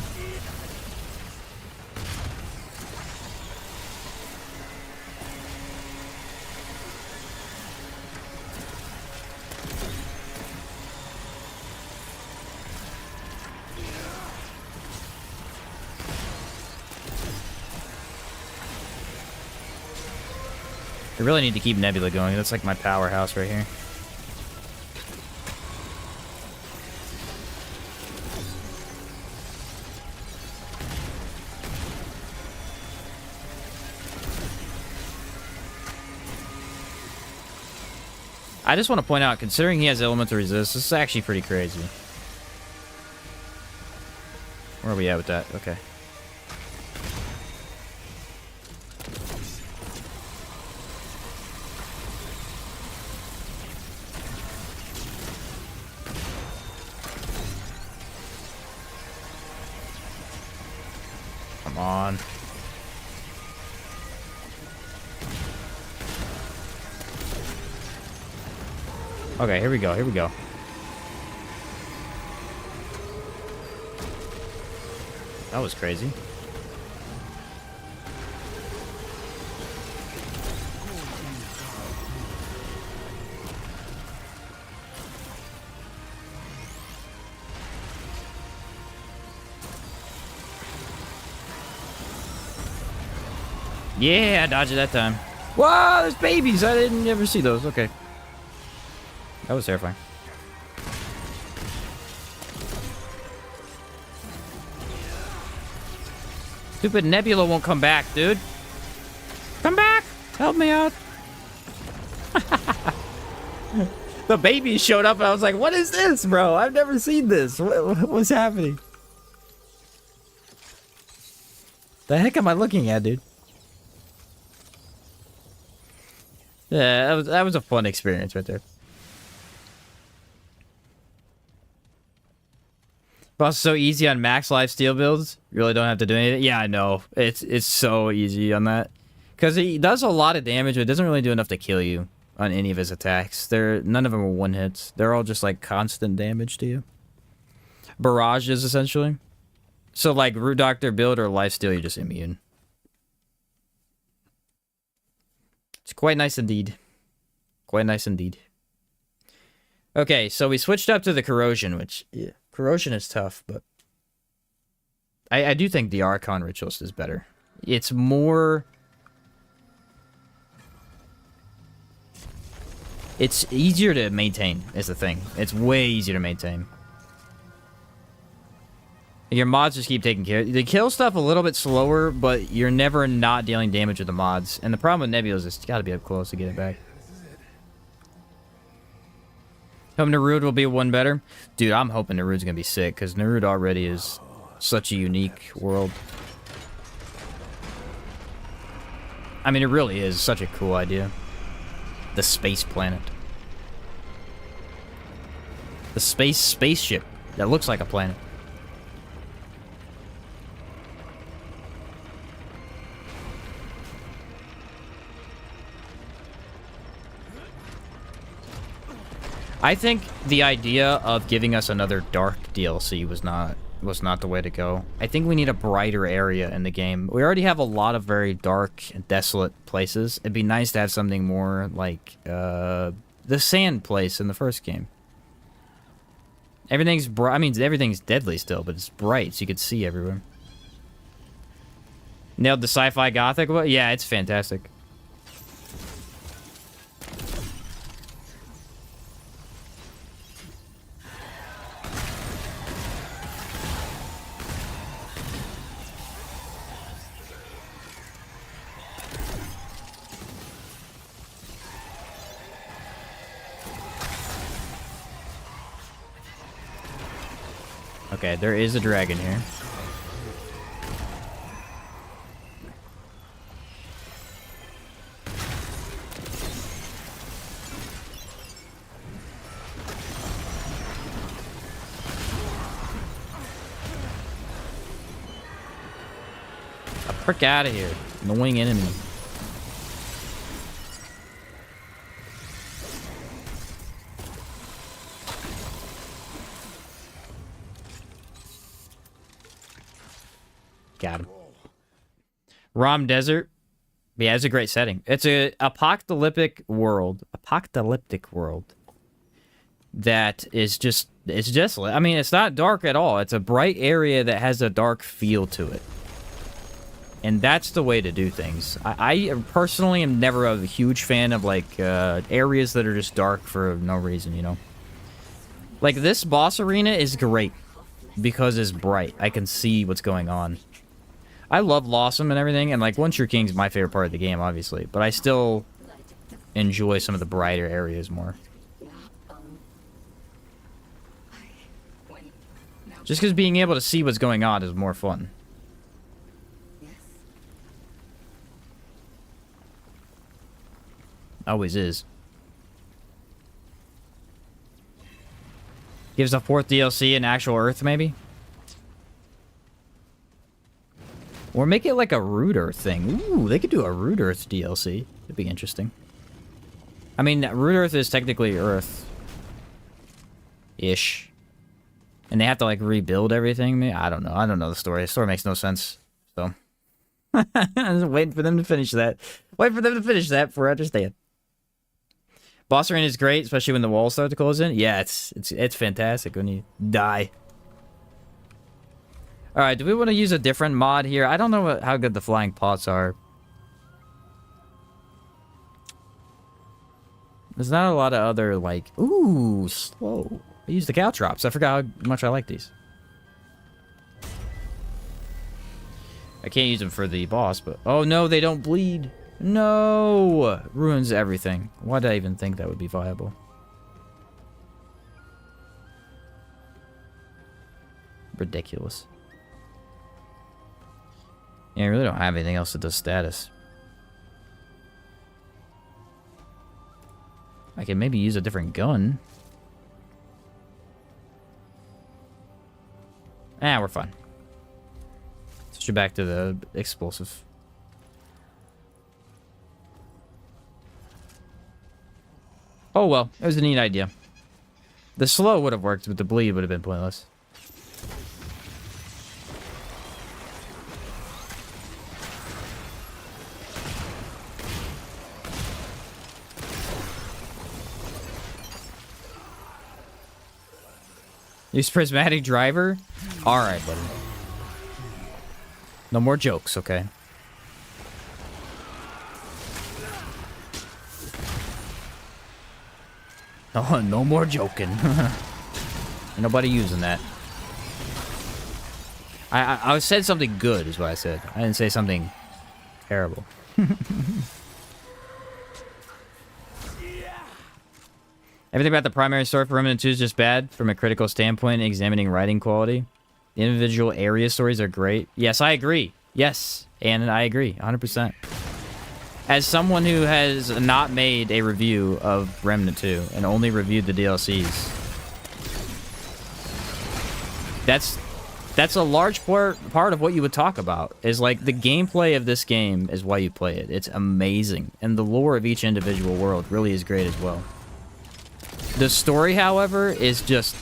I really need to keep Nebula going. That's like my powerhouse right here. I just want to point out, considering he has elemental resist, this is actually pretty crazy. Where are we at with that? Okay. Come on. Okay, here we go, here we go. That was crazy. Yeah, I dodged it that time. Wow, there's babies! I didn't ever see those. Okay. That was terrifying. Stupid Nebula won't come back, dude. Come back! Help me out. The baby showed up and I was like, what is this, bro? I've never seen this. What's happening? The heck am I looking at, dude? Yeah, that was a fun experience right there. But also so easy on max lifesteal builds. You really don't have to do anything. Yeah, I know. It's so easy on that. Because he does a lot of damage, but it doesn't really do enough to kill you on any of his attacks. None of them are one hits. They're all just like constant damage to you. Barrages, essentially. So like Root Doctor build or lifesteal, you're just immune. It's quite nice indeed. Quite nice indeed. Okay, so we switched up to the corrosion, which... yeah. Corrosion is tough, but I do think the Archon Ritualist is better. It's more... it's easier to maintain, is the thing. It's way easier to maintain. Your mods just keep taking care. They kill stuff a little bit slower, but you're never not dealing damage with the mods. And the problem with Nebula is it's got to be up close to get it back. Hoping Narud will be one better. Dude, I'm hoping Narud's gonna be sick, because Narud already is such a unique world. I mean, it really is such a cool idea. The space planet. The spaceship that looks like a planet. I think the idea of giving us another dark DLC was not the way to go. I think we need a brighter area in the game. We already have a lot of very dark and desolate places. It'd be nice to have something more like the sand place in the first game. Everything's bright. I mean, everything's deadly still, but it's bright, so you could see everywhere. Nailed the sci-fi gothic? Well, yeah, it's fantastic. Okay, there is a dragon here. A prick out of here. Annoying enemy. Got him. Rom Desert. Yeah, it's a great setting. It's a apocalyptic world. Apocalyptic world. That is just... it's desolate. I mean, it's not dark at all. It's a bright area that has a dark feel to it. And that's the way to do things. I personally am never a huge fan of, like, areas that are just dark for no reason, you know? Like, this boss arena is great because it's bright. I can see what's going on. I love Lawsome and everything, and, like, One True King's my favorite part of the game, obviously. But I still enjoy some of the brighter areas more. Just because being able to see what's going on is more fun. Always is. Gives a 4th DLC an actual Earth, maybe? Or make it like a Root Earth thing. Ooh, they could do a Root Earth DLC. That'd be interesting. I mean, Root Earth is technically Earth-ish. And they have to, like, rebuild everything. I don't know. I don't know the story. The story makes no sense. So. I'm just waiting for them to finish that. Wait for them to finish that before I understand. Boss arena is great, especially when the walls start to close in. Yeah, it's fantastic when you die. Alright, do we want to use a different mod here? I don't know how good the flying pots are. There's not a lot of other, like... Ooh, slow. I used the caltrops. I forgot how much I like these. I can't use them for the boss, but... Oh, no, they don't bleed. No! Ruins everything. Why did I even think that would be viable? Ridiculous. Yeah, I really don't have anything else that does status. I can maybe use a different gun. Ah, we're fine. Switch it back to the explosive. Oh well, it was a neat idea. The slow would have worked, but the bleed would have been pointless. Use prismatic driver? Alright, buddy. No more jokes, okay? Oh, no more joking. Ain't nobody using that. I said something good, is what I said. I didn't say something terrible. Everything about the primary story for Remnant 2 is just bad from a critical standpoint, examining writing quality. The individual area stories are great. Yes, I agree. Yes, and I agree, 100%. As someone who has not made a review of Remnant 2 and only reviewed the DLCs, that's a large part of what you would talk about. Is like the gameplay of this game is why you play it. It's amazing, and the lore of each individual world really is great as well. The story, however, is just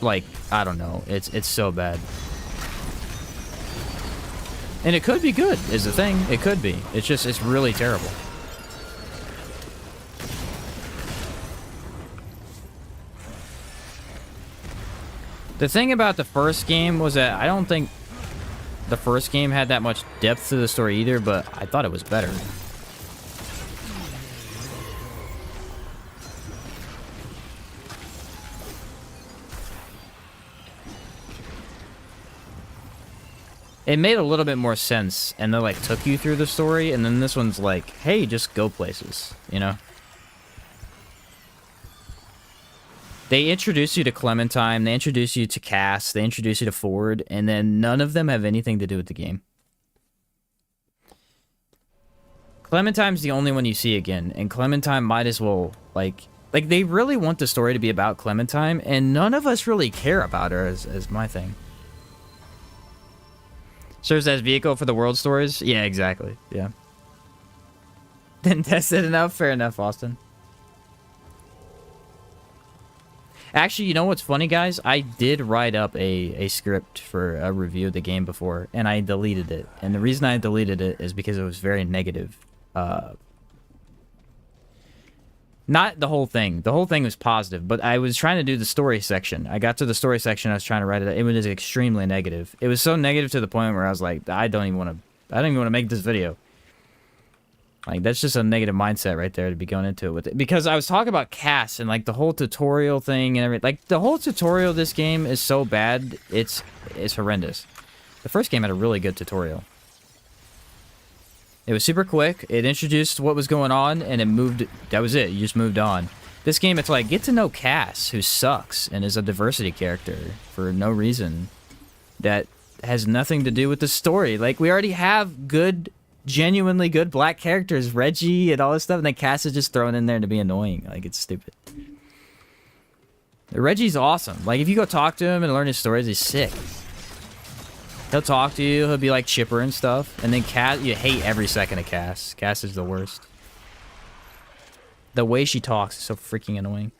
like, I don't know. It's so bad. And it could be good, is the thing. It could be. It's really terrible. The thing about the first game was that I don't think the first game had that much depth to the story either, but I thought it was better. It made a little bit more sense, and they like took you through the story, and then this one's like, hey, just go places, you know? They introduce you to Clementine, they introduce you to Cass, they introduce you to Ford, and then none of them have anything to do with the game. Clementine's the only one you see again, and Clementine might as well, like they really want the story to be about Clementine, and none of us really care about her as my thing. Serves as vehicle for the world stories? Yeah, exactly. Yeah. Didn't test it enough? Fair enough, Austin. Actually, you know what's funny, guys? I did write up a script for a review of the game before, and I deleted it. And the reason I deleted it is because it was very negative. Not the whole thing. The whole thing was positive, but I was trying to do the story section. I got to the story section. I was trying to write it. It was extremely negative. It was so negative to the point where I was like, I don't even want to make this video. Like, that's just a negative mindset right there to be going into it with it. Because I was talking about Cass and, like, the whole tutorial thing and everything. Like, the whole tutorial of this game is so bad, it's horrendous. The first game had a really good tutorial. It was super quick. It introduced what was going on, and it moved. That was it. You just moved on. This game, it's like, get to know Cass, who sucks and is a diversity character for no reason. That has nothing to do with the story. Like, we already have good, genuinely good black characters, Reggie and all this stuff, and then Cass is just thrown in there to be annoying. Like, it's stupid. Reggie's awesome. Like, if you go talk to him and learn his stories, he's sick. He'll talk to you, he'll be like chipper and stuff. And then Cass, you hate every second of Cass. Cass is the worst. The way she talks is so freaking annoying.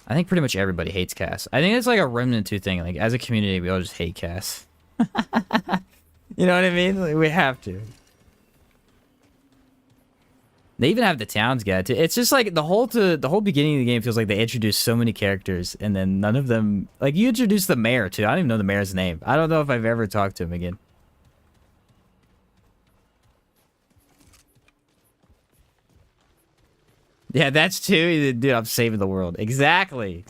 I think pretty much everybody hates Cass. I think it's like a Remnant 2 thing. Like, as a community, we all just hate Cass. You know what I mean? Like, we have to. They even have the towns guide too. It's just like the whole beginning of the game feels like they introduced so many characters and then none of them, like, you introduced the mayor too. I don't even know the mayor's name. I don't know if I've ever talked to him again. Yeah, that's too. Dude, I'm saving the world. Exactly.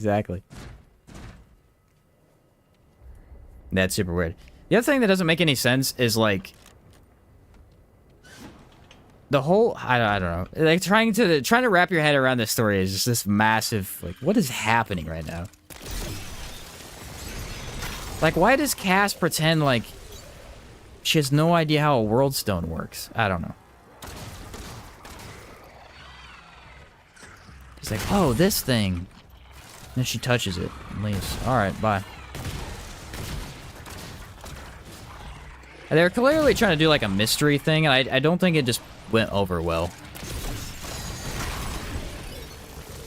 That's super weird. The other thing that doesn't make any sense is, like, the whole, I don't know, like, trying to wrap your head around this story is just this massive, like, what is happening right now? Like, why does Cass pretend like she has no idea how a world stone works? I don't know. He's like, oh, this thing. And then she touches it and leaves. Alright, bye. And they're clearly trying to do like a mystery thing, and I don't think it just went over well.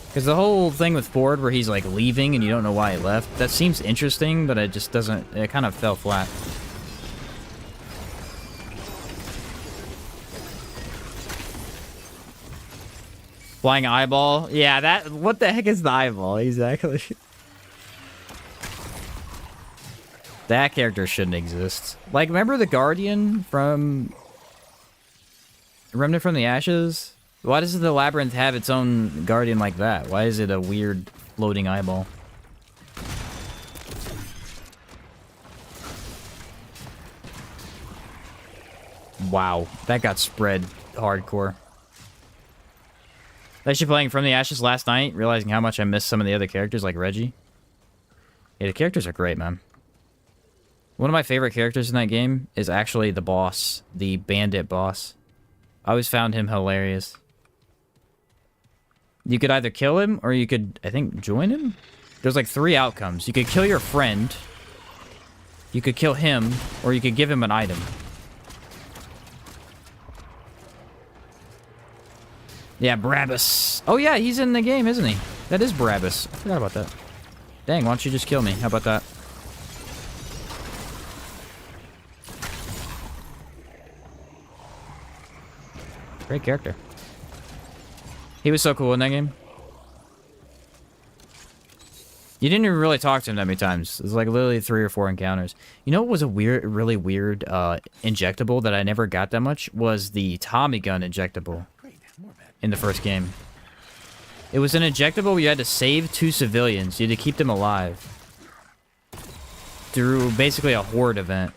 Because the whole thing with Horde where he's like leaving and you don't know why he left, that seems interesting, but it just doesn't, it kind of fell flat. Flying eyeball? Yeah, that, what the heck is the eyeball? Exactly. That character shouldn't exist. Like, remember the Guardian from Remnant from the Ashes? Why does the Labyrinth have its own Guardian like that? Why is it a weird floating eyeball? Wow, that got spread hardcore. I was actually playing From the Ashes last night, realizing how much I missed some of the other characters, like Reggie. Yeah, the characters are great, man. One of my favorite characters in that game is actually the boss, the bandit boss. I always found him hilarious. You could either kill him, or you could, I think, join him? There's like 3 outcomes. You could kill your friend, you could kill him, or you could give him an item. Yeah, Barabbas. Oh yeah, he's in the game, isn't he? That is Barabbas. I forgot about that. Dang, why don't you just kill me? How about that? Great character. He was so cool in that game. You didn't even really talk to him that many times. It was like literally 3 or 4 encounters. You know what was a really weird injectable that I never got that much? Was the Tommy gun injectable in the first game. It was an injectable where you had to save 2 civilians. You had to keep them alive through basically a Horde event.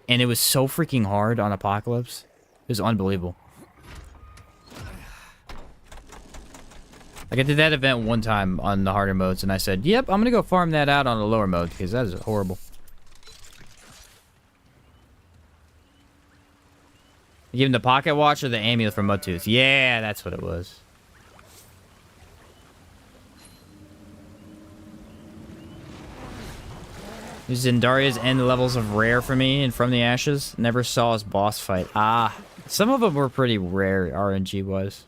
And it was so freaking hard on Apocalypse. It was unbelievable. Like, I did that event one time on the harder modes, and I said, yep, I'm gonna go farm that out on the lower mode, because that is horrible. You give him the pocket watch or the amulet from Mudtooth? Yeah, that's what it was. Zendaria's end levels of rare for me and From the Ashes. Never saw his boss fight. Ah, some of them were pretty rare RNG-wise.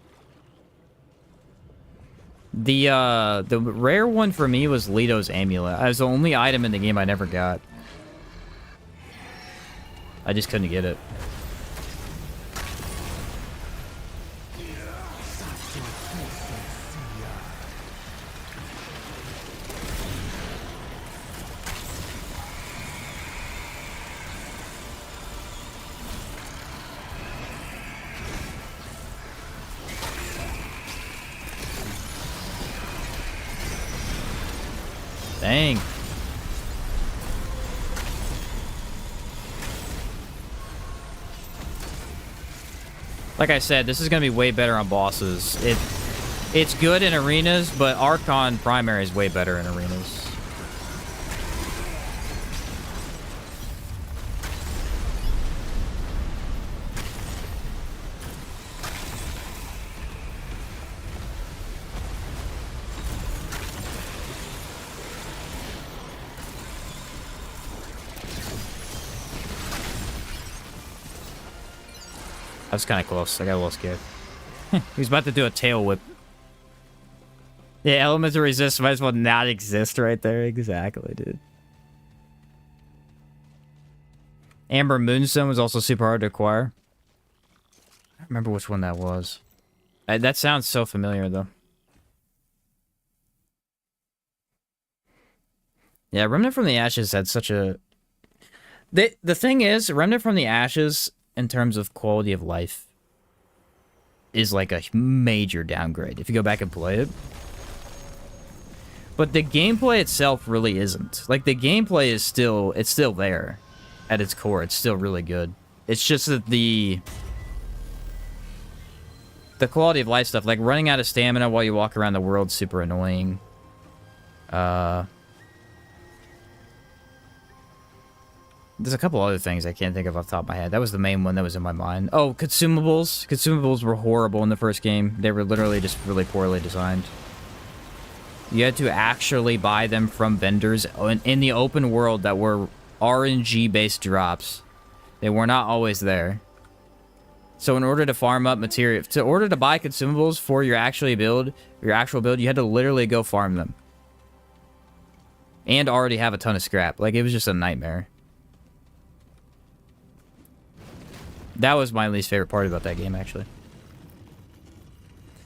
The rare one for me was Leto's amulet. It was the only item in the game I never got. I just couldn't get it. Dang. Like I said, this is going to be way better on bosses. It's good in arenas, but Archon primary is way better in arenas. I was kind of close. I got a little scared. He was about to do a tail whip. Yeah, elements of resist might as well not exist right there. Exactly, dude. Amber Moonstone was also super hard to acquire. I don't remember which one that was. That sounds so familiar, though. Yeah, Remnant from the Ashes had such a... The thing is, Remnant from the Ashes, in terms of quality of life, is like a major downgrade if you go back and play it. But the gameplay itself really isn't. Like, the gameplay is still... It's still there. At its core, it's still really good. It's just that the quality of life stuff, like running out of stamina while you walk around the world, super annoying. There's a couple other things I can't think of off the top of my head. That was the main one that was in my mind. Oh, consumables. Consumables were horrible in the first game. They were literally just really poorly designed. You had to actually buy them from vendors in the open world that were RNG-based drops. They were not always there. So in order to farm up material, in order to buy consumables for your actual build, you had to literally go farm them. And already have a ton of scrap. Like, it was just a nightmare. That was my least favorite part about that game, actually.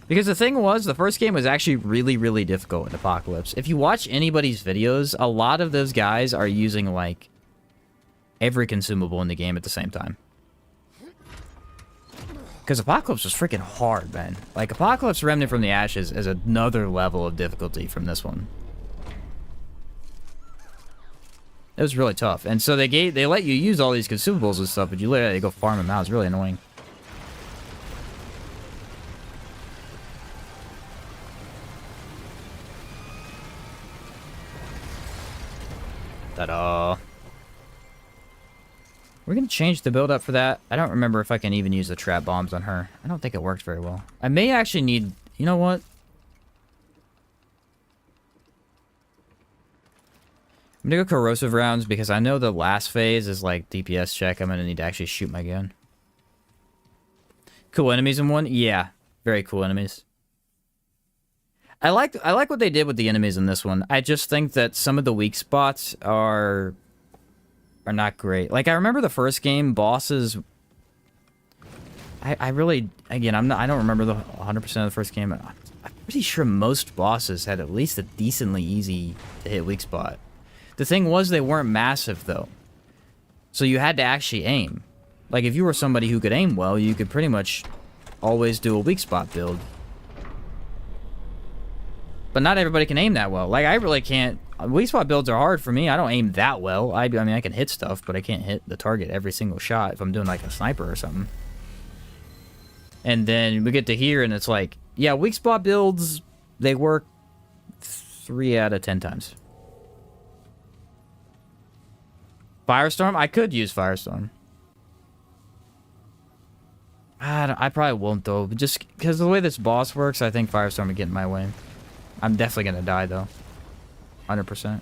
Because the thing was, the first game was actually really, really difficult in Apocalypse. If you watch anybody's videos, a lot of those guys are using, like, every consumable in the game at the same time. Because Apocalypse was freaking hard, man. Like, Apocalypse Remnant from the Ashes is another level of difficulty from this one. It was really tough. And so they let you use all these consumables and stuff, but you literally go farm them out. It's really annoying. Ta-da. We're going to change the build up for that. I don't remember if I can even use the trap bombs on her. I don't think it worked very well. I may actually need... You know what? I'm going to go corrosive rounds because I know the last phase is like DPS check. I'm going to need to actually shoot my gun. Cool enemies in one? Yeah. Very cool enemies. I like what they did with the enemies in this one. I just think that some of the weak spots are not great. Like, I remember the first game, bosses... I really... Again, I don't remember the 100% of the first game. I'm pretty sure most bosses had at least a decently easy to hit weak spot. The thing was, they weren't massive, though. So you had to actually aim. Like, if you were somebody who could aim well, you could pretty much always do a weak spot build. But not everybody can aim that well. Like, I really can't... Weak spot builds are hard for me. I don't aim that well. I mean, I can hit stuff, but I can't hit the target every single shot if I'm doing, like, a sniper or something. And then we get to here, and it's like... Yeah, weak spot builds, they work 3 out of 10 times. Firestorm? I could use Firestorm. I probably won't, though. But just because of the way this boss works, I think Firestorm would get in my way. I'm definitely going to die, though. 100%.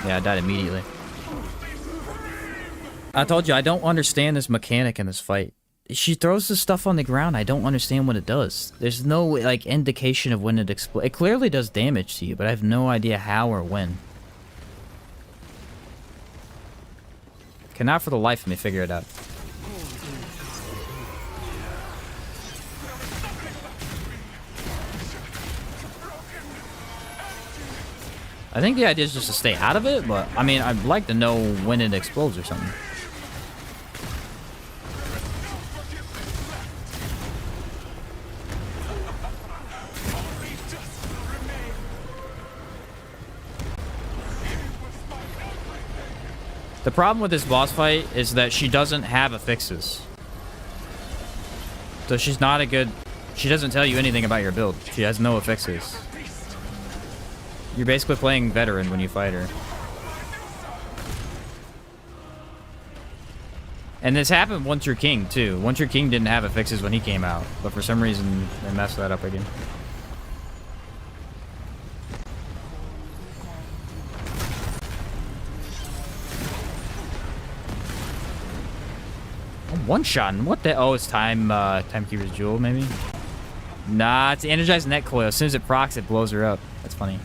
Yeah, I died immediately. I told you, I don't understand this mechanic in this fight. she throws the stuff on the ground. I don't understand what it does. There's no, like, indication of when it explodes. It clearly does damage to you, but I have no idea how or when. Cannot for the life of me figure it out. I think the idea is just to stay out of it, but, I mean, I'd like to know when it explodes or something. The problem with this boss fight is that she doesn't have affixes. So she's not a good... She doesn't tell you anything about your build. She has no affixes. You're basically playing veteran when you fight her. And this happened once you're king, too. Once your king didn't have affixes when he came out. But for some reason, they messed that up again. One-shotting? What the... Oh, it's Timekeeper's Jewel, maybe? Nah, it's the Energized Net Coil. As soon as it procs, it blows her up. That's funny.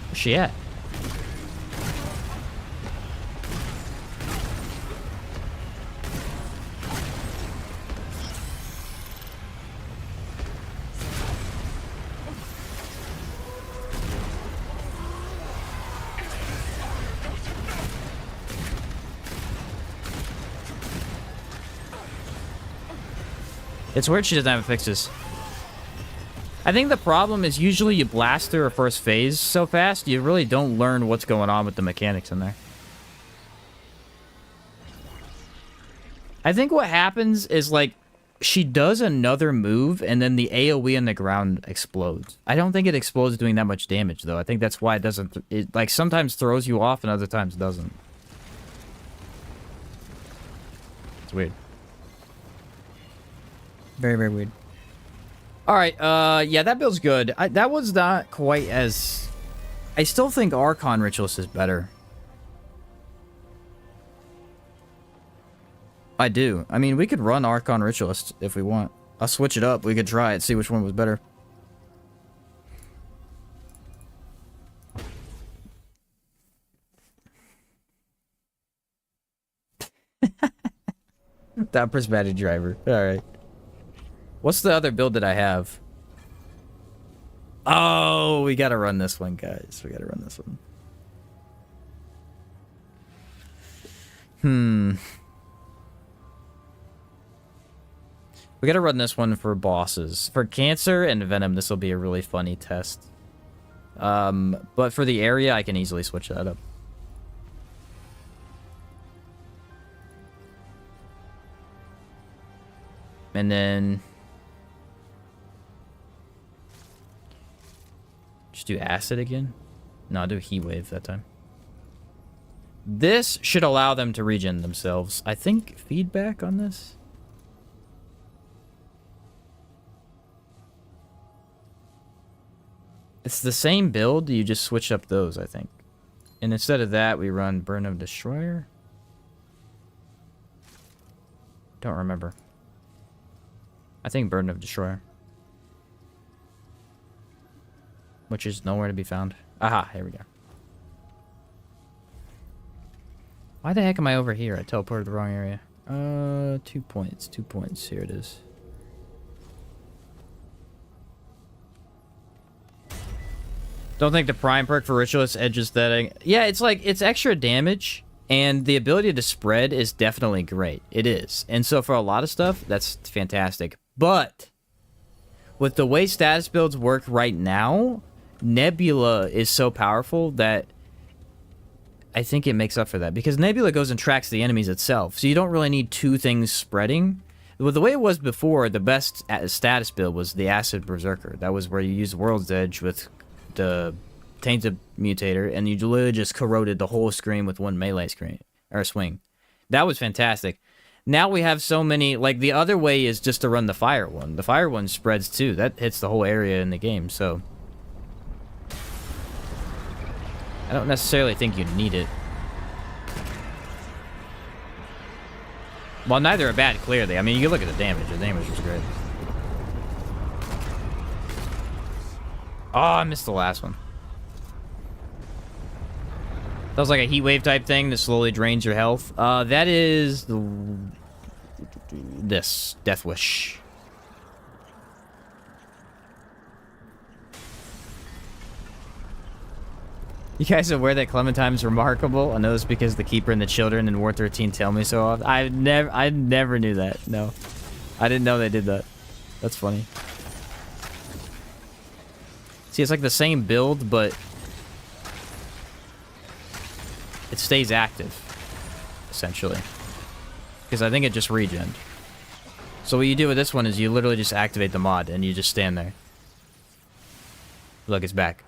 Where's she at? It's weird she doesn't have fixes. I think the problem is usually you blast through her first phase so fast, you really don't learn what's going on with the mechanics in there. I think what happens is, like, she does another move, and then the AoE on the ground explodes. I don't think it explodes doing that much damage, though. I think that's why it doesn't... It, like, sometimes throws you off, and other times doesn't. It's weird. Very, very weird. Alright, yeah, that build's good. That was not quite as... I still think Archon Ritualist is better. I do. I mean, we could run Archon Ritualist if we want. I'll switch it up. We could try it, see which one was better. That prismatic driver. Alright. What's the other build that I have? Oh, we gotta run this one, guys. We gotta run this one. We gotta run this one for bosses. For Cancer and Venom, this will be a really funny test. But for the area, I can easily switch that up. And then... just do Acid again? No, I'll do Heat Wave that time. This should allow them to regen themselves. I think feedback on this? It's the same build, you just switch up those, I think. And instead of that, we run Burn of Destroyer? Don't remember. I think Burden of Destroyer. Which is nowhere to be found. Aha, here we go. Why the heck am I over here? I teleported the wrong area. 2 points. 2 points. Here it is. Don't think the Prime perk for Ritualist edges that. Yeah, it's like, it's extra damage. And the ability to spread is definitely great. It is. And so for a lot of stuff, that's fantastic. But with the way status builds work right now, Nebula is so powerful that I think it makes up for that. Because Nebula goes and tracks the enemies itself. So you don't really need two things spreading. With the way it was before, the best status build was the Acid Berserker. That was where you used World's Edge with the Tainted Mutator, and you literally just corroded the whole screen with one melee screen or swing. That was fantastic. Now we have so many, like, the other way is just to run the fire one. The fire one spreads too. That hits the whole area in the game, so. I don't necessarily think you need it. Well, neither are bad, clearly. I mean, you can look at the damage. The damage was great. Oh, I missed the last one. That was like a heat wave type thing that slowly drains your health. That is this Death Wish. You guys are aware that Clementine's remarkable? I know this because the Keeper and the children in War 13 tell me so often. I never knew that. No, I didn't know they did that. That's funny. See, it's like the same build, but it stays active, essentially. Because I think it just regened. So what you do with this one is you literally just activate the mod and you just stand there. Look, it's back.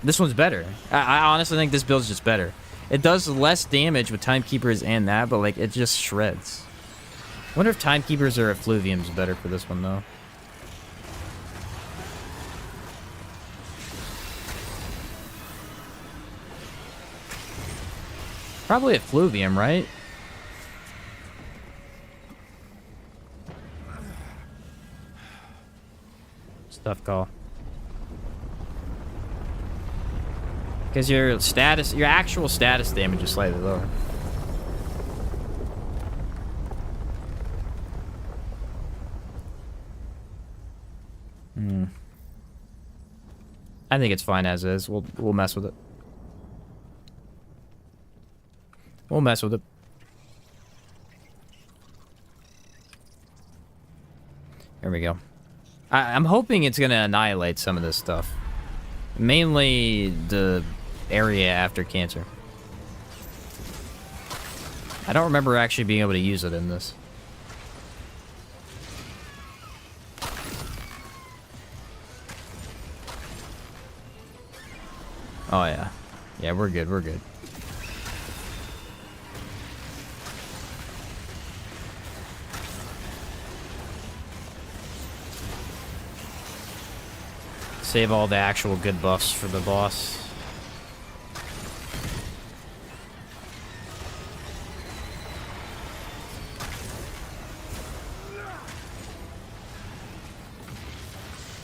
This one's better. I honestly think this build's just better. It does less damage with Timekeepers and that, but like it just shreds. Wonder if Timekeepers or Effluvium's better for this one though. Probably Effluvium, right? It's a tough call. Because your status, your actual status damage is slightly lower. I think it's fine as is. We'll mess with it. We'll mess with it. There we go. I'm hoping it's gonna annihilate some of this stuff. Mainly the area after cancer. I don't remember actually being able to use it in this. Oh yeah. Yeah, we're good, we're good. Save all the actual good buffs for the boss.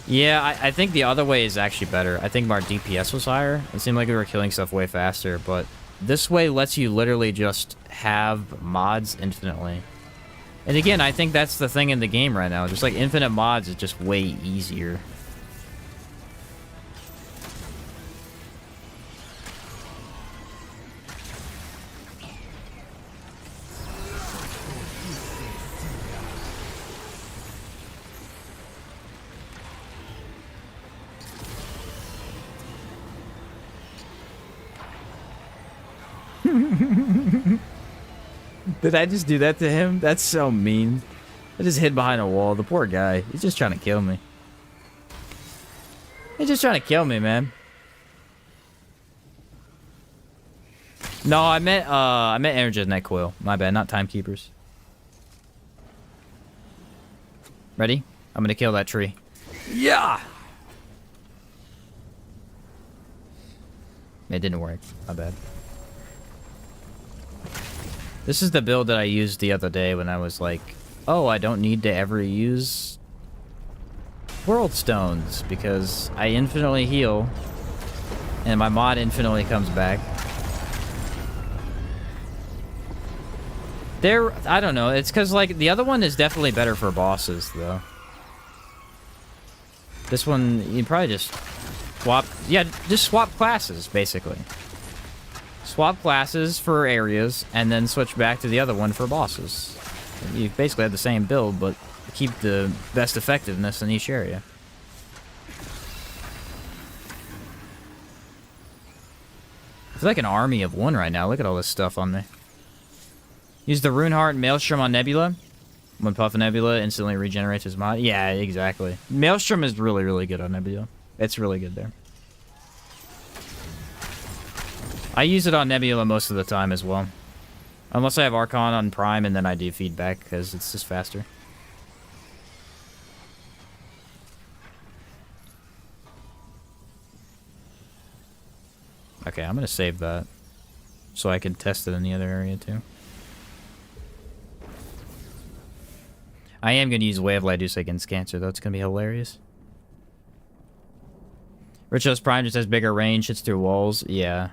Yeah, I think the other way is actually better. I think our DPS was higher. It seemed like we were killing stuff way faster, but this way lets you literally just have mods infinitely. And again, I think that's the thing in the game right now. Just like infinite mods is just way easier. Did I just do that to him? That's so mean. I just hid behind a wall. The poor guy. He's just trying to kill me. He's just trying to kill me, man. No, I meant Energetic Net Coil. My bad, not Timekeepers. Ready? I'm gonna kill that tree. Yeah! It didn't work. My bad. This is the build that I used the other day when I was like, oh, I don't need to ever use World Stones because I infinitely heal and my mod infinitely comes back. I don't know, it's because like the other one is definitely better for bosses though. This one, you probably just swap, yeah, just swap classes basically. Swap classes for areas, and then switch back to the other one for bosses. You basically have the same build, but keep the best effectiveness in each area. I feel like an army of one right now. Look at all this stuff on me. Use the Runeheart Maelstrom on Nebula. When Puff Nebula instantly regenerates his mod. Yeah, exactly. Maelstrom is really, really good on Nebula. It's really good there. I use it on Nebula most of the time as well. Unless I have Archon on Prime, and then I do feedback, because it's just faster. Okay, I'm gonna save that. So I can test it in the other area, too. I am gonna use Way of Light against Cancer, though. It's gonna be hilarious. Ritualist Prime just has bigger range, hits through walls. Yeah.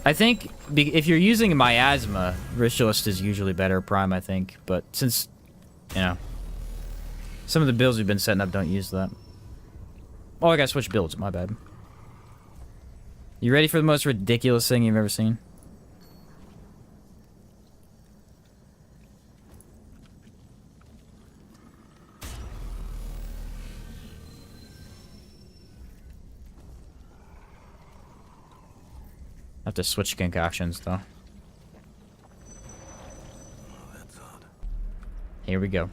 I think if you're using Miasma, Ritualist is usually better Prime, I think. But since, you know, some of the builds we've been setting up don't use that. Oh, I gotta switch builds. My bad. You ready for the most ridiculous thing you've ever seen? I have to switch concoctions, though. Oh, that's odd. Here we go.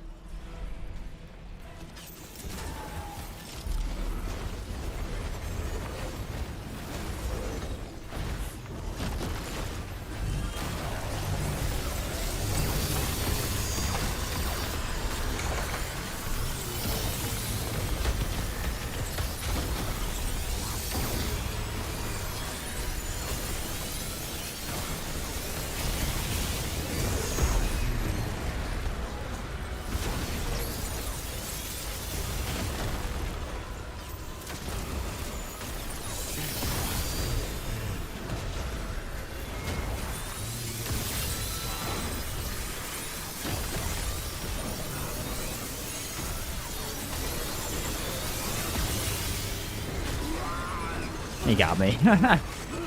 He got me.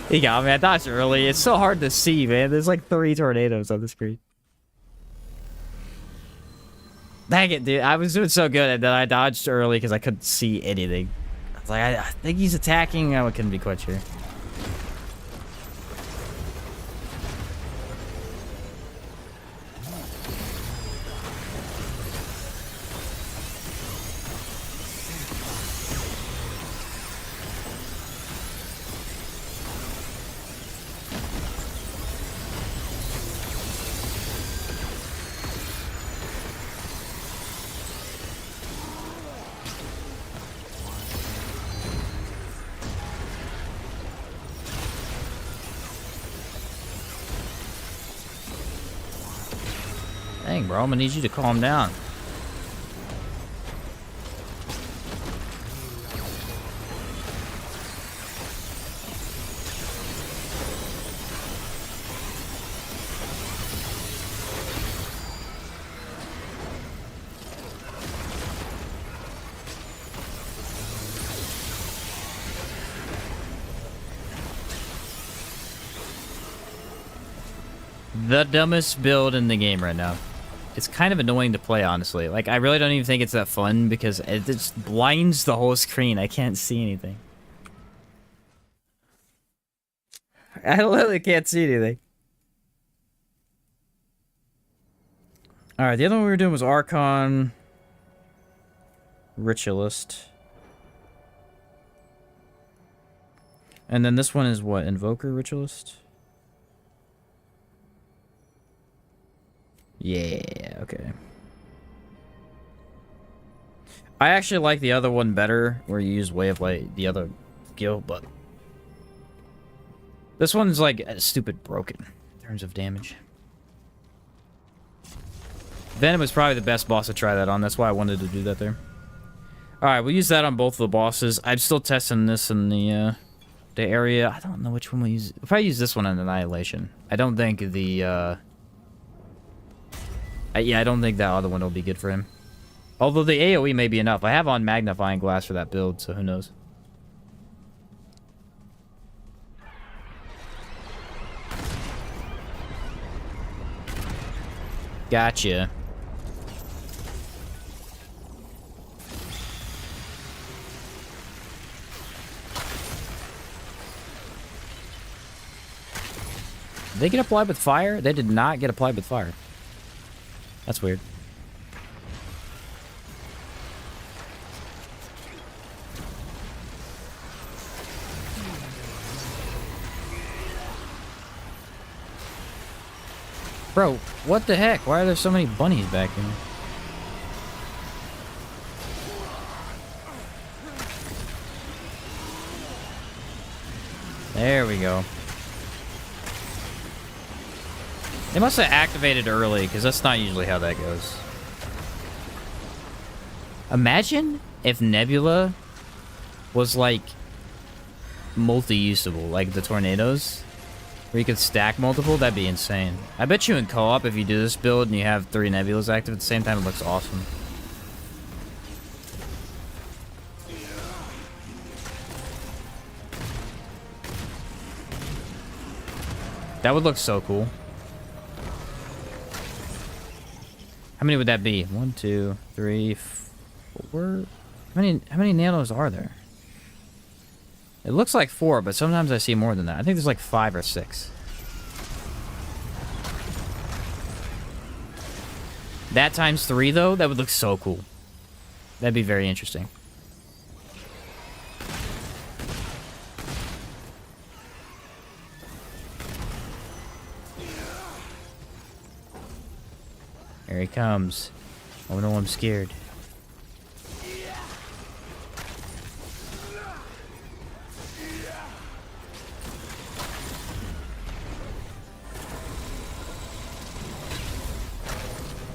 He got me. I dodged early. It's so hard to see, man. There's like 3 tornadoes on the screen. Dang it, dude. I was doing so good, and then I dodged early because I couldn't see anything. I was like, I think he's attacking. I couldn't be quite sure. Dang, bro, I'm gonna need you to calm down. The dumbest build in the game right now. It's kind of annoying to play, honestly. Like, I really don't even think it's that fun because it just blinds the whole screen. I can't see anything. I literally can't see anything. Alright, the other one we were doing was Archon. Ritualist. And then this one is what? Invoker Ritualist? Yeah, okay. I actually like the other one better, where you use Way of Light, the other skill, but this one's like stupid broken in terms of damage. Venom is probably the best boss to try that on. That's why I wanted to do that there. Alright, we'll use that on both of the bosses. I'm still testing this in the area. I don't know which one we'll use. We'll probably use this one on Annihilation. I don't think the yeah, I don't think that other one will be good for him. Although the AoE may be enough. I have on Magnifying Glass for that build, so who knows. Gotcha. Did they get applied with fire? They did not get applied with fire. That's weird. Bro, what the heck? Why are there so many bunnies back here? There we go. They must have activated early, because that's not usually how that goes. Imagine if Nebula was, like, multi-usable, like the tornadoes, where you could stack multiple. That'd be insane. I bet you in co-op, if you do this build and you have 3 Nebulas active at the same time, it looks awesome. That would look so cool. How many would that be? 1, 2, 3, 4. How many nanos are there? It looks like 4, but sometimes I see more than that. I think there's like 5 or 6. That times 3 though, that would look so cool. That'd be very interesting. Here he comes. Oh no, I'm scared.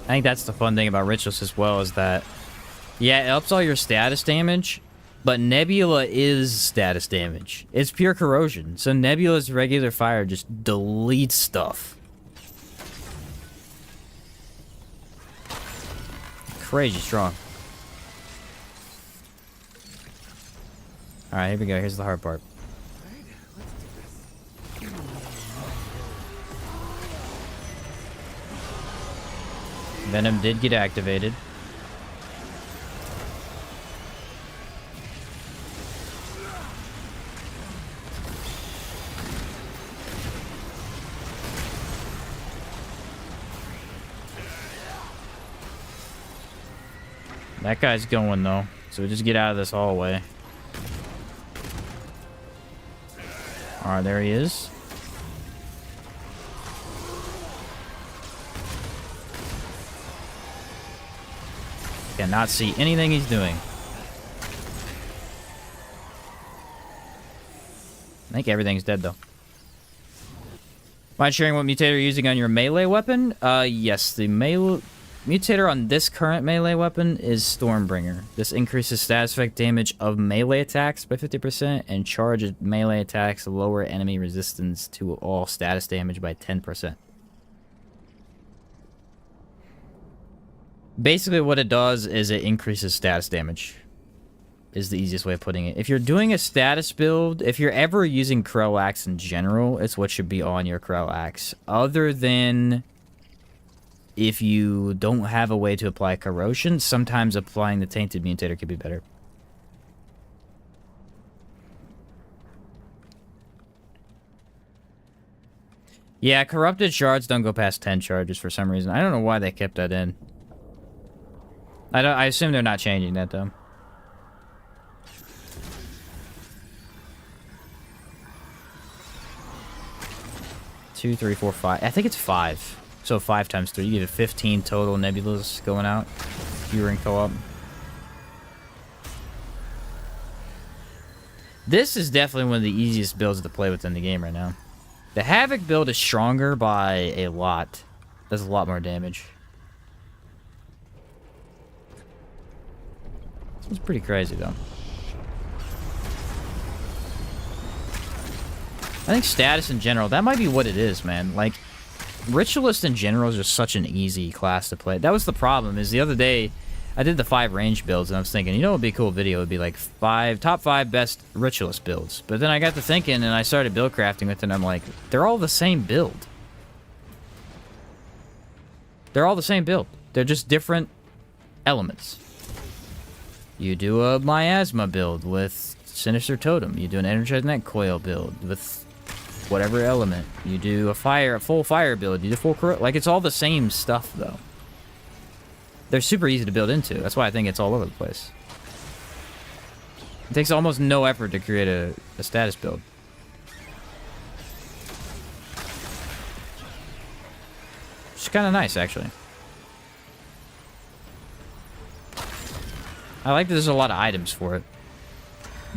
I think that's the fun thing about Ritualist as well, is that, yeah, it ups all your status damage, but Nebula is status damage. It's pure corrosion. So Nebula's regular fire just deletes stuff. Crazy strong. Alright, here we go. Here's the hard part. Venom did get activated. That guy's going though, so we just get out of this hallway. Alright, there he is. Cannot see anything he's doing. I think everything's dead though. Mind sharing what mutator you're using on your melee weapon? Yes, the melee mutator on this current melee weapon is Stormbringer. This increases status effect damage of melee attacks by 50% and charged melee attacks lower enemy resistance to all status damage by 10%. Basically what it does is it increases status damage, is the easiest way of putting it. If you're doing a status build, if you're ever using Krell Axe in general, it's what should be on your Krell Axe. Other than if you don't have a way to apply corrosion, sometimes applying the Tainted Mutator could be better. Yeah, corrupted shards don't go past 10 charges for some reason. I don't know why they kept that in. I assume they're not changing that though. Two, three, four, 5. I think it's 5. So 5 times 3, you get 15 total nebulas going out if you were in co-op. This is definitely one of the easiest builds to play with in the game right now. The Havoc build is stronger by a lot. Does a lot more damage. It's pretty crazy though. I think status in general, that might be what it is, man. Like, Ritualist in general is just such an easy class to play. That was the problem, is the other day, I did the 5 range builds, and I was thinking, you know what would be a cool video? It would be like top 5 best Ritualist builds. But then I got to thinking, and I started build crafting with it, and I'm like, they're all the same build. They're all the same build. They're just different elements. You do a Miasma build with Sinister Totem. You do an Energized Net Coil build with whatever element. You do a full fire build. You do full like, it's all the same stuff though. They're super easy to build into. That's why I think it's all over the place. It takes almost no effort to create a status build. kind of nice, actually. I like that there's a lot of items for it.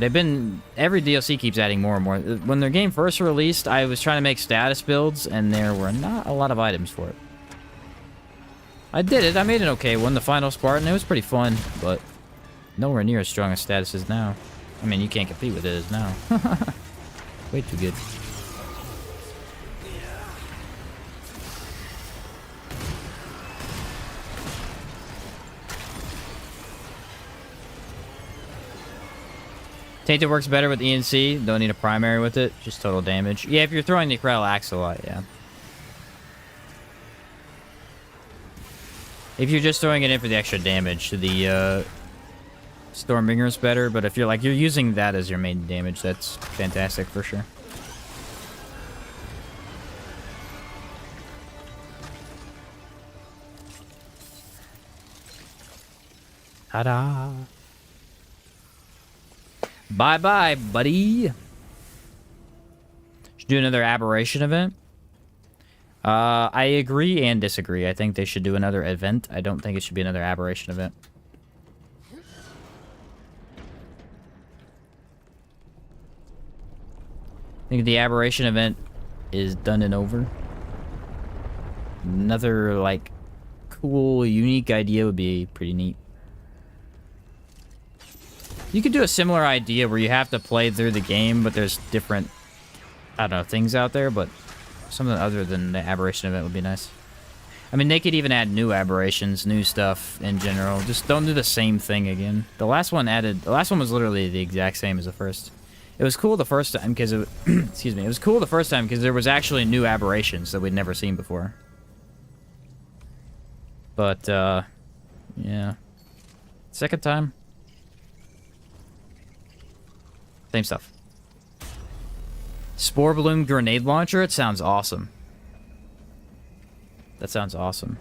Every DLC keeps adding more and more. When their game first released, I was trying to make status builds, and there were not a lot of items for it. I did it. I made an okay one, the final Spartan. It was pretty fun, but nowhere near as strong as status is now. I mean, you can't compete with it as now. Way too good. Tainted works better with ENC. Don't need a primary with it. Just total damage. Yeah, if you're throwing the Necrel Axe a lot, yeah. If you're just throwing it in for the extra damage, the Stormbringer's better. But if you're using that as your main damage, that's fantastic for sure. Ta-da! Bye-bye, buddy. Should do another aberration event. I agree and disagree. I think they should do another event. I don't think it should be another aberration event. I think the aberration event is done and over. Another, like, cool, unique idea would be pretty neat. You could do a similar idea where you have to play through the game, but there's different, I don't know, things out there, but something other than the aberration event would be nice. I mean, they could even add new aberrations, new stuff in general. Just don't do the same thing again. The last one was literally the exact same as the first. It was cool the first time because excuse me, it was cool the first time because there was actually new aberrations that we'd never seen before. But, yeah. Second time. Same stuff. Spore Balloon Grenade Launcher? It sounds awesome. That sounds awesome.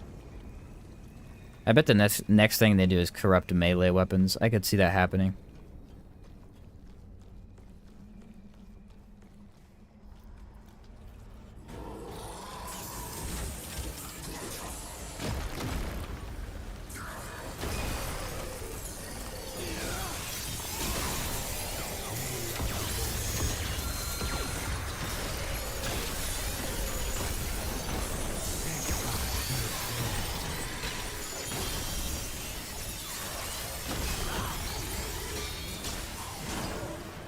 I bet the next thing they do is corrupt melee weapons. I could see that happening.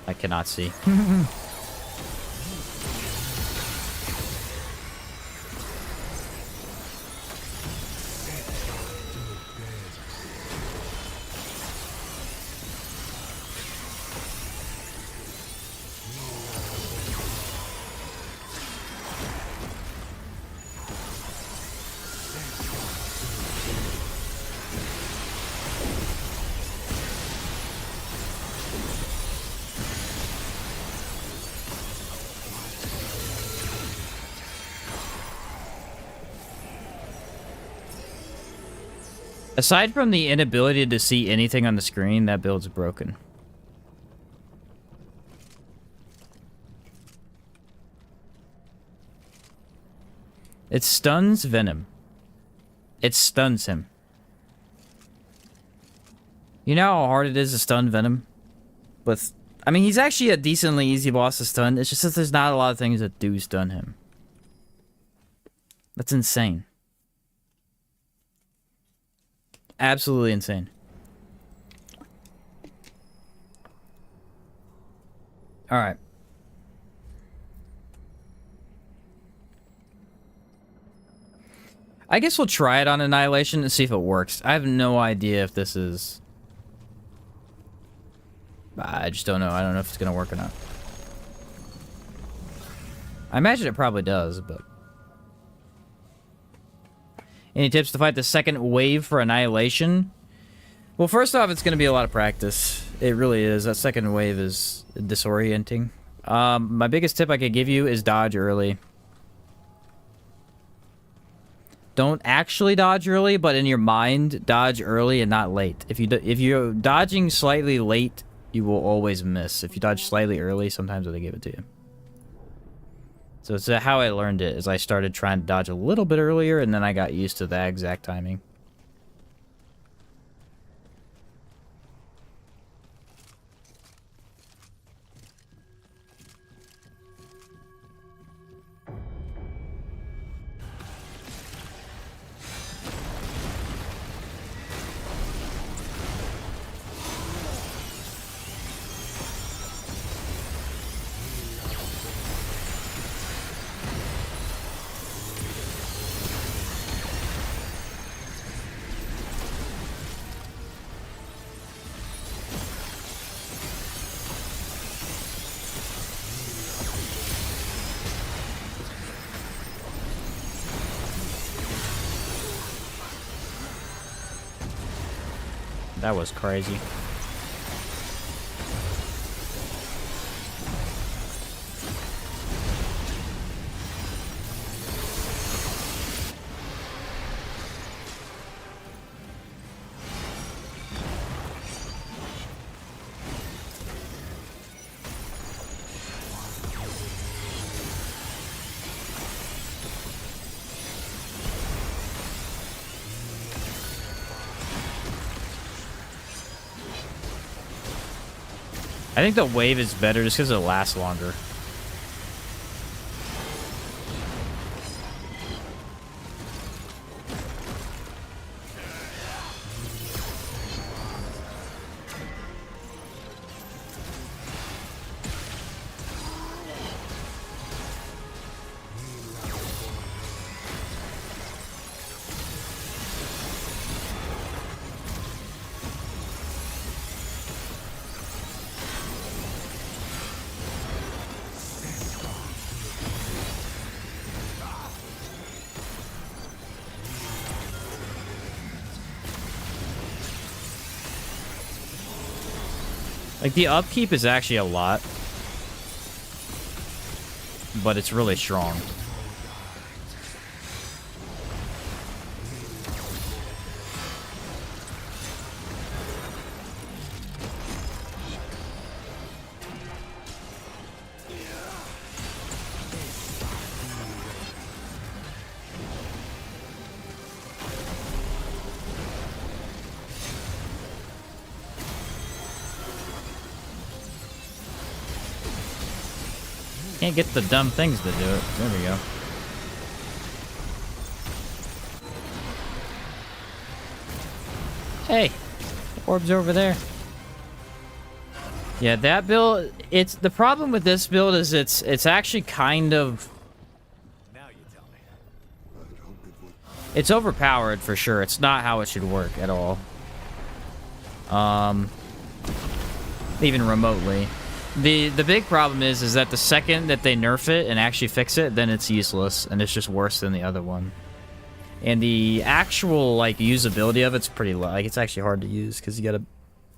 I cannot see. Aside from the inability to see anything on the screen, that build's broken. It stuns Venom. It stuns him. You know how hard it is to stun Venom? I mean, he's actually a decently easy boss to stun. It's just that there's not a lot of things that do stun him. That's insane. Absolutely insane. All right. I guess we'll try it on Annihilation and see if it works. I have no idea if this is... I just don't know. I don't know if it's going to work or not. I imagine it probably does, but... Any tips to fight the second wave for Annihilation? Well, first off, it's going to be a lot of practice. It really is. That second wave is disorienting. My biggest tip I could give you is dodge early. Don't actually dodge early, but in your mind, dodge early and not late. If you're dodging slightly late, you will always miss. If you dodge slightly early, sometimes they give it to you. So it's how I learned it, is I started trying to dodge a little bit earlier, and then I got used to that exact timing. That was crazy. I think the wave is better just because it lasts longer. Like, the upkeep is actually a lot, but it's really strong. Can't get the dumb things to do it. There we go. Hey, the orb's over there. Yeah, that build, it's the problem with this build is it's actually kind of, Now you tell me. it's overpowered for sure. It's not how it should work at all. Even remotely. The big problem is that the second that they nerf it and actually fix it, then it's useless and it's just worse than the other one. And the actual like usability of it's pretty low. Like, it's actually hard to use because you gotta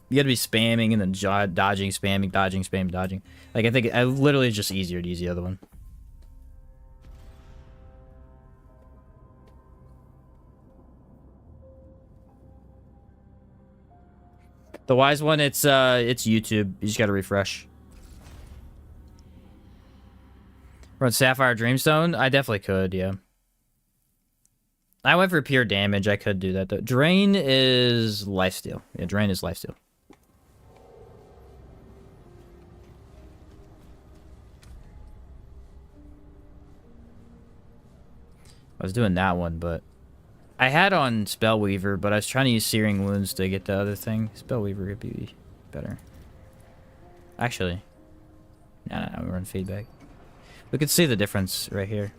be spamming and then dodging, spamming, dodging, spamming, dodging. Like, I think it literally is just easier to use the other one. The wise one, it's YouTube. You just gotta refresh. Run Sapphire Dreamstone? I definitely could, yeah. I went for pure damage. I could do that, though. Drain is lifesteal. Yeah, Drain is lifesteal. I was doing that one, but... I had on Spellweaver, but I was trying to use Searing Wounds to get the other thing. Spellweaver could be better. Actually... No, we run feedback. We could see the difference right here.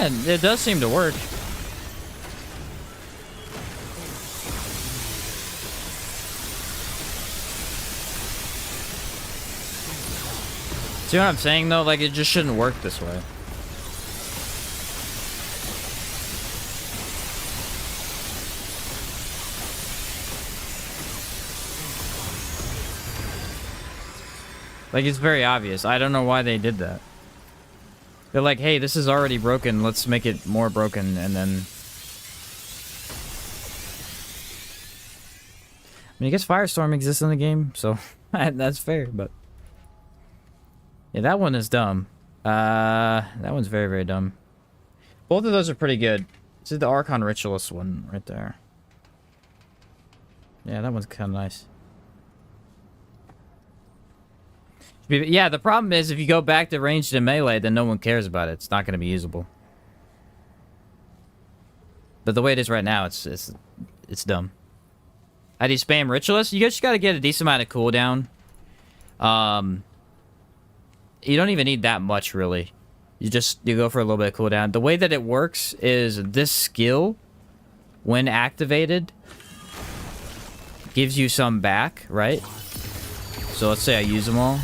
Yeah, it does seem to work. See what I'm saying though? Like it just shouldn't work this way. Like it's very obvious. I don't know why they did that. They're like, hey, this is already broken. Let's make it more broken, and then... I mean, I guess Firestorm exists in the game, so that's fair, but... Yeah, that one is dumb. That one's very, very dumb. Both of those are pretty good. This is the Archon Ritualist one right there. Yeah, that one's kind of nice. Yeah, the problem is if you go back to ranged and melee, then no one cares about it. It's not going to be usable. But the way it is right now, it's dumb. How do you spam Ritualist? You just got to get a decent amount of cooldown. You don't even need that much, really. You go for a little bit of cooldown. The way that it works is this skill, when activated, gives you some back, right? So let's say I use them all.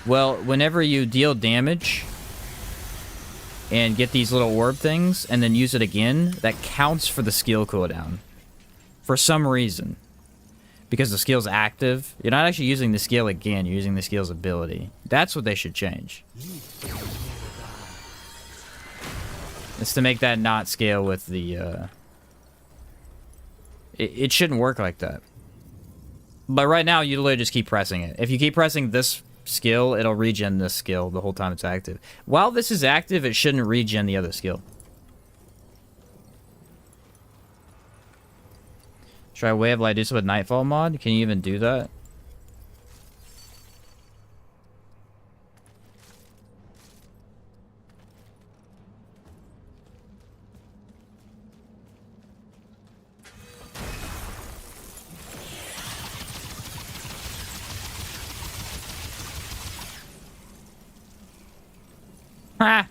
Well, whenever you deal damage and get these little orb things and then use it again, that counts for the skill cooldown. For some reason. Because the skill's active. You're not actually using the skill again, you're using the skill's ability. That's what they should change. It's to make that not scale with the, It shouldn't work like that. But right now, you literally just keep pressing it. If you keep pressing this skill, it'll regen this skill the whole time it's active. While this is active, it shouldn't regen the other skill. Try Way of Light with Nightfall mod? Can you even do that? Ha!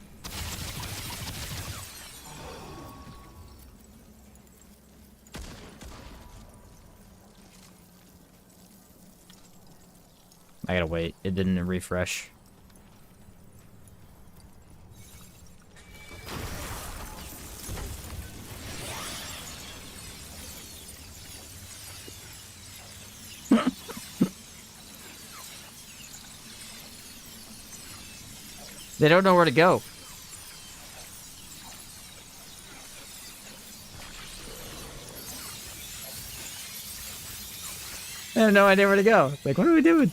I gotta wait. It didn't refresh. They don't know where to go. They have no idea where to go. Like, what are we doing?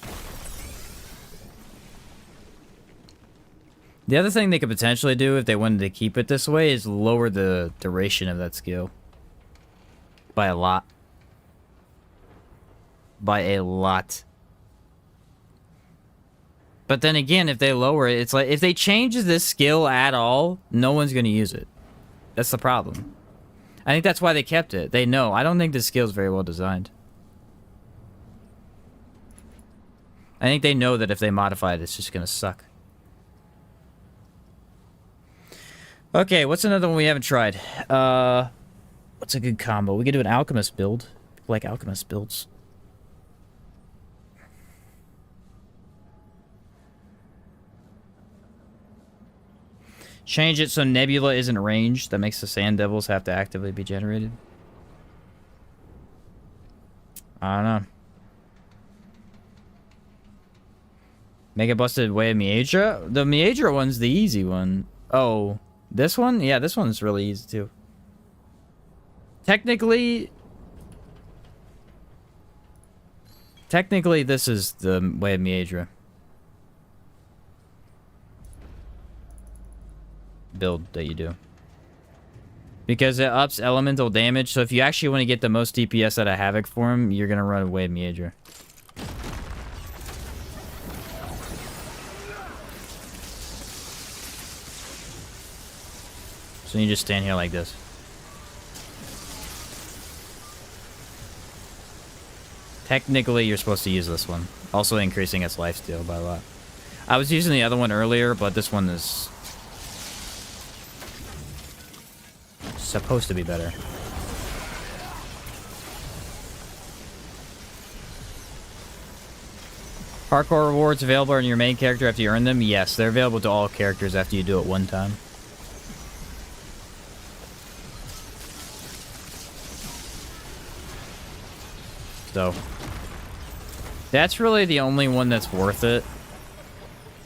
The other thing they could potentially do if they wanted to keep it this way is lower the duration of that skill. By a lot. By a lot. But then again, if they lower it, it's like, if they change this skill at all, no one's going to use it. That's the problem. I think that's why they kept it. They know. I don't think this skill is very well designed. I think they know that if they modify it, it's just going to suck. Okay, what's another one we haven't tried? What's a good combo? We could do an Alchemist build. People like Alchemist builds. Change it so Nebula isn't ranged. That makes the Sand Devils have to actively be generated. I don't know. Make a busted Way of Miedra? The Miedra one's the easy one. Oh, this one? Yeah, this one's really easy too. Technically, this is the Way of Miedra build that you do. Because it ups elemental damage, so if you actually want to get the most DPS out of Havoc for him, you're going to run Way of Miedra. So you just stand here like this. Technically, you're supposed to use this one. Also increasing its lifesteal by a lot. I was using the other one earlier, but this one is supposed to be better. Hardcore rewards available on your main character after you earn them? Yes, they're available to all characters after you do it one time. So, that's really the only one that's worth it.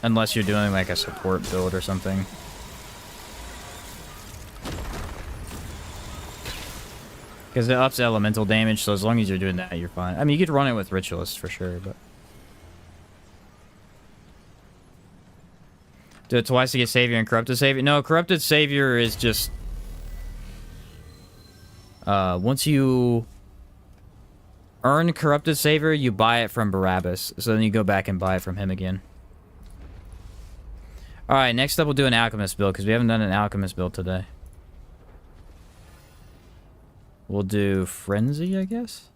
Unless you're doing like a support build or something. Because it ups elemental damage, so as long as you're doing that, you're fine. I mean, you could run it with Ritualist for sure, but... Do it twice to get Savior and Corrupted Savior? No, Corrupted Savior is just... once you earn Corrupted Savior, you buy it from Barabbas. So then you go back and buy it from him again. Alright, next up we'll do an Alchemist build, because we haven't done an Alchemist build today. We'll do Frenzy, I guess?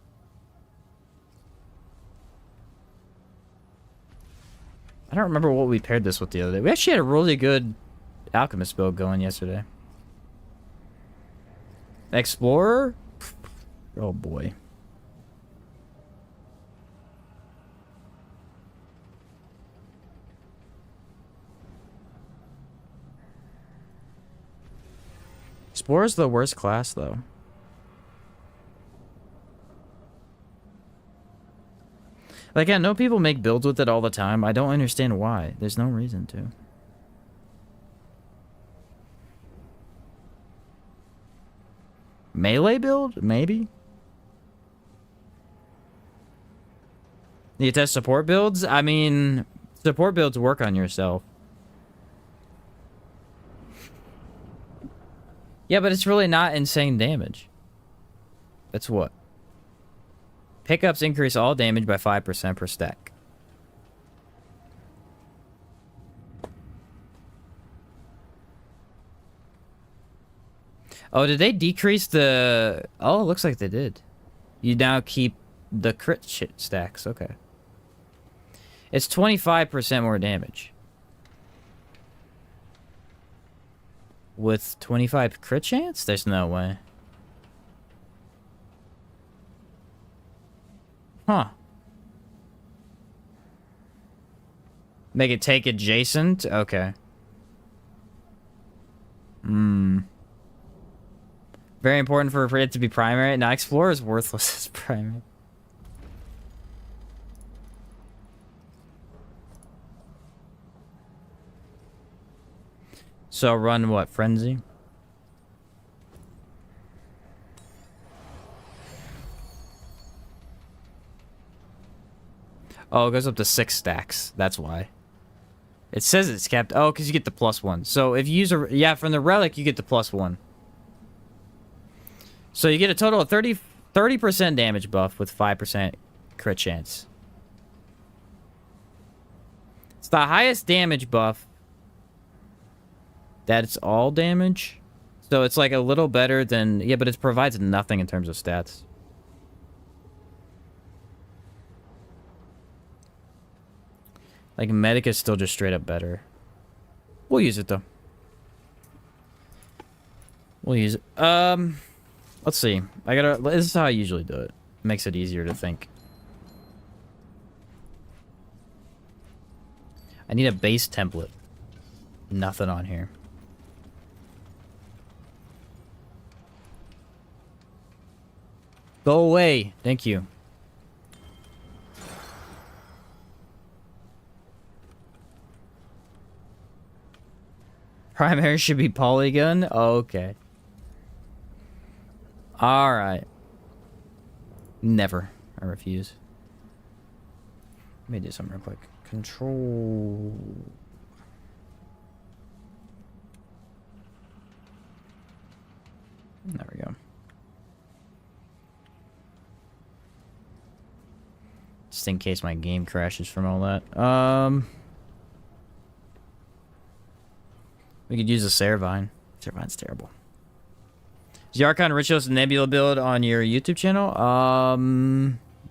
I don't remember what we paired this with the other day. We actually had a really good Alchemist build going yesterday. Explorer? Oh boy. Explorer's the worst class, though. Like, I know people make builds with it all the time. I don't understand why. There's no reason to. Melee build? Maybe? You test support builds? I mean, support builds work on yourself. Yeah, but it's really not insane damage. That's what? Pickups increase all damage by 5% per stack. Oh, did they decrease the... Oh, it looks like they did. You now keep the crit shit stacks. Okay. It's 25% more damage. With 25 crit chance? There's no way. Huh. Make it take adjacent? Okay. Very important for it to be primary. Now, Explorer is worthless as primary. So run what? Frenzy? Oh, it goes up to 6 stacks. That's why. It says it's capped. Oh, because you get the +1. So if you use a... Yeah, from the Relic, you get the +1. So you get a total of 30% damage buff with 5% crit chance. It's the highest damage buff. That's all damage. So it's like a little better than... Yeah, but it provides nothing in terms of stats. Like, Medic is still just straight up better. We'll use it, though. We'll use it. Let's see. This is how I usually do it. Makes it easier to think. I need a base template. Nothing on here. Go away. Thank you. Primary should be polygon? Oh, okay. Alright. Never. I refuse. Let me do something real quick. Control... There we go. Just in case my game crashes from all that. We could use a Servine. Servine's terrible. Is the Archon Ritualist Nebula build on your YouTube channel?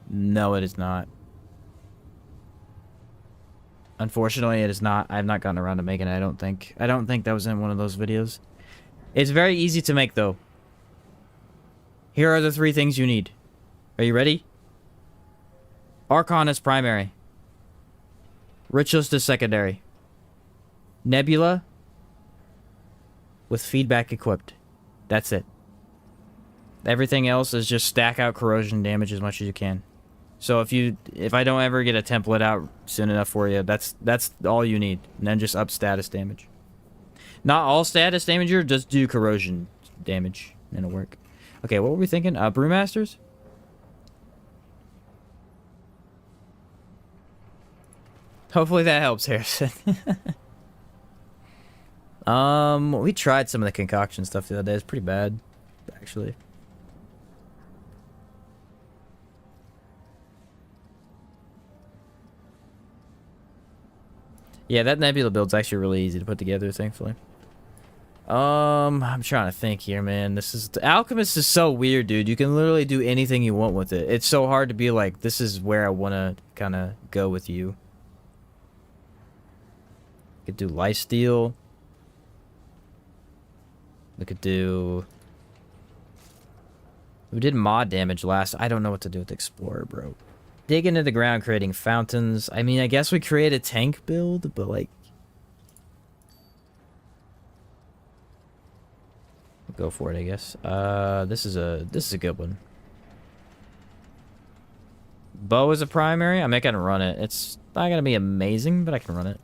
No, it is not. Unfortunately, it is not. I have not gotten around to making it, I don't think. I don't think that was in one of those videos. It's very easy to make, though. Here are the 3 things you need. Are you ready? Archon is primary. Ritualist is secondary. Nebula with feedback equipped. That's it. Everything else is just stack out corrosion damage as much as you can. So if I don't ever get a template out soon enough for you, that's all you need. And then just up status damage. Not all status damager, just do corrosion damage and it'll work. Okay, what were we thinking? Brewmasters? Hopefully that helps, Harrison. We tried some of the concoction stuff the other day. It's pretty bad, actually. Yeah, that nebula build's actually really easy to put together, thankfully. I'm trying to think here, man. The Alchemist is so weird, dude. You can literally do anything you want with it. It's so hard to be like, this is where I want to kind of go with you. Could do lifesteal. We could do... We did mod damage last. I don't know what to do with Explorer, bro. Dig into the ground, creating fountains. I mean, I guess we create a tank build, but like... Go for it, I guess. This is a good one. Bow is a primary. I'm not gonna run it. It's not gonna be amazing, but I can run it.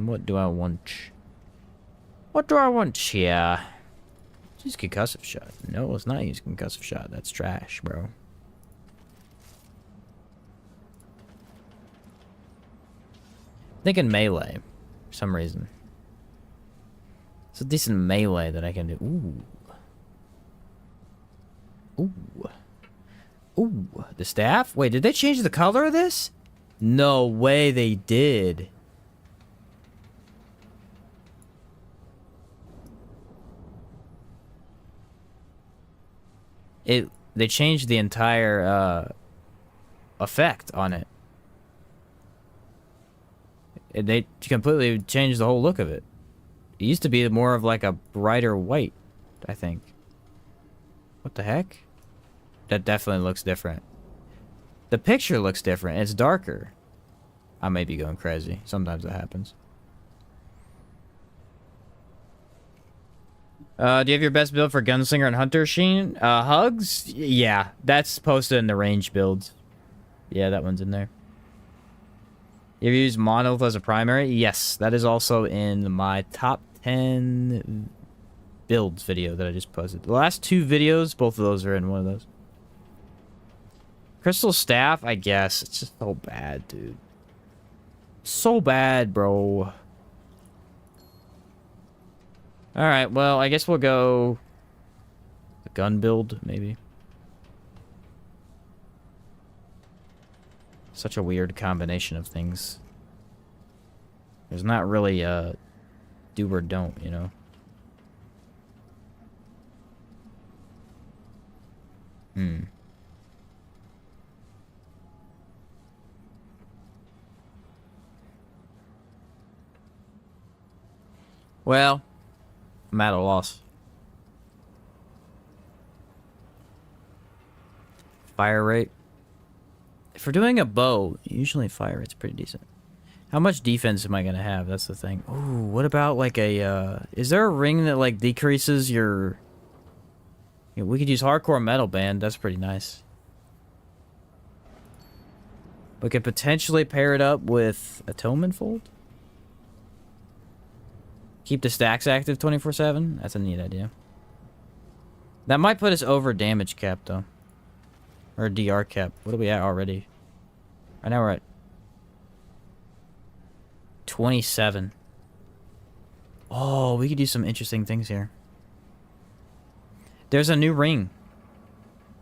What do I want? What do I want here? Use concussive shot. No, it's not use concussive shot. That's trash, bro. Thinking melee, for some reason. It's a decent melee that I can do. Ooh. Ooh. Ooh. The staff? Wait, did they change the color of this? No way they did. They changed the entire effect on it. They completely changed the whole look of it. It used to be more of like a brighter white, I think. What the heck? That definitely looks different. The picture looks different. It's darker. I may be going crazy. Sometimes that happens. Do you have your best build for Gunslinger and Hunter, Sheen? Hugs? Yeah, that's posted in the range builds. Yeah, that one's in there. You ever use Monolith as a primary? Yes, that is also in my top 10 builds video that I just posted. The last 2 videos, both of those are in one of those. Crystal Staff, I guess. It's just so bad, dude. So bad, bro. Alright, well, I guess we'll go... the gun build, maybe. Such a weird combination of things. There's not really a do or don't, you know? Well, I'm at a loss. Fire rate. If we're doing a bow, usually fire rate's pretty decent. How much defense am I gonna have? That's the thing. Ooh, what about like a, is there a ring that like decreases your... Yeah, we could use Hardcore Metal Band. That's pretty nice. We could potentially pair it up with Atonement Fold. Keep the stacks active 24/7. That's a neat idea. That might put us over damage cap though. Or DR cap. What are we at already? Right now we're at 27. Oh, we could do some interesting things here. There's a new ring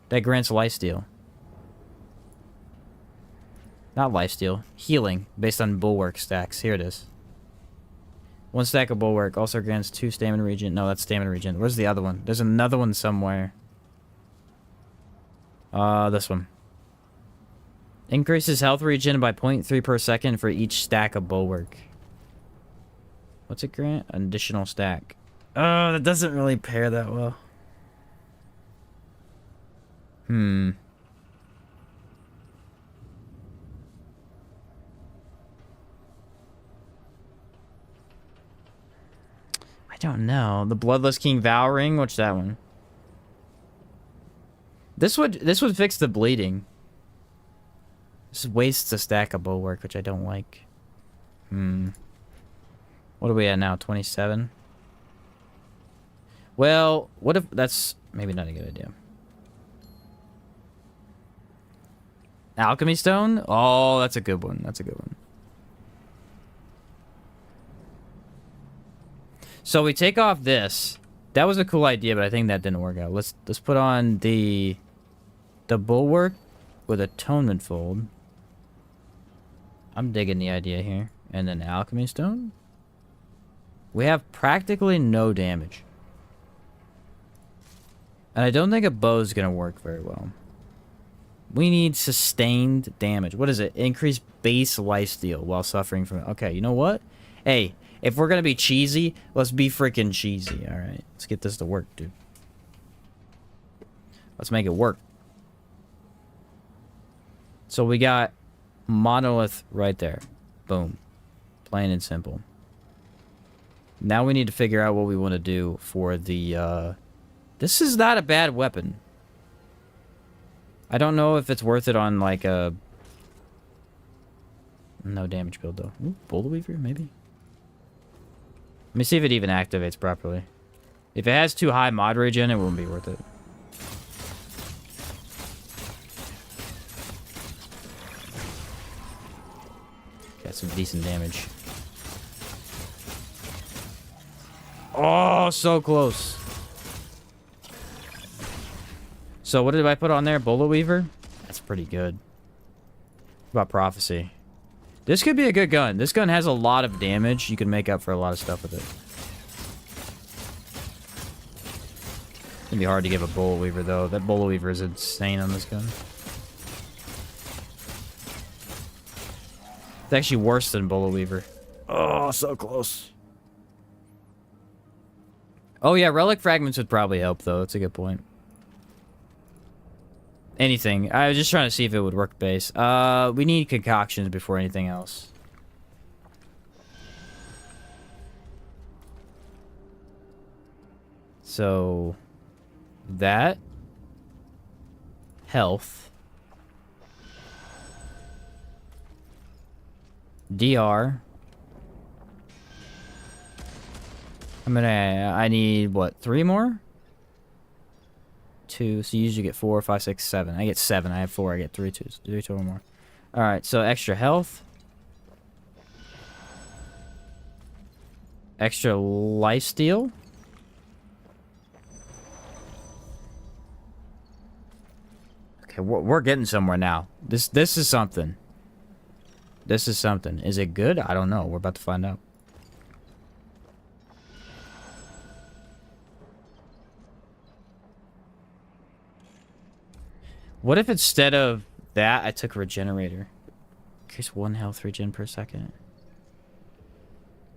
that grants lifesteal. Not lifesteal. Healing based on bulwark stacks. Here it is. 1 stack of bulwark also grants 2 stamina regen. No, that's stamina regen. Where's the other one? There's another one somewhere. This one. Increases health regen by 0.3 per second for each stack of bulwark. What's it grant? An additional stack. Oh, that doesn't really pair that well. I don't know. The Bloodless King Vow Ring? What's that one? This would fix the bleeding. This wastes a stack of bulwark, which I don't like. What are we at now? 27? Well, what if... That's maybe not a good idea. Alchemy Stone? Oh, that's a good one. That's a good one. So we take off this. That was a cool idea, but I think that didn't work out. Let's put on the bulwark with Atonement Fold. I'm digging the idea here. And then Alchemy Stone. We have practically no damage. And I don't think a bow's gonna work very well. We need sustained damage. What is it? Increase base lifesteal while suffering from... Okay, you know what? Hey, if we're gonna be cheesy, let's be freaking cheesy, alright? Let's get this to work, dude. Let's make it work. So we got Monolith right there. Boom. Plain and simple. Now we need to figure out what we want to do for the... This is not a bad weapon. I don't know if it's worth it on, like, a... No damage build, though. Ooh, Boulder Weaver, maybe? Let me see if it even activates properly. If it has too high mod regen, it won't be worth it. Got some decent damage. Oh, so close. So what did I put on there? Bullet Weaver? That's pretty good. What about Prophecy? This could be a good gun. This gun has a lot of damage. You can make up for a lot of stuff with it. It's gonna be hard to give a Bullet Weaver, though. That Bullet Weaver is insane on this gun. It's actually worse than Bullet Weaver. Oh, so close. Oh, yeah, Relic Fragments would probably help, though. That's a good point. Anything. I was just trying to see if it would work base. We need concoctions before anything else. So... that. Health. DR. I need, what, 3 more? 2, so you usually get 4, 5, 6, 7. I get 7. I have 4. I get 3 twos. 3 total more. Alright, so extra health. Extra lifesteal. Okay, we're getting somewhere now. This is something. This is something. Is it good? I don't know. We're about to find out. What if instead of that, I took Regenerator? Increase 1 health regen per second.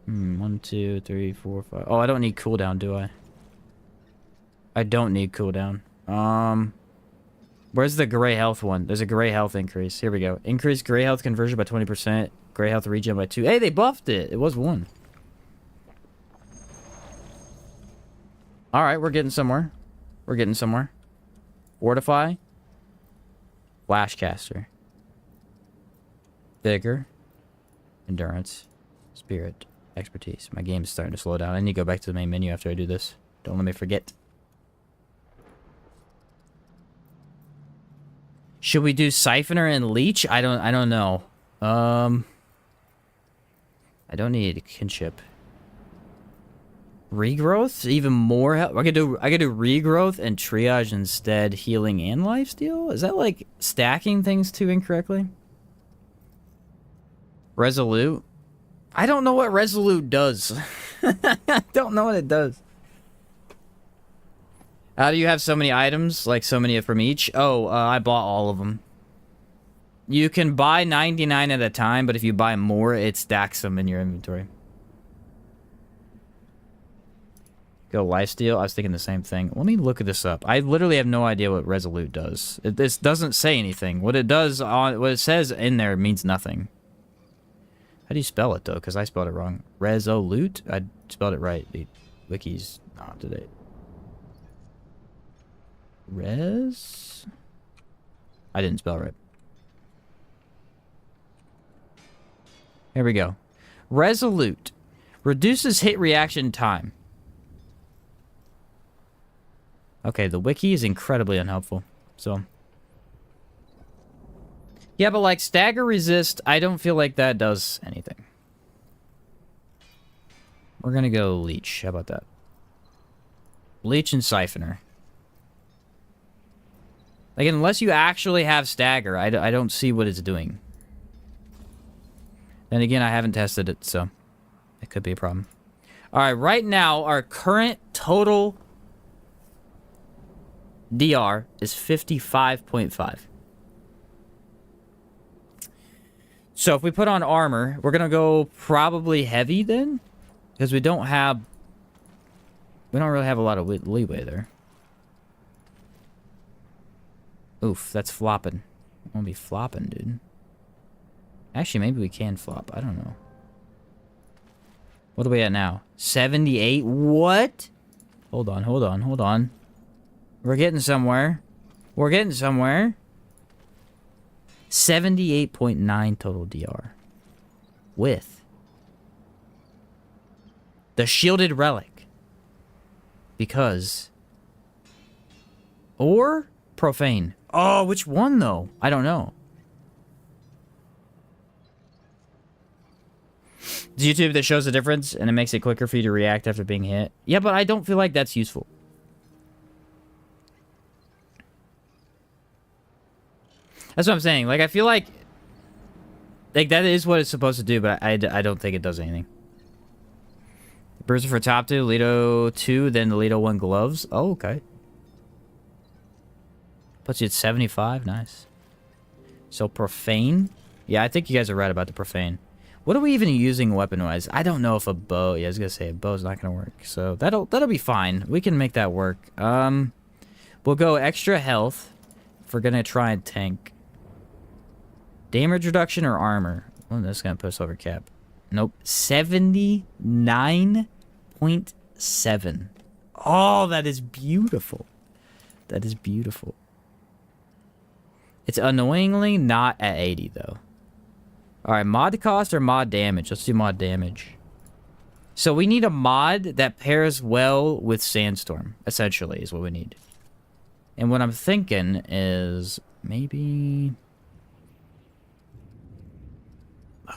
1, 2, 3, 4, 5. Oh, I don't need cooldown, do I? I don't need cooldown. Where's the gray health one? There's a gray health increase. Here we go. Increase gray health conversion by 20%. Gray health regen by 2. Hey, they buffed it. It was 1. Alright, we're getting somewhere. We're getting somewhere. Fortify. Flashcaster. Vigor. Endurance. Spirit. Expertise. My game is starting to slow down. I need to go back to the main menu after I do this. Don't let me forget. Should we do Siphoner and Leech? I don't know. I don't need kinship. Regrowth? Even more help? I could do regrowth and triage instead, healing and lifesteal? Is that like stacking things too incorrectly? Resolute? I don't know what Resolute does. I don't know what it does. How do you have so many items? Like so many from each? Oh, I bought all of them. You can buy 99 at a time, but if you buy more, it stacks them in your inventory. Go lifesteal. I was thinking the same thing. Let me look this up. I literally have no idea what Resolute does. This doesn't say anything. What it does on what it says in there means nothing. How do you spell it though? Because I spelled it wrong. Resolute. I spelled it right. Wiki's not up to date. Res? I didn't spell right. Here we go. Resolute. Reduces hit reaction time. Okay, the wiki is incredibly unhelpful. So. Yeah, but like stagger resist, I don't feel like that does anything. We're gonna go leech. How about that? Leech and siphoner. Like, unless you actually have stagger, I don't see what it's doing. Then again, I haven't tested it, so it could be a problem. Alright, right now, our current total DR is 55.5. So if we put on armor, we're gonna go probably heavy then? Because we don't really have a lot of leeway there. Oof, that's flopping. I won't be flopping, dude. Actually, maybe we can flop. I don't know. What are we at now? 78? What? Hold on, hold on, hold on. We're getting somewhere. We're getting somewhere. 78.9 total DR. With the shielded relic. Because. Or profane. Oh, which one though? I don't know. It's YouTube that shows the difference and it makes it quicker for you to react after being hit. Yeah, but I don't feel like that's useful. That's what I'm saying. Like, I feel like that is what it's supposed to do, but I don't think it does anything. Bruiser for top 2, Lido 2, then the Lido 1 gloves. Oh, okay. Puts you at 75. Nice. So, profane. Yeah, I think you guys are right about the profane. What are we even using weapon-wise? I don't know if a bow... Yeah, I was going to say, a bow's not going to work. So, that'll be fine. We can make that work. We'll go extra health if we're going to try and tank. Damage reduction or armor? Well, that's going to put us over cap. Nope. 79.7. Oh, that is beautiful. That is beautiful. It's annoyingly not at 80, though. Alright, mod cost or mod damage? Let's do mod damage. So we need a mod that pairs well with Sandstorm, essentially, is what we need. And what I'm thinking is maybe...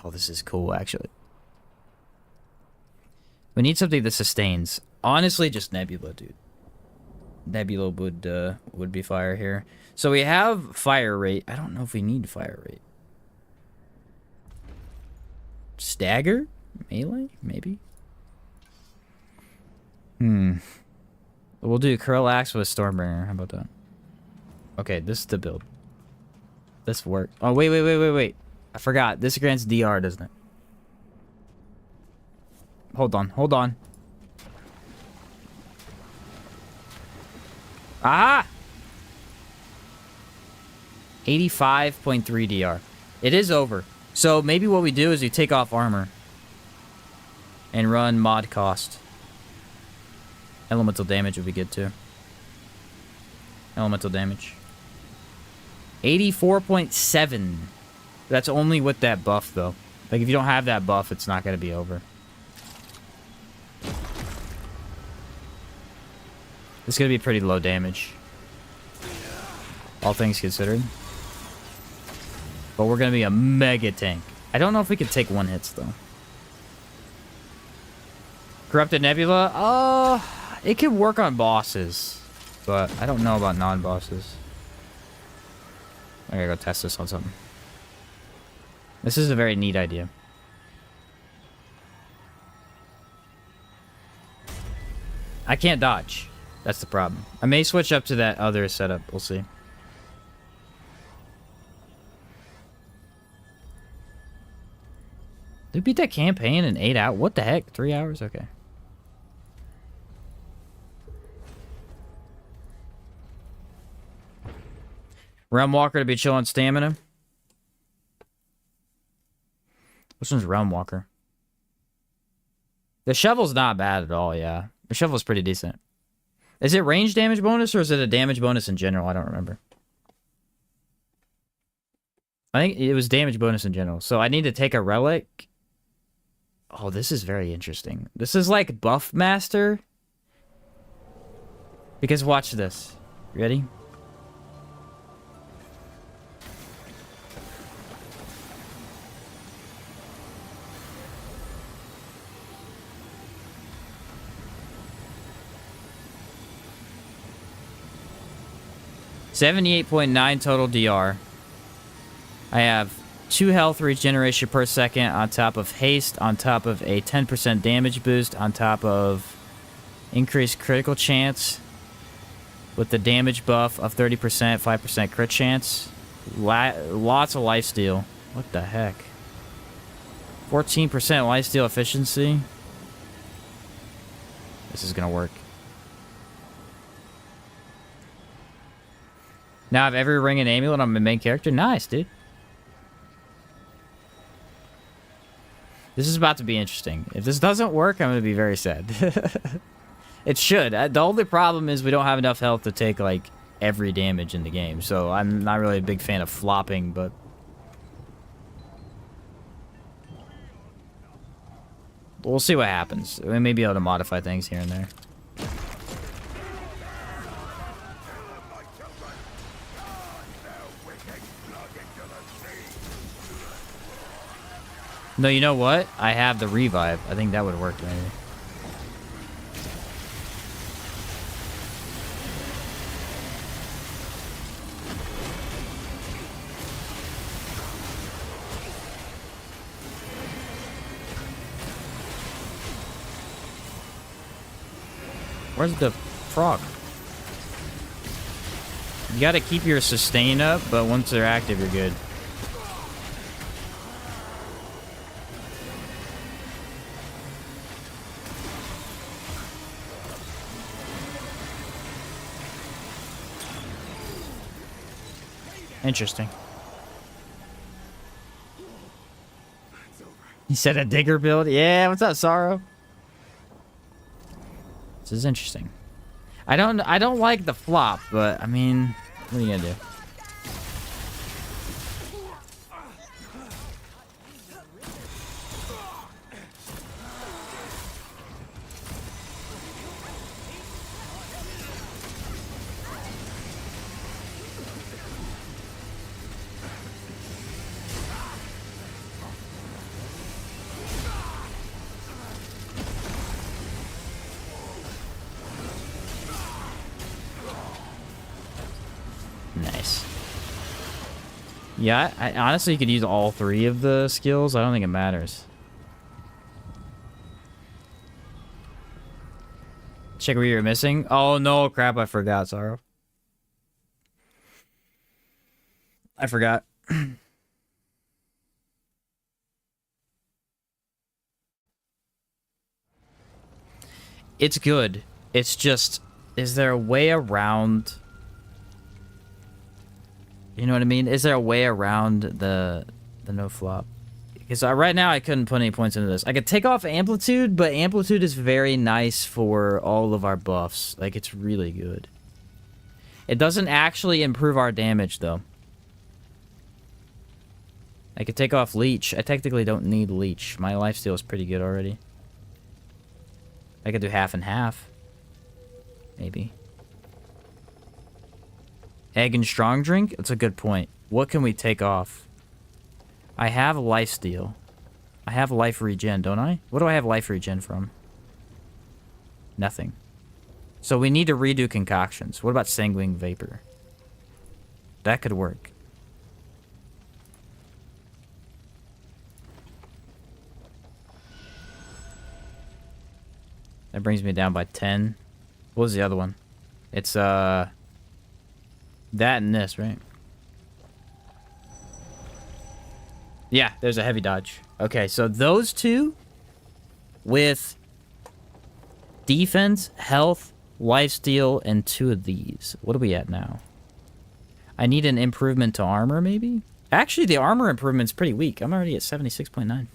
Oh, this is cool, actually. We need something that sustains. Honestly, just Nebula, dude. Nebula would be fire here. So we have fire rate. I don't know if we need fire rate. Stagger? Melee? Maybe? We'll do Curl Axe with Stormbringer. How about that? Okay, this is the build. This work. Oh, wait. I forgot. This grants DR, doesn't it? Hold on. Aha! 85.3 DR. It is over. So maybe what we do is we take off armor. And run mod cost. Elemental damage would be good too. Elemental damage. 84.7. That's only with that buff though. Like if you don't have that buff, it's not going to be over. It's going to be pretty low damage. All things considered. But we're going to be a mega tank. I don't know if we can take one hits though. Corrupted Nebula? It could work on bosses. But I don't know about non-bosses. I gotta go test this on something. This is a very neat idea. I can't dodge. That's the problem. I may switch up to that other setup. We'll see. Did we beat that campaign in 8 hours? What the heck? 3 hours? Okay. Realm Walker to be chill on stamina. Which one's Realm Walker? The shovel's not bad at all, yeah. The shovel's pretty decent. Is it range damage bonus or is it a damage bonus in general? I don't remember. I think it was damage bonus in general. So I need to take a relic. Oh, this is very interesting. This is like buff master. Because watch this. Ready? $78.9 total DR. I have 2 health regeneration per second on top of haste, on top of a 10% damage boost, on top of increased critical chance with the damage buff of 30%, 5% crit chance. Lots of lifesteal. What the heck? 14% lifesteal efficiency. This is gonna work. Now I have every ring and amulet on my main character. Nice, dude. This is about to be interesting. If this doesn't work, I'm going to be very sad. It should. The only problem is we don't have enough health to take, like, every damage in the game. So I'm not really a big fan of flopping, but... we'll see what happens. We may be able to modify things here and there. No, you know what? I have the revive. I think that would work, maybe. Where's the frog? You gotta keep your sustain up, but once they're active, you're good. Interesting. He said a digger build? Yeah, what's up, Sorrow? This is interesting. I don't like the flop, but I mean, what are you gonna do? Nice. Yeah, I honestly could use all 3 of the skills. I don't think it matters. Check what you're missing. Oh no, crap, I forgot, Sorrow. I forgot. It's good. It's just, is there a way around... You know what I mean? Is there a way around the no flop? Because right now I couldn't put any points into this. I could take off amplitude, but amplitude is very nice for all of our buffs. Like, it's really good. It doesn't actually improve our damage, though. I could take off leech. I technically don't need leech. My lifesteal is pretty good already. I could do half and half. Maybe. Egg and strong drink? That's a good point. What can we take off? I have lifesteal. I have life regen, don't I? What do I have life regen from? Nothing. So we need to redo concoctions. What about sanguine vapor? That could work. That brings me down by 10. What was the other one? It's, that and this, right? Yeah, there's a heavy dodge. Okay, so those two with defense, health, lifesteal, and 2 of these. What are we at now? I need an improvement to armor, maybe? Actually, the armor improvement's pretty weak. I'm already at 76.9.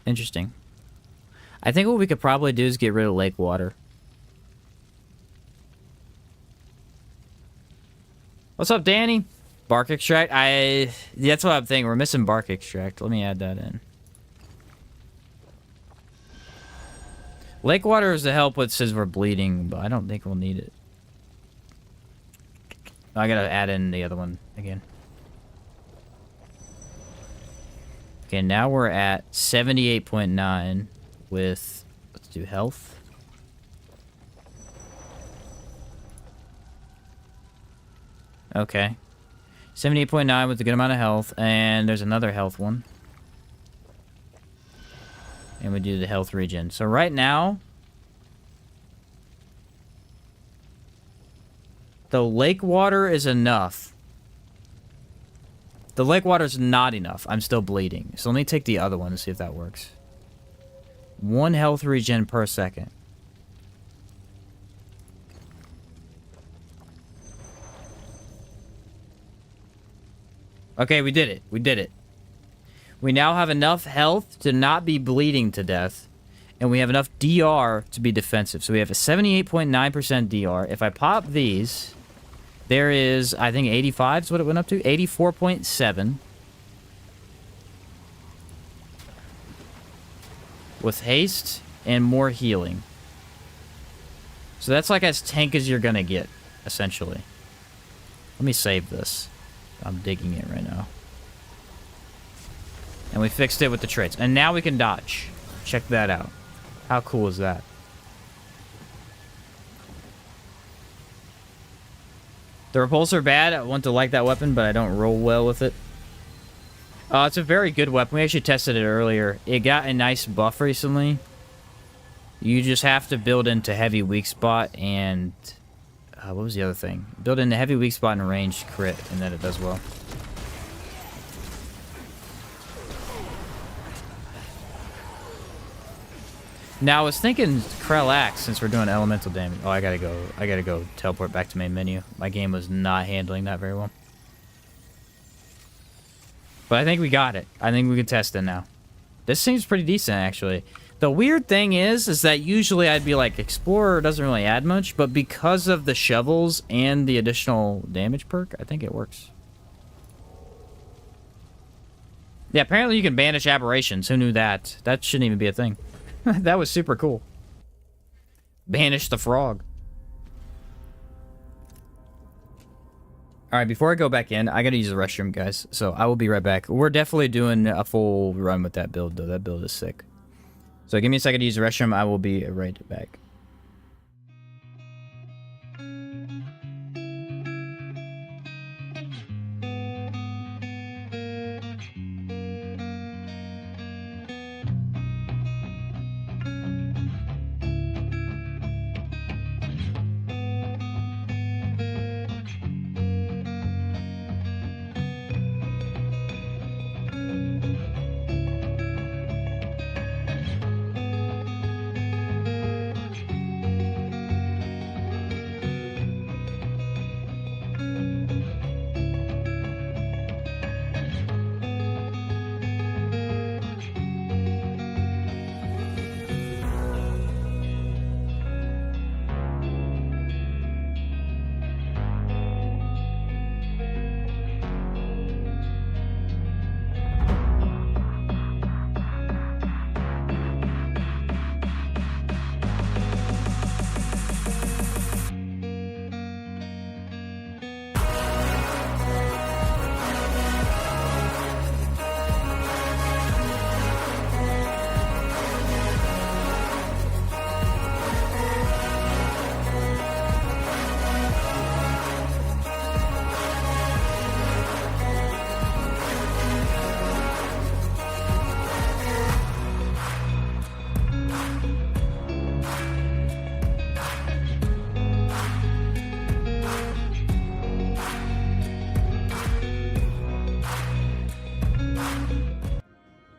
Interesting. I think what we could probably do is get rid of lake water. What's up, Danny? Bark extract? That's what I'm thinking. We're missing bark extract. Let me add that in. Lake water is to help with since we're bleeding, but I don't think we'll need it. I gotta add in the other one again. Okay, now we're at 78.9 with, let's do health. Okay. 78.9 with a good amount of health, and there's another health one. And we do the health regen. So right now, the lake water is enough. The lake water is not enough. I'm still bleeding. So let me take the other one and see if that works. 1 health regen per second. Okay, we did it. We did it. We now have enough health to not be bleeding to death. And we have enough DR to be defensive. So we have a 78.9% DR. If I pop these, there is, I think 85 is what it went up to. 84.7. With haste and more healing. So that's like as tank as you're going to get, essentially. Let me save this. I'm digging it right now. And we fixed it with the traits. And now we can dodge. Check that out. How cool is that? The repulsor bad. I want to like that weapon, but I don't roll well with it. It's a very good weapon. We actually tested it earlier. It got a nice buff recently. You just have to build into heavy weak spot and... what was the other thing? Build in the heavy weak spot and ranged crit, and then it does well. Now, I was thinking Krell Axe, since we're doing elemental damage. Oh, I gotta go teleport back to main menu. My game was not handling that very well. But I think we got it. I think we can test it now. This seems pretty decent, actually. The weird thing is that usually I'd be like, Explorer doesn't really add much, but because of the shovels and the additional damage perk, I think it works. Yeah, apparently you can banish aberrations. Who knew that? That shouldn't even be a thing. That was super cool. Banish the frog. Alright, before I go back in, I gotta use the restroom, guys. So I will be right back. We're definitely doing a full run with that build, though. That build is sick. So give me a second to use the restroom. I will be right back.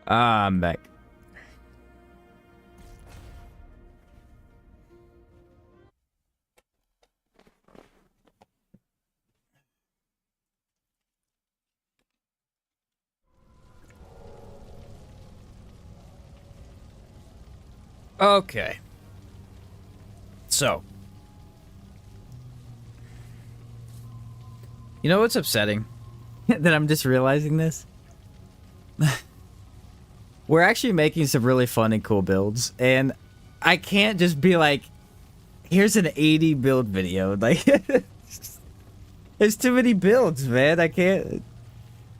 I'm back. Okay. So. You know what's upsetting? That I'm just realizing this? We're actually making some really fun and cool builds, and I can't just be like, here's an 80 build video. Like, there's too many builds, man. I can't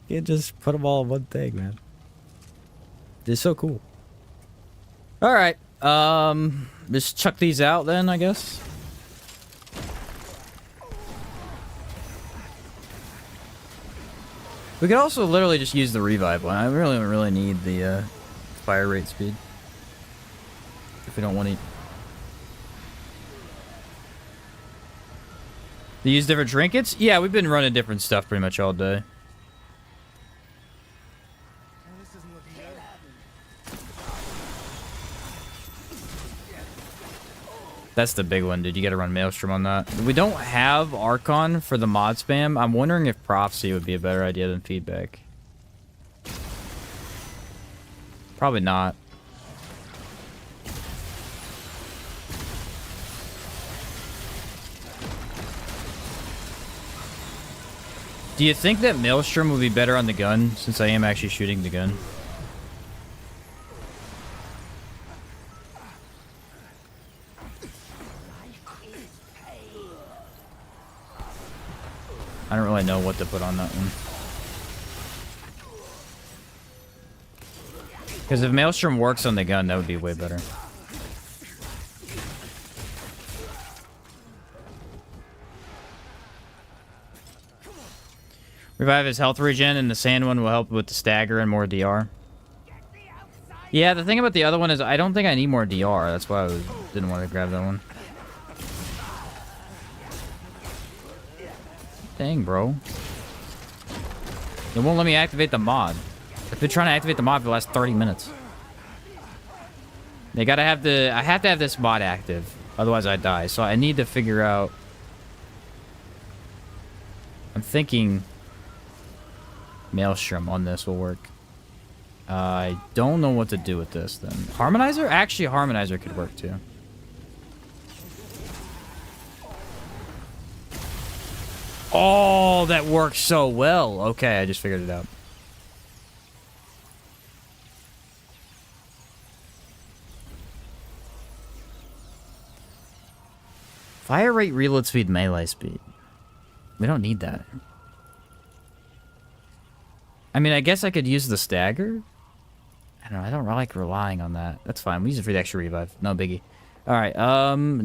just put them all in one thing, man. They're so cool. All right, just chuck these out then, I guess. We could also literally just use the revive one. I really need the fire rate speed. If we don't want to... They use different trinkets? Yeah, we've been running different stuff pretty much all day. That's the big one, dude. You gotta run Maelstrom on that. We don't have Archon for the mod spam. I'm wondering if Prophecy would be a better idea than Feedback. Probably not. Do you think that Maelstrom would be better on the gun, since I am actually shooting the gun? I don't really know what to put on that one. Because if Maelstrom works on the gun, that would be way better. Revive his health regen, and the sand one will help with the stagger and more DR. Yeah, the thing about the other one is I don't think I need more DR. That's why I didn't want to grab that one. Dang, bro. It won't let me activate the mod. I've been trying to activate the mod for the last 30 minutes. They gotta have the... I have to have this mod active. Otherwise I die. So I need to figure out... I'm thinking... Maelstrom on this will work. I don't know what to do with this then. Harmonizer? Actually, Harmonizer could work too. Oh, that works so well. Okay, I just figured it out. Fire rate, reload speed, melee speed. We don't need that. I mean, I guess I could use the stagger. I don't know. I don't like relying on that. That's fine. We use it for the extra revive. No biggie. All right.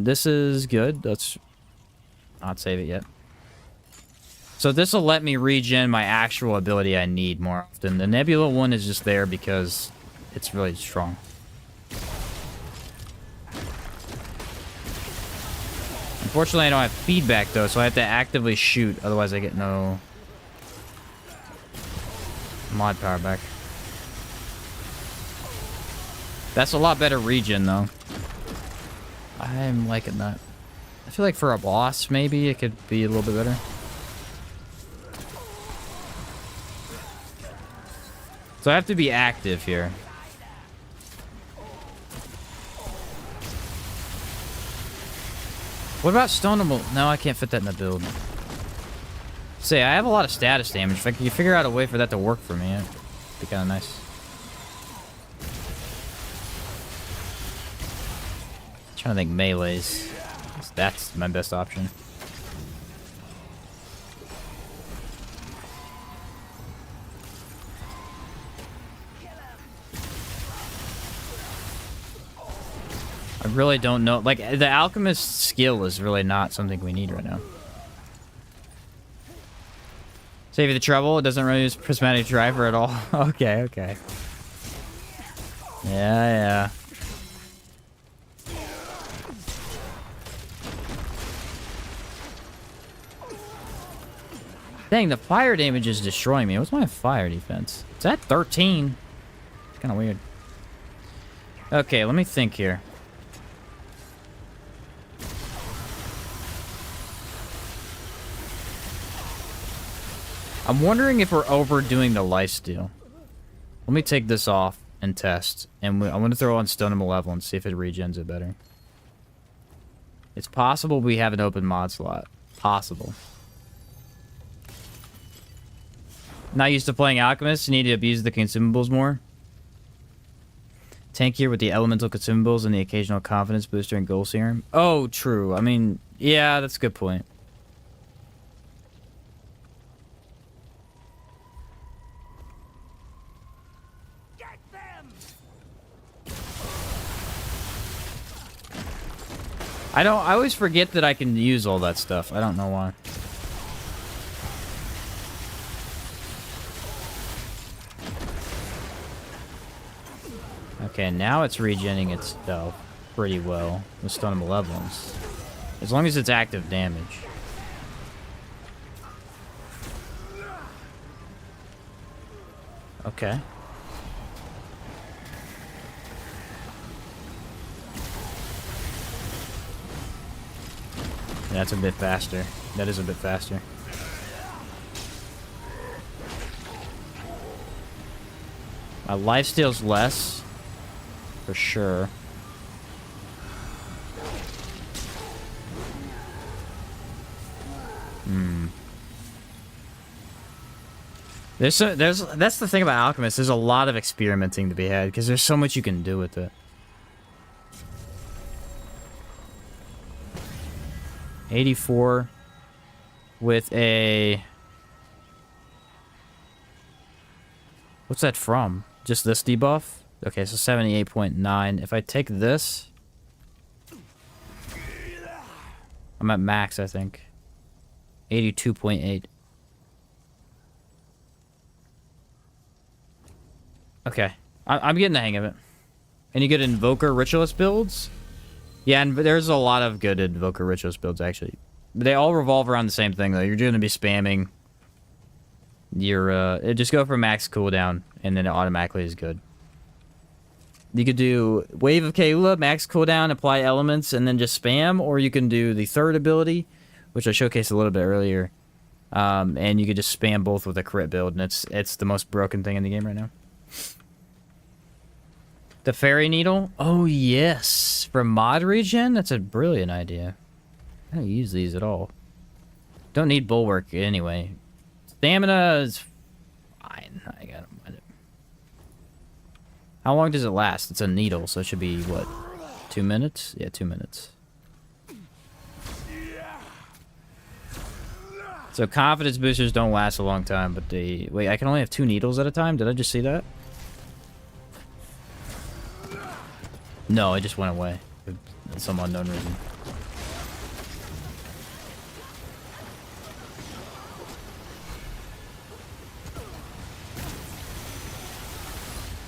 This is good. Let's not save it yet. So this will let me regen my actual ability I need more often. The Nebula one is just there because it's really strong. Unfortunately, I don't have feedback though, so I have to actively shoot. Otherwise, I get no mod power back. That's a lot better regen though. I'm liking that. I feel like for a boss, maybe it could be a little bit better. So I have to be active here. What about Stoneable? No, I can't fit that in the build. Say, I have a lot of status damage. If I could figure out a way for that to work for me, it'd be kind of nice. Trying to think melees. That's my best option. I really don't know. Like, the alchemist skill is really not something we need right now. Save you the trouble. It doesn't really use prismatic driver at all. Okay, okay. Yeah, yeah. Dang, the fire damage is destroying me. What's my fire defense? It's at 13. It's kind of weird. Okay, let me think here. I'm wondering if we're overdoing the lifesteal. Let me take this off. and test. And I'm going to throw on Stone and Malevolence, see if it regens it better. It's possible we have an open mod slot. Possible. Not used to playing Alchemist, you need to abuse the consumables more. Tankier with the elemental consumables and the occasional confidence booster and goal serum. Oh, true. I mean, yeah, that's a good point. Get them! I always forget that I can use all that stuff. I don't know why. Okay, now it's regenning itself pretty well with Stone of Malevolence. As long as it's active damage. Okay. That's a bit faster. That is a bit faster. My lifesteal's less. For sure. That's the thing about Alchemist. There's a lot of experimenting to be had because there's so much you can do with it. 84 with a... What's that from? Just this debuff? Okay, so 78.9. If I take this... I'm at max, I think. 82.8. Okay. I'm getting the hang of it. Any good Invoker Ritualist builds? Yeah, and there's a lot of good Invoker Ritualist builds, actually. But they all revolve around the same thing, though. You're going to be spamming your... just go for max cooldown, and then it automatically is good. You could do Wave of Kaula, max cooldown, apply elements, and then just spam. Or you can do the third ability, which I showcased a little bit earlier. And you could just spam both with a crit build, and it's the most broken thing in the game right now. The Fairy Needle? Oh, yes. For mod regen? That's a brilliant idea. I don't use these at all. Don't need Bulwark anyway. Stamina is fine. I got it. How long does it last? It's a needle, so it should be, what, 2 minutes? Yeah, 2 minutes. So confidence boosters don't last a long time, but they... Wait, I can only have 2 needles at a time? Did I just see that? No, it just went away. For some unknown reason.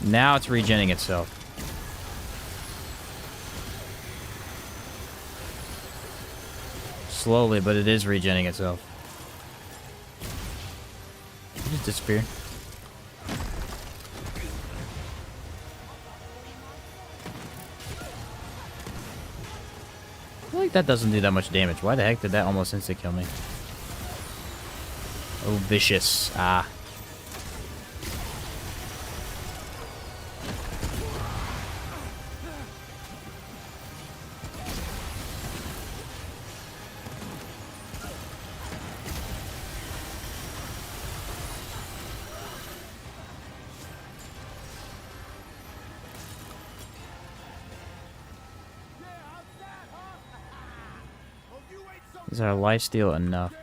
Now it's regenning itself. Slowly, but it is regenning itself. It just disappeared. I feel like that doesn't do that much damage. Why the heck did that almost insta-kill me? Oh, vicious. Ah. Is our lifesteal enough?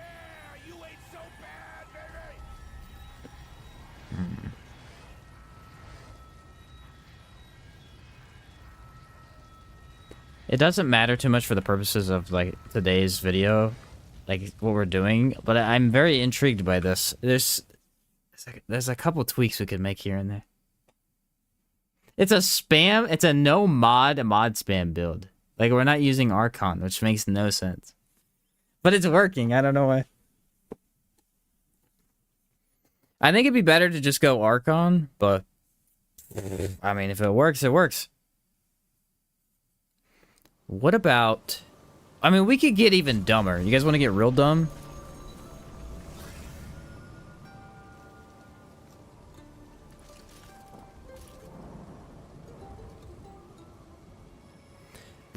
It doesn't matter too much for the purposes of like today's video, like what we're doing, but I'm very intrigued by this. There's a couple tweaks we could make here and there. It's a spam, it's a no mod, a mod spam build. Like we're not using Archon, which makes no sense. But it's working. I don't know why. I think it'd be better to just go Archon, but I mean, if it works, it works. What about... I mean, we could get even dumber. You guys want to get real dumb?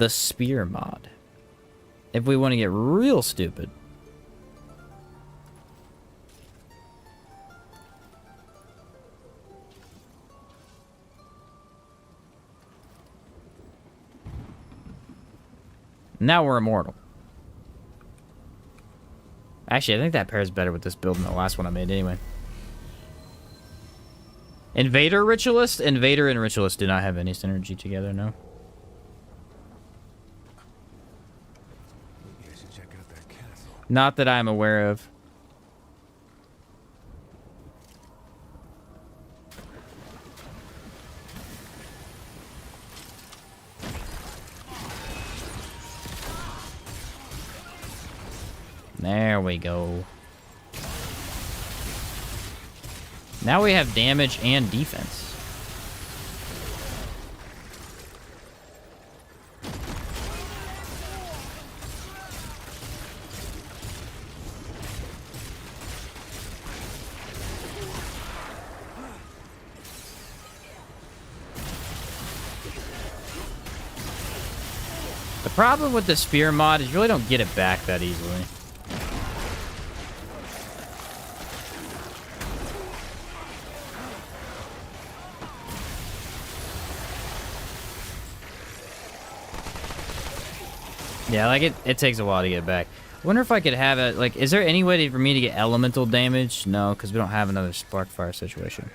the spear mod. If we want to get real stupid. Now we're immortal. Actually, I think that pairs better with this build than the last one I made anyway. Invader Ritualist? Invader and Ritualist do not have any synergy together, no. Maybe I should check out that castle. Not that I'm aware of. There we go. Now we have damage and defense. The problem with the spear mod is you really don't get it back that easily. Yeah, like it takes a while to get back. I wonder if I could have it, like, is there any way for me to get elemental damage? No, because we don't have another Sparkfire situation.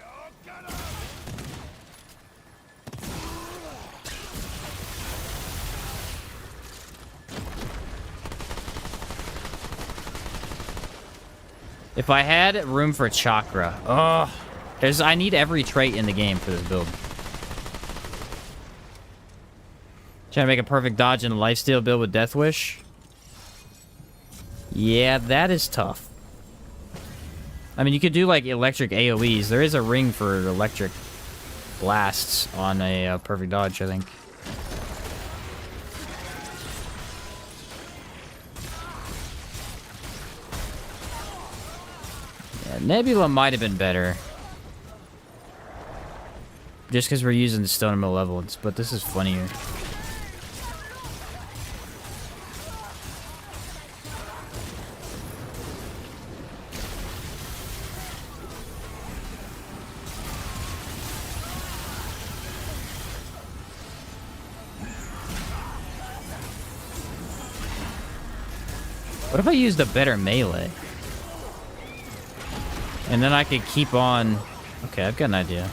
If I had room for chakra, I need every trait in the game for this build. Trying to make a perfect dodge in a lifesteal build with Death Wish. Yeah, that is tough. I mean, you could do like electric AoEs. There is a ring for electric blasts on a perfect dodge, I think. Yeah, Nebula might have been better. Just because we're using the stone mill levels, but this is funnier. What if I used a better melee? And then I could keep on... Okay, I've got an idea.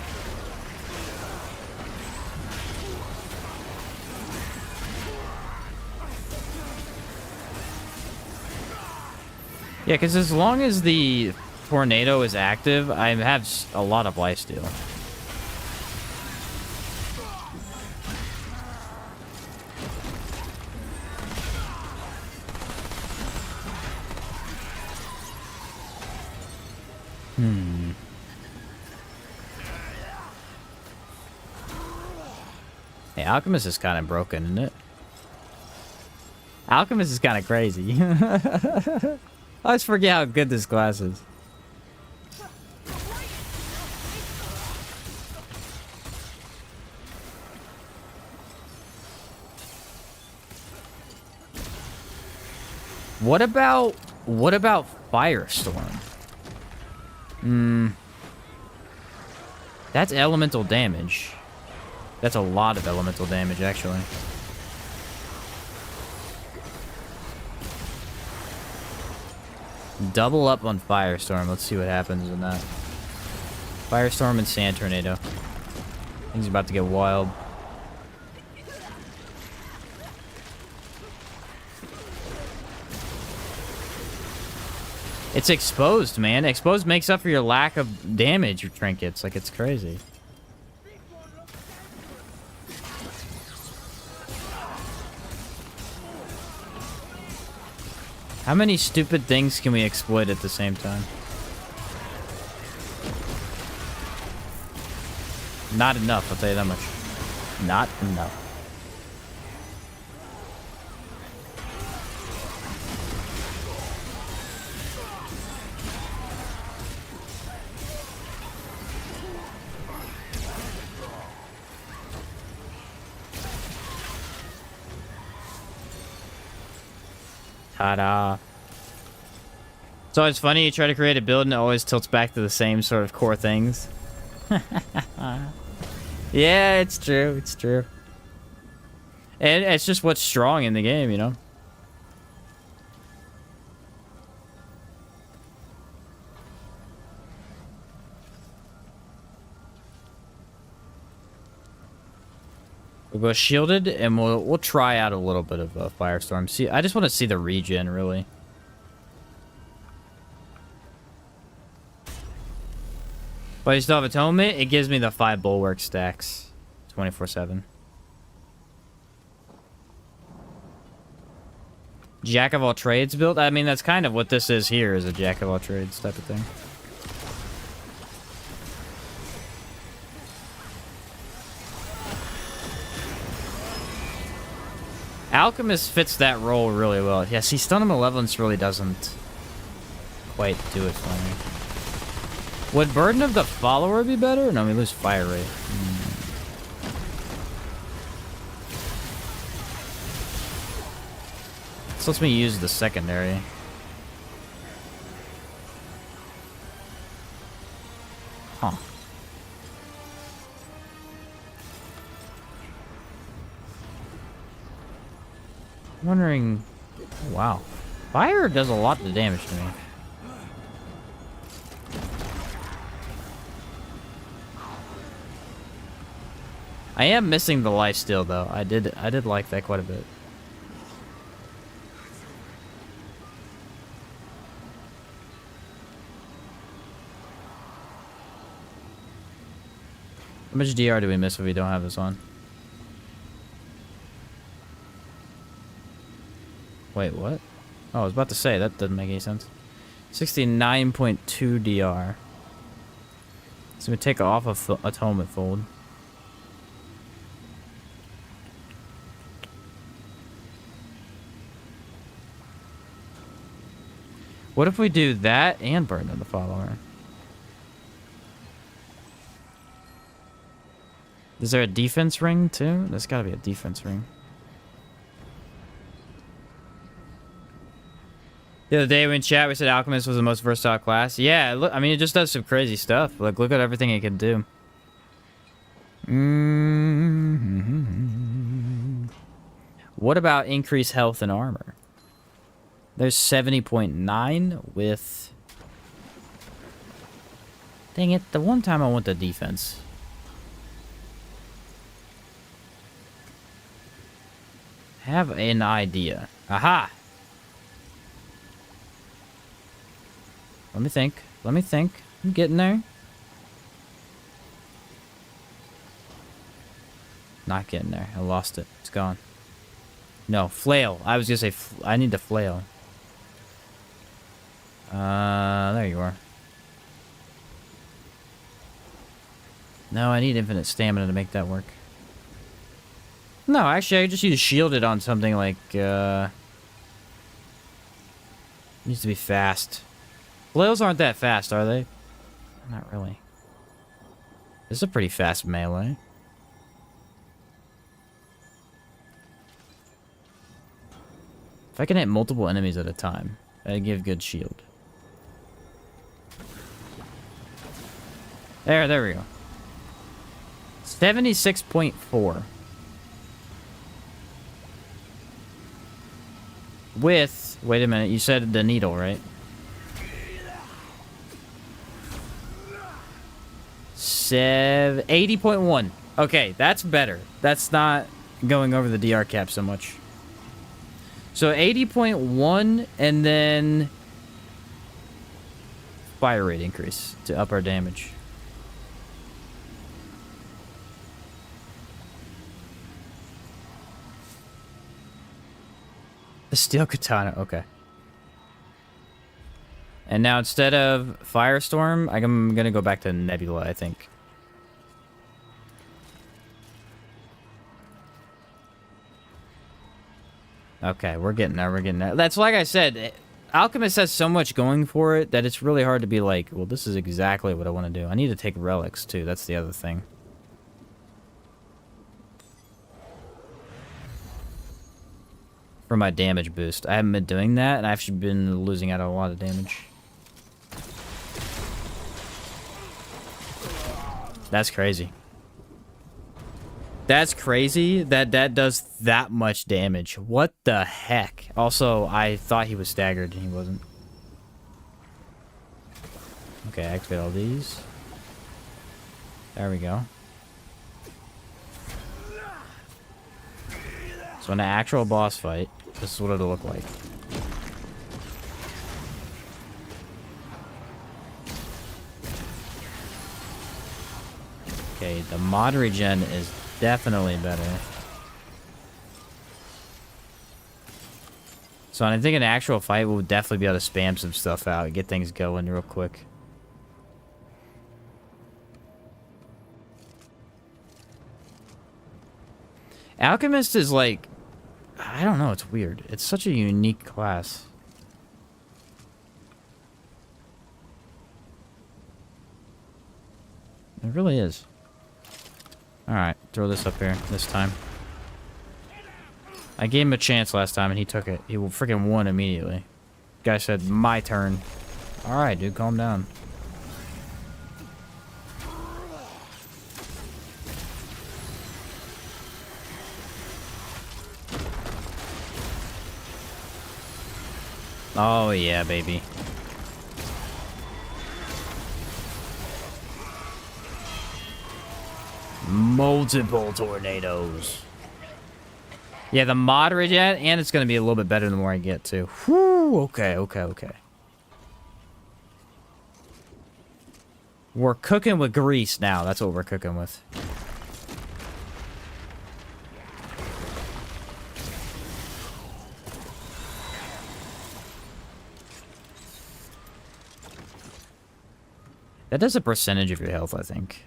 Yeah, because as long as the tornado is active, I have a lot of lifesteal. Hey, Alchemist is kind of broken, isn't it? Alchemist is kind of crazy. I always forget how good this class is. What about Firestorm? That's elemental damage. That's a lot of elemental damage, actually. Double up on Firestorm. Let's see what happens in that. Firestorm and Sand Tornado. Things about to get wild. It's exposed, man. Exposed makes up for your lack of damage trinkets. Like, it's crazy. How many stupid things can we exploit at the same time? Not enough, I'll tell you that much. Not enough. Ta-da. It's always funny, you try to create a build and it always tilts back to the same sort of core things. Yeah, it's true. It's true. And it's just what's strong in the game, you know? We'll go shielded, and we'll try out a little bit of Firestorm. See, I just want to see the regen, really. But you still have Atonement, it gives me the 5 Bulwark stacks. 24/7. Jack of all trades build? I mean, that's kind of what this is here, is a Jack of all trades type of thing. Alchemist fits that role really well. Yeah, see, Stun of Malevolence really doesn't quite do it for me. Would Burden of the Follower be better? No, we lose fire rate. This lets me use the secondary. Huh. I'm wondering... Oh, wow. Fire does a lot of damage to me. I am missing the lifesteal though. I did like that quite a bit. How much DR do we miss if we don't have this on? Wait, what? Oh, I was about to say, that doesn't make any sense. 69.2 DR. So we take off of Atonement Fold. What if we do that and Burden of the Follower? Is there a defense ring too? There's gotta be a defense ring. The other day we in chat we said Alchemist was the most versatile class. Yeah, look, I mean it just does some crazy stuff. Like look at everything it can do. What about increased health and armor? There's 70.9 with... Dang it, the one time I want the defense. Have an idea. Aha! Let me think. Let me think. I'm getting there. Not getting there. I lost it. It's gone. No, flail. I was gonna say I need the flail. There you are. No, I need infinite stamina to make that work. No, actually, I just use shielded on something like, needs to be fast. Flails aren't that fast, are they? Not really. This is a pretty fast melee. If I can hit multiple enemies at a time, that'd give good shield. There we go. 76.4. With, wait a minute, you said the needle, right? 80.1. Okay, that's better. That's not going over the DR cap so much. So 80.1 and then fire rate increase to up our damage. The steel katana, okay. And now instead of Firestorm, I'm gonna go back to Nebula, I think. Okay, we're getting there, we're getting there. That's like I said, Alchemist has so much going for it that it's really hard to be like, well, this is exactly what I want to do. I need to take relics too, that's the other thing. for my damage boost. I haven't been doing that, and I've actually been losing out on a lot of damage. That's crazy. That's crazy that that does that much damage. What the heck? Also, I thought he was staggered, and he wasn't. Okay, activate all these. There we go. So in an actual boss fight, this is what it'll look like. Okay, the mod regen is definitely better. So I think in an actual fight, we'll definitely be able to spam some stuff out and get things going real quick. Alchemist is like, I don't know, it's weird. It's such a unique class. It really is. Alright, throw this up here this time. I gave him a chance last time and he took it. He freaking won immediately. Guy said, my turn. Alright, dude, calm down. Oh, yeah, baby. Multiple tornadoes. Yeah, the mod regen, and it's going to be a little bit better the more I get, too. Whew, okay. We're cooking with grease now. That's what we're cooking with. That does a percentage of your health, I think.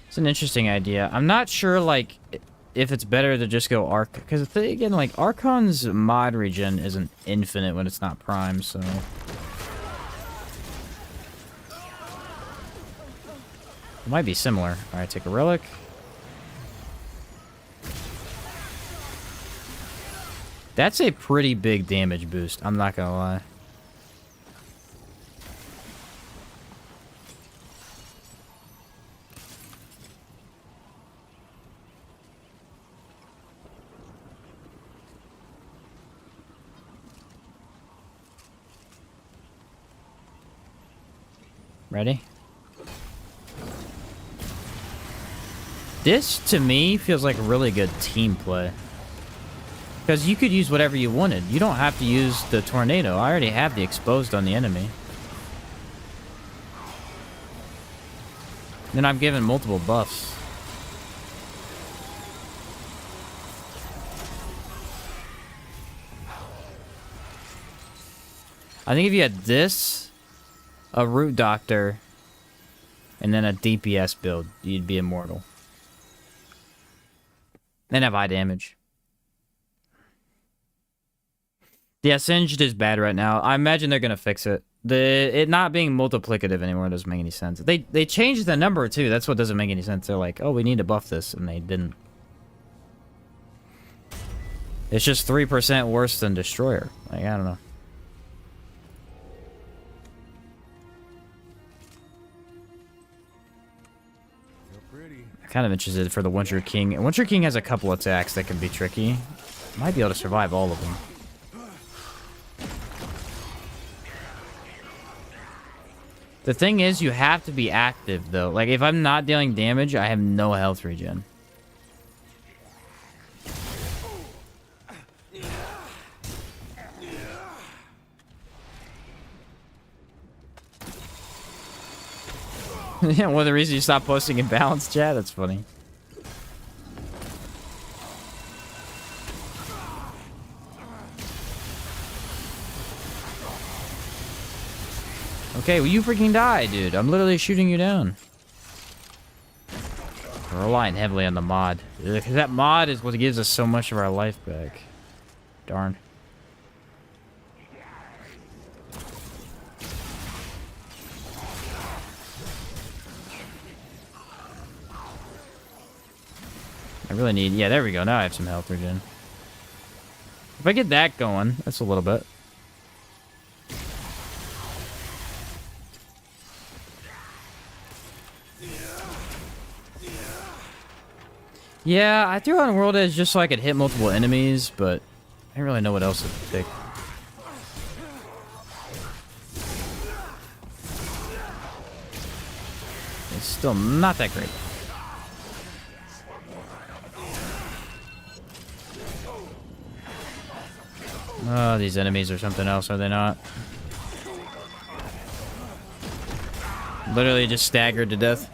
It's an interesting idea. I'm not sure, like, if it's better to just go Arc... Because, again, like, Archon's mod regen isn't infinite when it's not Prime, so... It might be similar. Alright, take a Relic. That's a pretty big damage boost, I'm not gonna lie. Ready? This, to me, feels like really good team play. Because you could use whatever you wanted. You don't have to use the tornado. I already have the exposed on the enemy. Then I'm given multiple buffs. I think if you had this, a Root Doctor, and then a DPS build, you'd be immortal. And have high damage. Yeah, Singed is bad right now. I imagine they're gonna fix it. It not being multiplicative anymore doesn't make any sense. They changed the number too. That's what doesn't make any sense. They're like, oh, we need to buff this, and they didn't. It's just 3% worse than Destroyer. Like, I don't know. Kind of interested for the Winter King. And Winter King has a couple attacks that can be tricky. Might be able to survive all of them. The thing is, you have to be active, though. Like, if I'm not dealing damage, I have no health regen. Yeah, one of the reasons you stopped posting in balance chat? That's funny. Okay, well, you freaking die, dude. I'm literally shooting you down. We're relying heavily on the mod. Because that mod is what gives us so much of our life back. Darn. really need... Yeah, there we go. Now I have some health regen. If I get that going, that's a little bit. Yeah, I threw on World Edge just so I could hit multiple enemies, but I didn't really know what else to pick. It's still not that great. Oh, these enemies are something else, are they not? Literally just staggered to death.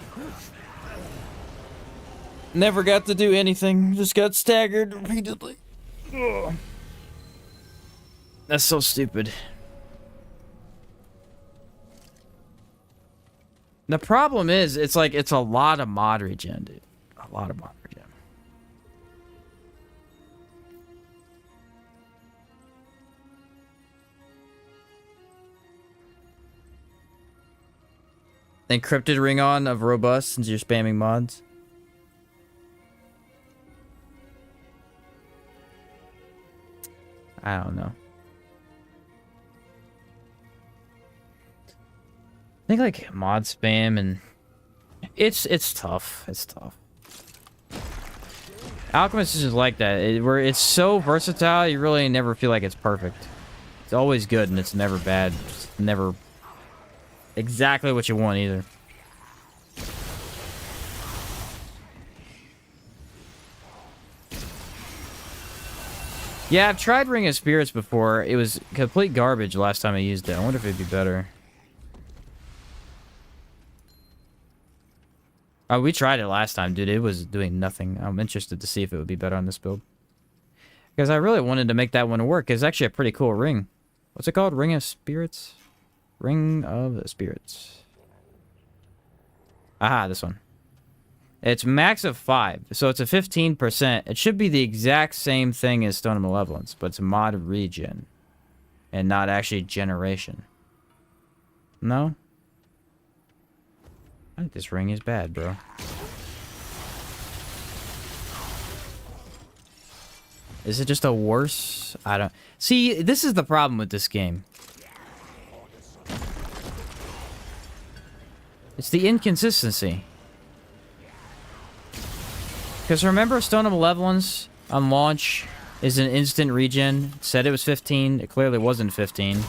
Never got to do anything. Just got staggered repeatedly. Ugh. That's so stupid. The problem is, it's like, it's a lot of mod regen, dude. A lot of mod regen. Encrypted ring on of robust since you're spamming mods. I don't know. I think like mod spam and it's tough. It's tough. Alchemist is just like that. Where it's so versatile, you really never feel like it's perfect. It's always good and it's never bad. It's never exactly what you want either. Yeah, I've tried Ring of Spirits before. It was complete garbage last time I used it. I wonder if it'd be better. Oh, we tried it last time, dude. It was doing nothing. I'm interested to see if it would be better on this build. Because I really wanted to make that one work. It's actually a pretty cool ring. What's it called? Ring of Spirits? Ring of Spirits. Aha, this one. It's max of 5, so it's a 15%. It should be the exact same thing as Stone of Malevolence, but it's mod regen. And not actually generation. No? I think this ring is bad, bro. Is it just a worse? I don't... See, this is the problem with this game. It's the inconsistency. Because remember, Stone of Malevolence on launch is an instant regen. It said it was 15. It clearly wasn't 15.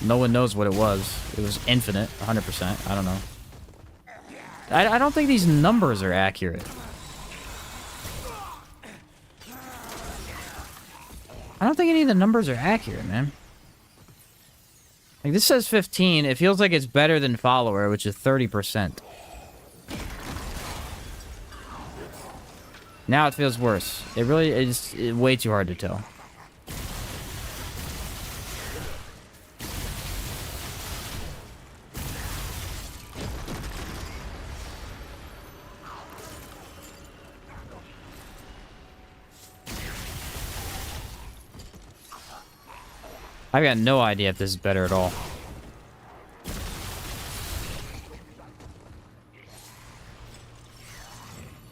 No one knows what it was. It was infinite, 100%. I don't know. I don't think these numbers are accurate. I don't think any of the numbers are accurate, man. Like, this says 15. It feels like it's better than Follower, which is 30%. Now it feels worse. It really is way too hard to tell. I've got no idea if this is better at all.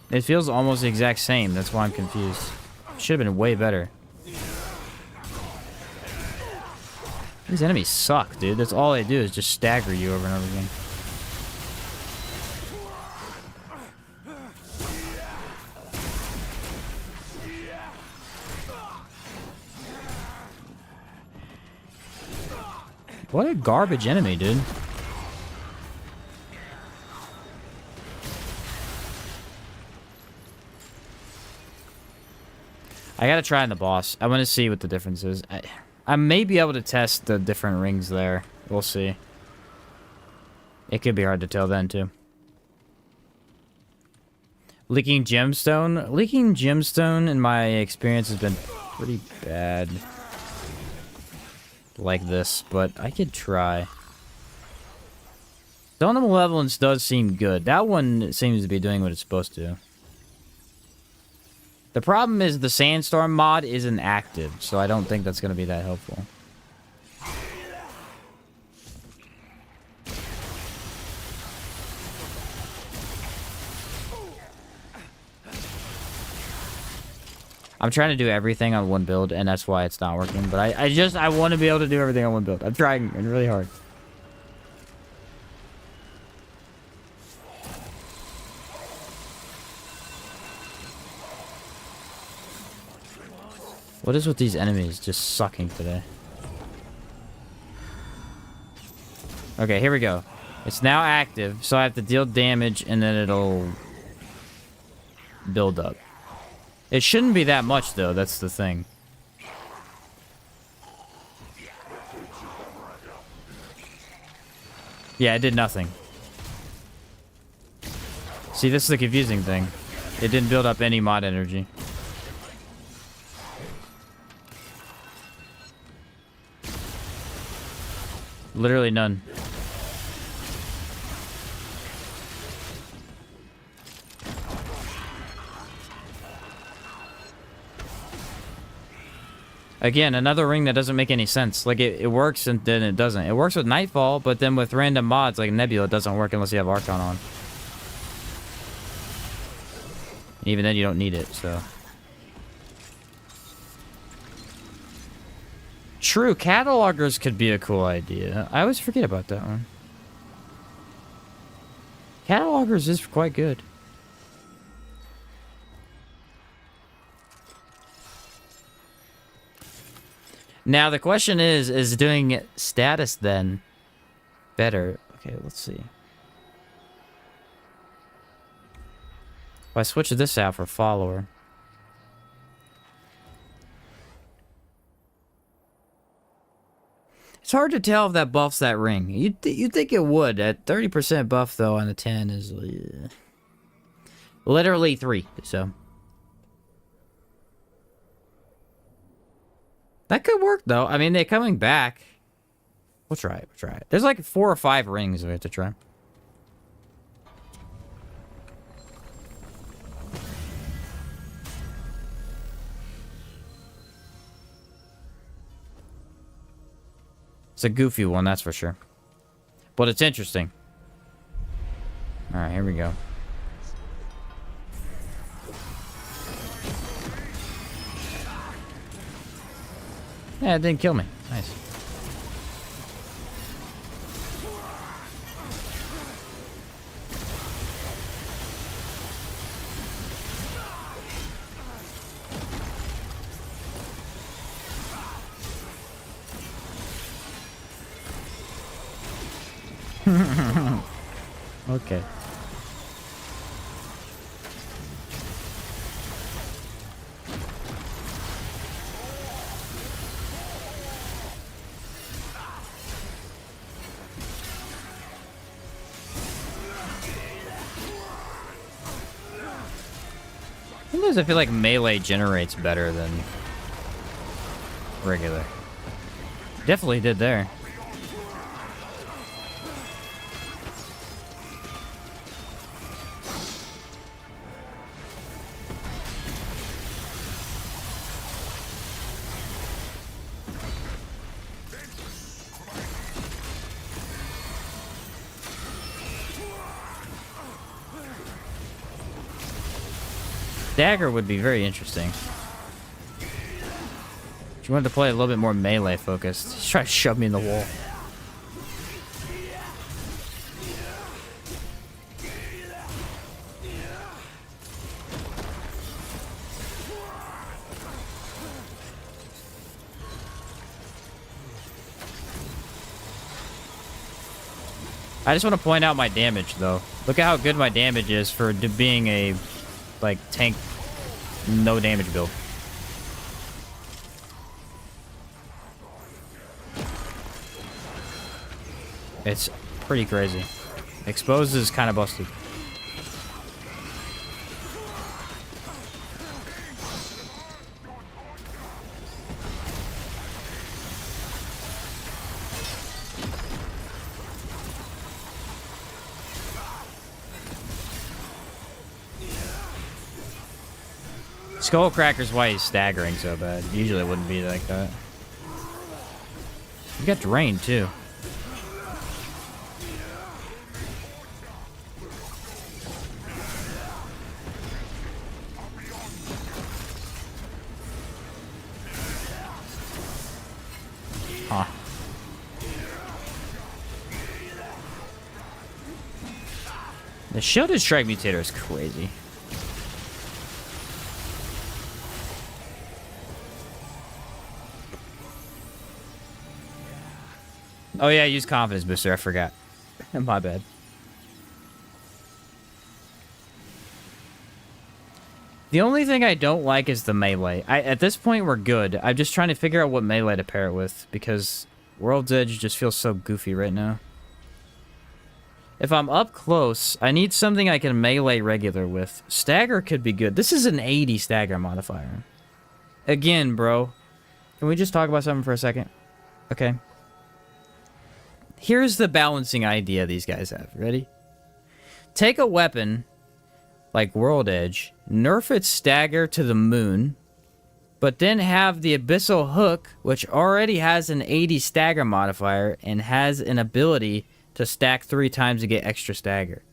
It feels almost the exact same. That's why I'm confused. Should have been way better. These enemies suck, dude. That's all they do is just stagger you over and over again. What a garbage enemy, dude. I gotta try on the boss. I want to see what the difference is. I may be able to test the different rings there. We'll see. It could be hard to tell then, too. Leaking gemstone? Leaking gemstone, in my experience, has been pretty bad. Like this, but I could try. Stone of Malevolence does seem good. That one seems to be doing what it's supposed to. The problem is the Sandstorm mod isn't active, so I don't think that's going to be that helpful. I'm trying to do everything on one build, and that's why it's not working. But I want to be able to do everything on one build. I'm trying really hard. What is with these enemies just sucking today? Okay, here we go. It's now active, so I have to deal damage and then it'll build up. It shouldn't be that much though, that's the thing. Yeah, it did nothing. See, this is the confusing thing. It didn't build up any mod energy. Literally none. Again, another ring that doesn't make any sense. Like, it works and then it doesn't. It works with Nightfall, but then with random mods like Nebula, it doesn't work unless you have Archon on. Even then, you don't need it, so. True, catalogers could be a cool idea. I always forget about that one. Catalogers is quite good. Now, the question is doing status then better? Okay, let's see. If I switch this out for follower. It's hard to tell if that buffs that ring. You'd think it would. At 30% buff, though, on a 10 is literally 3, so. That could work, though. I mean, they're coming back. We'll try it. We'll try it. There's like 4 or 5 rings we have to try. It's a goofy one, that's for sure. But it's interesting. Alright, here we go. Yeah, it didn't kill me. Nice. Okay. Sometimes I feel like melee generates better than regular. Definitely did there. Dagger would be very interesting. If you wanted to play a little bit more melee focused, just try to shove me in the wall. I just want to point out my damage, though. Look at how good my damage is for being a, like, tank, no damage build. It's pretty crazy. Exposed is kind of busted. Skullcracker's why he's staggering so bad. Usually it wouldn't be like that. You got drained too. The shielded strike mutator is crazy. Oh yeah, use confidence booster. I forgot. My bad. The only thing I don't like is the melee. At this point, we're good. I'm just trying to figure out what melee to pair it with, because World's Edge just feels so goofy right now. If I'm up close, I need something I can melee regular with. Stagger could be good. This is an 80 stagger modifier. Again, bro. Can we just talk about something for a second? Okay. Here's the balancing idea these guys have. Ready? Take a weapon like World Edge, nerf its stagger to the moon, but then have the Abyssal Hook, which already has an 80 stagger modifier and has an ability to stack 3 times to get extra stagger.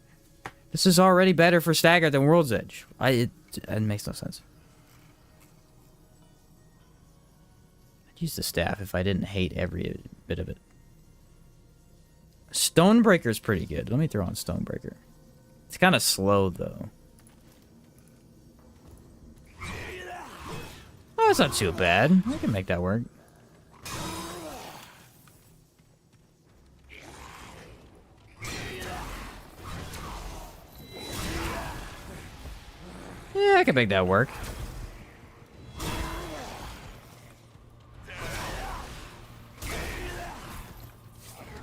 This is already better for stagger than World's Edge. It makes no sense. I'd use the staff if I didn't hate every bit of it. Stonebreaker's pretty good. Let me throw on Stonebreaker. It's kind of slow, though. Oh, that's not too bad. I can make that work. Yeah, I can make that work.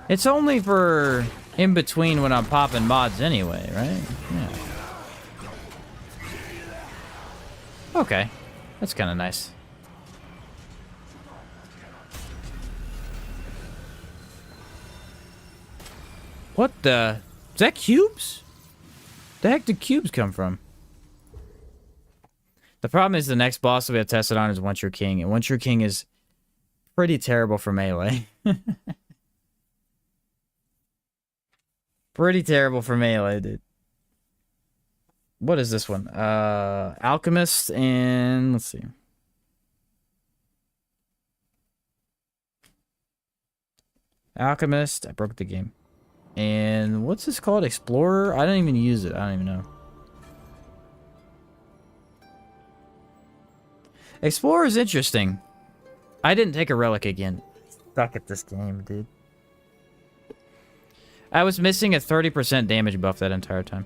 It's only for in between when I'm popping mods anyway, right? Yeah. Okay. That's kind of nice. What the? Is that cubes? The heck did cubes come from? The problem is the next boss that we have tested on is One True King, and One True King is pretty terrible for melee. Pretty terrible for melee, dude. What is this one? Alchemist and... let's see. Alchemist. I broke the game. And what's this called? Explorer? I don't even use it. I don't even know. Explorer is interesting. I didn't take a relic again. Suck at this game, dude. I was missing a 30% damage buff that entire time.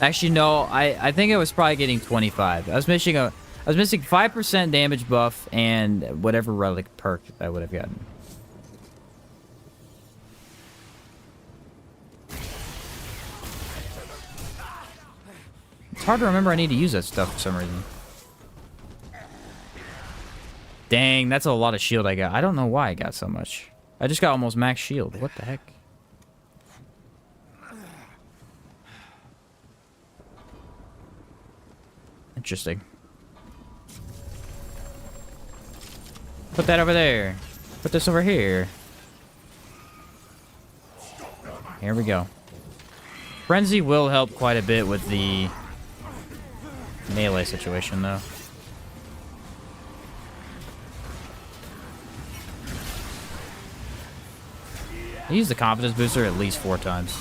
Actually, no. I think it was probably getting 25. I was missing 5% damage buff and whatever relic perk I would have gotten. It's hard to remember I need to use that stuff for some reason. Dang, that's a lot of shield I got. I don't know why I got so much. I just got almost max shield. What the heck? Interesting. Put that over there. Put this over here. Here we go. Frenzy will help quite a bit with the melee situation, though. I use the confidence booster at least 4 times.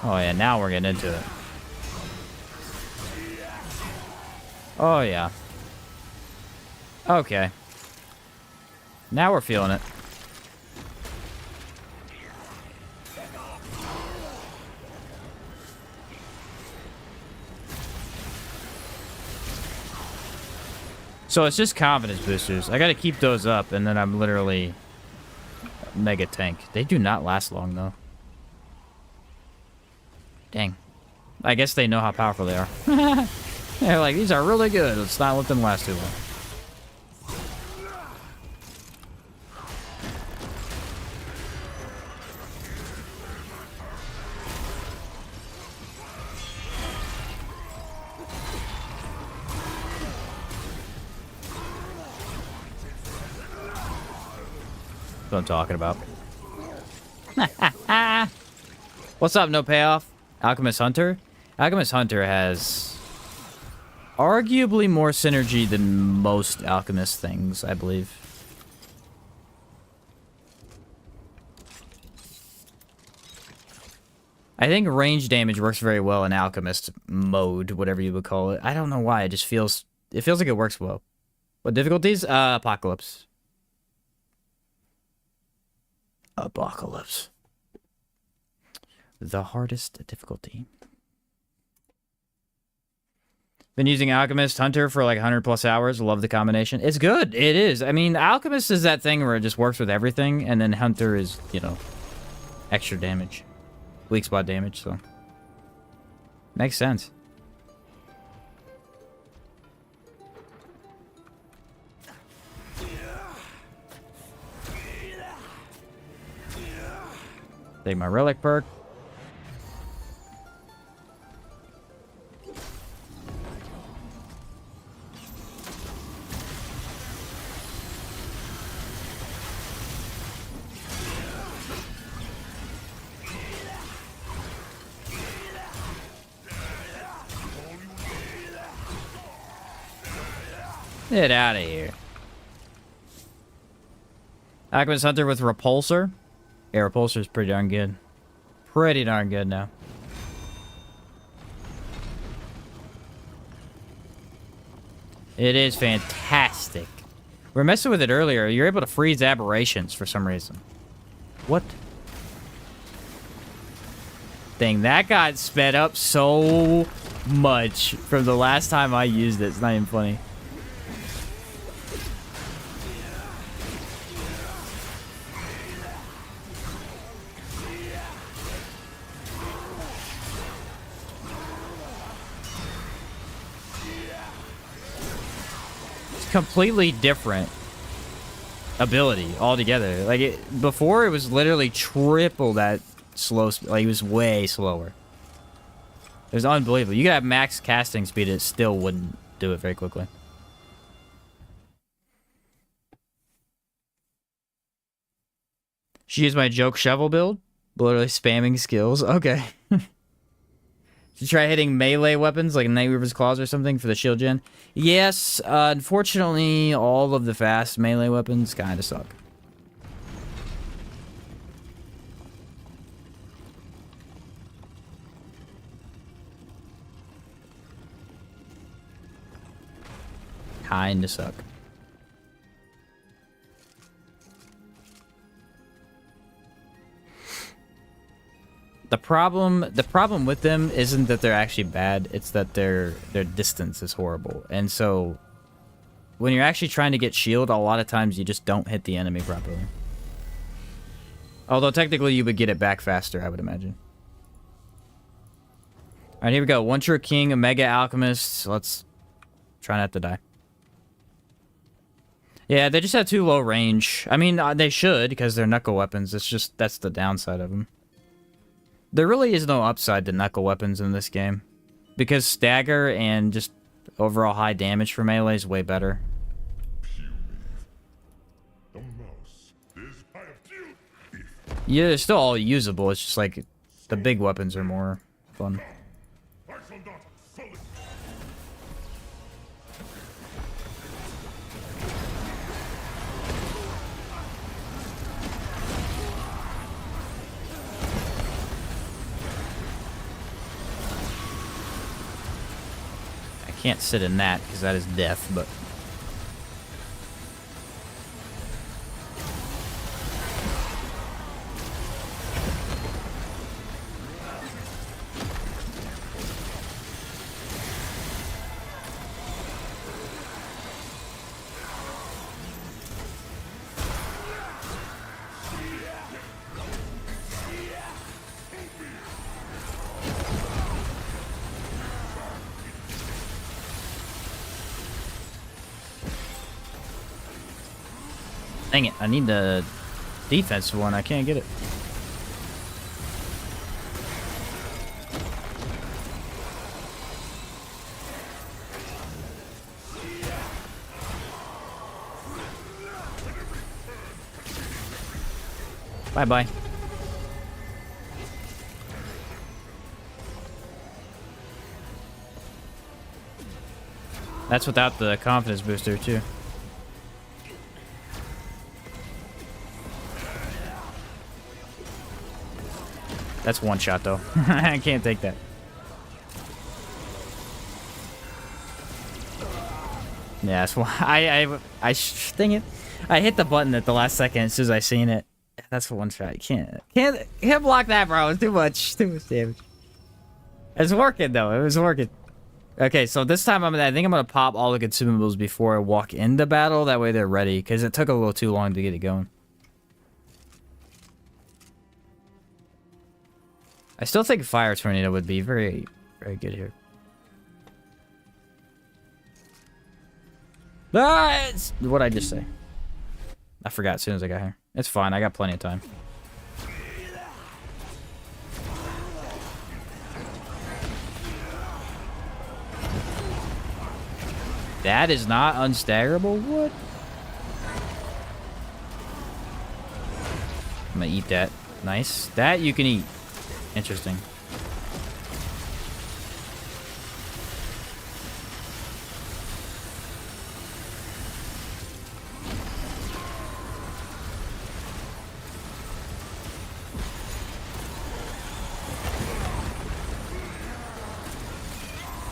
Oh yeah, now we're getting into it. Oh yeah. Okay. Now we're feeling it. So it's just confidence boosters. I gotta keep those up, and then I'm literally mega tank. They do not last long, though. Dang. I guess they know how powerful they are. They're like, these are really good. Let's not let them last too long. That's what I'm talking about. What's up, no payoff? Alchemist Hunter? Alchemist Hunter has arguably more synergy than most Alchemist things, I believe. I think range damage works very well in Alchemist mode, whatever you would call it. I don't know why, it just feels like it works well. What difficulties? Apocalypse. Apocalypse. The hardest difficulty. Been using Alchemist Hunter for like 100 plus hours. Love the combination. It's good. It is. I mean, Alchemist is that thing where it just works with everything, and then Hunter is, you know, extra damage. Weak spot damage, so. Makes sense. Take my Relic perk. Get out of here. Alchemist Hunter with Repulsor. Yeah, Repulsor's pretty darn good. Pretty darn good now. It is fantastic. We were messing with it earlier. You're able to freeze aberrations for some reason. What? Dang, that got sped up so much from the last time I used it. It's not even funny. Completely different ability altogether. Like before, it was literally triple that slow. Like it was way slower. It was unbelievable. You could have max casting speed, it still wouldn't do it very quickly. She used my joke shovel build, literally spamming skills. Okay. To try hitting melee weapons like Night Weaver's Claws or something for the shield gen? Yes, unfortunately, all of the fast melee weapons kind of suck. Kinda suck. The problem with them isn't that they're actually bad, it's that their distance is horrible. And so when you're actually trying to get shield, a lot of times you just don't hit the enemy properly. Although technically you would get it back faster, I would imagine. Alright, here we go. Once you're a king, a mega alchemist. Let's try not to die. Yeah, they just have too low range. I mean, they should, because they're knuckle weapons. It's just, that's the downside of them. There really is no upside to knuckle weapons in this game. Because stagger and just overall high damage for melee is way better. Yeah, they're still all usable. It's just like the big weapons are more fun. Can't sit in that because that is death, but dang it, I need the defensive one. I can't get it. Bye-bye. That's without the confidence booster, too. That's one shot, though. I can't take that. Yeah, that's why dang it. I hit the button at the last second as soon as I seen it. That's one shot. You can't block that, bro. It's too much damage. It's working though. It was working. Okay, so this time I think I'm gonna pop all the consumables before I walk into battle. That way they're ready, because it took a little too long to get it going. I still think Fire Tornado would be very, very good here. Ah, what'd I just say? I forgot as soon as I got here. It's fine. I got plenty of time. That is not unstaggerable? What? I'm gonna eat that. Nice. That you can eat. Interesting.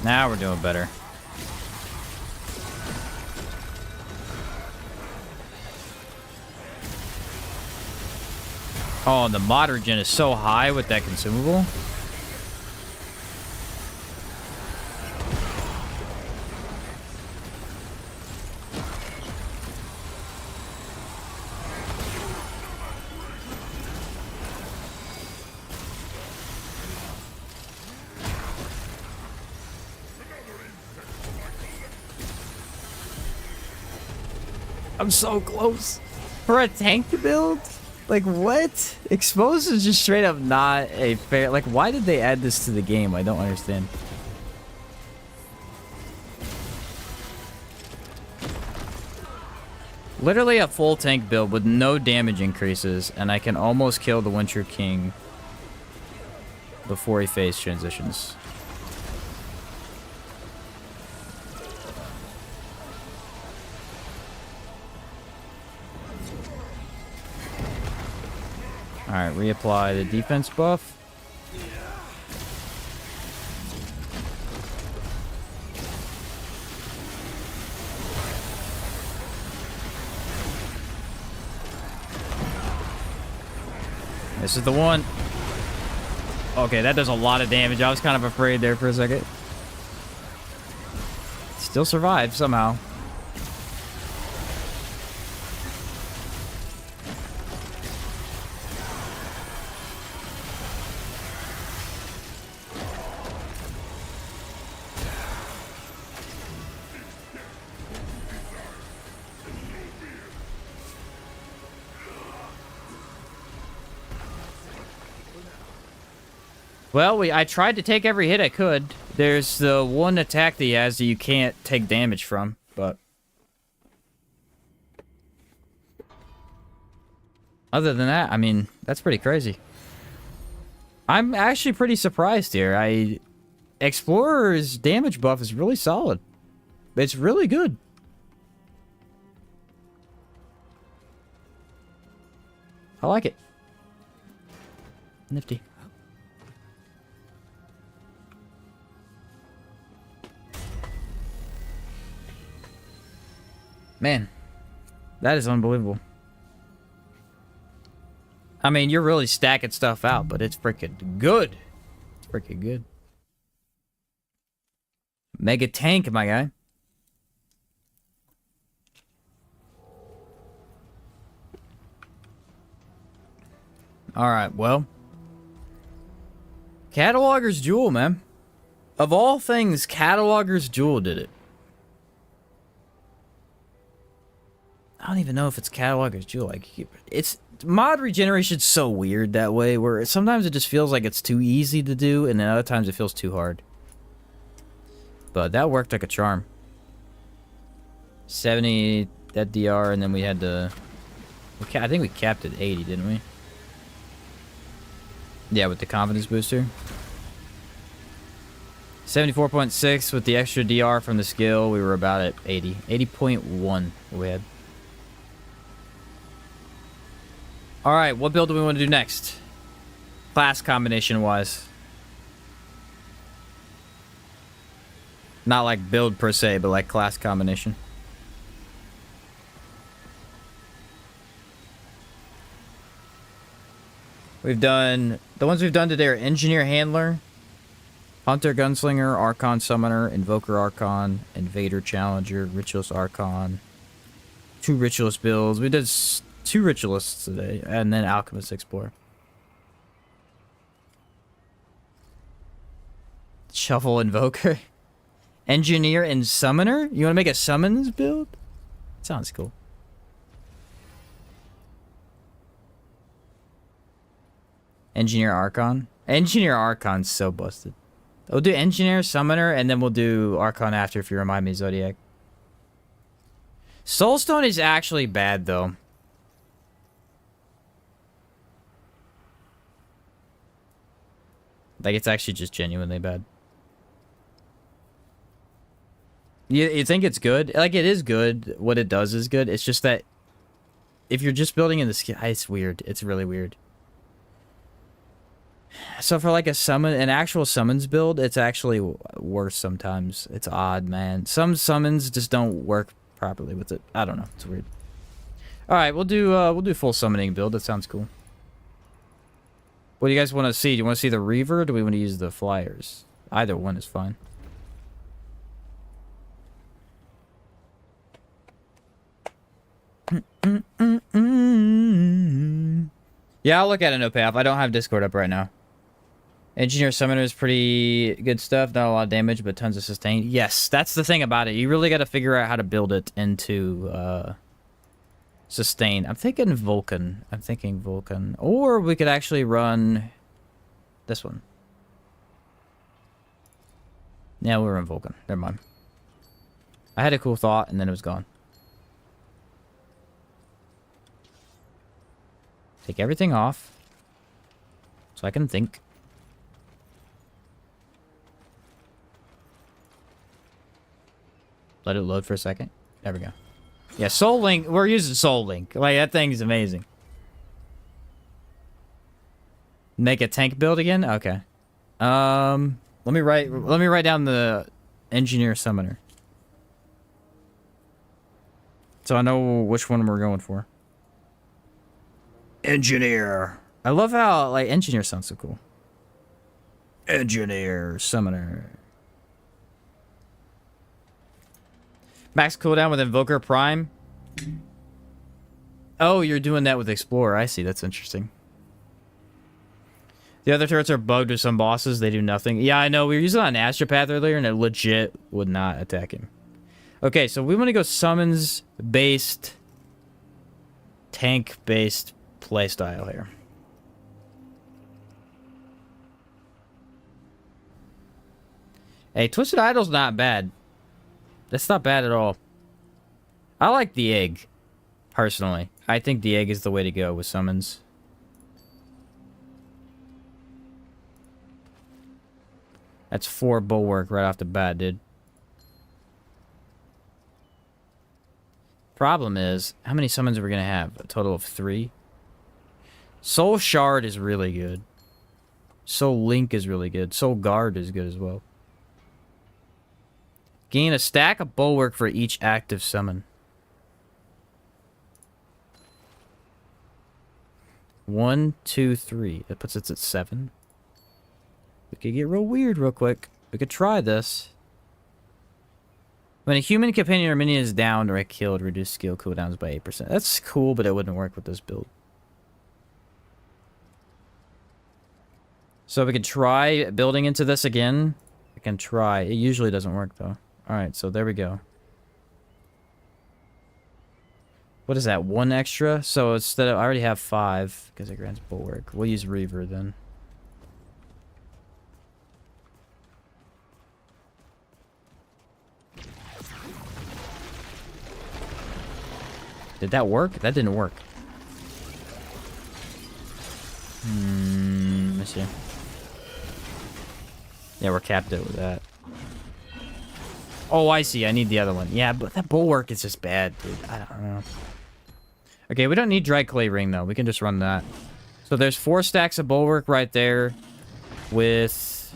Now we're doing better. Oh, and the mod regen is so high with that consumable. I'm so close. For a tank build? Like, what? Exposed is just straight up not a fair... Like, why did they add this to the game? I don't understand. Literally a full tank build with no damage increases, and I can almost kill the Winter King before he phase transitions. Alright, reapply the defense buff. This is the one. Okay, that does a lot of damage. I was kind of afraid there for a second. Still survived somehow. Well, I tried to take every hit I could. There's the one attack that he has that you can't take damage from, but... Other than that, I mean, that's pretty crazy. I'm actually pretty surprised here. Explorer's damage buff is really solid. It's really good. I like it. Nifty. Man, that is unbelievable. I mean, you're really stacking stuff out, but it's freaking good. It's freaking good. Mega tank, my guy. Alright, well. Cataloger's Jewel, man. Of all things, Cataloger's Jewel did it. I don't even know if it's Cataloger's Jewel. Like, it's mod regeneration's so weird that way, where sometimes it just feels like it's too easy to do, and then other times it feels too hard. But that worked like a charm. 70 that DR, and then we had the... I think we capped at 80, didn't we? Yeah, with the confidence booster. 74.6 with the extra DR from the skill. We were about at 80. 80.1 we had. Alright, what build do we want to do next? Class combination wise. Not like build per se, but like class combination. We've done... The ones we've done today are Engineer Handler, Hunter Gunslinger, Archon Summoner, Invoker Archon, Invader Challenger, Ritualist Archon. 2 Ritualist builds. We did 2 Ritualists today, and then Alchemist Explorer. Shuffle Invoker. Engineer and Summoner? You want to make a Summons build? Sounds cool. Engineer Archon? Engineer Archon's so busted. We'll do Engineer, Summoner, and then we'll do Archon after if you remind me, Zodiac. Soulstone is actually bad, though. Like, it's actually just genuinely bad. You think it's good? Like, it is good. What it does is good. It's just that if you're just building in the sky, it's weird. It's really weird. So for like an actual summons build, it's actually worse sometimes. It's odd, man. Some summons just don't work properly with it. I don't know. It's weird. All right, we'll do full summoning build. That sounds cool. What do you guys want to see? Do you want to see the Reaver, or do we want to use the Flyers? Either one is fine. Yeah, I'll look at it, no payoff. I don't have Discord up right now. Engineer Summoner is pretty good stuff. Not a lot of damage, but tons of sustain. Yes, that's the thing about it. You really got to figure out how to build it into sustain. I'm thinking Vulcan. Or we could actually run this one. Yeah, we'll run Vulcan. Never mind. I had a cool thought, and then it was gone. Take everything off so I can think. Let it load for a second. There we go. Yeah, Soul Link. We're using Soul Link. Like, that thing is amazing. Make a tank build again? Okay. Let me write down the Engineer Summoner. So I know which one we're going for. Engineer. I love how, like, Engineer sounds so cool. Engineer Summoner. Max cooldown with Invoker Prime. Oh, you're doing that with Explorer. I see. That's interesting. The other turrets are bugged with some bosses. They do nothing. Yeah, I know. We were using it on Astropath earlier, and it legit would not attack him. Okay, so we want to go summons-based, tank-based playstyle here. Hey, Twisted Idol's not bad. That's not bad at all. I like the egg, personally. I think the egg is the way to go with summons. That's 4 bulwark right off the bat, dude. Problem is, how many summons are we going to have? A total of 3? Soul Shard is really good. Soul Link is really good. Soul Guard is good as well. Gain a stack of bulwark for each active summon. 1, 2, 3. That puts us at 7. We could get real weird real quick. We could try this. When a human companion or minion is downed or killed, reduce skill cooldowns by 8%. That's cool, but it wouldn't work with this build. So we could try building into this again. We can try. It usually doesn't work, though. Alright, so there we go. What is that? 1 extra? So instead of... I already have 5, because it grants bulwark. We'll use Reaver, then. Did that work? That didn't work. Let me see. Yeah, we're capped it with that. Oh, I see. I need the other one. Yeah, but that bulwark is just bad, dude. I don't know. Okay, we don't need dry clay ring, though. We can just run that. So there's 4 stacks of bulwark right there with...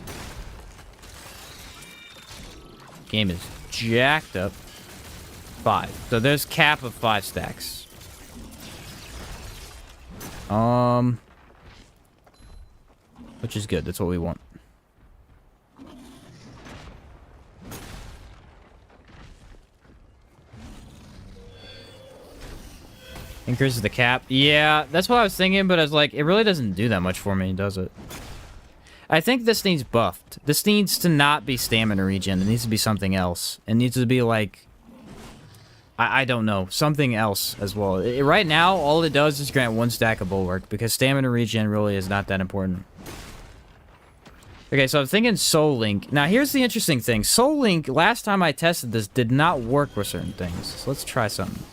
Game is jacked up. 5. So there's cap of 5 stacks. Which is good. That's what we want. Increases the cap. Yeah, that's what I was thinking, but I was like, it really doesn't do that much for me, does it? I think this needs buffed. This needs to not be stamina regen. It needs to be something else. It needs to be like... I don't know. Something else as well. Right now, all it does is grant 1 stack of bulwark, because stamina regen really is not that important. Okay, so I'm thinking Soul Link. Now, here's the interesting thing. Soul Link, last time I tested this, did not work with certain things. So let's try something.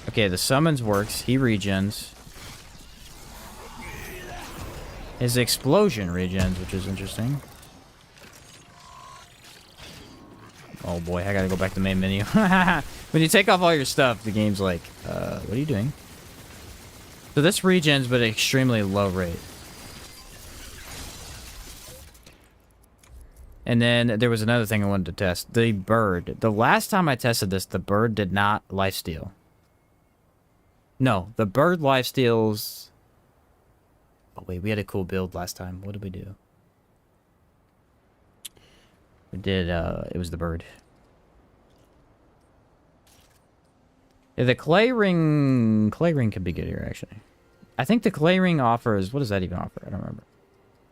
Okay, the summons works. He regens. His explosion regens, which is interesting. Oh boy, I gotta go back to the main menu. When you take off all your stuff, the game's like, what are you doing? So this regens, but at extremely low rate. And then there was another thing I wanted to test. The bird. The last time I tested this, the bird did not lifesteal. No, the bird lifesteals... Oh, wait, we had a cool build last time. What did we do? We did, it was the bird. Yeah, the clay ring... Clay ring could be good here, actually. I think the clay ring offers... What does that even offer? I don't remember.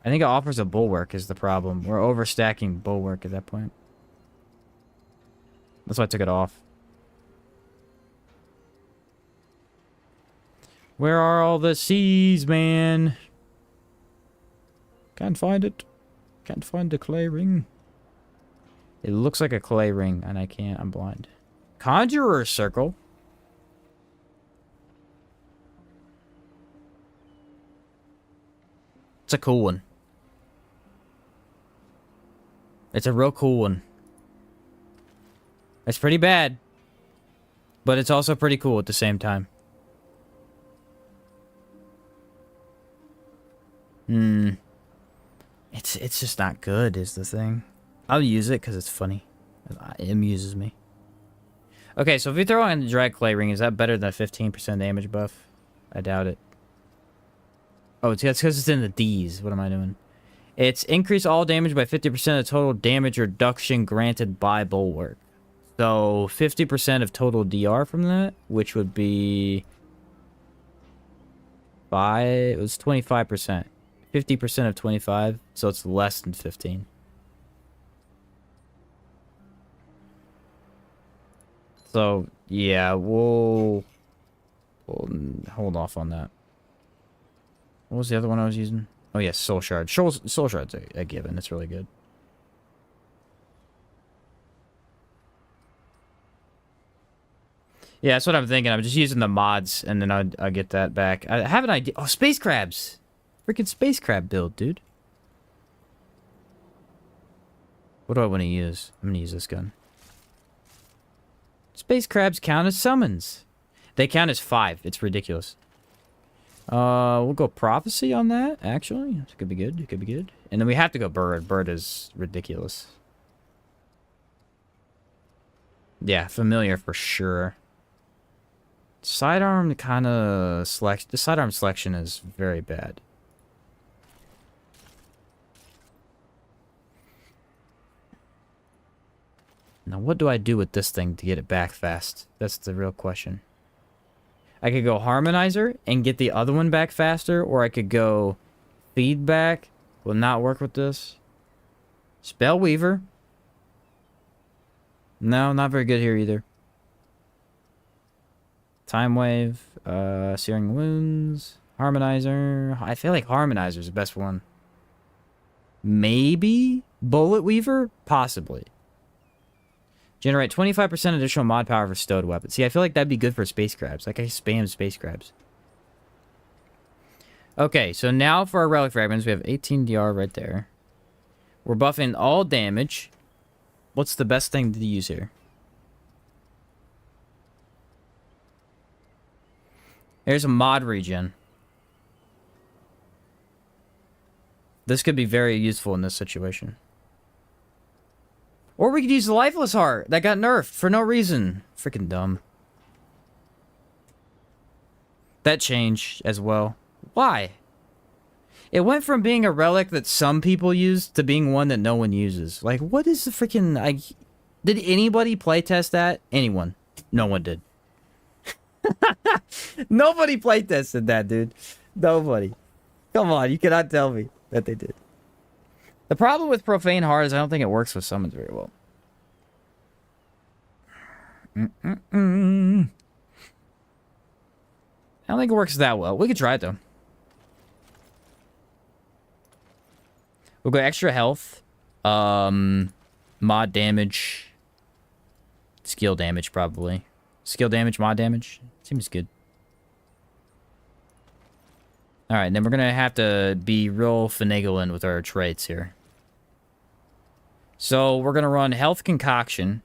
I think it offers a bulwark is the problem. We're overstacking bulwark at that point. That's why I took it off. Where are all the C's, man? Can't find it. Can't find the clay ring. It looks like a clay ring, and I can't. I'm blind. Conjurer circle. It's a cool one. It's a real cool one. It's pretty bad. But it's also pretty cool at the same time. It's just not good is the thing. I'll use it because it's funny. It amuses me. Okay, so if you throw on the drag clay ring, is that better than a 15% damage buff? I doubt it. Oh, it's because it's in the D's. What am I doing? It's increase all damage by 50% of total damage reduction granted by bulwark. So 50% of total DR from that, which would be... It was 25%. 50% of 25, so it's less than 15. So, yeah, we'll hold off on that. What was the other one I was using? Oh, yeah, Soul Shard. Soul Shard's a given. It's really good. Yeah, that's what I'm thinking. I'm just using the mods, and then I'll get that back. I have an idea. Oh, Space Crabs! Freaking Space Crab build, dude. What do I want to use? I'm gonna use this gun. Space Crabs count as summons. They count as 5. It's ridiculous. We'll go Prophecy on that, actually. It could be good. It could be good. And then we have to go Bird. Bird is ridiculous. Yeah, familiar for sure. Sidearm kind of select. The sidearm selection is very bad. Now, what do I do with this thing to get it back fast? That's the real question. I could go Harmonizer and get the other one back faster, or I could go Feedback. Will not work with this. Spell Weaver. No, not very good here either. Time Wave, Searing Wounds, Harmonizer. I feel like Harmonizer is the best one. Maybe Bullet Weaver? Possibly. Generate 25% additional mod power for stowed weapons. See, I feel like that'd be good for space crabs. Like, I spam space crabs. Okay, so now for our relic fragments, we have 18 DR right there. We're buffing all damage. What's the best thing to use here? There's a mod regen. This could be very useful in this situation. Or we could use the Lifeless Heart that got nerfed for no reason. Freaking dumb. That changed as well. Why? It went from being a relic that some people use to being one that no one uses. Like, what is the freaking... Did anybody playtest that? Anyone? No one did. Nobody playtested that, dude. Nobody. Come on, you cannot tell me that they did. The problem with Profane Heart is I don't think it works with summons very well. I don't think it works that well. We could try it, though. We'll go extra health. Mod damage. Skill damage, probably. Skill damage, mod damage. Seems good. Alright, then we're gonna have to be real finagling with our traits here. So, we're gonna run Health Concoction.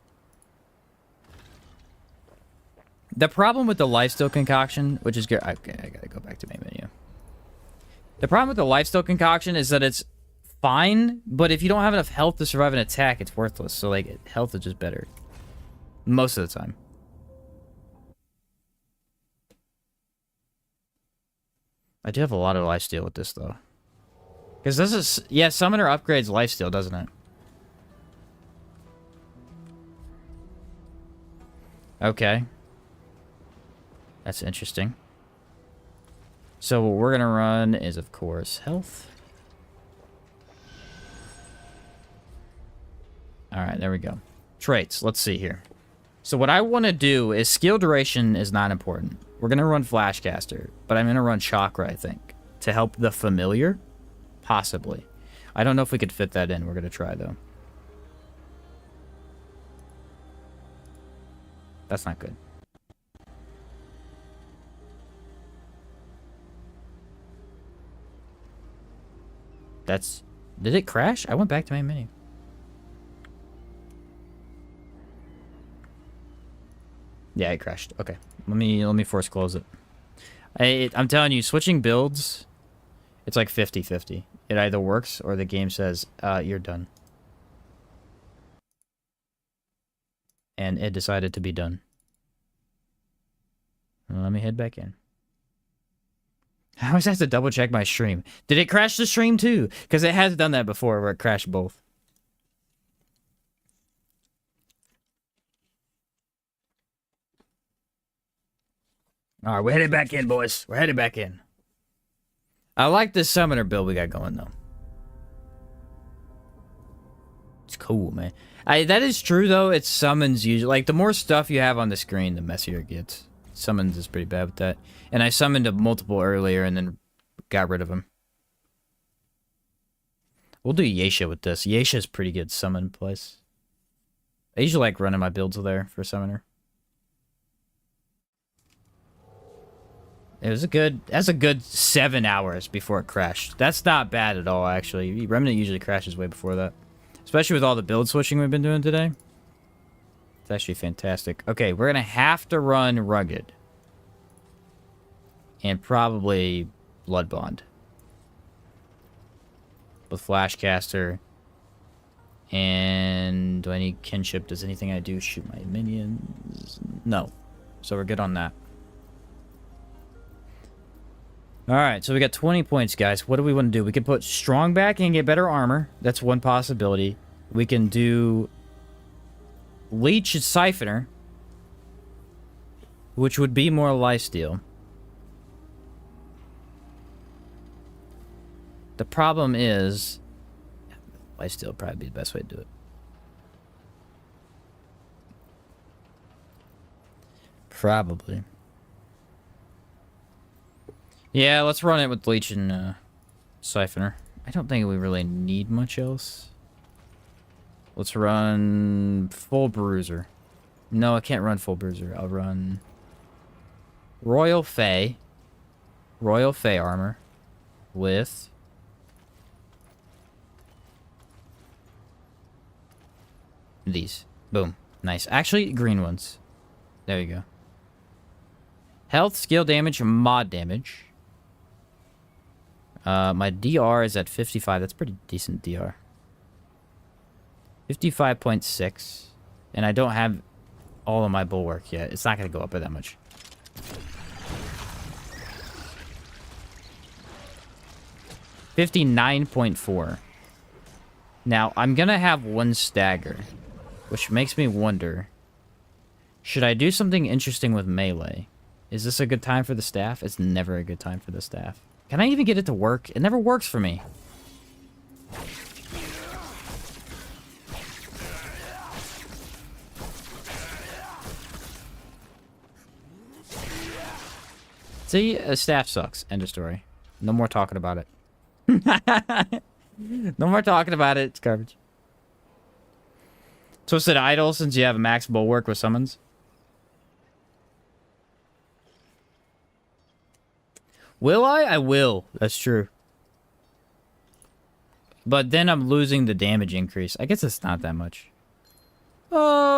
The problem with the Lifesteal Concoction, which is good... Okay, I gotta go back to main menu. The problem with the Lifesteal Concoction is that it's fine, but if you don't have enough health to survive an attack, it's worthless. So, like, health is just better. Most of the time. I do have a lot of lifesteal with this, though. Because this is... Yeah, Summoner upgrades lifesteal, doesn't it? Okay. That's interesting. So what we're going to run is, of course, health. Alright, there we go. Traits. Let's see here. So what I want to do is skill duration is not important. We're going to run Flashcaster, but I'm going to run Chakra, I think, to help the familiar. Possibly. I don't know if we could fit that in. We're going to try, though. That's not good. That's... Did it crash? I went back to my menu. Yeah, it crashed. Okay. Let me force close it. I'm telling you, switching builds, it's like 50-50. It either works or the game says, you're done. And it decided to be done. Let me head back in. I always have to double check my stream. Did it crash the stream too? Because it has done that before where it crashed both. Alright, we're headed back in, boys. We're headed back in. I like this summoner build we got going, though. It's cool, man. That is true, though. It summons usually. Like, the more stuff you have on the screen, the messier it gets. Summons is pretty bad with that. And I summoned a multiple earlier and then got rid of them. We'll do Yeisha with this. Yeisha's pretty good summon place. I usually like running my builds there for summoner. It was that's a good 7 hours before it crashed. That's not bad at all, actually. Remnant usually crashes way before that. Especially with all the build switching we've been doing today. It's actually fantastic. Okay, we're going to have to run Rugged. And probably Blood Bond. With Flashcaster. And do I need Kinship? Does anything I do shoot my minions? No. So we're good on that. Alright, so we got 20 points, guys. What do we want to do? We can put Strong back and get better armor. That's one possibility. We can do Leech and Siphoner, which would be more lifesteal. The problem is... lifesteal would probably be the best way to do it. Probably. Yeah, let's run it with Leech and Siphoner. I don't think we really need much else. Let's run full bruiser. No, I can't run full bruiser. I'll run Royal Fey. Royal Fey armor with these. Boom. Nice. Actually, green ones. There you go. Health, skill damage, mod damage. My DR is at 55. That's pretty decent DR. 55.6. And I don't have all of my bulwark yet. It's not going to go up by that much. $59.4. Now, I'm going to have one stagger, which makes me wonder, should I do something interesting with melee? Is this a good time for the staff? It's never a good time for the staff. Can I even get it to work? It never works for me. See, a staff sucks. End of story. No more talking about it. No more talking about it. It's garbage. So is it idle since you have a max bulwark with summons? Will I? I will. That's true. But then I'm losing the damage increase. I guess it's not that much.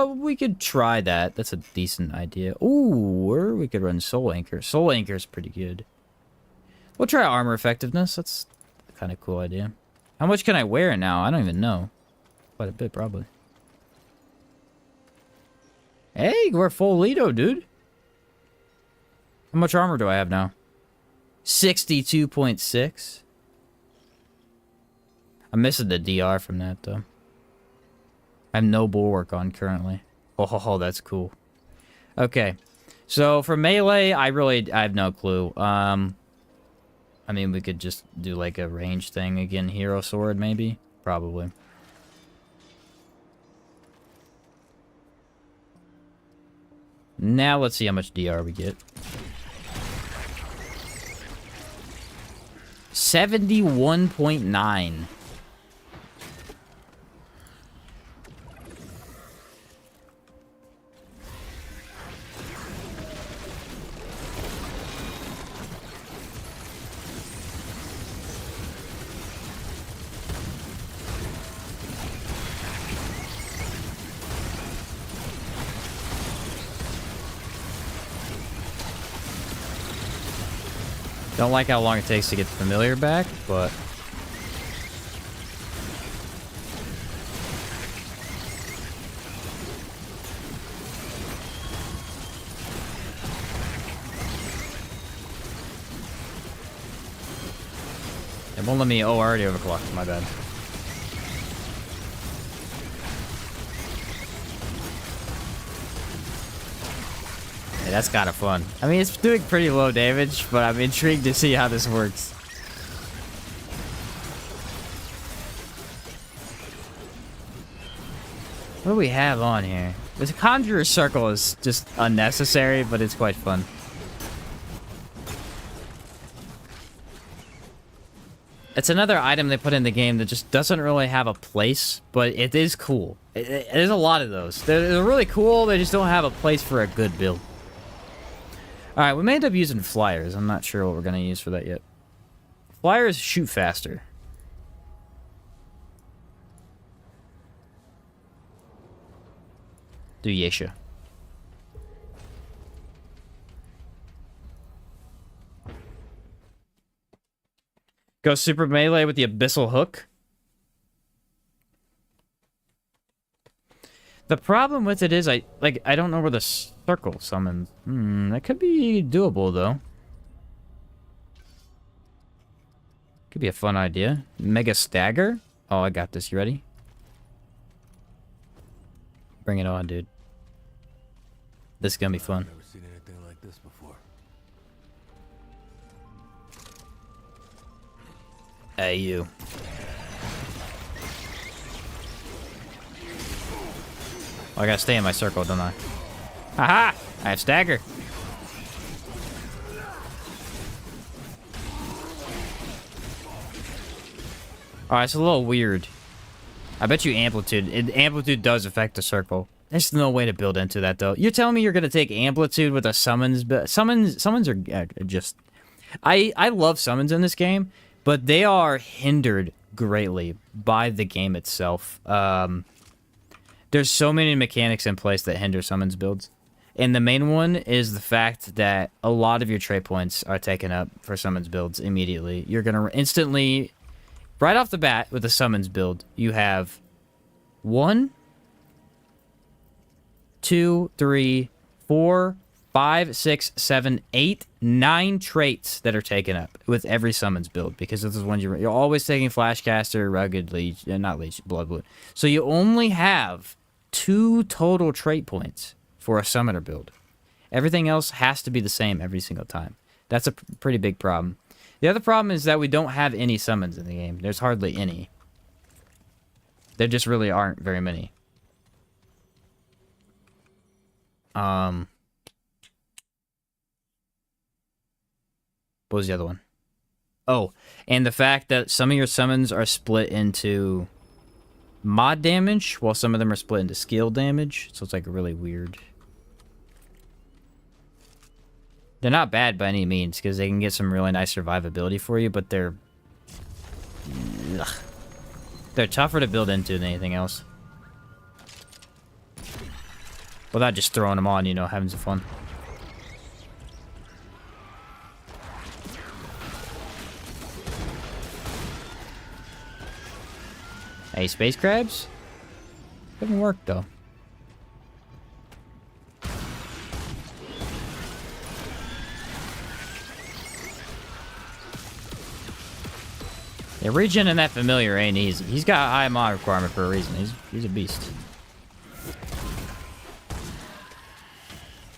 We could try that. That's a decent idea. Ooh, or we could run Soul Anchor. Soul Anchor is pretty good. We'll try armor effectiveness. That's kind of cool idea. How much can I wear now? I don't even know. Quite a bit, probably. Hey, we're full Lido, dude. How much armor do I have now? 62.6. I'm missing the DR from that, though. I have no bulwark on currently. Oh, that's cool. Okay. So, for melee, I have no clue. I mean, we could just do, like, a range thing again. Hero sword, maybe? Probably. Now, let's see how much DR we get. 71.9. Don't like how long it takes to get the familiar back, but... it won't let me... oh, I already overclocked. My bad. Yeah, that's kind of fun. I mean, it's doing pretty low damage, but I'm intrigued to see how this works. What do we have on here? The Conjurer's Circle is just unnecessary, but it's quite fun. It's another item they put in the game that just doesn't really have a place, but it is cool. There's a lot of those. They're really cool, they just don't have a place for a good build. Alright, we may end up using flyers. I'm not sure what we're going to use for that yet. Flyers shoot faster. Do Yesha. Go super melee with the Abyssal Hook. The problem with it is I don't know where the circle summons. That could be doable though. Could be a fun idea. Mega Stagger? Oh, I got this. You ready? Bring it on, dude. This is gonna be fun. Never seen anything like this before. Hey, you. Oh, I gotta stay in my circle, don't I? Haha! I have stagger. Alright, it's a little weird. I bet you amplitude does affect the circle. There's no way to build into that, though. You're telling me you're gonna take amplitude with a summons? Summons are just... I love summons in this game, but they are hindered greatly by the game itself. There's so many mechanics in place that hinder summons builds. And the main one is the fact that a lot of your trait points are taken up for summons builds immediately. You're gonna instantly... Right off the bat, with a summons build, you have 1, 2, 3, 4, 5, 6, 7, 8, 9 traits that are taken up with every summons build, because this is one you're always taking Flashcaster, Rugged, Leech, not Leech, Bloodwood. So you only have 2 total trait points for a summoner build. Everything else has to be the same every single time. That's a pretty big problem. The other problem is that we don't have any summons in the game. There's hardly any. There just really aren't very many. What was the other one? Oh, and the fact that some of your summons are split into mod damage, while some of them are split into skill damage. So it's like really weird. They're not bad by any means, because they can get some really nice survivability for you, but they're... Ugh. They're tougher to build into than anything else. Without just throwing them on, you know, having some fun. Hey, space crabs? Doesn't work, though. Yeah, regen in that familiar ain't easy. He's got a high mod requirement for a reason. He's a beast.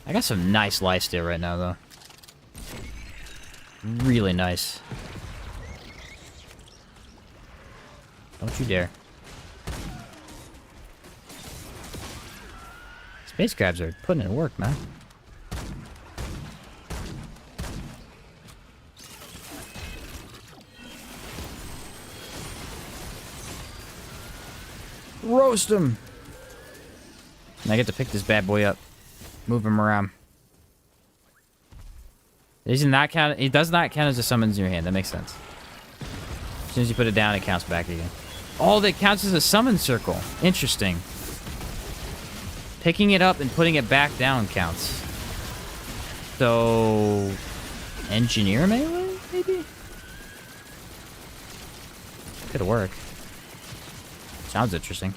I got some nice lifesteal right now, though. Really nice. Don't you dare. Space crabs are putting in work, man. Roast him! And I get to pick this bad boy up. Move him around. It does not count as a summons in your hand. That makes sense. As soon as you put it down, it counts back again. Oh, that counts as a summon circle. Interesting. Picking it up and putting it back down counts. So... Engineer melee, maybe? Could work. Sounds interesting.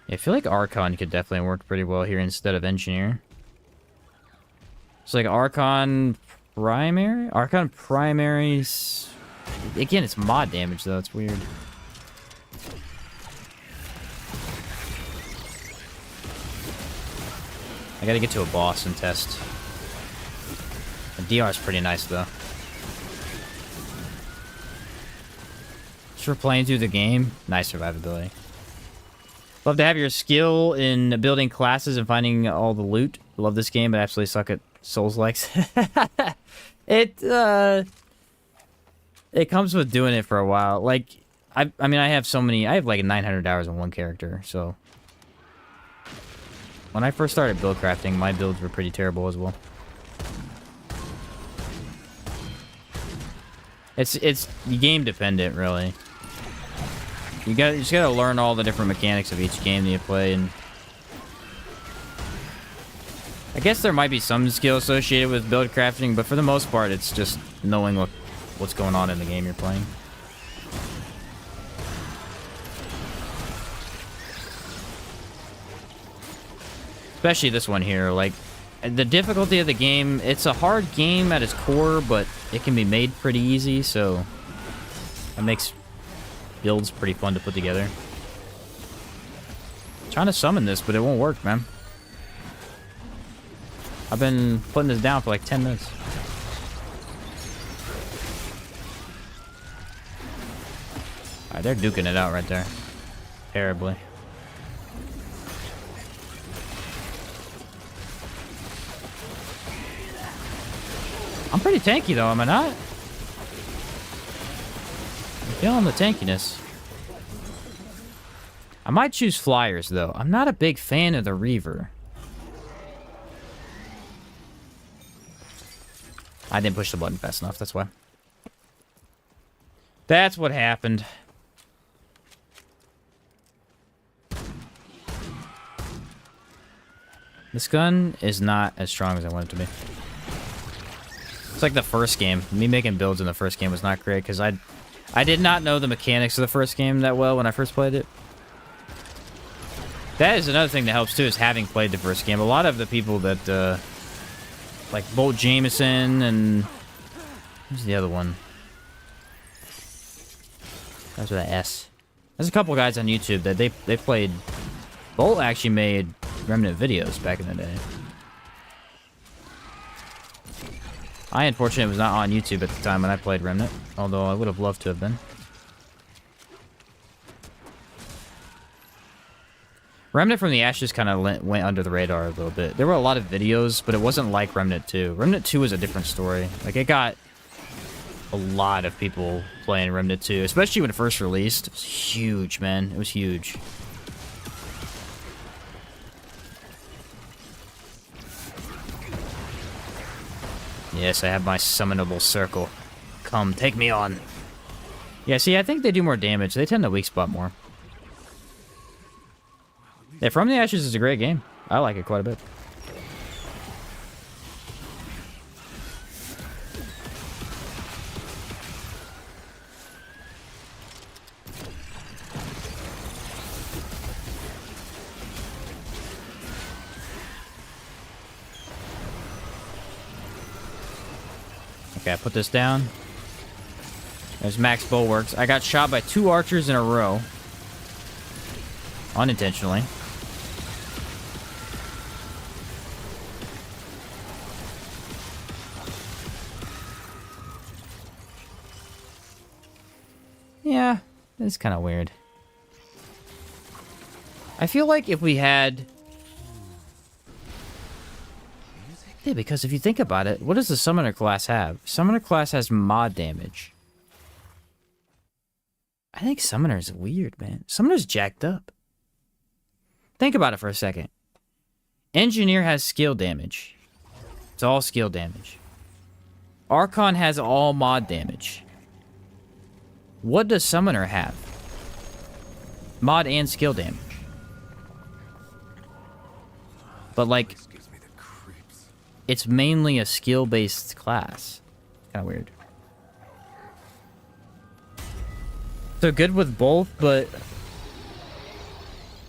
Yeah, I feel like Archon could definitely work pretty well here instead of Engineer. It's like Archon Primary? Archon Primaries... Again, it's mod damage, though. It's weird. I gotta get to a boss and test. The DR is pretty nice, though. Just for playing through the game, nice survivability. Love to have your skill in building classes and finding all the loot. Love this game, but absolutely suck at Souls-likes. It comes with doing it for a while. Like, I mean, I have like 900 hours on one character, so... When I first started build crafting, my builds were pretty terrible as well. It's game dependent, really. You just gotta learn all the different mechanics of each game that you play, and I guess there might be some skill associated with build crafting, but for the most part, it's just knowing what's going on in the game you're playing. Especially this one here, like, the difficulty of the game, it's a hard game at its core, but it can be made pretty easy, so it makes builds pretty fun to put together. I'm trying to summon this, but it won't work, man. I've been putting this down for like 10 minutes. Alright, they're duking it out right there. Terribly. I'm pretty tanky, though, am I not? I'm feeling the tankiness. I might choose flyers, though. I'm not a big fan of the Reaver. I didn't push the button fast enough, that's why. That's what happened. This gun is not as strong as I want it to be. It's like the first game. Me making builds in the first game was not great because I did not know the mechanics of the first game that well when I first played it. That is another thing that helps too, is having played the first game. A lot of the people that like Bolt Jameson and who's the other one? That's with an S. There's a couple guys on YouTube that they played. Bolt actually made Remnant videos back in the day. I, unfortunately, was not on YouTube at the time when I played Remnant, although I would have loved to have been. Remnant from the Ashes kind of went under the radar a little bit. There were a lot of videos, but it wasn't like Remnant 2. Remnant 2 was a different story. Like, it got a lot of people playing Remnant 2, especially when it first released. It was huge, man. It was huge. Yes, I have my summonable circle. Come, take me on. Yeah, see, I think they do more damage. They tend to weak spot more. Yeah, From the Ashes is a great game. I like it quite a bit. Okay, I put this down. There's max bulwarks. I got shot by 2 archers in a row. Unintentionally. Yeah, that's kind of weird. I feel like if we had... Yeah, because if you think about it, what does the Summoner class have? Summoner class has mod damage. I think Summoner's weird, man. Summoner's jacked up. Think about it for a second. Engineer has skill damage. It's all skill damage. Archon has all mod damage. What does Summoner have? Mod and skill damage. But like... it's mainly a skill-based class. Kind of weird. So good with both, but...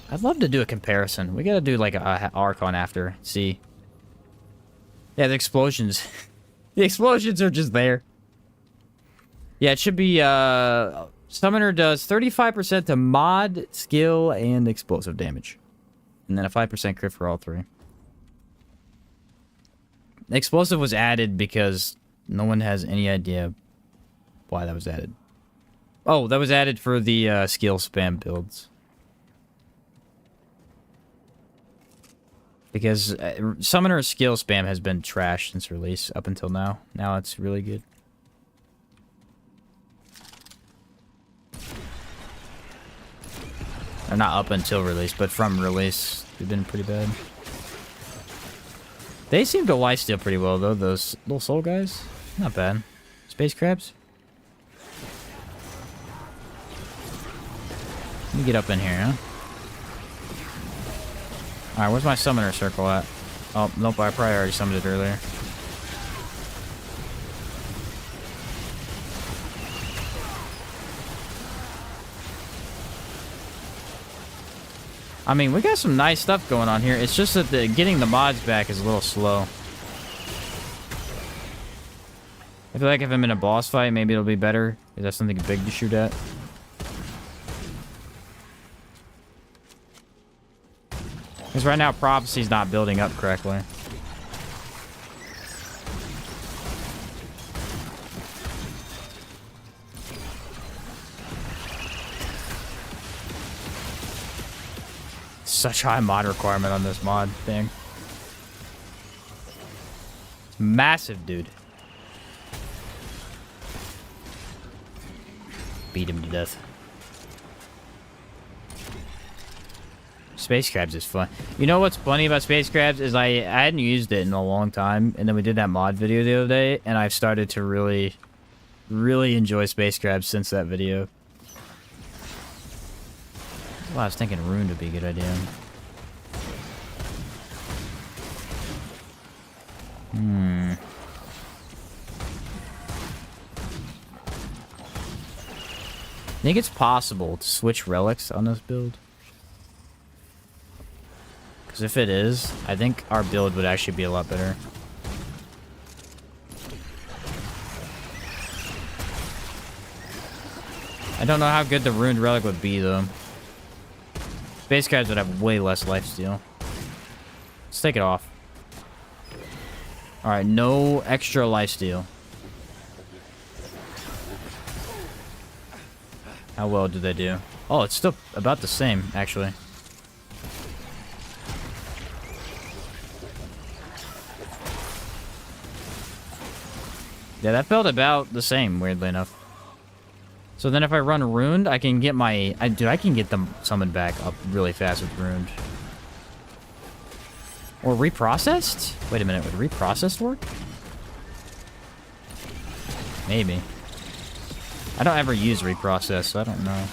I'd love to do a comparison. We gotta do like a Archon after. See. Yeah, the explosions. The explosions are just there. Yeah, it should be... Summoner does 35% to mod, skill, and explosive damage. And then a 5% crit for all 3. Explosive was added because no one has any idea why that was added. Oh, that was added for the skill spam builds. Because Summoner skill spam has been trashed since release up until now. Now it's really good. Or not up until release, but from release, they've been pretty bad. They seem to lifesteal pretty well, though, those little soul guys. Not bad. Space crabs. Let me get up in here, huh? Alright, where's my summoner circle at? Oh, nope, I probably already summoned it earlier. I mean, we got some nice stuff going on here. It's just that getting the mods back is a little slow. I feel like if I'm in a boss fight, maybe it'll be better. Is that something big to shoot at? Because right now, Prophecy's not building up correctly. Such high mod requirement on this mod thing. It's massive, dude. beat him to death. Space crabs is fun. You know what's funny about space crabs is I hadn't used it in a long time, and then we did that mod video the other day, and I've started to really enjoy space crabs since that video. Well, I was thinking rune would be a good idea. Think it's possible to switch relics on this build? Because if it is, I think our build would actually be a lot better. I don't know how good the ruined relic would be, though. Space crabs would have way less lifesteal. Let's take it off. Alright, no extra lifesteal. How well did they do? Oh, it's still about the same, actually. Yeah, that felt about the same, weirdly enough. So then if I run Ruined, I can get my... Dude, I can get them summoned back up really fast with Ruined. Or Reprocessed? Wait a minute, would Reprocessed work? Maybe. I don't ever use Reprocess, so I don't know.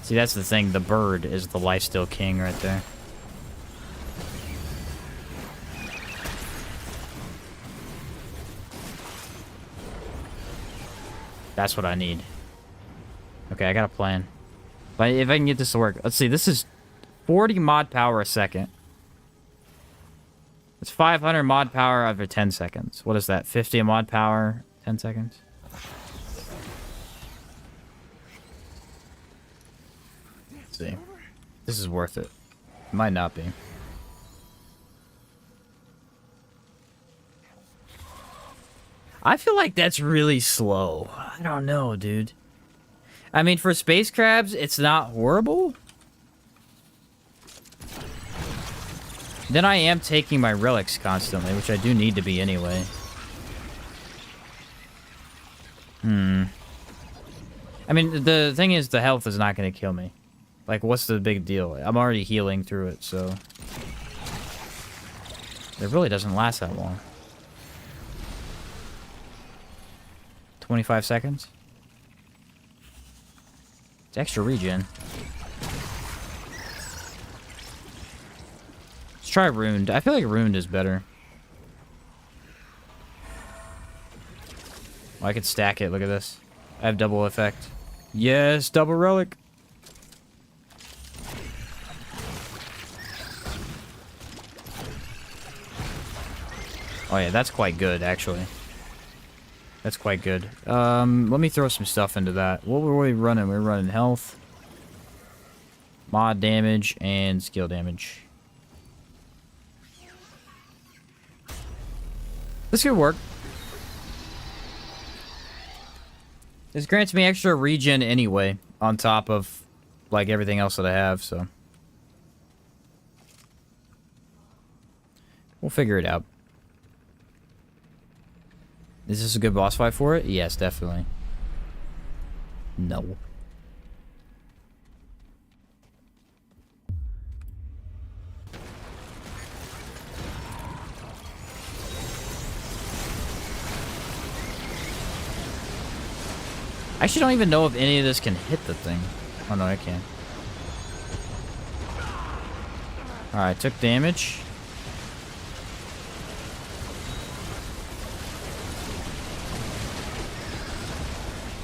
See, that's the thing. The bird is the lifesteal king right there. That's what I need. Okay, I got a plan. But if I can get this to work... Let's see, this is 40 mod power a second. It's 500 mod power every 10 seconds. What is that? 50 mod power, 10 seconds? Let's see. This is worth it. Might not be. I feel like that's really slow. I don't know, dude. I mean, for space crabs, it's not horrible. Then I am taking my relics constantly, which I do need to be anyway. I mean, the thing is, the health is not going to kill me. Like, what's the big deal? I'm already healing through it, so... It really doesn't last that long. 25 seconds? It's extra regen. Let's try Ruined. I feel like Ruined is better. Oh, I could stack it. Look at this. I have double effect. Yes, double relic. Oh yeah, that's quite good, actually. That's quite good. Let me throw some stuff into that. What were we running? We were running health, mod damage, and skill damage. This could work. This grants me extra regen anyway, on top of, like, everything else that I have, so. We'll figure it out. Is this a good boss fight for it? Yes, definitely. No. I actually don't even know if any of this can hit the thing. Oh no, I can. Alright, took damage.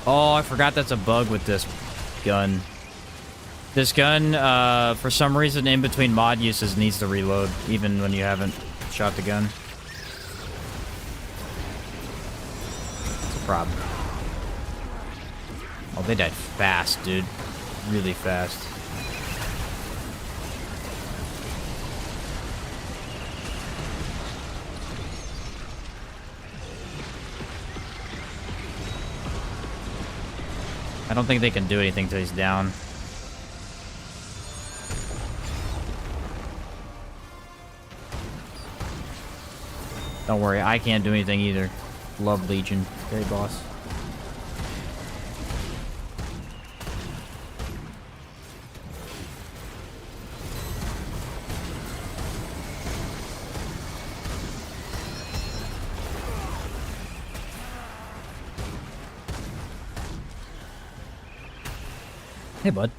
Oh, I forgot that's a bug with this gun. This gun, for some reason, in between mod uses, needs to reload, even when you haven't shot the gun. It's a problem. Oh, they died fast, dude. Really fast. I don't think they can do anything till he's down. Don't worry, I can't do anything either. Love Legion. Great boss. Hey, bud.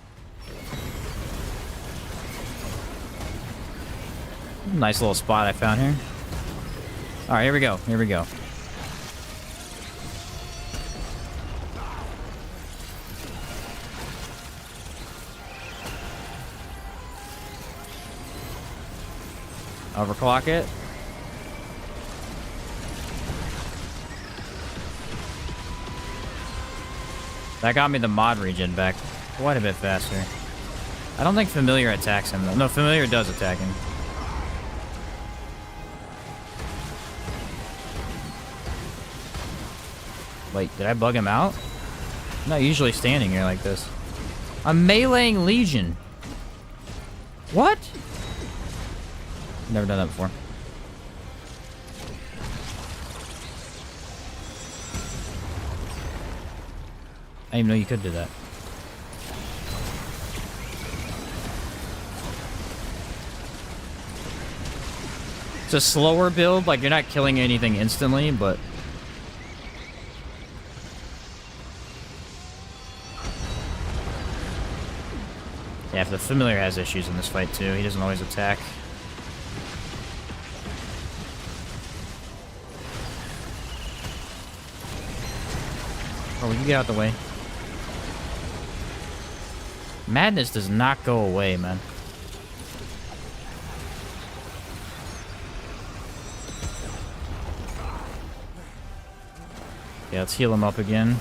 Nice little spot I found here. All right, here we go. Here we go. Overclock it. That got me the mod regen back quite a bit faster. I don't think Familiar attacks him, though. No, Familiar does attack him. Wait, did I bug him out? I'm not usually standing here like this. I'm meleeing Legion. What? Never done that before. I didn't even know you could do that. It's a slower build, like you're not killing anything instantly, but... yeah, if the Familiar has issues in this fight too, he doesn't always attack. Oh, will you get out the way? Madness does not go away, man. Yeah, let's heal him up again.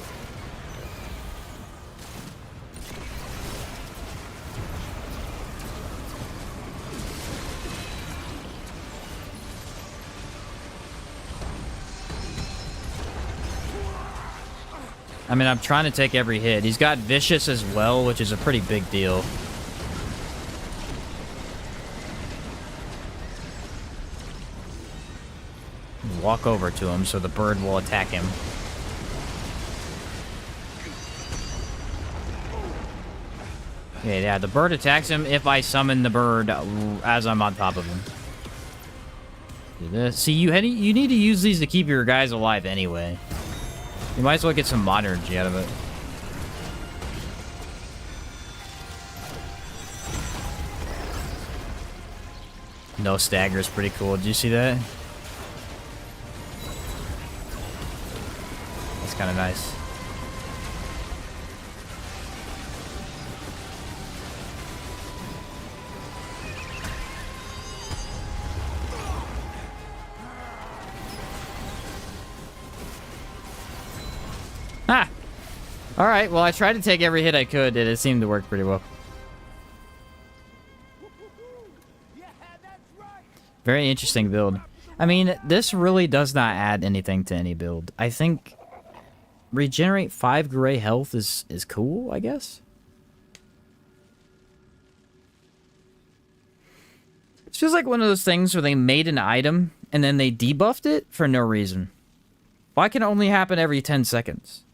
I mean, I'm trying to take every hit. He's got Vicious as well, which is a pretty big deal. Walk over to him so the bird will attack him. Yeah, the bird attacks him if I summon the bird as I'm on top of him. Do this. See, you need to use these to keep your guys alive anyway. You might as well get some mod energy out of it. No stagger is pretty cool. Did you see that? That's kind of nice. Ha! Alright, well, I tried to take every hit I could, and it seemed to work pretty well. Very interesting build. I mean, this really does not add anything to any build. I think regenerate 5 gray health is cool, I guess. It feels like one of those things where they made an item, and then they debuffed it for no reason. Why can it only happen every 10 seconds?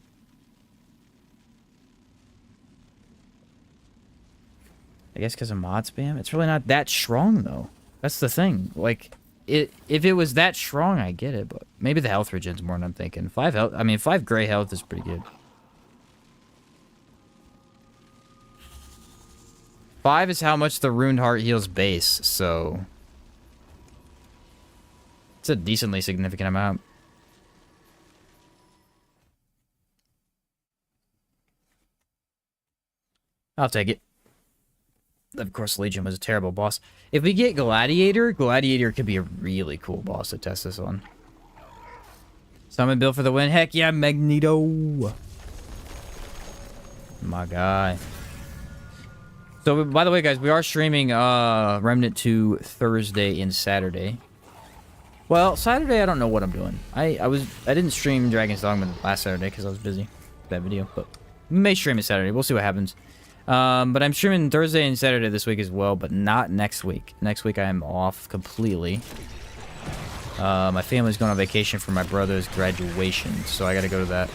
I guess because of mod spam? It's really not that strong, though. That's the thing. Like, if it was that strong, I get it, but maybe the health regen's more than I'm thinking. 5 health, I mean, 5 gray health is pretty good. 5 is how much the Runed Heart heals base, so... it's a decently significant amount. I'll take it. Of course, Legion was a terrible boss. If we get Gladiator, Gladiator could be a really cool boss to test this on. Summon Bill for the win. Heck yeah, Magneto. My guy. So, by the way, guys, we are streaming Remnant 2 Thursday and Saturday. Well, Saturday, I don't know what I'm doing. I didn't stream Dragon's Dogma last Saturday because I was busy with that video, but we may stream it Saturday. We'll see what happens. But I'm streaming Thursday and Saturday this week as well, but not next week. Next week I am off completely. My family's going on vacation for my brother's graduation, so I gotta go to that.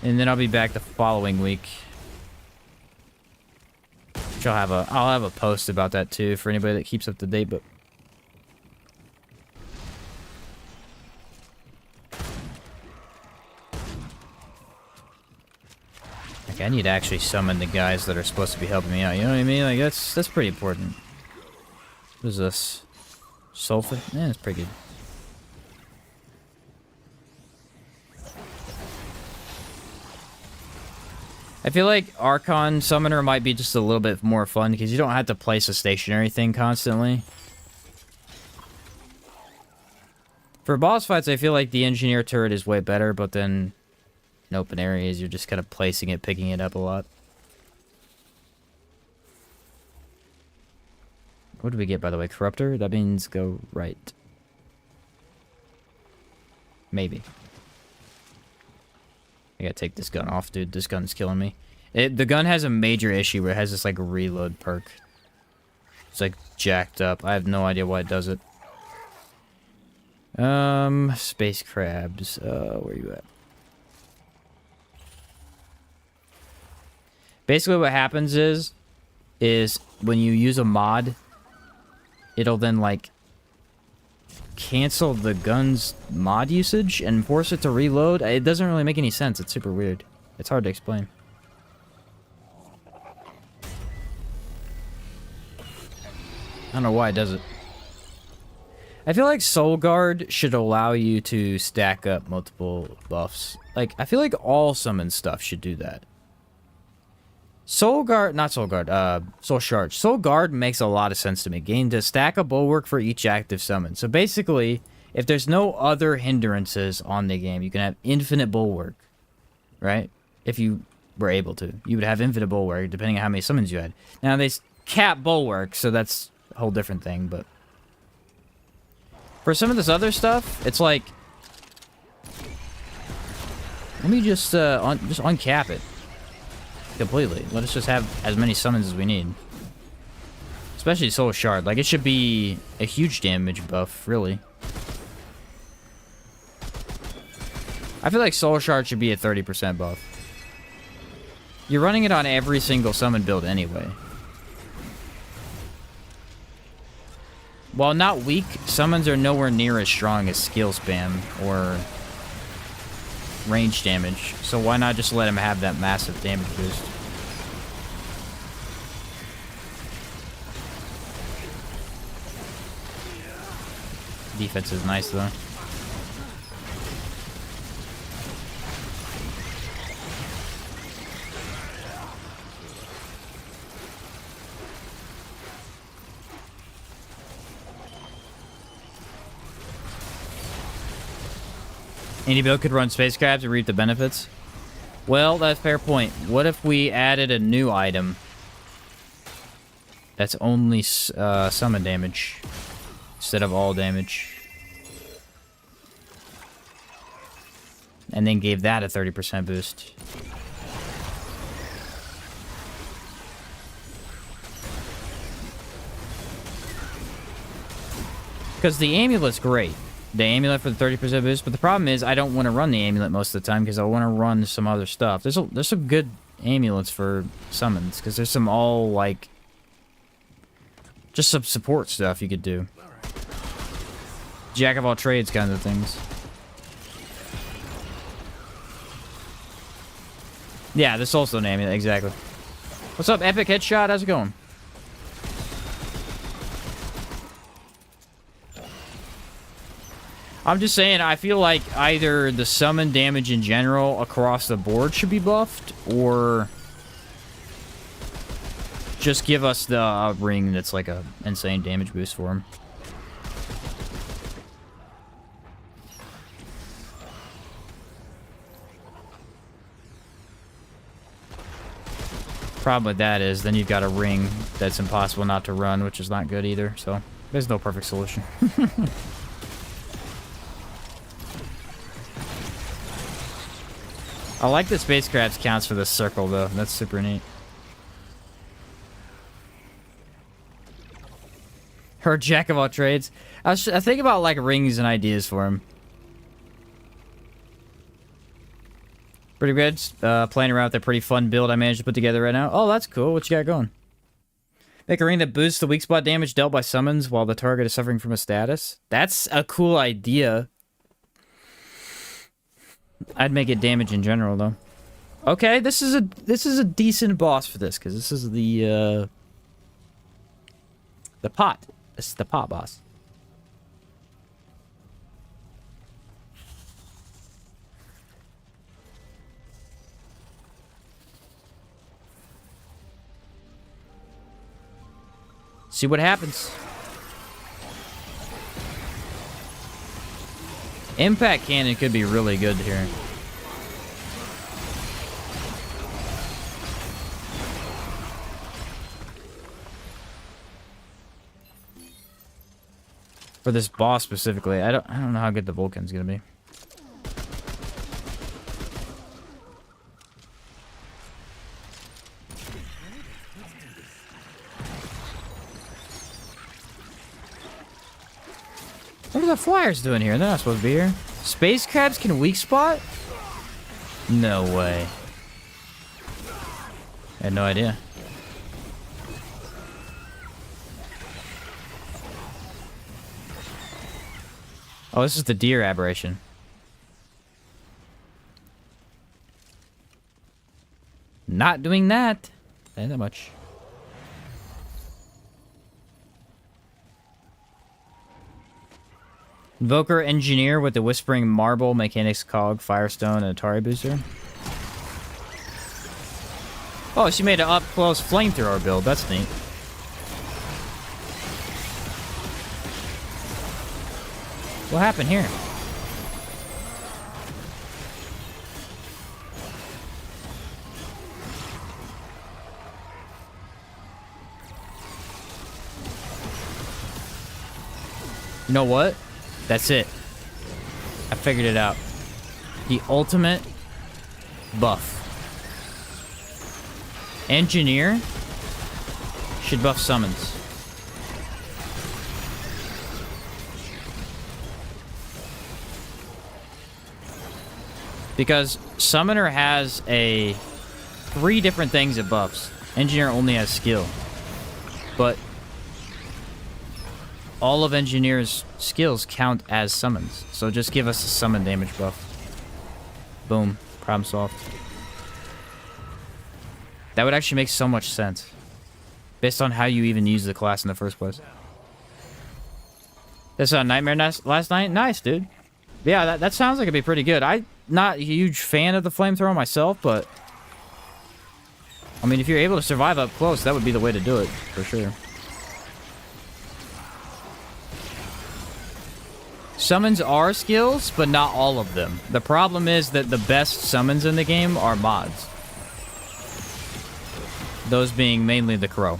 And then I'll be back the following week. Which I'll have a post about that too for anybody that keeps up to date, but like, I need to actually summon the guys that are supposed to be helping me out, you know what I mean? Like, that's pretty important. What is this? Sulfur? Yeah, it's pretty good. I feel like Archon Summoner might be just a little bit more fun because you don't have to place a stationary thing constantly. For boss fights, I feel like the Engineer turret is way better, but then in open areas, you're just kind of placing it, picking it up a lot. What did we get, by the way? Corruptor? That means go right. Maybe. I gotta take this gun off, dude. This gun's killing me. The gun has a major issue where it has this, like, reload perk. It's, like, jacked up. I have no idea why it does it. Space crabs. Where you at? Basically what happens is when you use a mod, it'll then, like, cancel the gun's mod usage and force it to reload. It doesn't really make any sense. It's super weird. It's hard to explain. I don't know why it does it. I feel like Soul Guard should allow you to stack up multiple buffs. Like, I feel like all summon stuff should do that. Soul Guard, not Soul Guard, Soul Charge. Soul Guard makes a lot of sense to me. Gain to stack a bulwark for each active summon. So basically, if there's no other hindrances on the game, you can have infinite bulwark, right? If you were able to. You would have infinite bulwark, depending on how many summons you had. Now, they cap bulwark, so that's a whole different thing, but for some of this other stuff, it's like, let me just uncap it completely. Let us just have as many summons as we need. Especially Soul Shard. Like, it should be a huge damage buff, really. I feel like Soul Shard should be a 30% buff. You're running it on every single summon build anyway. While not weak, summons are nowhere near as strong as skill spam or range damage, so why not just let him have that massive damage boost? Defense is nice though. Any build could run space crabs and reap the benefits. Well, that's a fair point. What if we added a new item that's only summon damage instead of all damage, and then gave that a 30% boost? Because the amulet's great. The amulet for the 30% boost, but the problem is I don't want to run the amulet most of the time because I want to run some other stuff. There's some good amulets for summons because there's some all, like, just some support stuff you could do. Jack of all trades kind of things. Yeah, the Soulstone amulet, exactly. What's up, Epic Headshot? How's it going? I'm just saying, I feel like either the summon damage in general across the board should be buffed, or just give us the ring that's like a insane damage boost for him. Problem with that is then you've got a ring that's impossible not to run, which is not good either, so there's no perfect solution. I like that Space Crabs counts for this circle, though. That's super neat. Her jack of all trades. I think about like rings and ideas for him. Pretty good. Playing around with a pretty fun build I managed to put together right now. Oh, that's cool. What you got going? Make a ring that boosts the weak spot damage dealt by summons while the target is suffering from a status. That's a cool idea. I'd make it damage in general though. Okay, this is a decent boss for this because this is the pot. This is the pot boss. See what happens. Impact cannon could be really good here. For this boss specifically, I don't know how good the Vulcan's gonna be. What are the flyers doing here? They're not supposed to be here. Space crabs can weak spot? No way. I had no idea. Oh, this is the deer aberration. Not doing that. Ain't that much. Invoker Engineer with the Whispering Marble, Mechanics Cog, Firestone, and Atari Booster. Oh, she made an up-close flamethrower build. That's neat. What happened here? You know what? That's it. I figured it out. The ultimate buff. Engineer should buff summons. Because Summoner has 3 different things it buffs. Engineer only has skill. But all of Engineer's skills count as summons. So just give us a summon damage buff. Boom. Problem solved. That would actually make so much sense. Based on how you even use the class in the first place. This Nightmare last night? Nice, dude. Yeah, that sounds like it'd be pretty good. I'm not a huge fan of the flamethrower myself, but I mean, if you're able to survive up close, that would be the way to do it, for sure. Summons are skills, but not all of them. The problem is that the best summons in the game are mods. Those being mainly the Crow.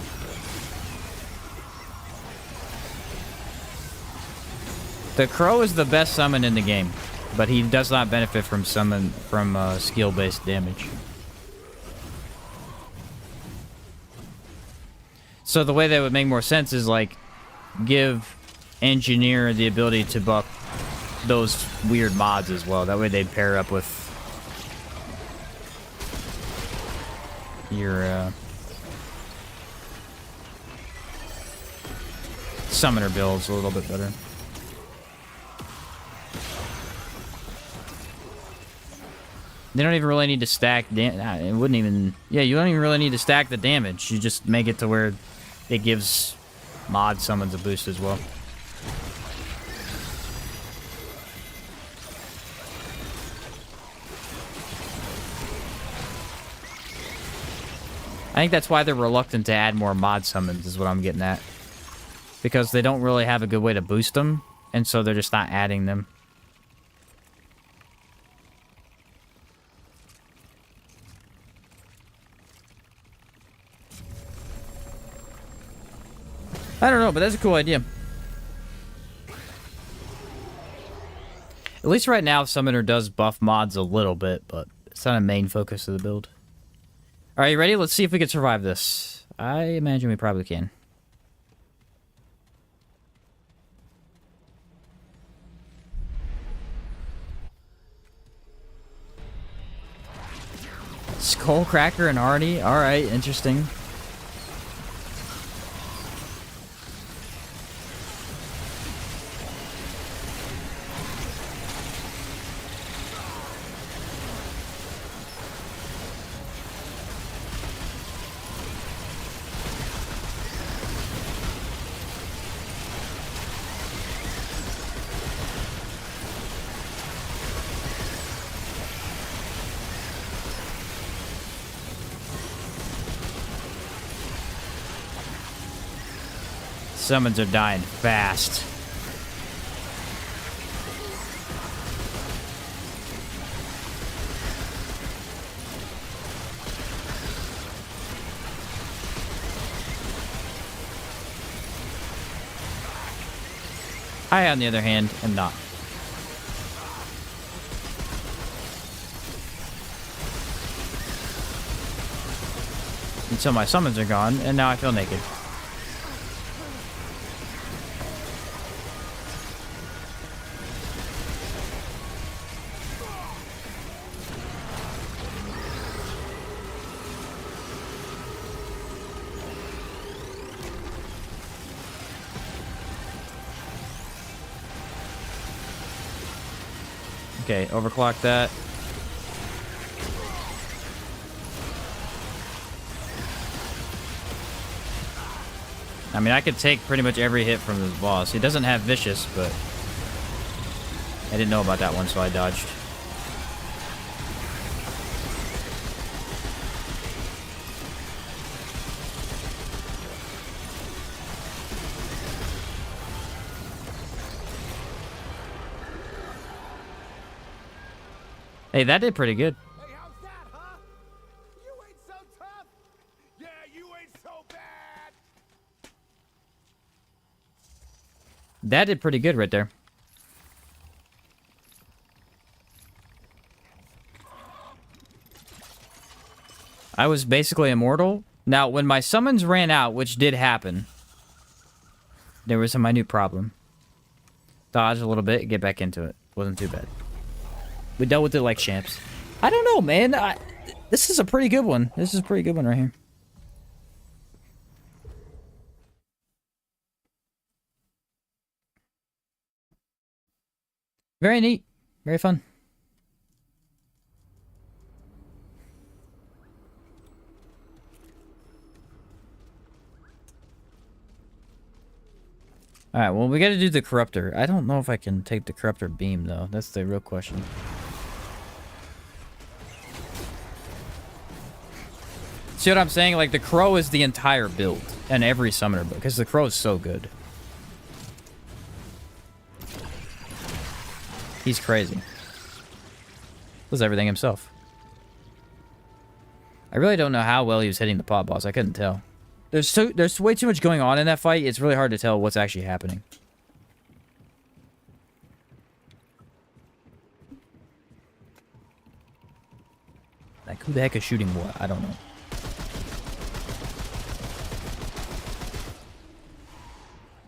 The Crow is the best summon in the game, but he does not benefit from skill-based damage. So the way that would make more sense is like give Engineer the ability to buff those weird mods as well. That way they'd pair up with your summoner builds a little bit better. They don't even really need to stack it wouldn't even... Yeah, you don't even really need to stack the damage. You just make it to where it gives mod summons a boost as well. I think that's why they're reluctant to add more mod summons, is what I'm getting at. Because they don't really have a good way to boost them, and so they're just not adding them. I don't know, but that's a cool idea. At least right now, Summoner does buff mods a little bit, but it's not a main focus of the build. Alright, you ready? Let's see if we can survive this. I imagine we probably can. Skullcracker and Arnie. Alright, interesting. Summons are dying fast. I, on the other hand, am not. Until my summons are gone, and now I feel naked. Okay, overclock that. I mean, I could take pretty much every hit from this boss. He doesn't have vicious, but I didn't know about that one, so I dodged. Hey, that did pretty good. Hey, how's that, huh? You ain't so tough. Yeah, you ain't so bad. That did pretty good right there. I was basically immortal. Now, when my summons ran out, which did happen, there was a minute problem. Dodge a little bit, get back into it. Wasn't too bad. We dealt with it like champs. I don't know, man. This is a pretty good one. This is a pretty good one right here. Very neat. Very fun. Alright, well, we gotta do the Corruptor. I don't know if I can take the Corruptor beam, though. That's the real question. See what I'm saying? Like, the Crow is the entire build. And every summoner build. Because the Crow is so good. He's crazy. Does everything himself. I really don't know how well he was hitting the pot boss. I couldn't tell. There's way too much going on in that fight. It's really hard to tell what's actually happening. Like, who the heck is shooting what? I don't know.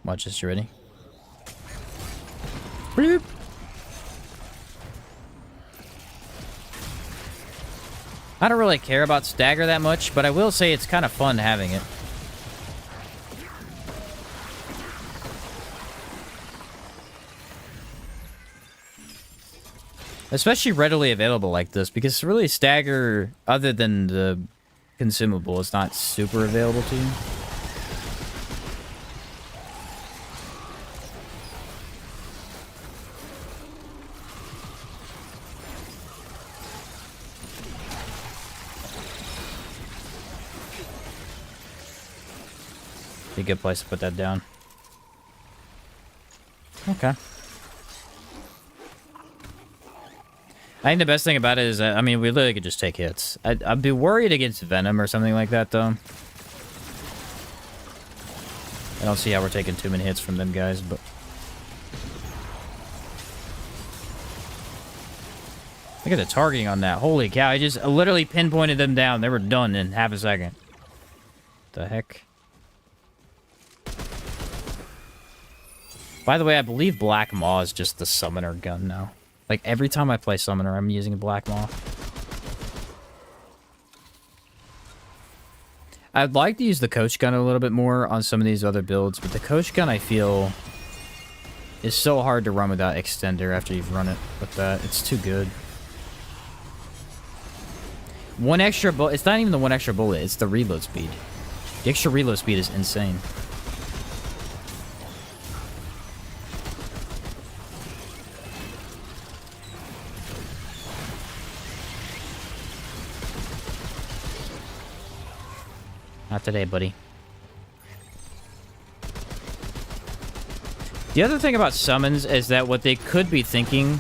Watch this, you ready? Bloop. I don't really care about stagger that much, but I will say it's kind of fun having it. Especially readily available like this, because really stagger, other than the consumable, is not super available to you. Be a good place to put that down. Okay. I think the best thing about it is that, I mean, we literally could just take hits. I'd be worried against Venom or something like that, though. I don't see how we're taking too many hits from them guys, but... Look at the targeting on that. Holy cow, I just literally pinpointed them down. They were done in half a second. The heck? By the way, I believe Black Maw is just the summoner gun now. Like, every time I play summoner, I'm using Black Maw. I'd like to use the coach gun a little bit more on some of these other builds, but the coach gun I feel is so hard to run without extender after you've run it with that. It's too good. One extra bullet. It's not even the one extra bullet. It's the reload speed. The extra reload speed is insane. Not today, buddy. The other thing about summons is that what they could be thinking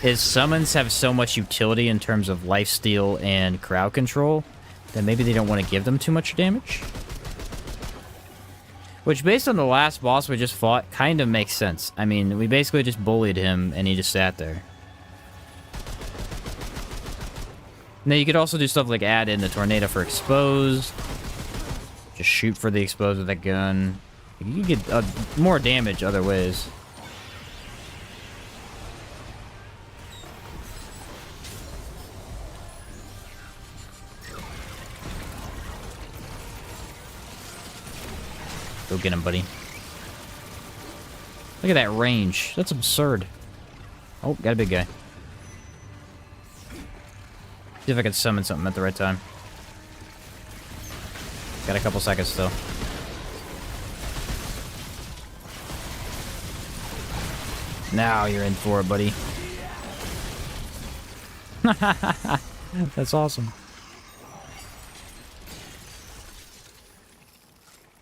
is summons have so much utility in terms of lifesteal and crowd control that maybe they don't want to give them too much damage. Which, based on the last boss we just fought, kind of makes sense. I mean, we basically just bullied him and he just sat there. Now, you could also do stuff like add in the tornado for exposed. Just shoot for the exposed with that gun. You get more damage other ways. Go get him, buddy. Look at that range. That's absurd. Oh, got a big guy. See if I can summon something at the right time. Got a couple seconds still. Now you're in for it, buddy. That's awesome.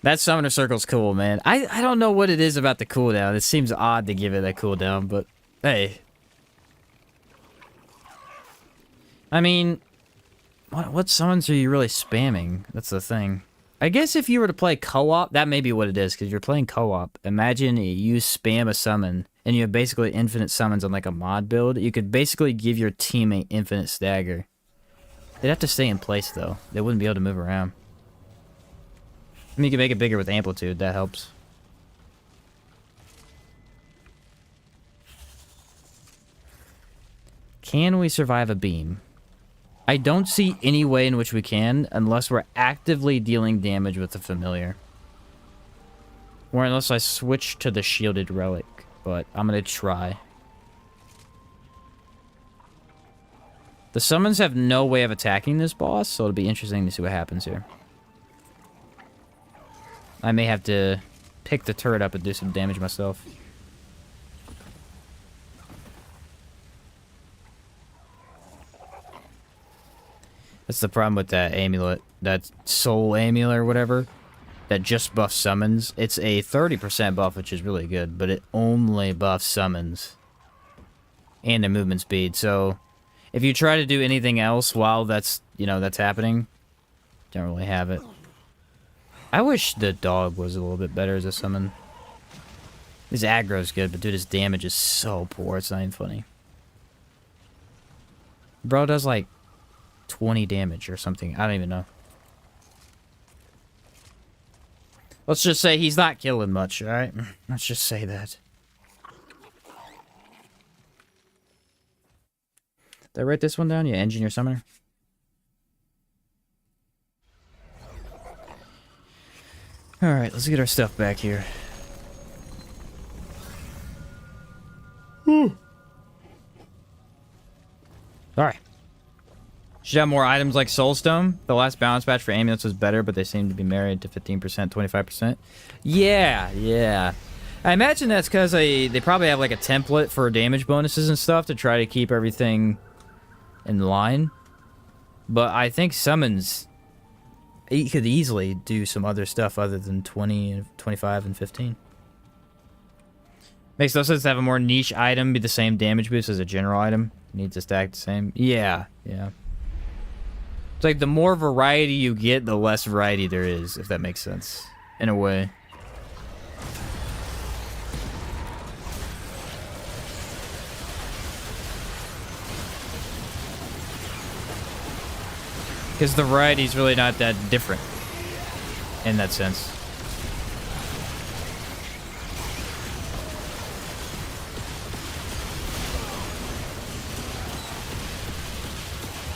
That summoner circle's cool, man. I don't know what it is about the cooldown. It seems odd to give it a cooldown, but hey. I mean, what summons are you really spamming? That's the thing. I guess if you were to play co-op, that may be what it is, because you're playing co-op. Imagine you spam a summon, and you have basically infinite summons on like a mod build. You could basically give your teammate infinite stagger. They'd have to stay in place, though. They wouldn't be able to move around. I mean, you can make it bigger with amplitude. That helps. Can we survive a beam? I don't see any way in which we can unless we're actively dealing damage with the familiar. Or unless I switch to the shielded relic. But I'm going to try. The summons have no way of attacking this boss, so it'll be interesting to see what happens here. I may have to pick the turret up and do some damage myself. That's the problem with that amulet, that soul amulet or whatever, that just buffs summons. It's a 30% buff, which is really good, but it only buffs summons and the movement speed. So if you try to do anything else while that's, you know, that's happening, don't really have it. I wish the dog was a little bit better as a summon. His aggro's good, but dude, his damage is so poor, it's not even funny. Bro does like 20 damage or something. I don't even know. Let's just say he's not killing much, alright? Let's just say that. Did I write this one down? Yeah, engineer summoner. Alright, let's get our stuff back here. Alright. Should have more items like Soulstone. The last balance patch for amulets was better, but they seem to be married to 15%, 25%. Yeah. I imagine that's because they probably have like a template for damage bonuses and stuff to try to keep everything in line. But I think summons, you could easily do some other stuff other than 20, 25, and 15. Makes no sense to have a more niche item be the same damage boost as a general item. Needs to stack the same. Yeah. It's like the more variety you get, the less variety there is, if that makes sense. In a way. Because the variety is really not that different. In that sense.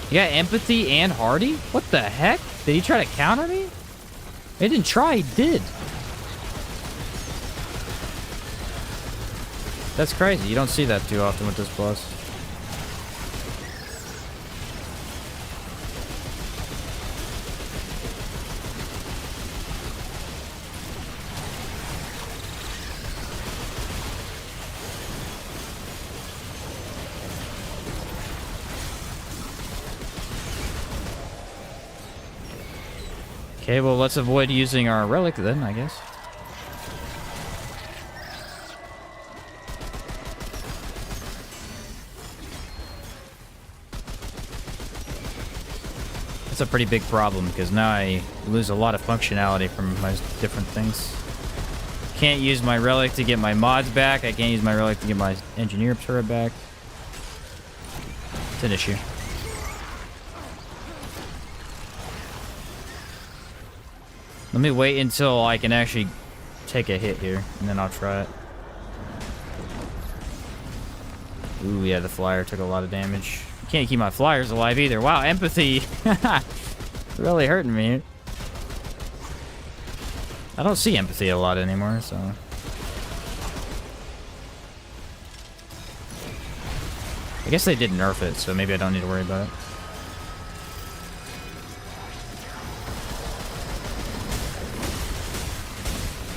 You got empathy and hardy? What the heck? Did he try to counter me? He didn't try, he did. That's crazy. You don't see that too often with this boss. Okay, well, let's avoid using our relic then, I guess. That's a pretty big problem, because now I lose a lot of functionality from my different things. Can't use my relic to get my mods back. I can't use my relic to get my engineer turret back. It's an issue. Let me wait until I can actually take a hit here, and then I'll try it. Ooh, yeah, the flyer took a lot of damage. Can't keep my flyers alive either. Wow, empathy. Really hurting me. I don't see empathy a lot anymore, so... I guess they did nerf it, so maybe I don't need to worry about it.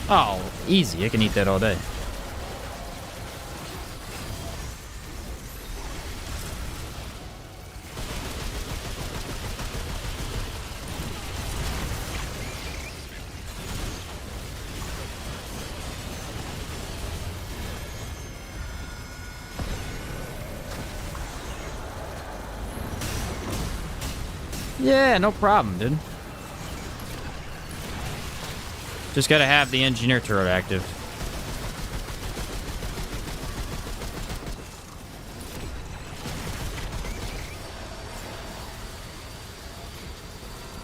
Oh, easy. I can eat that all day. Yeah, no problem, dude. Just gotta have the engineer turret active.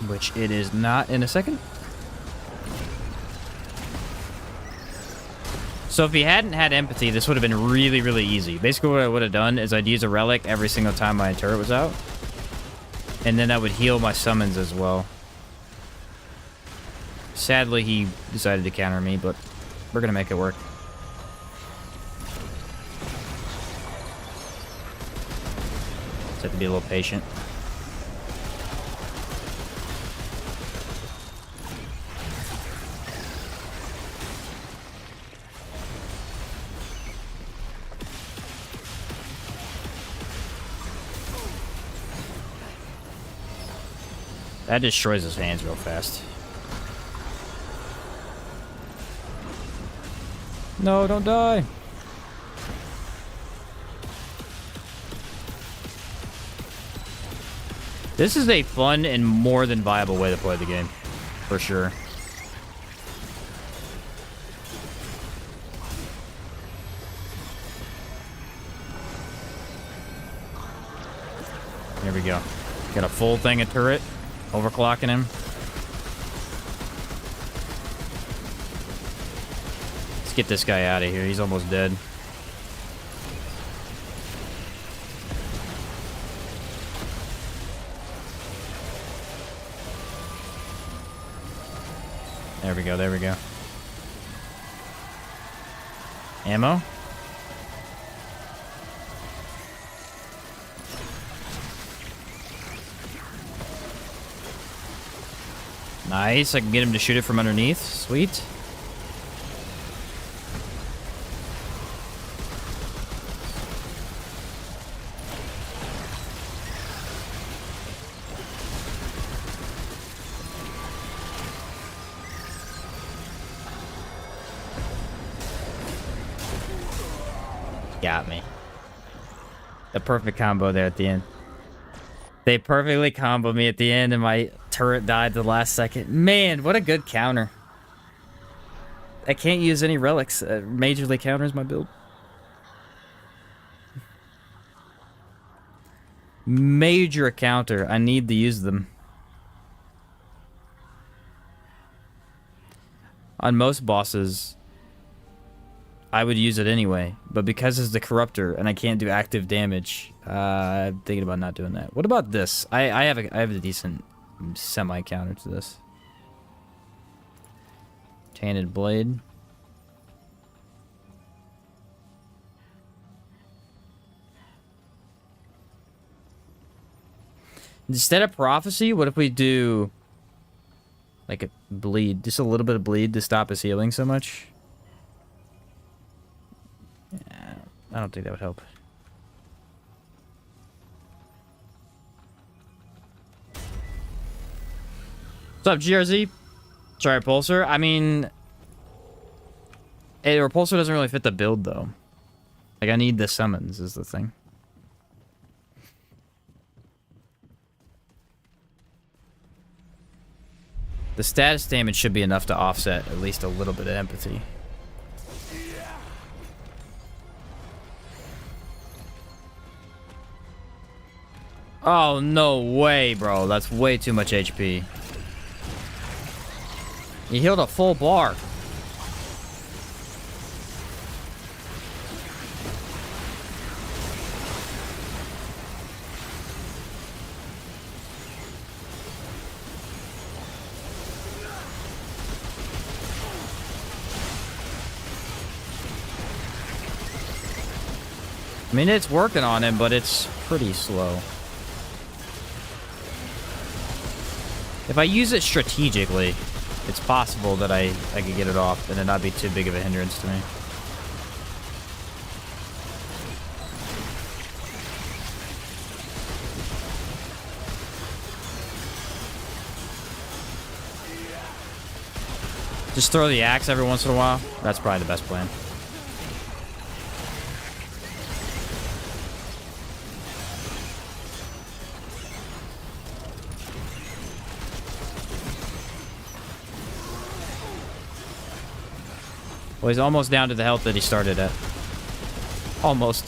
Which it is not in a second. So if he hadn't had empathy, this would have been really, really easy. Basically what I would have done is I'd use a relic every single time my turret was out. And then that would heal my summons as well. Sadly, he decided to counter me, but we're gonna make it work. Just have to be a little patient. That destroys his hands real fast. No, don't die. This is a fun and more than viable way to play the game, for sure. There we go. Got a full thing of turret. Overclocking him. Let's get this guy out of here. He's almost dead. There we go, there we go. Ammo? Nice, I can get him to shoot it from underneath. Sweet. Got me. The perfect combo there at the end. They perfectly comboed me at the end and my turret died the last second. Man, what a good counter. I can't use any relics. Majorly counters my build. Major counter. I need to use them. On most bosses, I would use it anyway, but because it's the corruptor and I can't do active damage, I'm thinking about not doing that. What about this? I have a decent semi counter to this. Tainted Blade. Instead of Prophecy, what if we do like a bleed? Just a little bit of bleed to stop his healing so much? Yeah, I don't think that would help. What's up, GRZ? Sorry, Repulsor. I mean, a Repulsor doesn't really fit the build, though. Like, I need the summons, is the thing. The status damage should be enough to offset at least a little bit of empathy. Oh, no way, bro. That's way too much HP. He healed a full bar. I mean, it's working on him, but it's pretty slow. If I use it strategically, it's possible that I could get it off and it not be too big of a hindrance to me. Just throw the axe every once in a while. That's probably the best plan. Well, he's almost down to the health that he started at. Almost.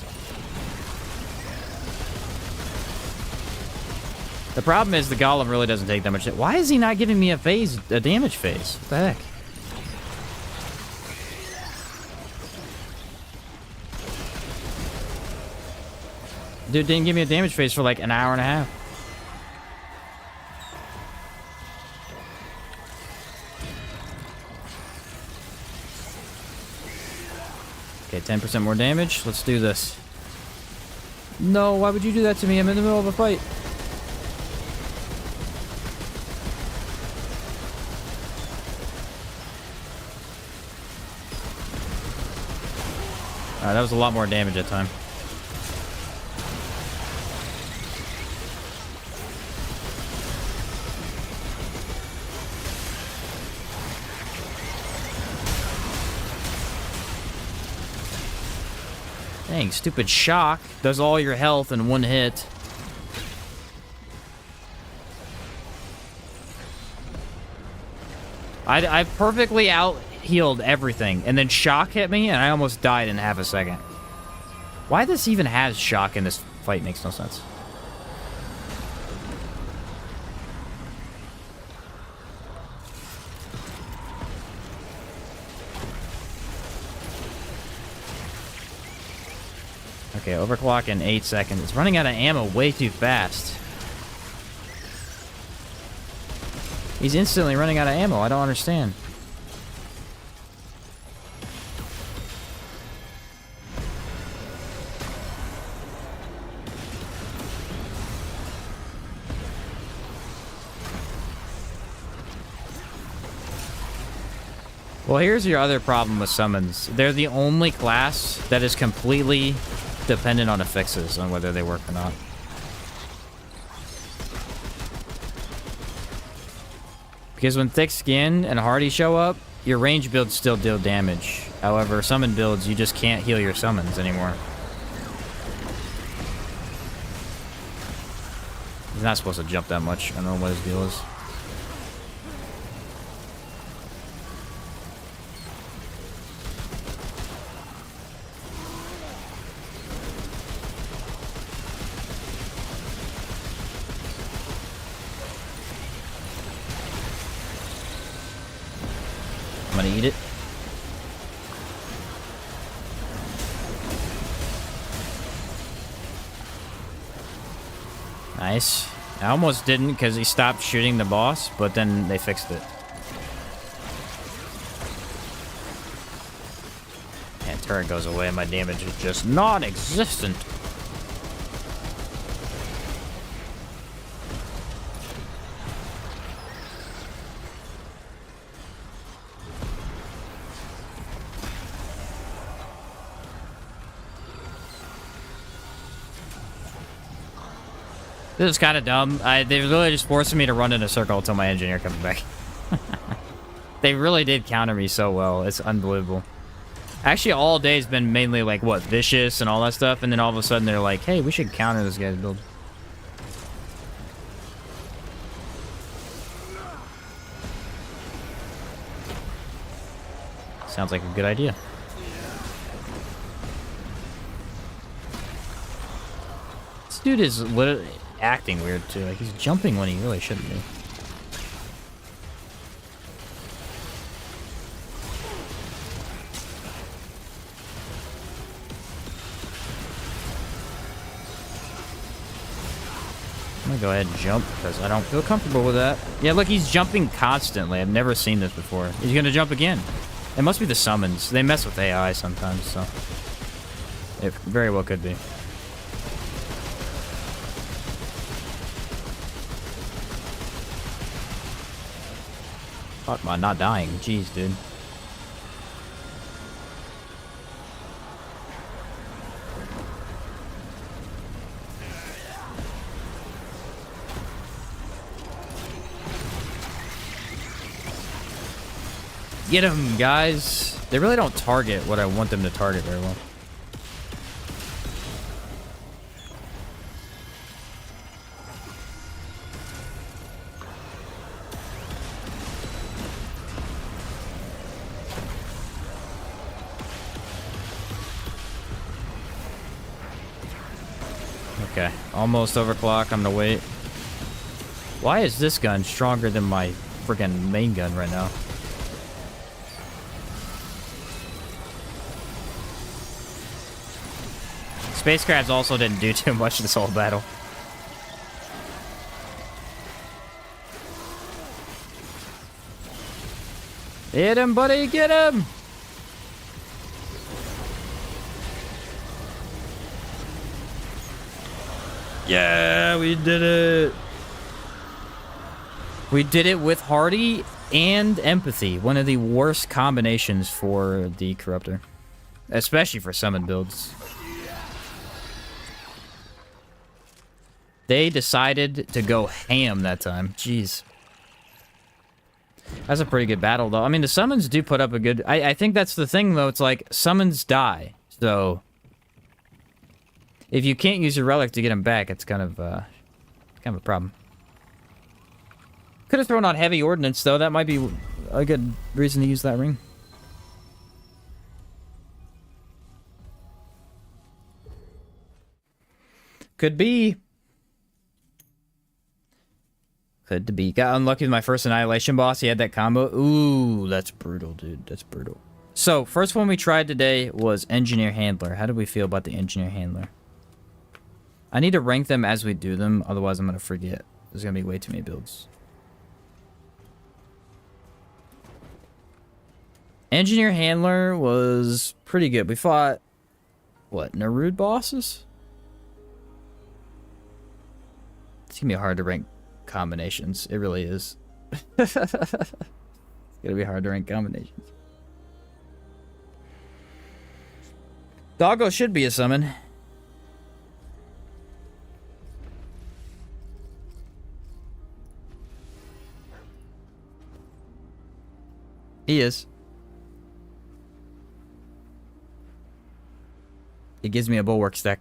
The problem is the golem really doesn't take that much. Why is he not giving me a damage phase? What the heck? Dude didn't give me a damage phase for like an hour and a half. Okay, 10% more damage. Let's do this. No, why would you do that to me? I'm in the middle of a fight. Alright, that was a lot more damage that time. Dang, stupid shock. Does all your health in one hit. I perfectly out-healed everything, and then shock hit me, and I almost died in half a second. Why this even has shock in this fight makes no sense. Okay, overclock in 8 seconds. It's running out of ammo way too fast. He's instantly running out of ammo. I don't understand. Well, here's your other problem with summons. They're the only class that is completely dependent on affixes, on whether they work or not. Because when Thick Skin and Hardy show up, your range builds still deal damage. However, summon builds, you just can't heal your summons anymore. He's not supposed to jump that much. I don't know what his deal is. I'm gonna eat it. Nice. I almost didn't because he stopped shooting the boss, but then they fixed it. turret goes away, my damage is just non-existent. This is kind of dumb. They really just forcing me to run in a circle until my engineer comes back. They really did counter me so well. It's unbelievable. Actually, all day has been mainly like, what, vicious and all that stuff. And then all of a sudden they're like, hey, we should counter this guy's build. Sounds like a good idea. This dude is literally acting weird too. Like, he's jumping when he really shouldn't be. I'm gonna go ahead and jump because I don't feel comfortable with that. Yeah, look, he's jumping constantly. I've never seen this before. He's gonna jump again. It must be the summons. They mess with AI sometimes, so it very well could be. Fuck, am I not dying? Jeez, dude. Get him, guys. They really don't target what I want them to target very well. Okay, almost overclock. I'm gonna wait. Why is this gun stronger than my freaking main gun right now? Space crabs also didn't do too much this whole battle. Hit him, buddy! Get him! Yeah, we did it! We did it with Hardy and Empathy. One of the worst combinations for the Corruptor. Especially for summon builds. They decided to go ham that time. Jeez. That's a pretty good battle, though. I mean, the summons do put up a good... I think that's the thing, though. It's like, summons die. So, if you can't use your Relic to get them back, it's kind of a problem. Could have thrown out heavy ordnance, though. That might be a good reason to use that ring. Could be. Could be. Got unlucky with my first Annihilation boss. He had that combo. Ooh, that's brutal, dude. That's brutal. So, first one we tried today was Engineer Handler. How do we feel about the Engineer Handler? I need to rank them as we do them, otherwise I'm going to forget. There's going to be way too many builds. Engineer Handler was pretty good. We fought, what, Narude bosses? It's going to be hard to rank combinations. It really is. It's gonna be hard to rank combinations. Doggo should be a summon. He is. It gives me a bulwark stack.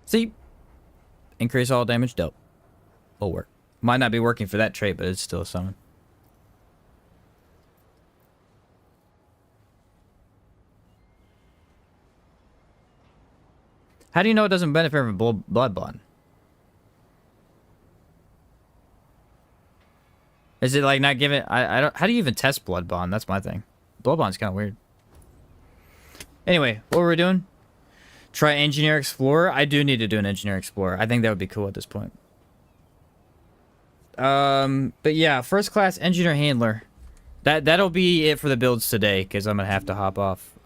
See? Increase all damage dealt. Will work. Might not be working for that trait, but it's still a summon. How do you know it doesn't benefit from Blood Bond? Is it like not giving... I don't... How do you even test Blood Bond? That's my thing. Blood Bond's kind of weird. Anyway, what were we doing? Try Engineer Explorer. I do need to do an Engineer Explorer. I think that would be cool at this point. But yeah, first class Engineer Handler. That'll be it for the builds today, because I'm gonna have to hop off.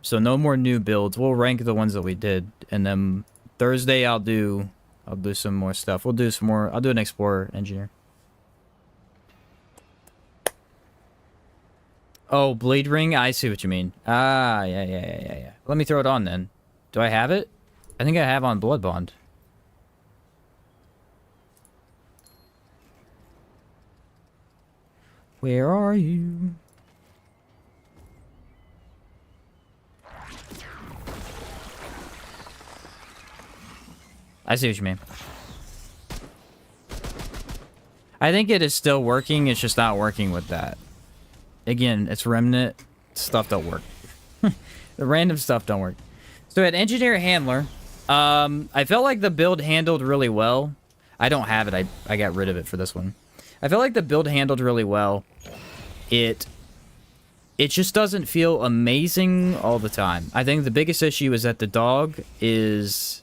So no more new builds. We'll rank the ones that we did, and then Thursday I'll do some more stuff. We'll do some more. I'll do an Explorer Engineer. Oh, Blade Ring? I see what you mean. Ah, yeah. Let me throw it on then. Do I have it? I think I have on Blood Bond. Where are you? I see what you mean. I think it is still working, it's just not working with that. Again, it's Remnant. Stuff don't work. The random stuff don't work. So at Engineer Handler, I felt like the build handled really well. I don't have it. I got rid of it for this one. I felt like the build handled really well. It just doesn't feel amazing all the time. I think the biggest issue is that the dog is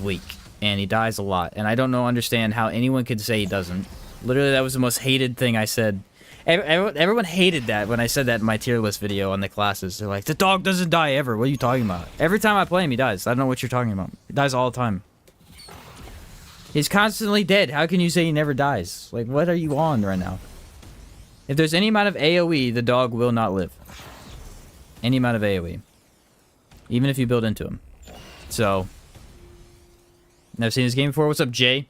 weak, and he dies a lot. And I don't understand how anyone could say he doesn't. Literally, that was the most hated thing I said. Everyone hated that when I said that in my tier list video on the classes. They're like, the dog doesn't die ever. What are you talking about? Every time I play him, he dies. I don't know what you're talking about. He dies all the time. He's constantly dead. How can you say he never dies? Like, what are you on right now? If there's any amount of AoE, the dog will not live. Any amount of AoE. Even if you build into him. So, never seen this game before. What's up, Jay?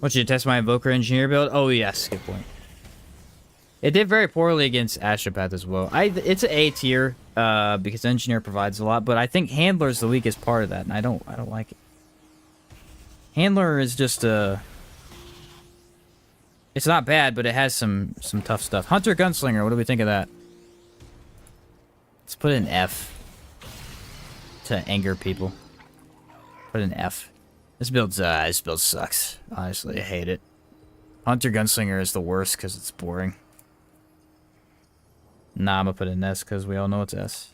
Want you to test my Invoker Engineer build? Oh, yes. Good point. It did very poorly against Astropath as well. It's an A tier, because Engineer provides a lot, but I think Handler is the weakest part of that, and I don't like it. Handler is just a... It's not bad, but it has some tough stuff. Hunter Gunslinger, what do we think of that? Let's put an F to anger people. Put an F. This build sucks. Honestly, I hate it. Hunter Gunslinger is the worst because it's boring. Nah, I'm gonna put an S because we all know it's S.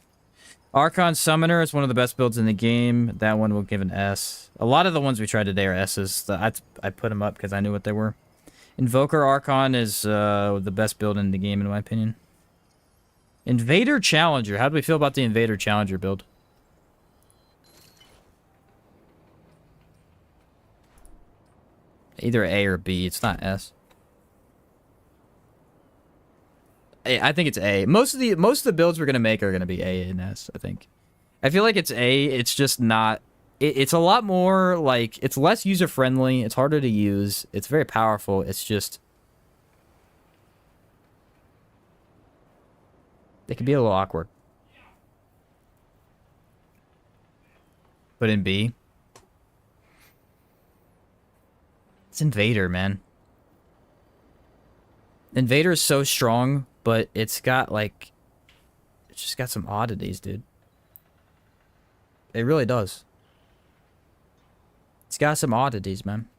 Archon Summoner is one of the best builds in the game. That one will give an S. A lot of the ones we tried today are S's. I put them up because I knew what they were. Invoker Archon is the best build in the game, in my opinion. Invader Challenger. How do we feel about the Invader Challenger build? Either A or B. It's not S. I think it's A. Most of the builds we're gonna make are gonna be A and S. I think. I feel like it's A. It's just not. It's a lot more like it's less user friendly. It's harder to use. It's very powerful. It's just it can be a little awkward. But in B, it's Invader, man. Invader is so strong, but it's just got some oddities, dude. It really does. It's got some oddities, man.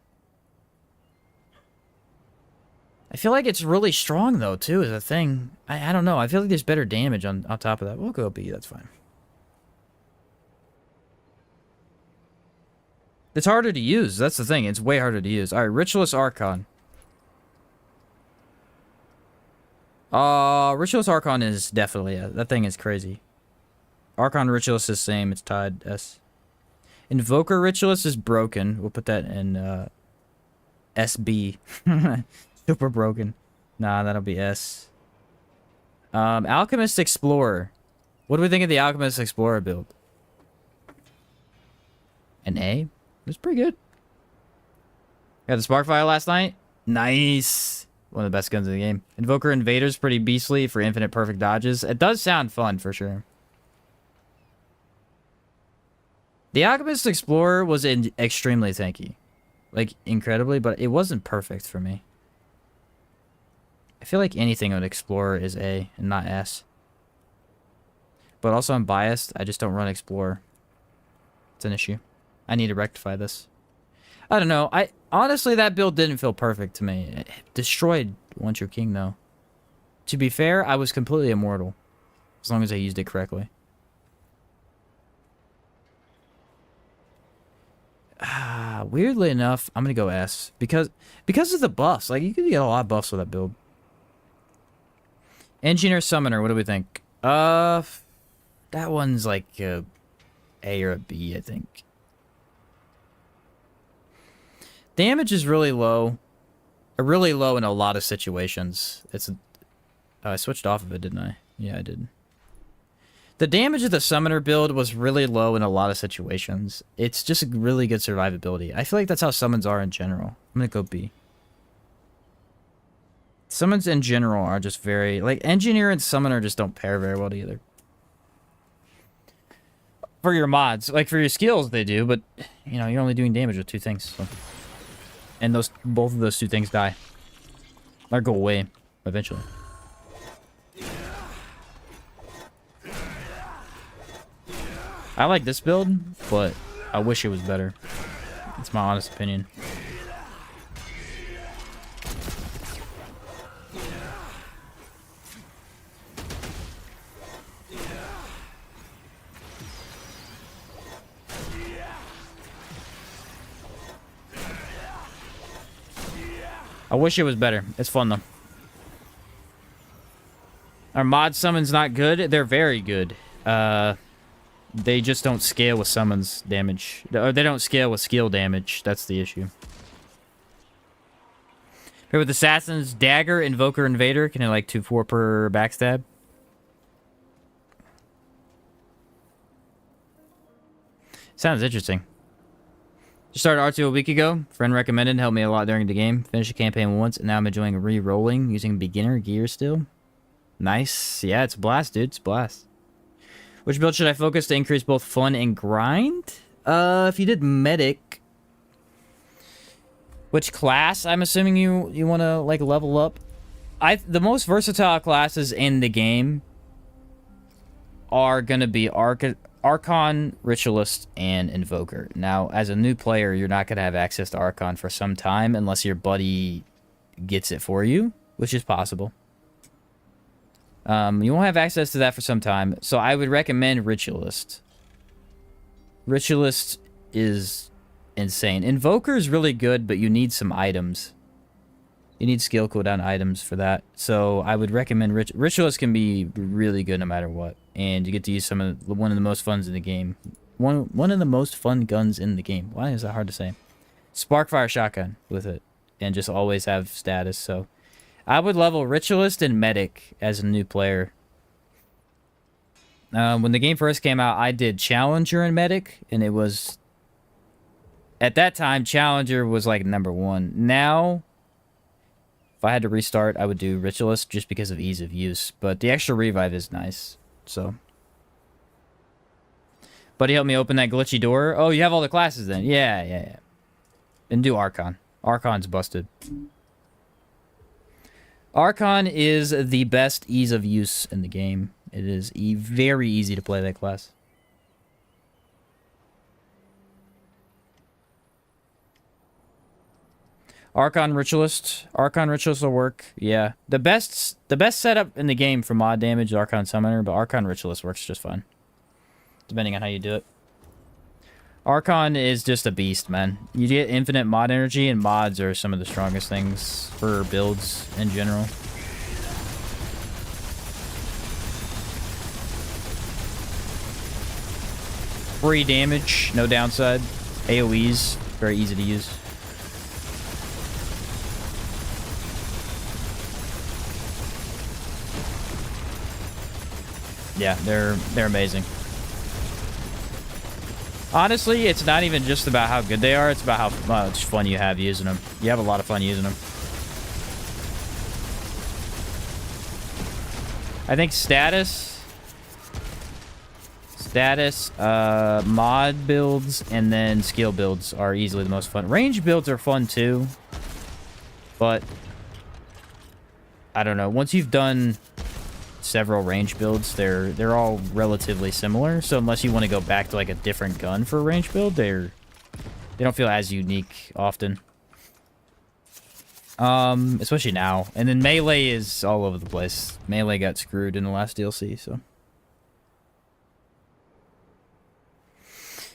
I feel like it's really strong, though, too, is a thing. I don't know. I feel like there's better damage on top of that. We'll go B, that's fine. It's harder to use. That's the thing. It's way harder to use. All right, Ritualist Archon. Ritualist Archon is definitely... that thing is crazy. Archon Ritualist is the same. It's tied S. Invoker Ritualist is broken. We'll put that in SB. Super broken. Nah, that'll be S. Alchemist Explorer. What do we think of the Alchemist Explorer build? An A? It was pretty good. Got the Sparkfire last night. Nice. One of the best guns in the game. Invoker Invader's pretty beastly for infinite perfect dodges. It does sound fun for sure. The Alchemist Explorer was extremely tanky. Like, incredibly, but it wasn't perfect for me. I feel like anything on Explorer is A and not S. But also I'm biased. I just don't run Explorer. It's an issue. I need to rectify this. I don't know. Honestly, that build didn't feel perfect to me. It destroyed One True King, though. To be fair, I was completely immortal. As long as I used it correctly. Weirdly enough, I'm gonna go S because of the buffs. Like you can get a lot of buffs with that build. Engineer Summoner, what do we think? That one's like a or a B, I think. Damage is really low. Really low in a lot of situations. I switched off of it, didn't I? Yeah, I did. The damage of the Summoner build was really low in a lot of situations. It's just a really good survivability. I feel like that's how summons are in general. I'm gonna go B. Summons in general are just very... Like, Engineer and Summoner just don't pair very well together. For your mods. Like, for your skills, they do, but, you know, you're only doing damage with 2 things. So. And both of those 2 things die. Or go away, eventually. I like this build, but I wish it was better. It's my honest opinion. I wish it was better. It's fun, though. Our mod summons not good? They're very good. They just don't scale with summons damage. Or they don't scale with skill damage. That's the issue. Here with Assassins, Dagger, Invoker, Invader. Can it like 2-4 per backstab? Sounds interesting. Just started R2 a week ago. Friend recommended, helped me a lot during the game. Finished the campaign once, and now I'm enjoying re-rolling using beginner gear still. Nice. Yeah, it's a blast, dude. It's a blast. Which build should I focus to increase both fun and grind? If you did medic, which class? I'm assuming you want to like level up. The most versatile classes in the game are gonna be Archon, Ritualist, and Invoker. Now, as a new player, you're not gonna have access to Archon for some time unless your buddy gets it for you, which is possible. You won't have access to that for some time, so I would recommend Ritualist. Ritualist is insane. Invoker is really good, but you need some items. You need skill cooldown items for that. So I would recommend Ritualist can be really good no matter what, and you get to use one of the most funs in the game. One of the most fun guns in the game. Why is that hard to say? Sparkfire shotgun with it, and just always have status. So I would level Ritualist and Medic as a new player. When the game first came out, I did Challenger and Medic, and it was... At that time, Challenger was like #1. Now, if I had to restart, I would do Ritualist just because of ease of use. But the extra revive is nice, so... Buddy helped me open that glitchy door. Oh, you have all the classes then? Yeah. And do Archon. Archon's busted. Archon is the best ease of use in the game. It is very easy to play that class. Archon Ritualist. Archon Ritualist will work. Yeah. The best setup in the game for mod damage is Archon Summoner, but Archon Ritualist works just fine. Depending on how you do it. Archon is just a beast, man. You get infinite mod energy, and mods are some of the strongest things for builds in general. Free damage, no downside. AoEs, very easy to use. Yeah, they're amazing. Honestly, it's not even just about how good they are, it's about how much fun you have using them. You have a lot of fun using them. I think status, mod builds, and then skill builds are easily the most fun. Range builds are fun too, but I don't know. Once you've done several range builds, they're all relatively similar, so unless you want to go back to like a different gun for a range build, they don't feel as unique often, especially now. And then melee is all over the place. Melee got screwed in the last DLC, so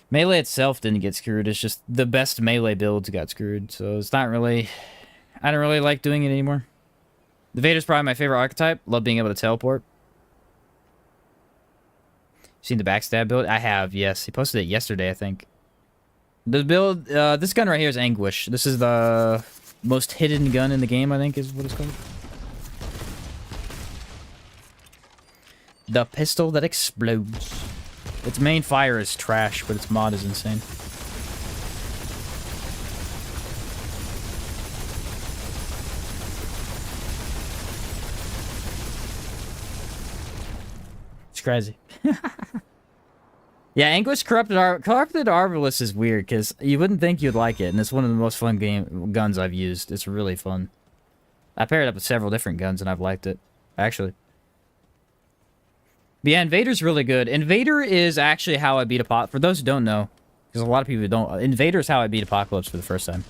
Melee itself didn't get screwed. It's just the best melee builds got screwed. So it's not really... I don't really like doing it anymore. The Vader's probably my favorite archetype. Love being able to teleport. Seen the backstab build? I have, yes. He posted it yesterday, I think. The build... this gun right here is Anguish. This is the most hidden gun in the game, I think is what it's called. The pistol that explodes. Its main fire is trash, but its mod is insane. It's crazy. Yeah, Anguish Corrupted Arbalist is weird, because you wouldn't think you'd like it, and it's one of the most fun guns I've used. It's really fun. I paired it up with several different guns, and I've liked it, actually. But yeah, Invader's really good. Invader is actually how I beat Apocalypse. For those who don't know, because a lot of people don't, Invader is how I beat Apocalypse for the first time.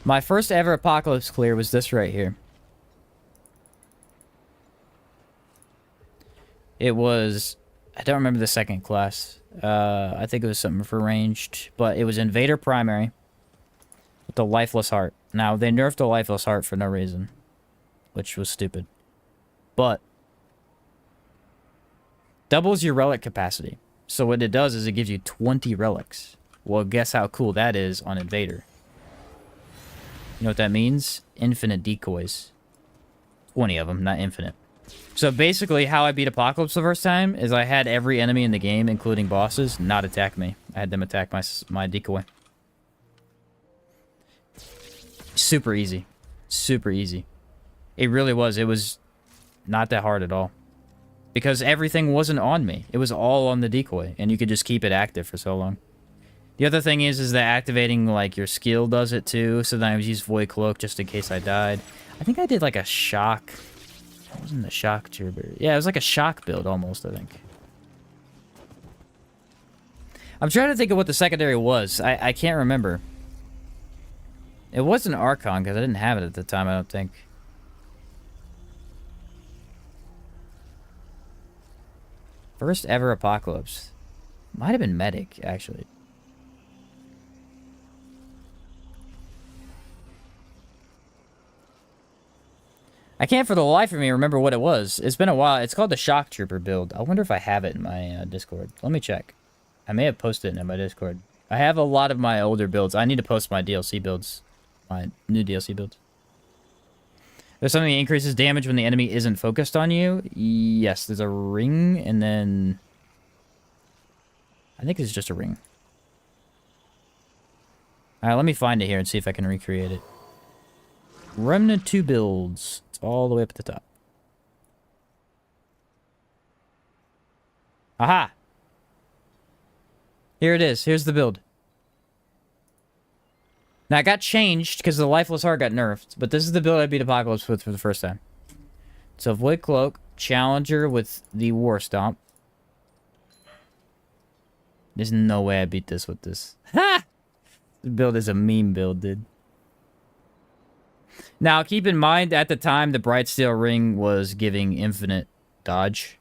My first ever Apocalypse clear was this right here. It was... I don't remember the second class. I think it was something for ranged. But it was Invader Primary. With the Lifeless Heart. Now, they nerfed the Lifeless Heart for no reason. Which was stupid. But... doubles your relic capacity. So what it does is it gives you 20 relics. Well, guess how cool that is on Invader. You know what that means? Infinite decoys. 20 of them, not infinite. So basically, how I beat Apocalypse the first time is I had every enemy in the game, including bosses, not attack me. I had them attack my decoy. Super easy. Super easy. It really was. It was not that hard at all. Because everything wasn't on me. It was all on the decoy, and you could just keep it active for so long. The other thing is that activating, like, your skill does it too, so then I was used Void Cloak just in case I died. I think I did, like, a shock... It wasn't the shock trooper. Yeah, it was like a shock build almost, I think. I'm trying to think of what the secondary was. I can't remember. It wasn't Archon, because I didn't have it at the time, I don't think. First ever Apocalypse. Might have been Medic, actually. I can't for the life of me remember what it was. It's been a while. It's called the Shock Trooper build. I wonder if I have it in my Discord. Let me check. I may have posted it in my Discord. I have a lot of my older builds. I need to post my DLC builds. My new DLC builds. There's something that increases damage when the enemy isn't focused on you. Yes, there's a ring, and then... I think it's just a ring. Alright, let me find it here and see if I can recreate it. Remnant 2 builds. It's all the way up at the top. Aha! Here it is. Here's the build. Now, it got changed because the Lifeless Heart got nerfed, but this is the build I beat Apocalypse with for the first time. So, Void Cloak, Challenger with the War Stomp. There's no way I beat this with this. Ha! This build is a meme build, dude. Now, keep in mind, at the time, the Bright Steel Ring was giving infinite dodge.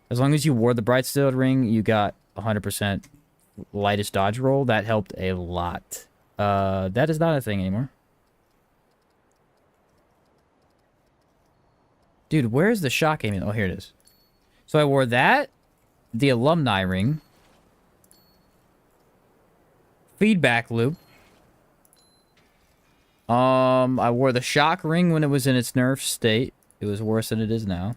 As long as you wore the Bright Steel Ring, you got 100% lightest dodge roll. That helped a lot. That is not a thing anymore. Dude, where's the shock aiming? Oh, here it is. So I wore that, the Alumni Ring, Feedback Loop. I wore the shock ring when it was in its nerf state. It was worse than it is now.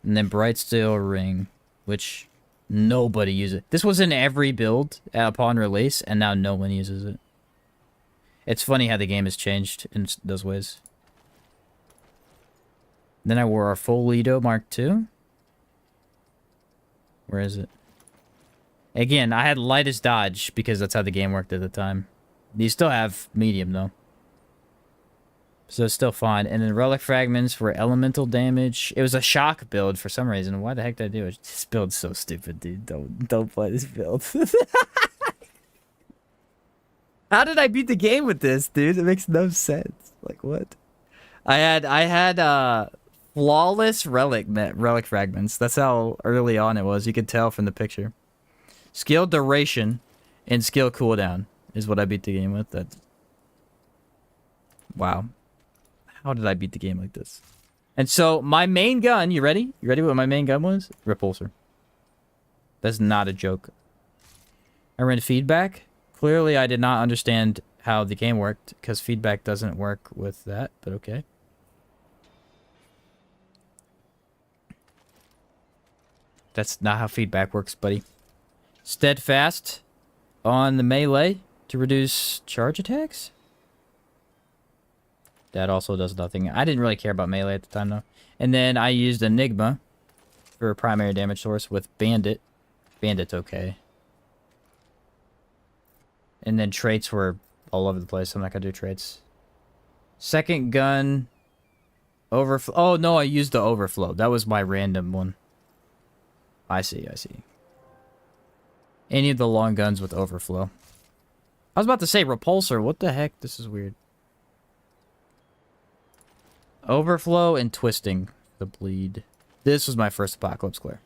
And then Bright Steel Ring, which nobody uses. This was in every build upon release, and now no one uses it. It's funny how the game has changed in those ways. Then I wore our full Lido Mark II. Where is it? Again, I had lightest dodge because that's how the game worked at the time. You still have medium, though. So it's still fine. And then Relic Fragments for elemental damage. It was a shock build for some reason. Why the heck did I do it? This build's so stupid, dude. Don't play this build. How did I beat the game with this, dude? It makes no sense. Like, what? I had Flawless relic fragments. That's how early on it was. You could tell from the picture. Skill duration and skill cooldown is what I beat the game with. That's... Wow. How did I beat the game like this? And so my main gun, you ready? You ready what my main gun was? Repulsor. That's not a joke. I ran feedback. Clearly I did not understand how the game worked because feedback doesn't work with that, but okay. That's not how feedback works, buddy. Steadfast on the melee to reduce charge attacks? That also does nothing. I didn't really care about melee at the time, though. And then I used Enigma for a primary damage source with Bandit. Bandit's okay. And then traits were all over the place. I'm not going to do traits. Second gun. Overflow. Oh, no, I used the overflow. That was my random one. I see, I see. Any of the long guns with overflow. I was about to say repulsor. What the heck? This is weird. Overflow and twisting the bleed. This was my first Apocalypse Clear.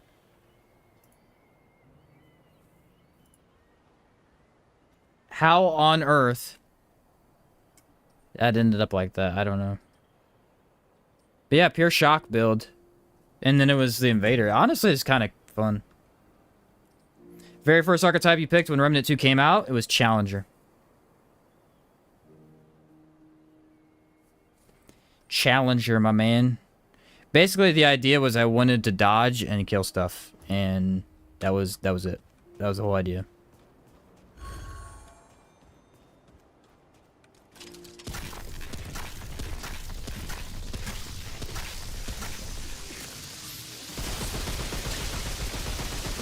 How on earth that ended up like that? I don't know. But yeah, pure shock build. And then it was the Invader. Honestly, it's kind of fun. Very first archetype you picked when Remnant 2 came out, it was Challenger. Challenger, my man. Basically, the idea was I wanted to dodge and kill stuff, and that was it. That was the whole idea.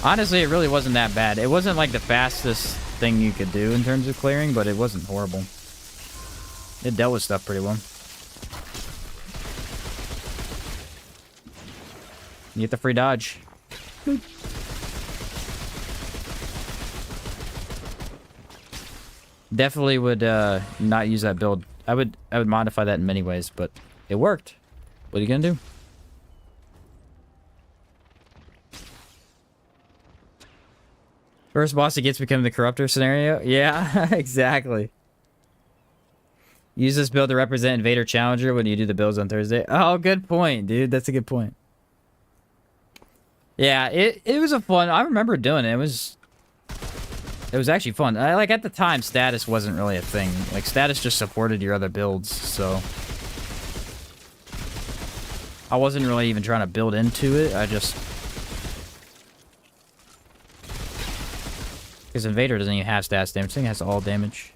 Honestly, it really wasn't that bad. It wasn't like the fastest thing you could do in terms of clearing, but it wasn't horrible. It dealt with stuff pretty well. You get the free dodge. Boop. Definitely would not use that build. I would modify that in many ways, but it worked. What are you gonna do? First boss that gets become the corruptor scenario? Yeah, exactly. Use this build to represent Invader Challenger when you do the builds on Thursday. Oh, good point, dude. That's a good point. Yeah, it was a fun... I remember doing it. It was actually fun. Like, at the time, status wasn't really a thing. Like, status just supported your other builds, so... I wasn't really even trying to build into it. I just... Because Invader doesn't even have stats damage. I think it has all damage.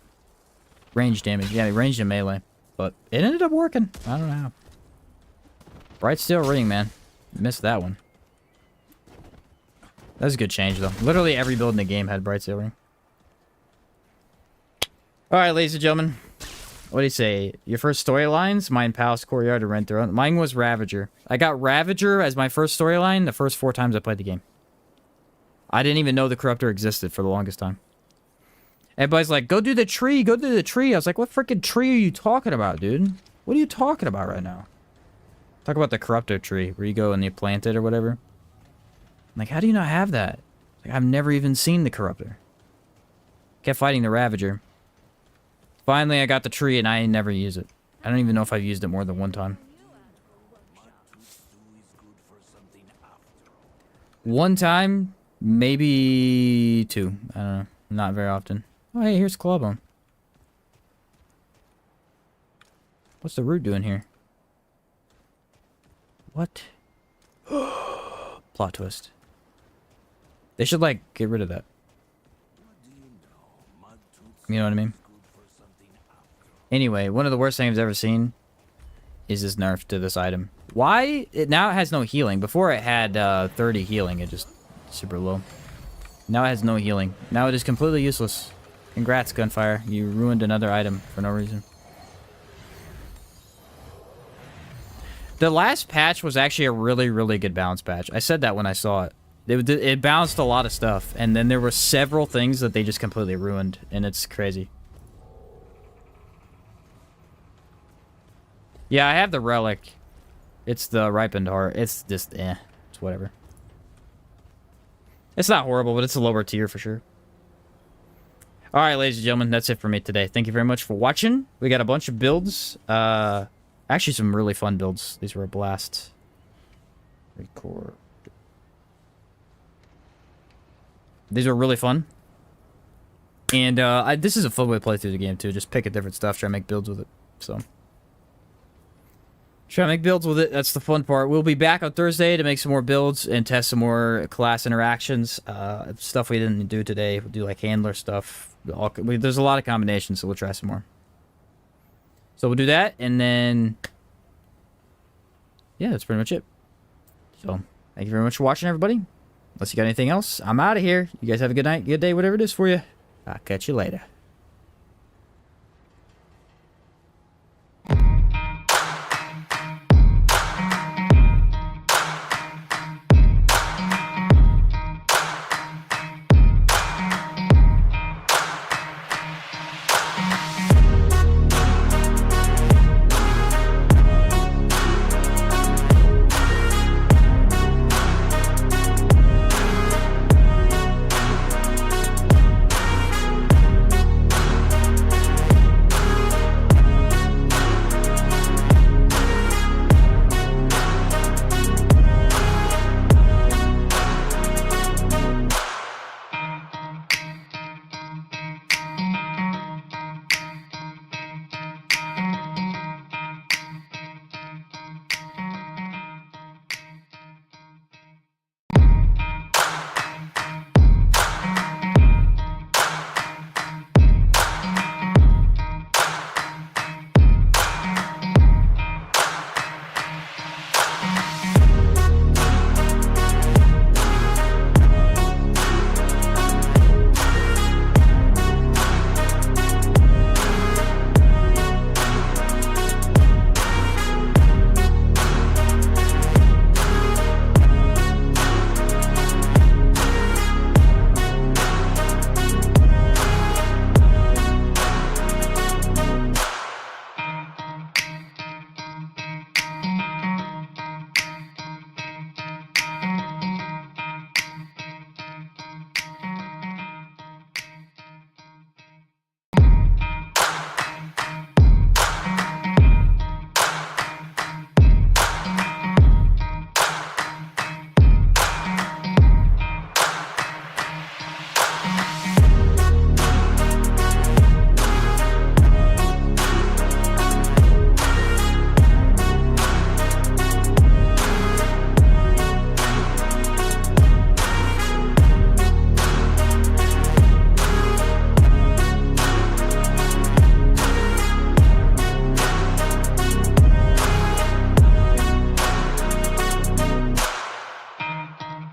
Range damage. Yeah, ranged and melee. But it ended up working. I don't know how. Bright Steel Ring, man. Missed that one. That was a good change, though. Literally every build in the game had Bright Steel Ring. Alright, ladies and gentlemen. What do you say? Your first storylines? Mine, Palace, Courtyard, or Rent Throne. Mine was Ravager. I got Ravager as my first storyline the first 4 times I played the game. I didn't even know the Corruptor existed for the longest time. Everybody's like, go do the tree, go do the tree. I was like, what freaking tree are you talking about, dude? What are you talking about right now? Talk about the Corruptor tree, where you go and you plant it or whatever. I'm like, how do you not have that? Like, I've never even seen the Corruptor. Kept fighting the Ravager. Finally, I got the tree and I never use it. I don't even know if I've used it more than 1 time. 1 time... Maybe 2. I don't know. Not very often. Oh, hey, here's Clubbum. What's the root doing here? What? Plot twist. They should, like, get rid of that. You know what I mean? Anyway, one of the worst things I've ever seen is this nerf to this item. Why? Now it has no healing. Before it had 30 healing. It just... super low. Now it has no healing. Now it is completely useless. Congrats, Gunfire. You ruined another item for no reason. The last patch was actually a really, really good balance patch. I said that when I saw it. It balanced a lot of stuff, and then there were several things that they just completely ruined, and it's crazy. Yeah, I have the Relic. It's the ripened heart. It's just, it's whatever. It's not horrible, but it's a lower tier for sure. Alright, ladies and gentlemen, that's it for me today. Thank you very much for watching. We got a bunch of builds. Actually, some really fun builds. These were a blast. Record. These were really fun. And this is a fun way to play through the game, too. Just pick at different stuff, try to make builds with it. So, try to make builds with it. That's the fun part. We'll be back on Thursday to make some more builds and test some more class interactions. Stuff we didn't do today. We'll do like handler stuff. There's a lot of combinations, so we'll try some more. So we'll do that, and then yeah, that's pretty much it. So thank you very much for watching, everybody. Unless you got anything else, I'm out of here. You guys have a good night, good day, whatever it is for you. I'll catch you later.